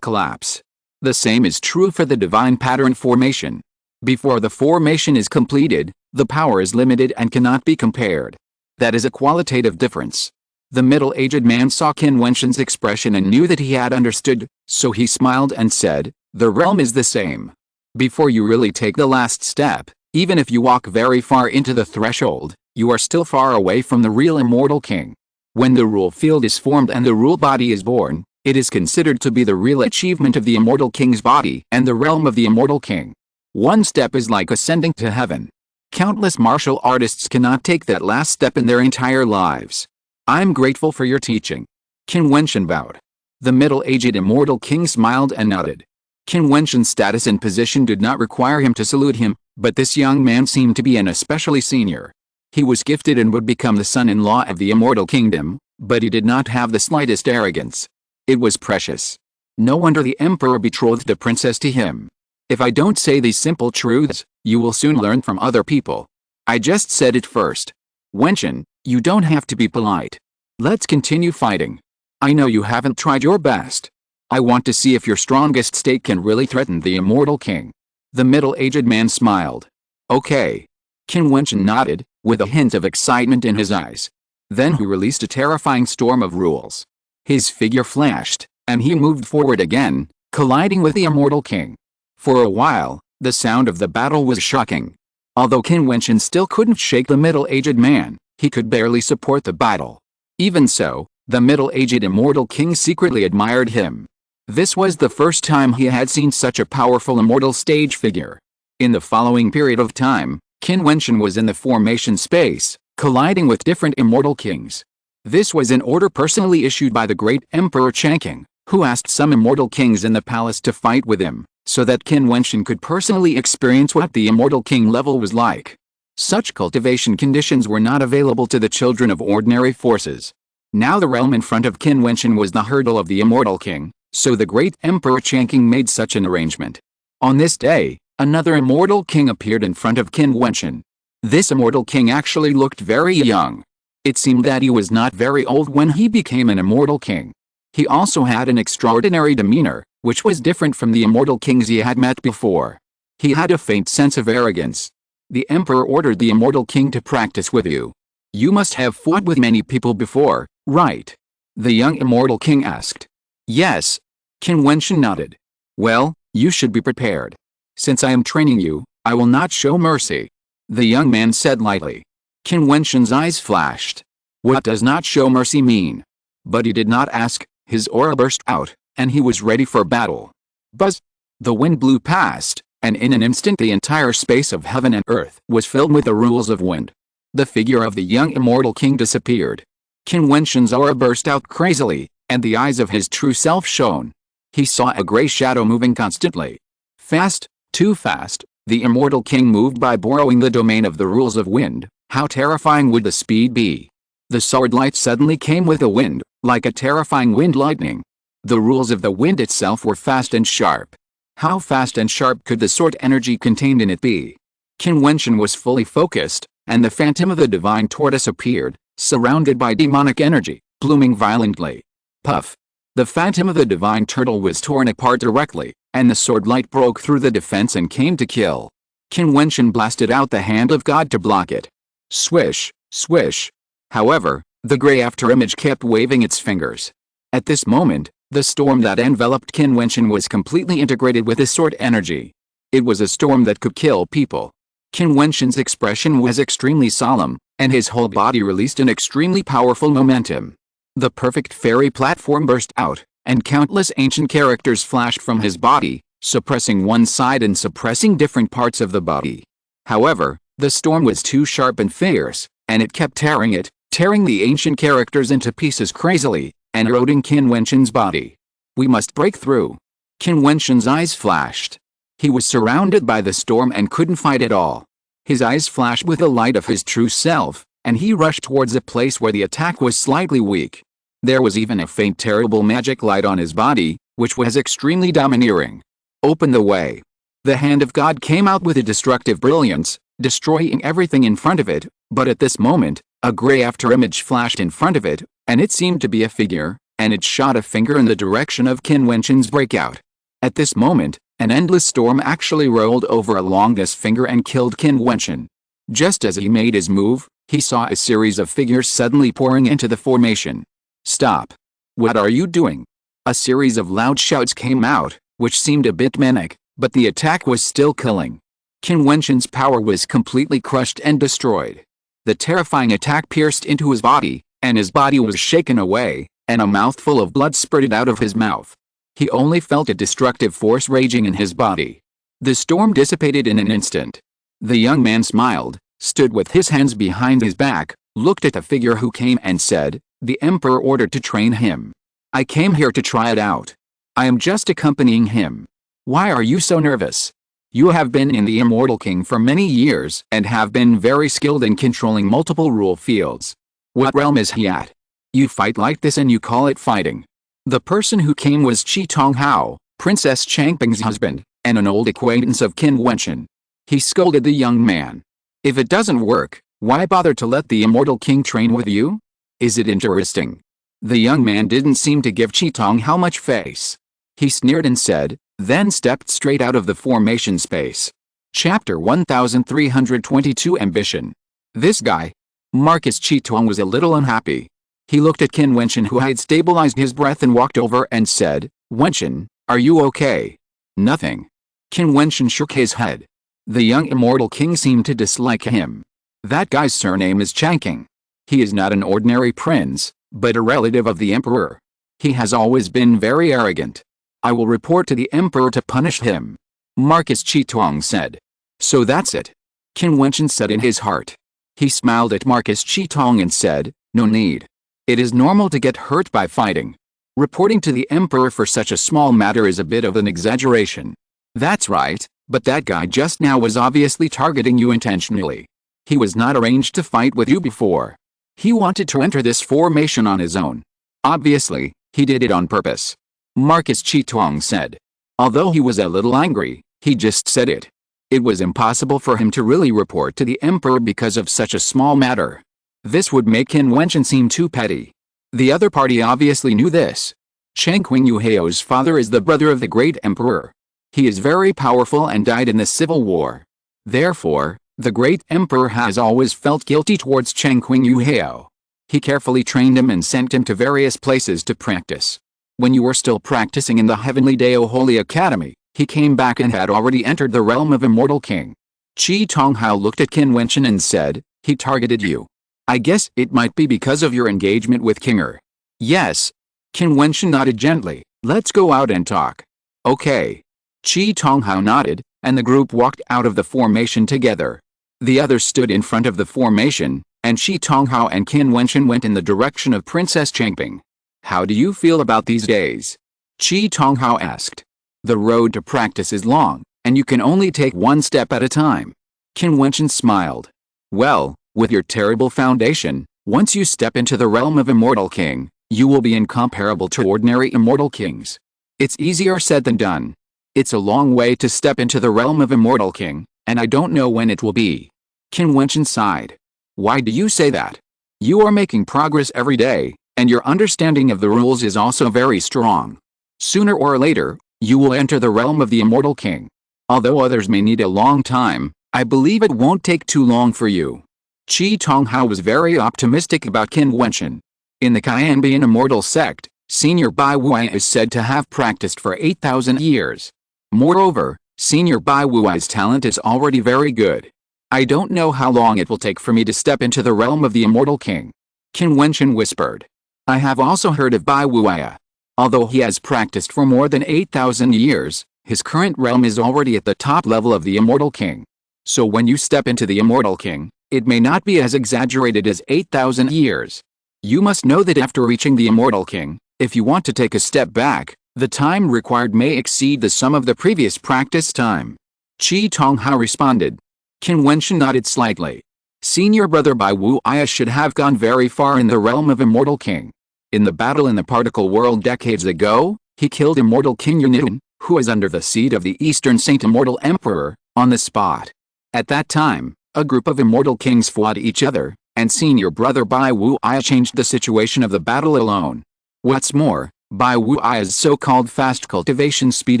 collapse. The same is true for the divine pattern formation. Before the formation is completed, the power is limited and cannot be compared. That is a qualitative difference. The middle-aged man saw Qin Wentian's expression and knew that he had understood, so he smiled and said, the realm is the same. Before you really take the last step, even if you walk very far into the threshold, you are still far away from the real immortal king. When the rule field is formed and the rule body is born, it is considered to be the real achievement of the immortal king's body and the realm of the immortal king. One step is like ascending to heaven. Countless martial artists cannot take that last step in their entire lives. I'm grateful for your teaching. Qin Wentian bowed. The middle-aged immortal king smiled and nodded. Qin Wentian's status and position did not require him to salute him, but this young man seemed to be an especially senior. He was gifted and would become the son-in-law of the immortal kingdom, but he did not have the slightest arrogance. It was precious. No wonder the emperor betrothed the princess to him. If I don't say these simple truths, you will soon learn from other people. I just said it first. Wentian, you don't have to be polite. Let's continue fighting. I know you haven't tried your best. I want to see if your strongest state can really threaten the immortal king. The middle-aged man smiled. Okay. Qin Wentian nodded, with a hint of excitement in his eyes. Then he released a terrifying storm of rules. His figure flashed, and he moved forward again, colliding with the immortal king. For a while, the sound of the battle was shocking. Although Qin Wentian still couldn't shake the middle-aged man, he could barely support the battle. Even so, the middle-aged immortal king secretly admired him. This was the first time he had seen such a powerful immortal stage figure. In the following period of time, Qin Wentian was in the formation space, colliding with different immortal kings. This was an order personally issued by the great Emperor Changqing, who asked some immortal kings in the palace to fight with him, so that Qin Wentian could personally experience what the immortal king level was like. Such cultivation conditions were not available to the children of ordinary forces. Now the realm in front of Qin Wentian was the hurdle of the immortal king, so the great Emperor Changqing made such an arrangement. On this day, another immortal king appeared in front of Qin Wentian. This immortal king actually looked very young. It seemed that he was not very old when he became an immortal king. He also had an extraordinary demeanor, which was different from the immortal kings he had met before. He had a faint sense of arrogance. The emperor ordered the immortal king to practice with you. You must have fought with many people before, right? The young immortal king asked. Yes. Qin Wentian nodded. Well, you should be prepared. Since I am training you, I will not show mercy. The young man said lightly. Qin Wentian's eyes flashed. What does not show mercy mean? But he did not ask, his aura burst out, and he was ready for battle. Buzz! The wind blew past, and in an instant the entire space of heaven and earth was filled with the rules of wind. The figure of the young immortal king disappeared. Qin Wentian's aura burst out crazily, and the eyes of his true self shone. He saw a gray shadow moving constantly. Fast, too fast, the immortal king moved by borrowing the domain of the rules of wind. How terrifying would the speed be? The sword light suddenly came with the wind, like a terrifying wind lightning. The rules of the wind itself were fast and sharp. How fast and sharp could the sword energy contained in it be? Qin Wentian was fully focused, and the phantom of the divine tortoise appeared, surrounded by demonic energy, blooming violently. Puff! The phantom of the divine turtle was torn apart directly, and the sword light broke through the defense and came to kill. Qin Wentian blasted out the hand of God to block it. Swish, swish. However, The gray afterimage kept waving its fingers. At this moment, the storm that enveloped Qin Wentian was completely integrated with his sword energy. It was a storm that could kill people. Qin Wentian's expression was extremely solemn, and his whole body released an extremely powerful momentum. The perfect fairy platform burst out, and countless ancient characters flashed from his body, suppressing one side and suppressing different parts of the body. However, the storm was too sharp and fierce, and it kept tearing the ancient characters into pieces crazily, and eroding Qin Wentian's body. We must break through. Qin Wentian's eyes flashed. He was surrounded by the storm and couldn't fight at all. His eyes flashed with the light of his true self, and he rushed towards a place where the attack was slightly weak. There was even a faint terrible magic light on his body, which was extremely domineering. Open the way. The hand of God came out with a destructive brilliance, destroying everything in front of it, but at this moment, a gray afterimage flashed in front of it, and it seemed to be a figure, and it shot a finger in the direction of Qin Wentian's breakout. At this moment, an endless storm actually rolled over along this finger and killed Qin Wentian. Just as he made his move, he saw a series of figures suddenly pouring into the formation. Stop! What are you doing? A series of loud shouts came out, which seemed a bit manic, but the attack was still killing. Qin Wentian's power was completely crushed and destroyed. The terrifying attack pierced into his body, and his body was shaken away, and a mouthful of blood spurted out of his mouth. He only felt a destructive force raging in his body. The storm dissipated in an instant. The young man smiled, stood with his hands behind his back, looked at the figure who came and said, "The Emperor ordered to train him. I came here to try it out. I am just accompanying him. Why are you so nervous? You have been in the Immortal King for many years and have been very skilled in controlling multiple rule fields. What realm is he at? You fight like this and you call it fighting?" The person who came was Qi Tonghao, Princess Changping's husband, and an old acquaintance of Qin Wentian. He scolded the young man. "If it doesn't work, why bother to let the Immortal King train with you? Is it interesting?" The young man didn't seem to give Qi Tonghao much face. He sneered and said, then stepped straight out of the formation space. Chapter 1322 Ambition. This guy, Marcus Qi Tong, was a little unhappy. He looked at Qin Wentian, who had stabilized his breath, and walked over and said, "Wentian, are you okay?" "Nothing." Qin Wentian shook his head. The young Immortal King seemed to dislike him. "That guy's surname is Changping. He is not an ordinary prince, but a relative of the Emperor. He has always been very arrogant. I will report to the Emperor to punish him," Marcus Qi Tong said. "So that's it," Qin Wentian said in his heart. He smiled at Marcus Qi Tong and said, "No need. It is normal to get hurt by fighting. Reporting to the Emperor for such a small matter is a bit of an exaggeration." "That's right, but that guy just now was obviously targeting you intentionally. He was not arranged to fight with you before. He wanted to enter this formation on his own. Obviously, he did it on purpose," Marcus Qi Tong said. Although he was a little angry, he just said it. It was impossible for him to really report to the Emperor because of such a small matter. This would make Qin Wentian seem too petty. The other party obviously knew this. Cheng Qingyu-heo's father is the brother of the great emperor. He is very powerful and died in the civil war. Therefore, the great emperor has always felt guilty towards Cheng Qingyu-heo. He carefully trained him and sent him to various places to practice. When you were still practicing in the Heavenly Dao Holy Academy, he came back and had already entered the realm of Immortal King. Qi Tonghao looked at Qin Wentian and said, "He targeted you. I guess it might be because of your engagement with Kinger." "Yes." Qin Wentian nodded gently. "Let's go out and talk." "Okay." Qi Tonghao nodded, and the group walked out of the formation together. The others stood in front of the formation, and Qi Tonghao and Qin Wentian went in the direction of Princess Changping. "How do you feel about these days?" Qi Tonghao asked. "The road to practice is long, and you can only take one step at a time." Qin Wentian smiled. "Well, with your terrible foundation, once you step into the realm of Immortal King, you will be incomparable to ordinary Immortal Kings. It's easier said than done. It's a long way to step into the realm of Immortal King, and I don't know when it will be." Qin Wentian sighed. "Why do you say that? You are making progress every day, and your understanding of the rules is also very strong. Sooner or later, you will enter the realm of the Immortal King. Although others may need a long time, I believe it won't take too long for you." Qi Tonghao was very optimistic about Qin Wentian. In the Qianbian immortal sect, Senior Bai Wuai is said to have practiced for 8,000 years. Moreover, Senior Bai Wuai's talent is already very good. I don't know how long it will take for me to step into the realm of the immortal king. Qin Wentian whispered. I have also heard of Bai Wuai. Although he has practiced for more than 8,000 years, his current realm is already at the top level of the immortal king. So when you step into the immortal king, it may not be as exaggerated as 8,000 years. You must know that after reaching the immortal king, if you want to take a step back, the time required may exceed the sum of the previous practice time. Qi Tonghao responded. Qin Wentian nodded slightly. Senior brother Bai Wuai should have gone very far in the realm of immortal king. In the battle in the particle world decades ago, he killed immortal King Jiutian, who is under the seat of the Eastern Saint Immortal Emperor, on the spot. At that time, a group of immortal kings fought each other, and senior brother Bai Wuai changed the situation of the battle alone. What's more, Bai Wuai's so-called fast cultivation speed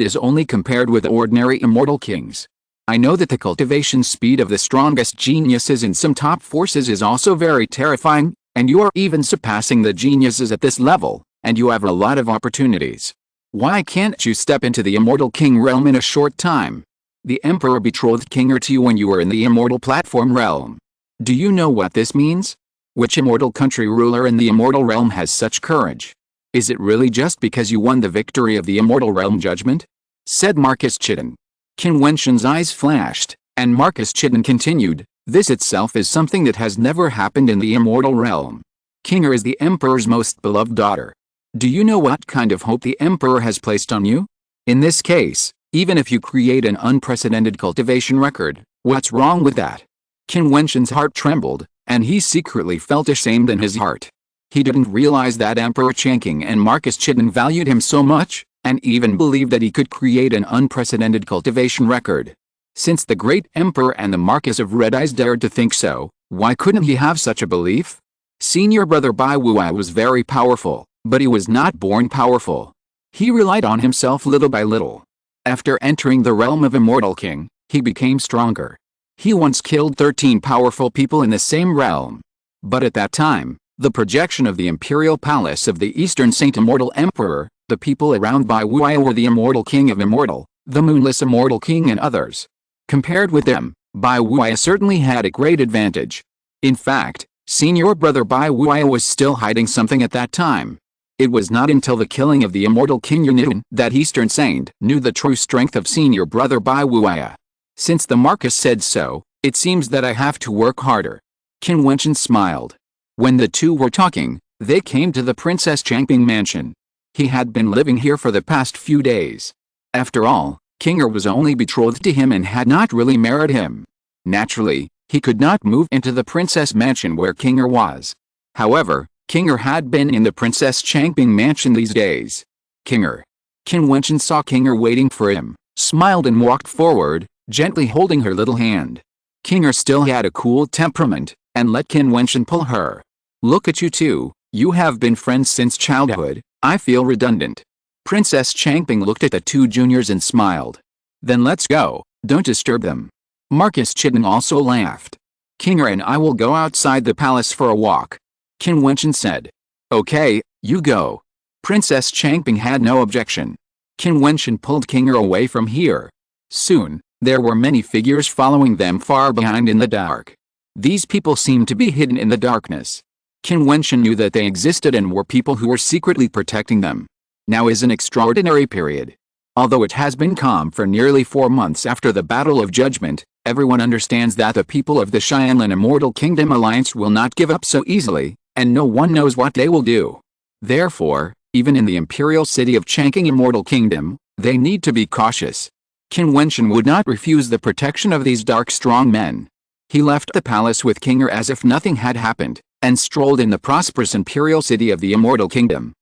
is only compared with ordinary immortal kings. I know that the cultivation speed of the strongest geniuses in some top forces is also very terrifying, and you are even surpassing the geniuses at this level, and you have a lot of opportunities. Why can't you step into the immortal king realm in a short time? The emperor betrothed Kinger to you when you were in the immortal platform realm. Do you know what this means? Which immortal country ruler in the immortal realm has such courage? Is it really just because you won the victory of the immortal realm judgment? Said Marcus Chitin. Qin Wentian's eyes flashed, and Marcus Chitin continued, this itself is something that has never happened in the immortal realm. Kinger is the emperor's most beloved daughter. Do you know what kind of hope the emperor has placed on you? In this case, even if you create an unprecedented cultivation record, what's wrong with that? Qin Wentian's heart trembled, and he secretly felt ashamed in his heart. He didn't realize that Emperor Changqing and Marcus Chitin valued him so much, and even believed that he could create an unprecedented cultivation record. Since the great emperor and the Marquis of Red Eyes dared to think so, why couldn't he have such a belief? Senior brother Bai Wuai was very powerful, but he was not born powerful. He relied on himself little by little. After entering the realm of Immortal King, he became stronger. He once killed 13 powerful people in the same realm. But at that time, the projection of the Imperial Palace of the Eastern Saint Immortal Emperor, the people around Bai Wuai were the Immortal King of Immortal, the Moonless Immortal King and others. Compared with them, Bai Wuai certainly had a great advantage. In fact, senior brother Bai Wuai was still hiding something at that time. It was not until the killing of the Immortal King Jiutian that Eastern Saint knew the true strength of senior brother Bai Wuai. Since the Marquis said so, it seems that I have to work harder. Qin Wentian smiled. When the two were talking, they came to the Princess Changping mansion. He had been living here for the past few days. After all, Kinger was only betrothed to him and had not really married him. Naturally, he could not move into the princess mansion where Kinger was. However, Kinger had been in the Princess Changping mansion these days. Kinger. Qin Wentian saw Kinger waiting for him, smiled and walked forward, gently holding her little hand. Kinger still had a cool temperament, and let Qin Wentian pull her. Look at you two, you have been friends since childhood, I feel redundant. Princess Changping looked at the two juniors and smiled. Then let's go, don't disturb them. Marcus Chitin also laughed. Kinger and I will go outside the palace for a walk. Qin Wentian said. Okay, you go. Princess Changping had no objection. Qin Wentian pulled Kinger away from here. Soon, there were many figures following them far behind in the dark. These people seemed to be hidden in the darkness. Qin Wentian knew that they existed and were people who were secretly protecting them. Now is an extraordinary period. Although it has been calm for nearly 4 months after the Battle of Judgment, everyone understands that the people of the Xianlan Immortal Kingdom Alliance will not give up so easily, and no one knows what they will do. Therefore, even in the Imperial City of Changqing Immortal Kingdom, they need to be cautious. Qin Wentian would not refuse the protection of these dark strong men. He left the palace with Kinger as if nothing had happened, and strolled in the prosperous Imperial City of the Immortal Kingdom.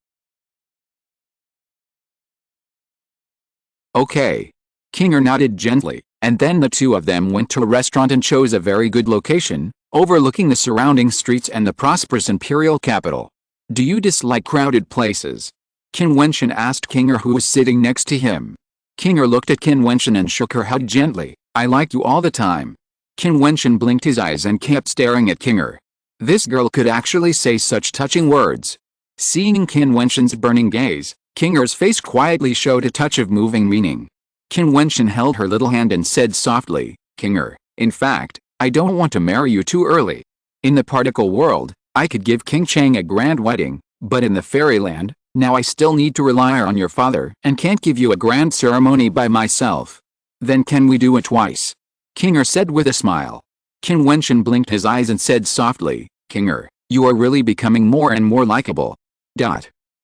Okay. Kinger nodded gently, and then the two of them went to a restaurant and chose a very good location, overlooking the surrounding streets and the prosperous imperial capital. Do you dislike crowded places? Qin Wentian asked Kinger, who was sitting next to him. Kinger looked at Qin Wentian and shook her head gently. I like you all the time. Qin Wentian blinked his eyes and kept staring at Kinger. This girl could actually say such touching words. Seeing Qin Wentian's burning gaze, Kinger's face quietly showed a touch of moving meaning. Qin Wentian held her little hand and said softly, Kinger, in fact, I don't want to marry you too early. In the particle world, I could give King Chang a grand wedding, but in the fairyland, now I still need to rely on your father and can't give you a grand ceremony by myself. Then can we do it twice? Kinger said with a smile. Qin Wentian blinked his eyes and said softly, Kinger, you are really becoming more and more likable.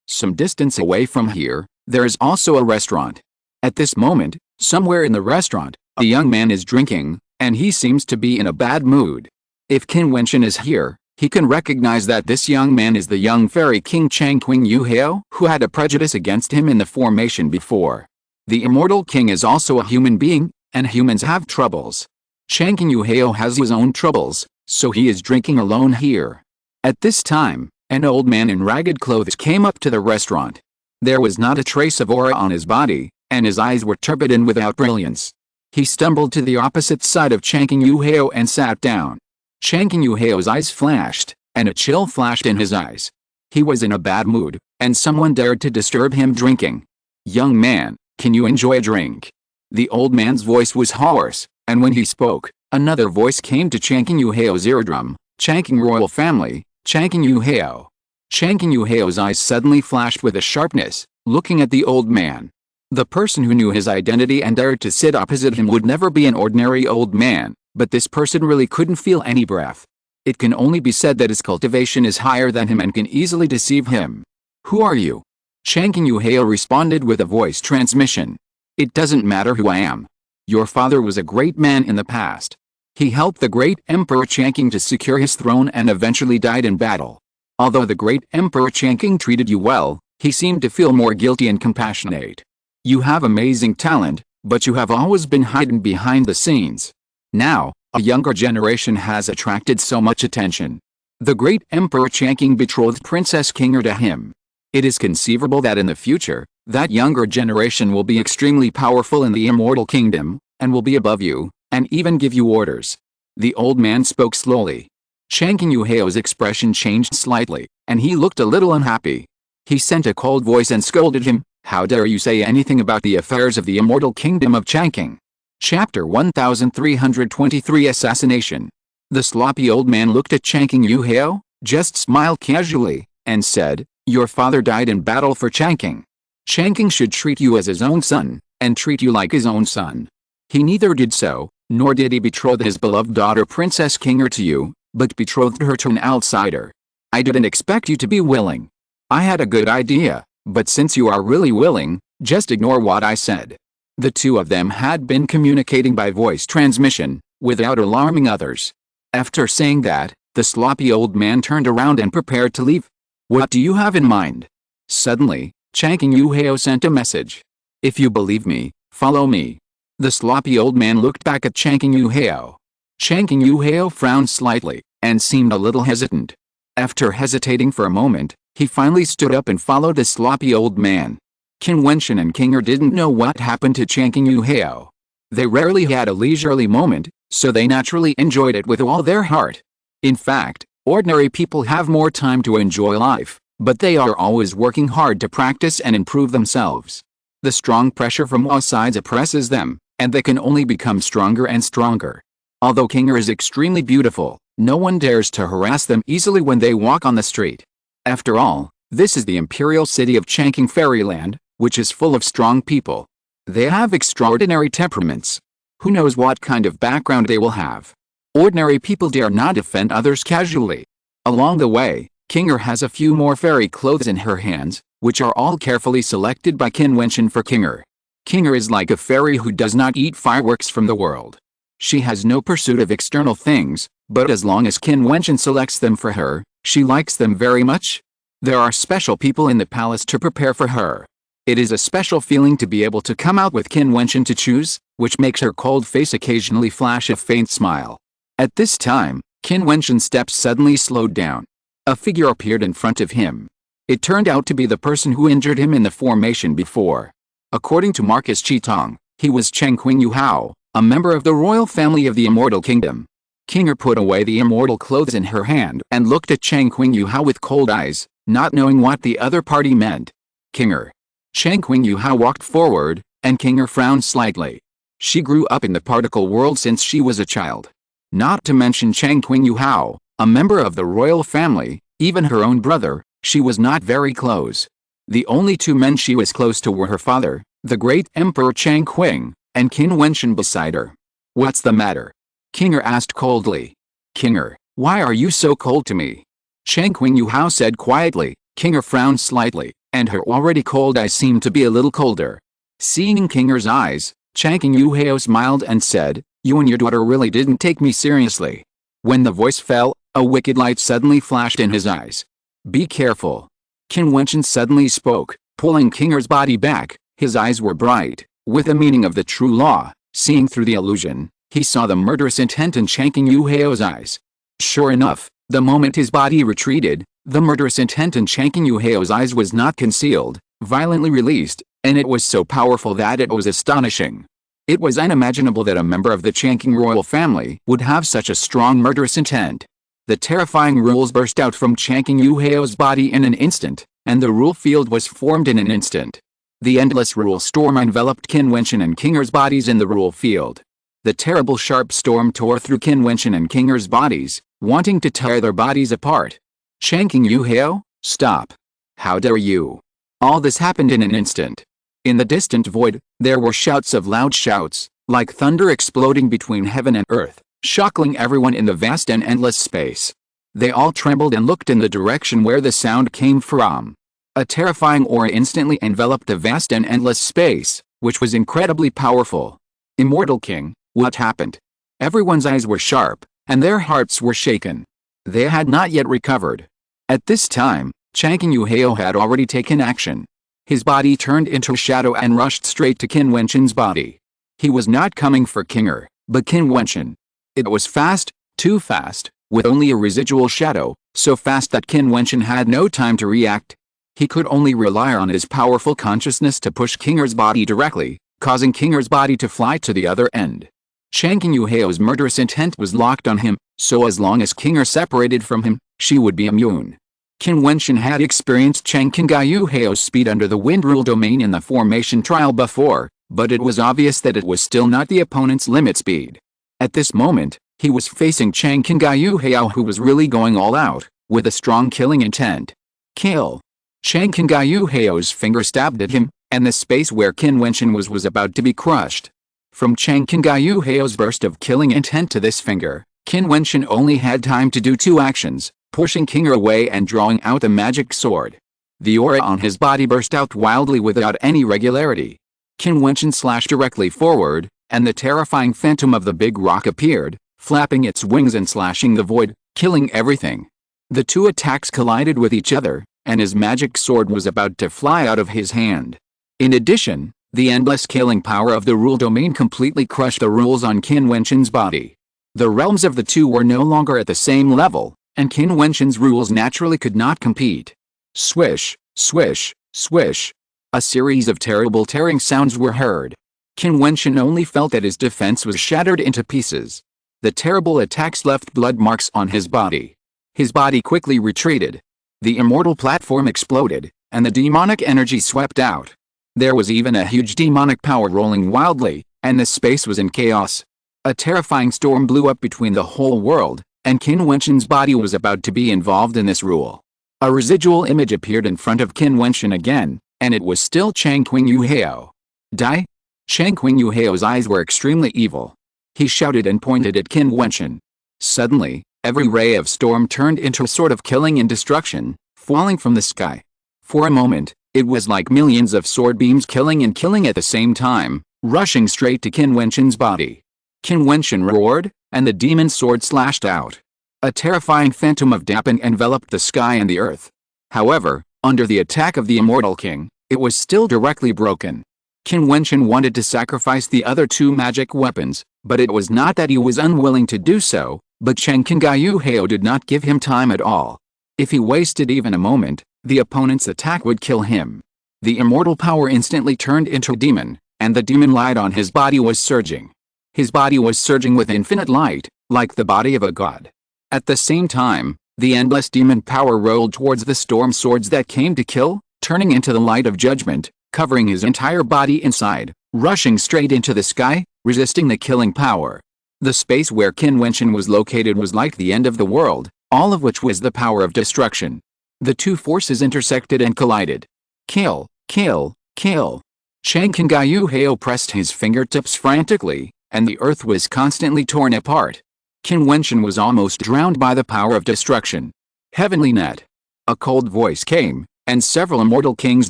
Some distance away from here, there is also a restaurant. At this moment, somewhere in the restaurant, a young man is drinking, and he seems to be in a bad mood. If Qin Wentian is here, he can recognize that this young man is the young fairy King Chang Qing Yuhao, who had a prejudice against him in the formation before. The immortal king is also a human being, and humans have troubles. Chang Qing Yuhao has his own troubles, so he is drinking alone here. At this time, an old man in ragged clothes came up to the restaurant. There was not a trace of aura on his body, and his eyes were turbid and without brilliance. He stumbled to the opposite side of Chang Qing Yuhao and sat down. Chang Qing Yuhao's eyes flashed, and a chill flashed in his eyes. He was in a bad mood, and someone dared to disturb him drinking. Young man, can you enjoy a drink? The old man's voice was hoarse, and when he spoke, another voice came to Chang Qing Yuhao's eardrum, Chang Qing royal family, Chang Qing Yuhao. Chang Qing Yuhao's eyes suddenly flashed with a sharpness, looking at the old man. The person who knew his identity and dared to sit opposite him would never be an ordinary old man, but this person really couldn't feel any breath. It can only be said that his cultivation is higher than him and can easily deceive him. Who are you? Chang Qing Yuhao responded with a voice transmission. It doesn't matter who I am. Your father was a great man in the past. He helped the great Emperor Chang Qing to secure his throne and eventually died in battle. Although the great Emperor Chang Qing treated you well, he seemed to feel more guilty and compassionate. You have amazing talent, but you have always been hidden behind the scenes. Now, a younger generation has attracted so much attention. The great Emperor Chang Qing betrothed Princess Kinger to him. It is conceivable that in the future, that younger generation will be extremely powerful in the immortal kingdom, and will be above you, and even give you orders. The old man spoke slowly. Chang Qing Yuhao's expression changed slightly, and he looked a little unhappy. He sent a cold voice and scolded him, how dare you say anything about the affairs of the immortal kingdom of Chang Qing? Chapter 1323 Assassination. The sloppy old man looked at Chang Qing Yuhao, just smiled casually, and said, your father died in battle for Chang Qing. Chang Qing should treat you as his own son, and treat you like his own son. He neither did so, nor did he betroth his beloved daughter Princess Kinger to you, but betrothed her to an outsider. I didn't expect you to be willing. I had a good idea, but since you are really willing, just ignore what I said. The two of them had been communicating by voice transmission, without alarming others. After saying that, the sloppy old man turned around and prepared to leave. What do you have in mind? Suddenly, Chang Qing Yuhao sent a message. If you believe me, follow me. The sloppy old man looked back at Chang Qing Yuhao. Chang Qing Yuhao frowned slightly, and seemed a little hesitant. After hesitating for a moment, he finally stood up and followed the sloppy old man. Qin Wentian and Kinger didn't know what happened to Chang Qing Yuhao. They rarely had a leisurely moment, so they naturally enjoyed it with all their heart. In fact, ordinary people have more time to enjoy life, but they are always working hard to practice and improve themselves. The strong pressure from all sides oppresses them, and they can only become stronger and stronger. Although Kinger is extremely beautiful, no one dares to harass them easily when they walk on the street. After all, this is the imperial city of Chang Qing Fairyland, which is full of strong people. They have extraordinary temperaments. Who knows what kind of background they will have? Ordinary people dare not offend others casually. Along the way, Kinger has a few more fairy clothes in her hands, which are all carefully selected by Qin Wentian for Kinger. Kinger is like a fairy who does not eat fireworks from the world. She has no pursuit of external things, but as long as Qin Wentian selects them for her, she likes them very much. There are special people in the palace to prepare for her. It is a special feeling to be able to come out with Qin Wentian to choose, which makes her cold face occasionally flash a faint smile. At this time, Qin Wentian's steps suddenly slowed down. A figure appeared in front of him. It turned out to be the person who injured him in the formation before. According to Marcus Qitong, he was Cheng Qing Yuhao, a member of the royal family of the Immortal Kingdom. Qinger put away the immortal clothes in her hand and looked at Chang Qingyuhao with cold eyes, not knowing what the other party meant. Qinger. Chang Qingyuhao walked forward, and Qinger frowned slightly. She grew up in the particle world since she was a child. Not to mention Chang Qingyuhao, a member of the royal family, even her own brother, she was not very close. The only two men she was close to were her father, the great Emperor Chang Qing, and Qin Wentian beside her. What's the matter? Qinger asked coldly. Qinger, why are you so cold to me? Chang Qingyuhao said quietly. Qinger frowned slightly, and her already cold eyes seemed to be a little colder. Seeing Qinger's eyes, Chang Qingyuhao smiled and said, you and your daughter really didn't take me seriously. When the voice fell, a wicked light suddenly flashed in his eyes. Be careful. Qin Wentian suddenly spoke, pulling Qinger's body back. His eyes were bright, with the meaning of the true law. Seeing through the illusion, he saw the murderous intent in Chang Qingyuhao's eyes. Sure enough, the moment his body retreated, the murderous intent in Chang Qingyuhao's eyes was not concealed, violently released, and it was so powerful that it was astonishing. It was unimaginable that a member of the Changqing royal family would have such a strong murderous intent. The terrifying rules burst out from Chang Qingyuhao's body in an instant, and the rule field was formed in an instant. The endless rule storm enveloped Qin Wentian and Qinger's bodies in the rule field. The terrible sharp storm tore through Qin Wentian and Qinger's bodies, wanting to tear their bodies apart. Chang Qingyuhao, stop. How dare you? All this happened in an instant. In the distant void, there were shouts of loud shouts, like thunder exploding between heaven and earth, shocking everyone in the vast and endless space. They all trembled and looked in the direction where the sound came from. A terrifying aura instantly enveloped the vast and endless space, which was incredibly powerful. Immortal King, what happened? Everyone's eyes were sharp, and their hearts were shaken. They had not yet recovered. At this time, Chang Qingyuhao had already taken action. His body turned into a shadow and rushed straight to Qin Wentian's body. He was not coming for Qinger, but Qin Wentian. It was fast, too fast, with only a residual shadow, so fast that Qin Wentian had no time to react. He could only rely on his powerful consciousness to push Qinger's body directly, causing Qinger's body to fly to the other end. Chang Qingyuhao's murderous intent was locked on him, so as long as Qinger separated from him, she would be immune. Qin Wentian had experienced Chang Qingyuhao's speed under the wind rule domain in the formation trial before, but it was obvious that it was still not the opponent's limit speed. At this moment, he was facing Chang Qingyuhao, who was really going all out, with a strong killing intent. Kill! Chang Qingyuhao's finger stabbed at him, and the space where Qin Wentian was about to be crushed. From Chang Qingyuhao's burst of killing intent to this finger, Qin Wentian only had time to do two actions, pushing Qinger away and drawing out a magic sword. The aura on his body burst out wildly without any regularity. Qin Wentian slashed directly forward, and the terrifying phantom of the big rock appeared, flapping its wings and slashing the void, killing everything. The two attacks collided with each other, and his magic sword was about to fly out of his hand. In addition, the endless killing power of the rule domain completely crushed the rules on Qin Wentian's body. The realms of the two were no longer at the same level, and Qin Wentian's rules naturally could not compete. Swish, swish, swish. A series of terrible tearing sounds were heard. Qin Wentian only felt that his defense was shattered into pieces. The terrible attacks left blood marks on his body. His body quickly retreated. The immortal platform exploded, and the demonic energy swept out. There was even a huge demonic power rolling wildly, and the space was in chaos. A terrifying storm blew up between the whole world, and Qin Wentian's body was about to be involved in this rule. A residual image appeared in front of Qin Wentian again, and it was still Chang Qingyuhao. Die? Chang Qingyuhao's eyes were extremely evil. He shouted and pointed at Qin Wentian. Suddenly, every ray of storm turned into a sort of killing and destruction, falling from the sky. For a moment, it was like millions of sword beams killing and killing at the same time, rushing straight to Qin Wentian's body. Qin Wentian roared, and the demon sword slashed out. A terrifying phantom of dapping enveloped the sky and the earth. However, under the attack of the Immortal King, it was still directly broken. Qin Wentian wanted to sacrifice the other two magic weapons, but it was not that he was unwilling to do so, but Chang Qingyuhao did not give him time at all. If he wasted even a moment, the opponent's attack would kill him. The immortal power instantly turned into a demon, and the demon light on his body was surging. His body was surging with infinite light, like the body of a god. At the same time, the endless demon power rolled towards the storm swords that came to kill, turning into the light of judgment, covering his entire body inside, rushing straight into the sky, resisting the killing power. The space where Qin Wentian was located was like the end of the world, all of which was the power of destruction. The two forces intersected and collided. Kill, kill, kill. Chang Qingyu pressed his fingertips frantically, and the earth was constantly torn apart. Qin Wentian was almost drowned by the power of destruction. Heavenly net. A cold voice came, and several immortal kings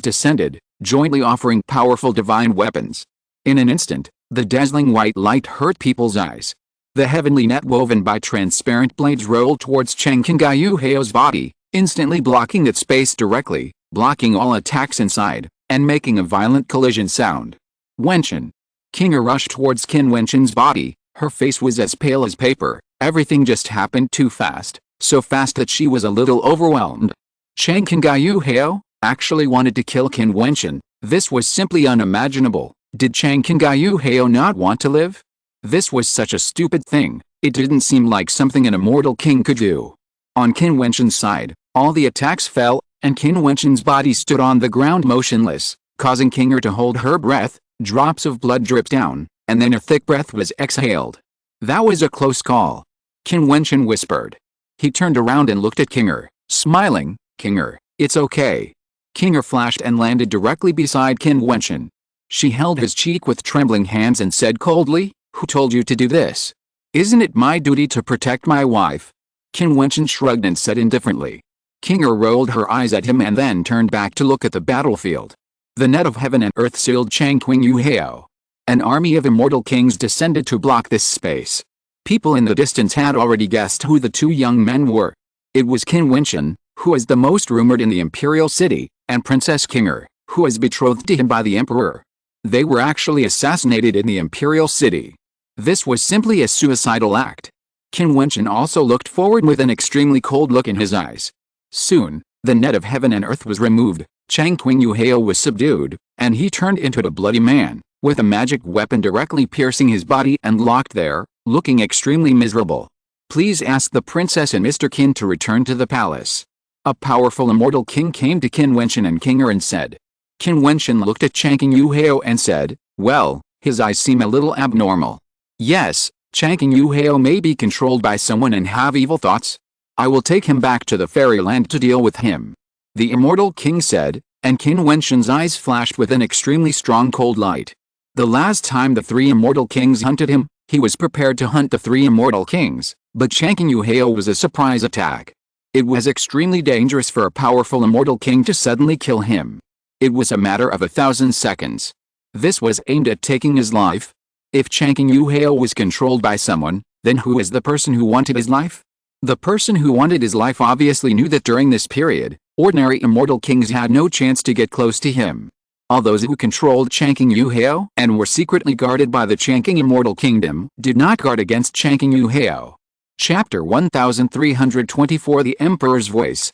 descended, jointly offering powerful divine weapons. In an instant, the dazzling white light hurt people's eyes. The heavenly net woven by transparent blades rolled towards Chang Qingyu's body, instantly blocking its space directly, blocking all attacks inside, and making a violent collision sound. Wentian. Kinga rushed towards Qin Wentian's body. Her face was as pale as paper. Everything just happened too fast, so fast that she was a little overwhelmed. Chang Qingyu actually wanted to kill Qin Wentian. This was simply unimaginable. Did Chang Qingyu not want to live? This was such a stupid thing. It didn't seem like something an immortal king could do. On Qin Wentian's side, all the attacks fell, and Qin Wentian's body stood on the ground motionless, causing Kinga to hold her breath. Drops of blood dripped down, and then a thick breath was exhaled. That was a close call. Qin Wentian whispered. He turned around and looked at Kinga, smiling. Kinga, it's okay. Kinga flashed and landed directly beside Qin Wentian. She held his cheek with trembling hands and said coldly, "Who told you to do this? Isn't it my duty to protect my wife?" Qin Wentian shrugged and said indifferently. Kinga rolled her eyes at him and then turned back to look at the battlefield. The net of heaven and earth sealed Chang Qingyu. An army of immortal kings descended to block this space. People in the distance had already guessed who the two young men were. It was Qin Wentian, who is the most rumored in the imperial city, and Princess Kinga, who is betrothed to him by the emperor. They were actually assassinated in the imperial city. This was simply a suicidal act. Qin Wentian also looked forward with an extremely cold look in his eyes. Soon, the net of heaven and earth was removed. Chang Qingyu was subdued, and he turned into a bloody man, with a magic weapon directly piercing his body and locked there, looking extremely miserable. Please ask the princess and Mr. Qin to return to the palace. A powerful immortal king came to Qin Wentian and Kinga and said. Qin Wentian looked at Chang Qingyu and said, well, his eyes seem a little abnormal. Yes, Chang Qingyu may be controlled by someone and have evil thoughts. I will take him back to the fairyland to deal with him. The immortal king said, and Qin Wentian's eyes flashed with an extremely strong cold light. The last time the three immortal kings hunted him, he was prepared to hunt the three immortal kings, but Chang Qingyu was a surprise attack. It was extremely dangerous for a powerful immortal king to suddenly kill him. It was a matter of 1,000 seconds. This was aimed at taking his life. If Chang Qingyu was controlled by someone, then who is the person who wanted his life? The person who wanted his life obviously knew that during this period, ordinary immortal kings had no chance to get close to him. All those who controlled Chang Qingyu and were secretly guarded by the Changqing Immortal Kingdom did not guard against Chang Qingyu. Chapter 1324 The Emperor's Voice.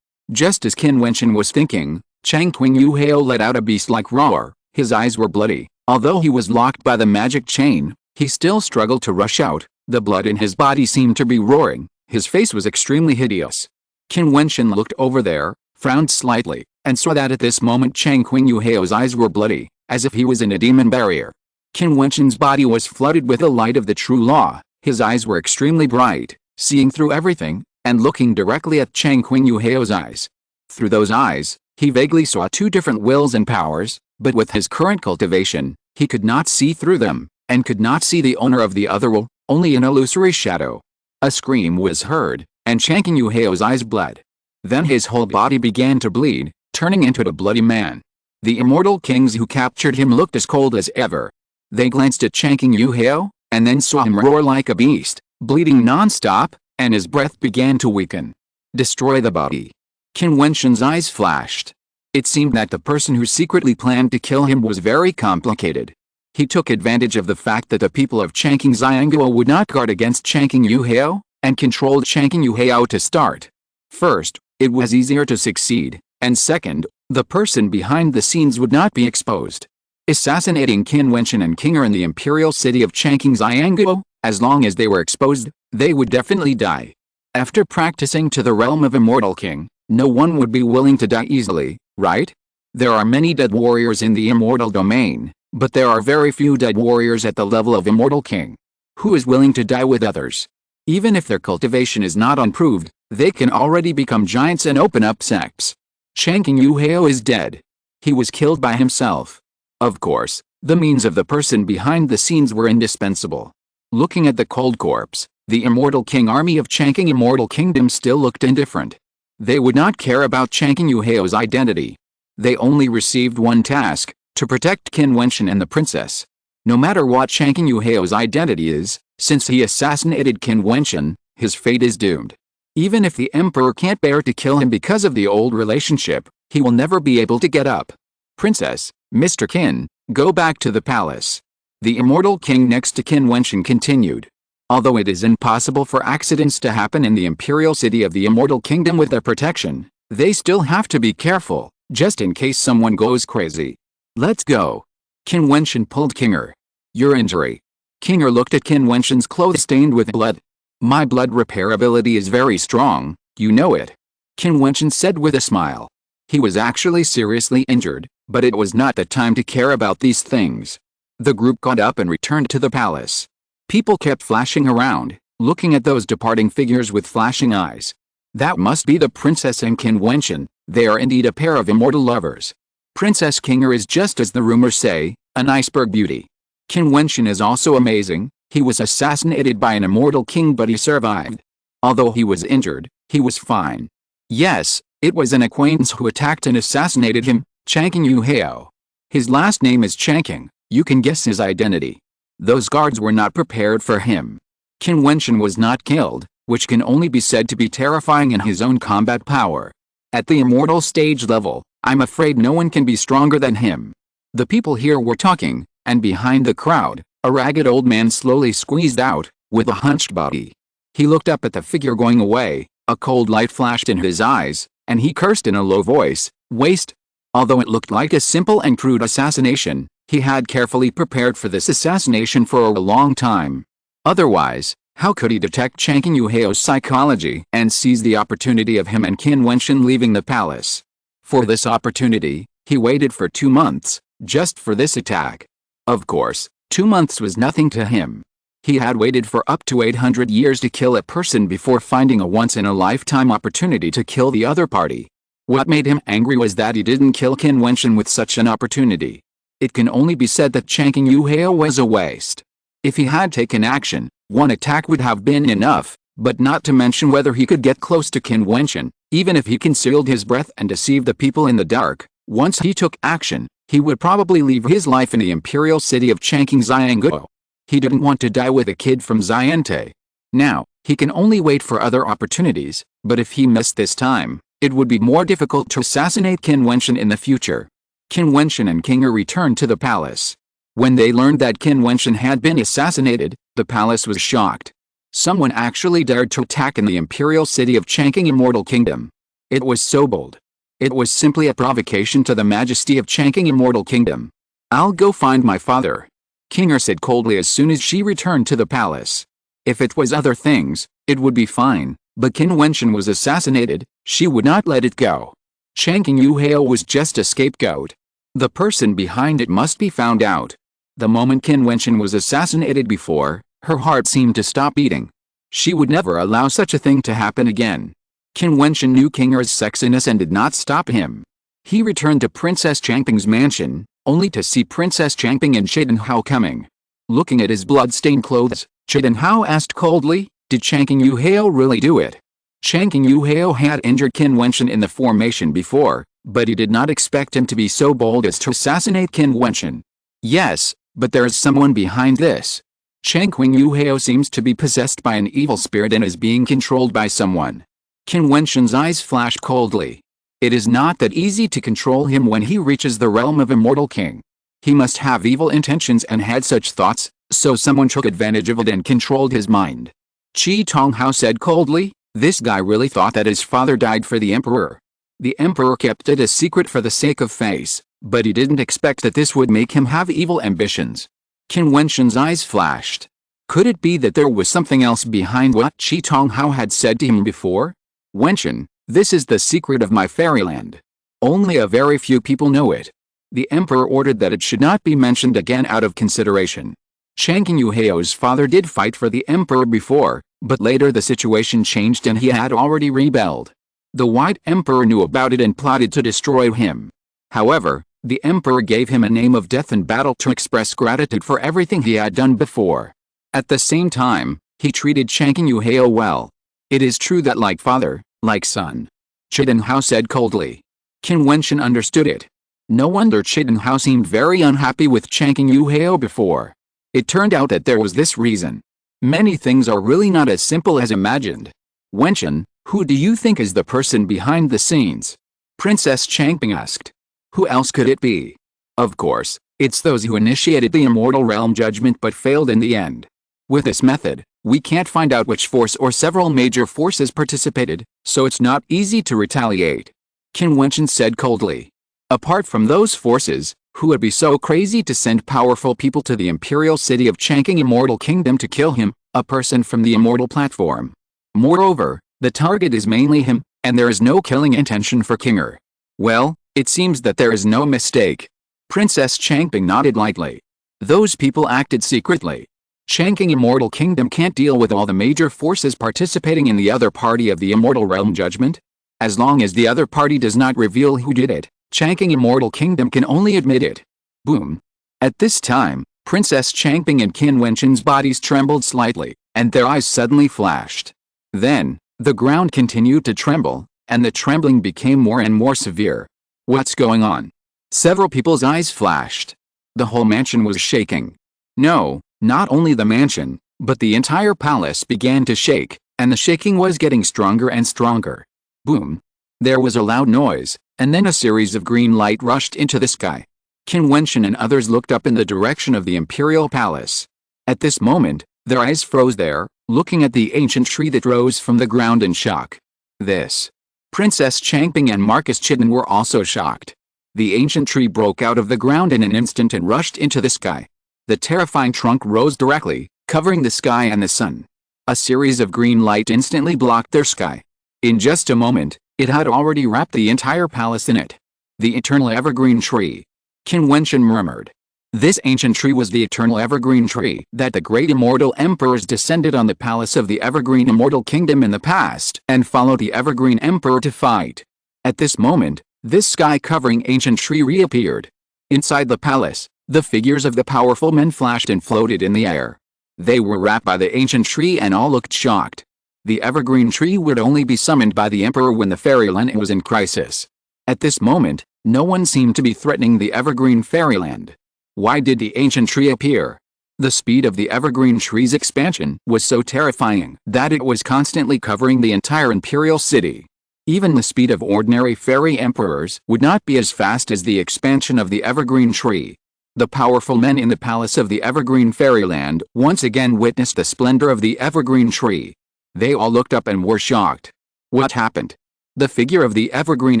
Just as Qin Wentian was thinking, Chang Qingyu let out a beast-like roar. His eyes were bloody. Although he was locked by the magic chain, he still struggled to rush out. The blood in his body seemed to be roaring. His face was extremely hideous. Qin Wentian looked over there, frowned slightly, and saw that at this moment Chang Qingyu's eyes were bloody, as if he was in a demon barrier. Qin Wentian's body was flooded with the light of the true law. His eyes were extremely bright, seeing through everything, and looking directly at Chang Qingyu's eyes. Through those eyes, he vaguely saw two different wills and powers, but with his current cultivation, he could not see through them, and could not see the owner of the other will, only an illusory shadow. A scream was heard, and Chang Qingyu's eyes bled. Then his whole body began to bleed, turning into a bloody man. The immortal kings who captured him looked as cold as ever. They glanced at Chang Qingyu, and then saw him roar like a beast, bleeding non-stop, and his breath began to weaken. Destroy the body. Qin Wentian's eyes flashed. It seemed that the person who secretly planned to kill him was very complicated. He took advantage of the fact that the people of Changqing Xiangguo would not guard against Chang Qingyu, and controlled Chang Qingyu to start. First, it was easier to succeed, and second, the person behind the scenes would not be exposed. assassinating Qin Wentian and King in the imperial city of Changqing Xianguo. As long as they were exposed, they would definitely die. After practicing to the realm of Immortal King, no one would be willing to die easily, right? There are many dead warriors in the immortal domain, but there are very few dead warriors at the level of Immortal King. Who is willing to die with others? Even if their cultivation is not unproved, they can already become giants and open up sects. Changqing Yuhao is dead. He was killed by himself. Of course, the means of the person behind the scenes were indispensable. Looking at the cold corpse, the Immortal King army of Changqing Immortal Kingdom still looked indifferent. They would not care about Changqing Yuhao's identity. They only received one task, to protect Qin Wentian and the princess. No matter what Changqing Yuhao's identity is, since he assassinated Qin Wentian, his fate is doomed. Even if the emperor can't bear to kill him because of the old relationship, he will never be able to get up. Princess, Mr. Qin, go back to the palace. The Immortal King next to Qin Wentian continued. Although it is impossible for accidents to happen in the imperial city of the Immortal Kingdom with their protection, they still have to be careful, just in case someone goes crazy. Let's go. Qin Wentian pulled Kinger. Your injury. Kinger looked at Qin Wentian's clothes stained with blood. My blood repair ability is very strong, you know it. Qin Wentian said with a smile. He was actually seriously injured, but it was not the time to care about these things. The group got up and returned to the palace. People kept flashing around, looking at those departing figures with flashing eyes. That must be the princess and Qin Wentian. They are indeed a pair of immortal lovers. Princess Kinger is just as the rumors say, an iceberg beauty. Qin Wentian is also amazing. He was assassinated by an immortal king but he survived. Although he was injured, he was fine. Yes, it was an acquaintance who attacked and assassinated him, Changqing Yuhao. His last name is Changqing, you can guess his identity. Those guards were not prepared for him. Qin Wentian was not killed, which can only be said to be terrifying in his own combat power. At the immortal stage level, I'm afraid no one can be stronger than him. The people here were talking, and behind the crowd, a ragged old man slowly squeezed out, with a hunched body. He looked up at the figure going away, a cold light flashed in his eyes, and he cursed in a low voice, waste. Although it looked like a simple and crude assassination, he had carefully prepared for this assassination for a long time. Otherwise, how could he detect Changqing Yuhao's psychology and seize the opportunity of him and Qin Wentian leaving the palace? For this opportunity, he waited for 2 months, just for this attack. Of course, 2 months was nothing to him. He had waited for up to 800 years to kill a person before finding a once-in-a-lifetime opportunity to kill the other party. What made him angry was that he didn't kill Qin Wentian with such an opportunity. It can only be said that Changqing Yuhao was a waste. If he had taken action, one attack would have been enough, but not to mention whether he could get close to Qin Wentian, even if he concealed his breath and deceived the people in the dark. Once he took action, he would probably leave his life in the imperial city of Changqing Xianguo. He didn't want to die with a kid from Xiante. Now, he can only wait for other opportunities, but if he missed this time, it would be more difficult to assassinate Qin Wentian in the future. Qin Wentian and Kinger returned to the palace. When they learned that Qin Wentian had been assassinated, the palace was shocked. Someone actually dared to attack in the imperial city of Changqing Immortal Kingdom. It was so bold. It was simply a provocation to the majesty of Changqing Immortal Kingdom. I'll go find my father, Kinger said coldly as soon as she returned to the palace. If it was other things, it would be fine, but Qin Wentian was assassinated, she would not let it go. Changqing Yuhao was just a scapegoat. The person behind it must be found out. The moment Qin Wentian was assassinated before, her heart seemed to stop beating. She would never allow such a thing to happen again. Qin Wentian knew Kinger's sexiness and did not stop him. He returned to Princess Changping's mansion, only to see Princess Changping and Chidenhao coming. Looking at his blood-stained clothes, Chidenhao asked coldly, did Changqing Yuhao really do it? Changqing Yuhao had injured Qin Wentian in the formation before, but he did not expect him to be so bold as to assassinate Qin Wentian. Yes, but there is someone behind this. Changqing Yuhao seems to be possessed by an evil spirit and is being controlled by someone. Qin Wentian's eyes flashed coldly. It is not that easy to control him when he reaches the realm of Immortal King. He must have evil intentions and had such thoughts, so someone took advantage of it and controlled his mind. Qi Tonghao said coldly, this guy really thought that his father died for the emperor. The emperor kept it a secret for the sake of face, But he didn't expect that this would make him have evil ambitions. Qin Wentian's eyes flashed. Could it be that there was something else behind what Qi Tonghao had said to him before? Wentian, this is the secret of my fairyland. Only a very few people know it. The emperor ordered that it should not be mentioned again out of consideration. Changqing Yuheo's father did fight for the emperor before, but later the situation changed and he had already rebelled. The White Emperor knew about it and plotted to destroy him. However, the emperor gave him a name of death in battle to express gratitude for everything he had done before. At the same time, he treated Changqing Yuheo well. It is true that like father, like son. Chidenhao said coldly. Qin Wentian understood it. No wonder Chidenhao seemed very unhappy with Changqing Yuheo before. It turned out that there was this reason. Many things are really not as simple as imagined. Wentian, who do you think is the person behind the scenes? Princess Changping asked. Who else could it be? Of course, it's those who initiated the immortal realm judgment but failed in the end. With this method, we can't find out which force or several major forces participated, so it's not easy to retaliate. Qin Wentian said coldly. Apart from those forces, who would be so crazy to send powerful people to the imperial city of Changqing Immortal Kingdom to kill him, a person from the immortal platform? Moreover, the target is mainly him, and there is no killing intention for Kinger. Well, it seems that there is no mistake. Princess Changping nodded lightly. Those people acted secretly. Changqing Immortal Kingdom can't deal with all the major forces participating in the other party of the Immortal Realm Judgment. As long as the other party does not reveal who did it, Changqing Immortal Kingdom can only admit it. Boom. At this time, Princess Changping and Qin Wentian's bodies trembled slightly, and their eyes suddenly flashed. Then, the ground continued to tremble, and the trembling became more and more severe. What's going on? Several people's eyes flashed. The whole mansion was shaking. No, not only the mansion, but the entire palace began to shake, and the shaking was getting stronger and stronger. Boom. There was a loud noise, and then a series of green light rushed into the sky. Qin Wentian and others looked up in the direction of the imperial palace. At this moment, their eyes froze there, looking at the ancient tree that rose from the ground in shock. This. Princess Changping and Marcus Chidan were also shocked. The ancient tree broke out of the ground in an instant and rushed into the sky. The terrifying trunk rose directly, covering the sky and the sun. A series of green light instantly blocked their sky. In just a moment, it had already wrapped the entire palace in it. The eternal evergreen tree. Qin Wentian murmured. This ancient tree was the eternal evergreen tree that the great immortal emperors descended on the palace of the evergreen immortal kingdom in the past and followed the evergreen emperor to fight. At this moment, this sky-covering ancient tree reappeared. Inside the palace, the figures of the powerful men flashed and floated in the air. They were wrapped by the ancient tree and all looked shocked. The evergreen tree would only be summoned by the emperor when the fairyland was in crisis. At this moment, no one seemed to be threatening the evergreen fairyland. Why did the ancient tree appear? The speed of the evergreen tree's expansion was so terrifying that it was constantly covering the entire imperial city. Even the speed of ordinary fairy emperors would not be as fast as the expansion of the evergreen tree. The powerful men in the palace of the evergreen fairyland once again witnessed the splendor of the evergreen tree. They all looked up and were shocked. What happened? The figure of the evergreen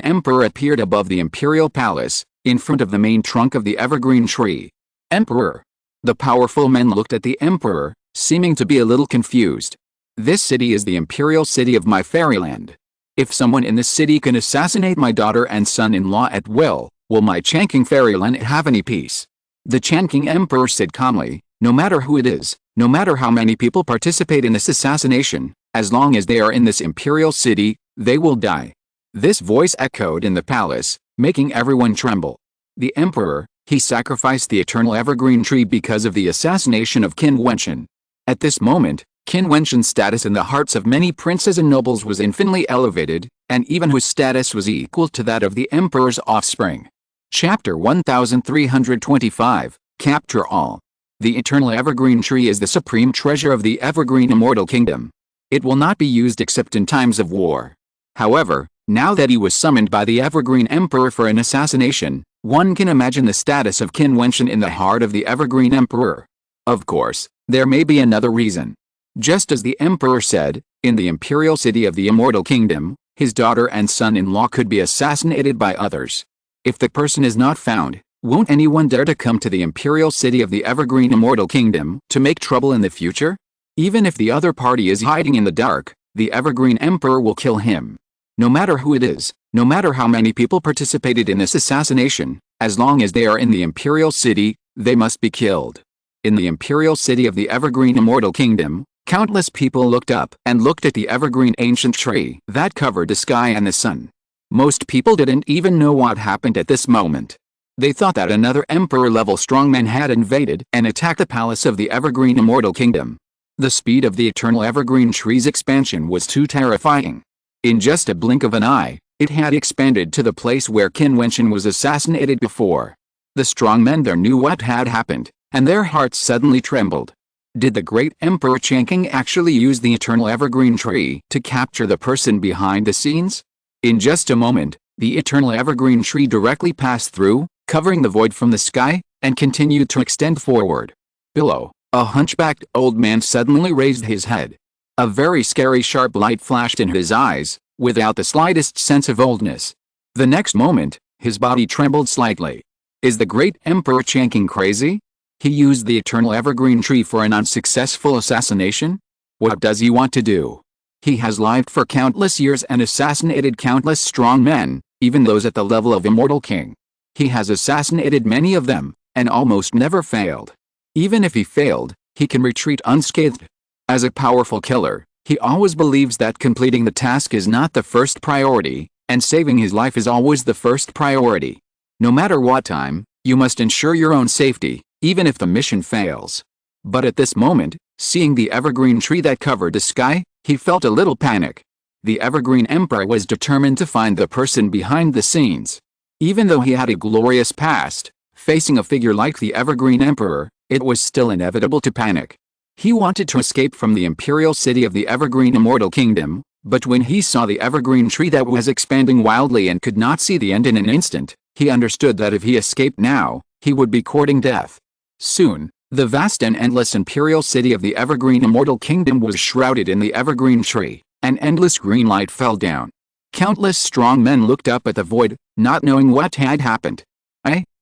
emperor appeared above the imperial palace, in front of the main trunk of the evergreen tree. Emperor. The powerful men looked at the emperor, seeming to be a little confused. This city is the imperial city of my fairyland. If someone in this city can assassinate my daughter and son-in-law at will, will my Changqing fairyland have any peace? The Changqing emperor said calmly, no matter who it is, no matter how many people participate in this assassination, as long as they are in this imperial city, they will die. This voice echoed in the palace, making everyone tremble. The emperor, he sacrificed the eternal evergreen tree because of the assassination of Qin Wentian. At this moment, Qin Wentian's status in the hearts of many princes and nobles was infinitely elevated, and even his status was equal to that of the emperor's offspring. Chapter 1325, Capture All. The eternal evergreen tree is the supreme treasure of the evergreen immortal kingdom. It will not be used except in times of war. However, now that he was summoned by the evergreen emperor for an assassination, one can imagine the status of Qin Wentian in the heart of the evergreen emperor. Of course, there may be another reason. Just as the emperor said, in the imperial city of the immortal kingdom, his daughter and son-in-law could be assassinated by others. If the person is not found, won't anyone dare to come to the imperial city of the evergreen immortal kingdom to make trouble in the future? Even if the other party is hiding in the dark, the evergreen emperor will kill him. No matter who it is, no matter how many people participated in this assassination, as long as they are in the imperial city, they must be killed. In the imperial city of the evergreen immortal kingdom, countless people looked up and looked at the evergreen ancient tree that covered the sky and the sun. Most people didn't even know what happened at this moment. They thought that another emperor-level strongman had invaded and attacked the palace of the evergreen immortal kingdom. The speed of the eternal evergreen tree's expansion was too terrifying. In just a blink of an eye, it had expanded to the place where Qin Wentian was assassinated before. The strongmen there knew what had happened, and their hearts suddenly trembled. Did the great Emperor Changqing actually use the eternal evergreen tree to capture the person behind the scenes? In just a moment, the eternal evergreen tree directly passed through, covering the void from the sky, and continued to extend forward. Below, a hunchbacked old man suddenly raised his head. A very scary sharp light flashed in his eyes, without the slightest sense of oldness. The next moment, his body trembled slightly. Is the great Emperor Changqing crazy? He used the eternal evergreen tree for an unsuccessful assassination? What does he want to do? He has lived for countless years and assassinated countless strong men, even those at the level of Immortal King. He has assassinated many of them, and almost never failed. Even if he failed, he can retreat unscathed. As a powerful killer, he always believes that completing the task is not the first priority, and saving his life is always the first priority. No matter what time, you must ensure your own safety, even if the mission fails. But at this moment, seeing the evergreen tree that covered the sky, he felt a little panic. The evergreen emperor was determined to find the person behind the scenes. Even though he had a glorious past, facing a figure like the evergreen emperor, it was still inevitable to panic. He wanted to escape from the imperial city of the evergreen immortal kingdom, but when he saw the evergreen tree that was expanding wildly and could not see the end in an instant, he understood that if he escaped now, he would be courting death. Soon, the vast and endless imperial city of the evergreen immortal kingdom was shrouded in the evergreen tree. An endless green light fell down. Countless strong men looked up at the void, not knowing what had happened.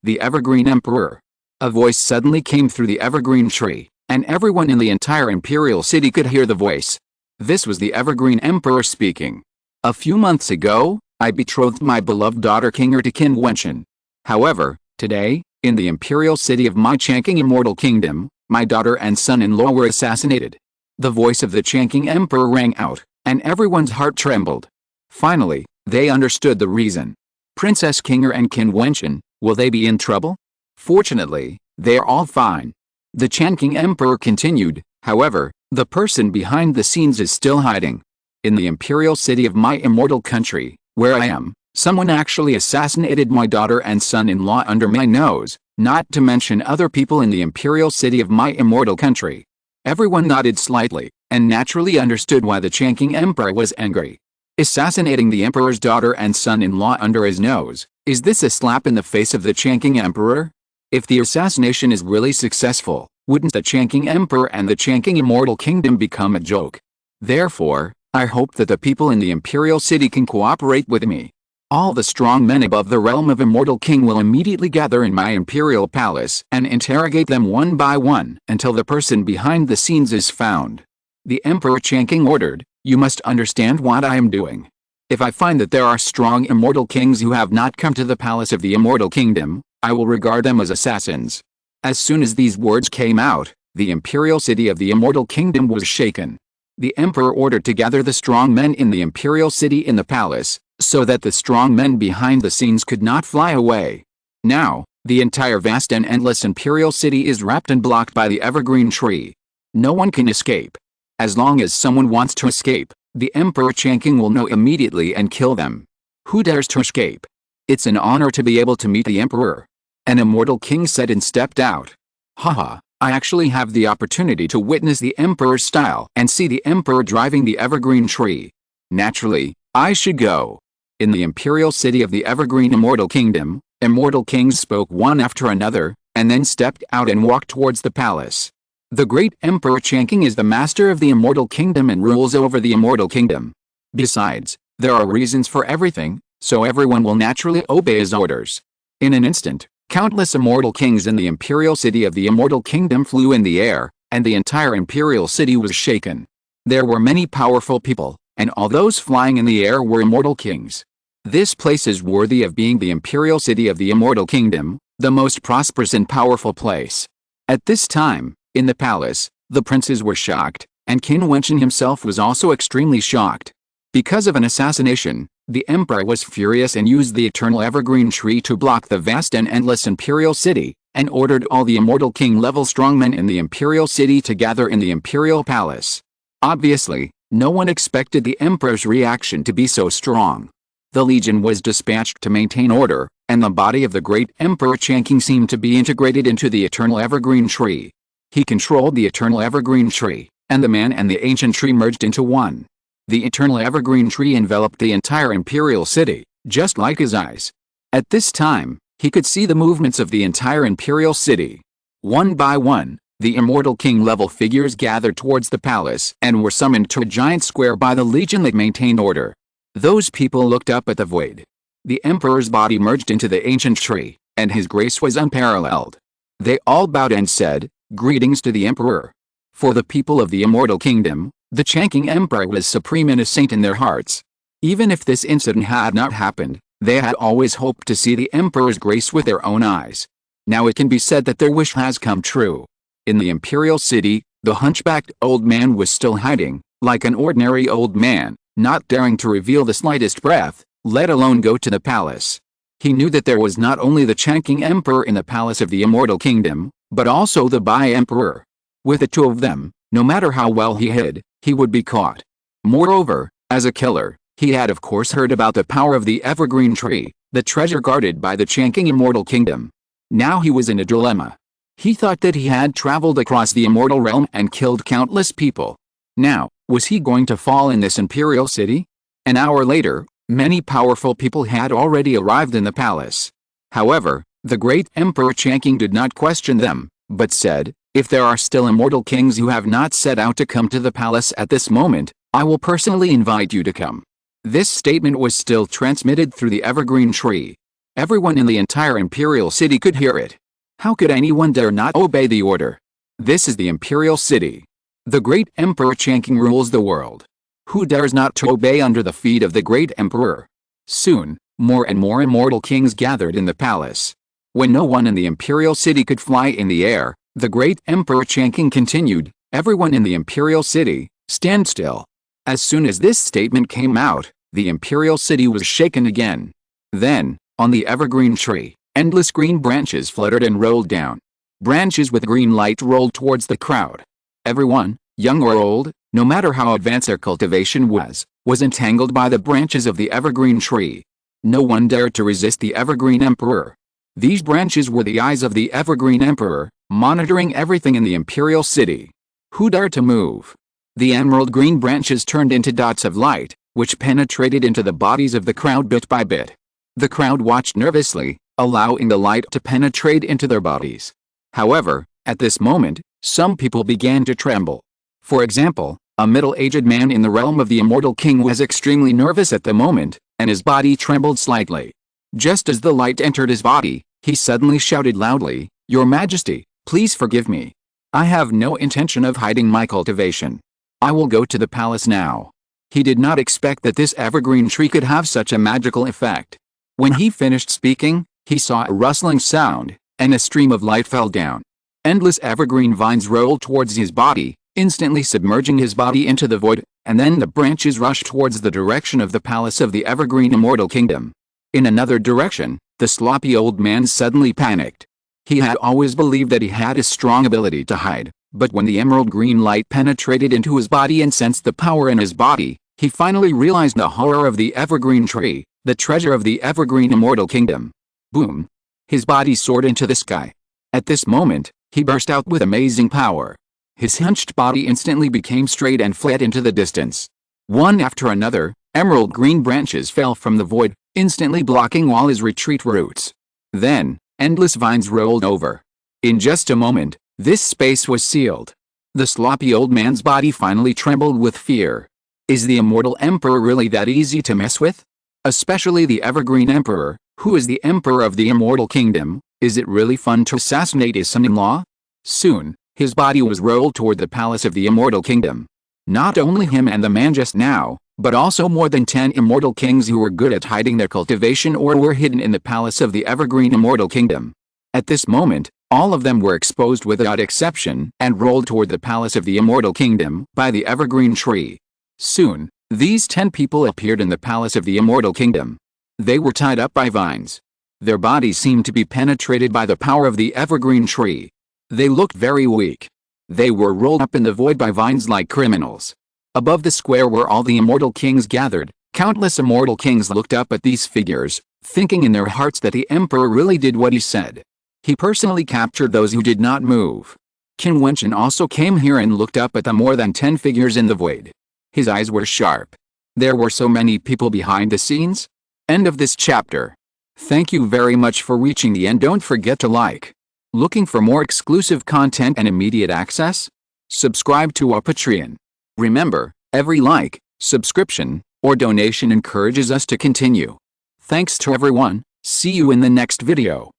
The evergreen emperor. A voice suddenly came through the evergreen tree, and everyone in the entire imperial city could hear the voice. This was the evergreen emperor speaking. A few months ago, I betrothed my beloved daughter Qinger to Qin Wentian. However, today, in the imperial city of my Changqing immortal kingdom, my daughter and son-in-law were assassinated. The voice of the Changqing emperor rang out, and everyone's heart trembled. Finally, they understood the reason. Princess Qinger and Qin Wentian, will they be in trouble? Fortunately, they are all fine. The Changqing emperor continued, however, the person behind the scenes is still hiding. In the imperial city of my immortal country, where I am, someone actually assassinated my daughter and son-in-law under my nose, not to mention other people in the imperial city of my immortal country. Everyone nodded slightly, and naturally understood why the Changqing emperor was angry. Assassinating the emperor's daughter and son-in-law under his nose, is this a slap in the face of the Changqing emperor? If the assassination is really successful, wouldn't the Changqing emperor and the Changqing immortal kingdom become a joke? Therefore, I hope that the people in the imperial city can cooperate with me. All the strong men above the realm of Immortal King will immediately gather in my imperial palace and interrogate them one by one until the person behind the scenes is found. The Emperor Changqing ordered, you must understand what I am doing. If I find that there are strong immortal kings who have not come to the palace of the immortal kingdom, I will regard them as assassins. As soon as these words came out, the imperial city of the immortal kingdom was shaken. The emperor ordered to gather the strong men in the imperial city in the palace, so that the strong men behind the scenes could not fly away. Now, the entire vast and endless imperial city is wrapped and blocked by the evergreen tree. No one can escape. As long as someone wants to escape, the Emperor Changqing will know immediately and kill them. Who dares to escape? It's an honor to be able to meet the Emperor. An immortal king said and stepped out. Haha, I actually have the opportunity to witness the Emperor's style and see the Emperor driving the evergreen tree. Naturally, I should go. In the imperial city of the evergreen immortal kingdom, immortal kings spoke one after another, and then stepped out and walked towards the palace. The great Emperor Changqing is the master of the immortal kingdom and rules over the immortal kingdom. Besides, there are reasons for everything, so everyone will naturally obey his orders. In an instant, countless immortal kings in the imperial city of the Immortal Kingdom flew in the air, and the entire imperial city was shaken. There were many powerful people, and all those flying in the air were immortal kings. This place is worthy of being the imperial city of the Immortal Kingdom, the most prosperous and powerful place. At this time, in the palace, the princes were shocked, and Qin Wentian himself was also extremely shocked. Because of an assassination, the emperor was furious and used the eternal evergreen tree to block the vast and endless imperial city, and ordered all the immortal king-level strongmen in the imperial city to gather in the imperial palace. Obviously, no one expected the emperor's reaction to be so strong. The legion was dispatched to maintain order, and the body of the great Emperor Changqing seemed to be integrated into the eternal evergreen tree. He controlled the eternal evergreen tree, and the man and the ancient tree merged into one. The eternal evergreen tree enveloped the entire imperial city, just like his eyes. At this time, he could see the movements of the entire imperial city. One by one, the immortal king-level figures gathered towards the palace and were summoned to a giant square by the legion that maintained order. Those people looked up at the void. The emperor's body merged into the ancient tree, and his grace was unparalleled. They all bowed and said, "Greetings to the emperor." For the people of the immortal kingdom, the Changqing emperor was supreme and a saint in their hearts. Even if this incident had not happened, they had always hoped to see the emperor's grace with their own eyes. Now it can be said that their wish has come true. In the imperial city, the hunchbacked old man was still hiding, like an ordinary old man, not daring to reveal the slightest breath, let alone go to the palace. He knew that there was not only the Changqing emperor in the palace of the immortal kingdom, but also the Bai emperor. With the two of them, no matter how well he hid, he would be caught. Moreover, as a killer, he had of course heard about the power of the evergreen tree, the treasure guarded by the Changqing immortal kingdom. Now he was in a dilemma. He thought that he had traveled across the immortal realm and killed countless people. Now, was he going to fall in this imperial city? An hour later, many powerful people had already arrived in the palace. However, the great Emperor Changqing did not question them, but said, "If there are still immortal kings who have not set out to come to the palace at this moment, I will personally invite you to come." This statement was still transmitted through the evergreen tree. Everyone in the entire imperial city could hear it. How could anyone dare not obey the order? This is the imperial city. The great Emperor Changqing rules the world. Who dares not to obey under the feet of the great emperor? Soon, more and more immortal kings gathered in the palace. When no one in the imperial city could fly in the air, the great Emperor Changqing continued, "Everyone in the imperial city, stand still." As soon as this statement came out, the imperial city was shaken again. Then, on the evergreen tree, endless green branches fluttered and rolled down. Branches with green light rolled towards the crowd. Everyone, young or old, no matter how advanced their cultivation was entangled by the branches of the evergreen tree. No one dared to resist the evergreen emperor. These branches were the eyes of the evergreen emperor, monitoring everything in the imperial city. Who dared to move? The emerald green branches turned into dots of light, which penetrated into the bodies of the crowd bit by bit. The crowd watched nervously, allowing the light to penetrate into their bodies. However, at this moment, some people began to tremble. For example, a middle-aged man in the realm of the immortal king was extremely nervous at the moment, and his body trembled slightly. Just as the light entered his body, he suddenly shouted loudly, "Your Majesty, please forgive me. I have no intention of hiding my cultivation. I will go to the palace now." He did not expect that this evergreen tree could have such a magical effect. When he finished speaking, he saw a rustling sound, and a stream of light fell down. Endless evergreen vines rolled towards his body, instantly submerging his body into the void, and then the branches rushed towards the direction of the palace of the evergreen immortal kingdom. In another direction, the sloppy old man suddenly panicked. He had always believed that he had a strong ability to hide, but when the emerald green light penetrated into his body and sensed the power in his body, he finally realized the horror of the evergreen tree, the treasure of the evergreen immortal kingdom. Boom! His body soared into the sky. At this moment, he burst out with amazing power. His hunched body instantly became straight and fled into the distance. One after another, emerald green branches fell from the void, instantly blocking all his retreat routes. Then, endless vines rolled over. In just a moment, this space was sealed. The sloppy old man's body finally trembled with fear. Is the immortal emperor really that easy to mess with? Especially the evergreen emperor, Who is the emperor of the immortal kingdom? Is it really fun to assassinate his son-in-law? Soon, his body was rolled toward the palace of the immortal kingdom. Not only him and the man just now, but also more than 10 immortal kings who were good at hiding their cultivation or were hidden in the palace of the evergreen immortal kingdom. At this moment, all of them were exposed without exception and rolled toward the palace of the immortal kingdom by the evergreen tree. Soon, these 10 people appeared in the palace of the immortal kingdom. They were tied up by vines. Their bodies seemed to be penetrated by the power of the evergreen tree. They looked very weak. They were rolled up in the void by vines like criminals. Above the square where all the immortal kings gathered, countless immortal kings looked up at these figures, thinking in their hearts that the emperor really did what he said. He personally captured those who did not move. Qin Wentian also came here and looked up at the more than 10 figures in the void. His eyes were sharp. There were so many people behind the scenes. End of this chapter. Thank you very much for reaching the end. Don't forget to like. Looking for more exclusive content and immediate access? Subscribe to our Patreon. Remember, every like, subscription, or donation encourages us to continue. Thanks to everyone. See you in the next video.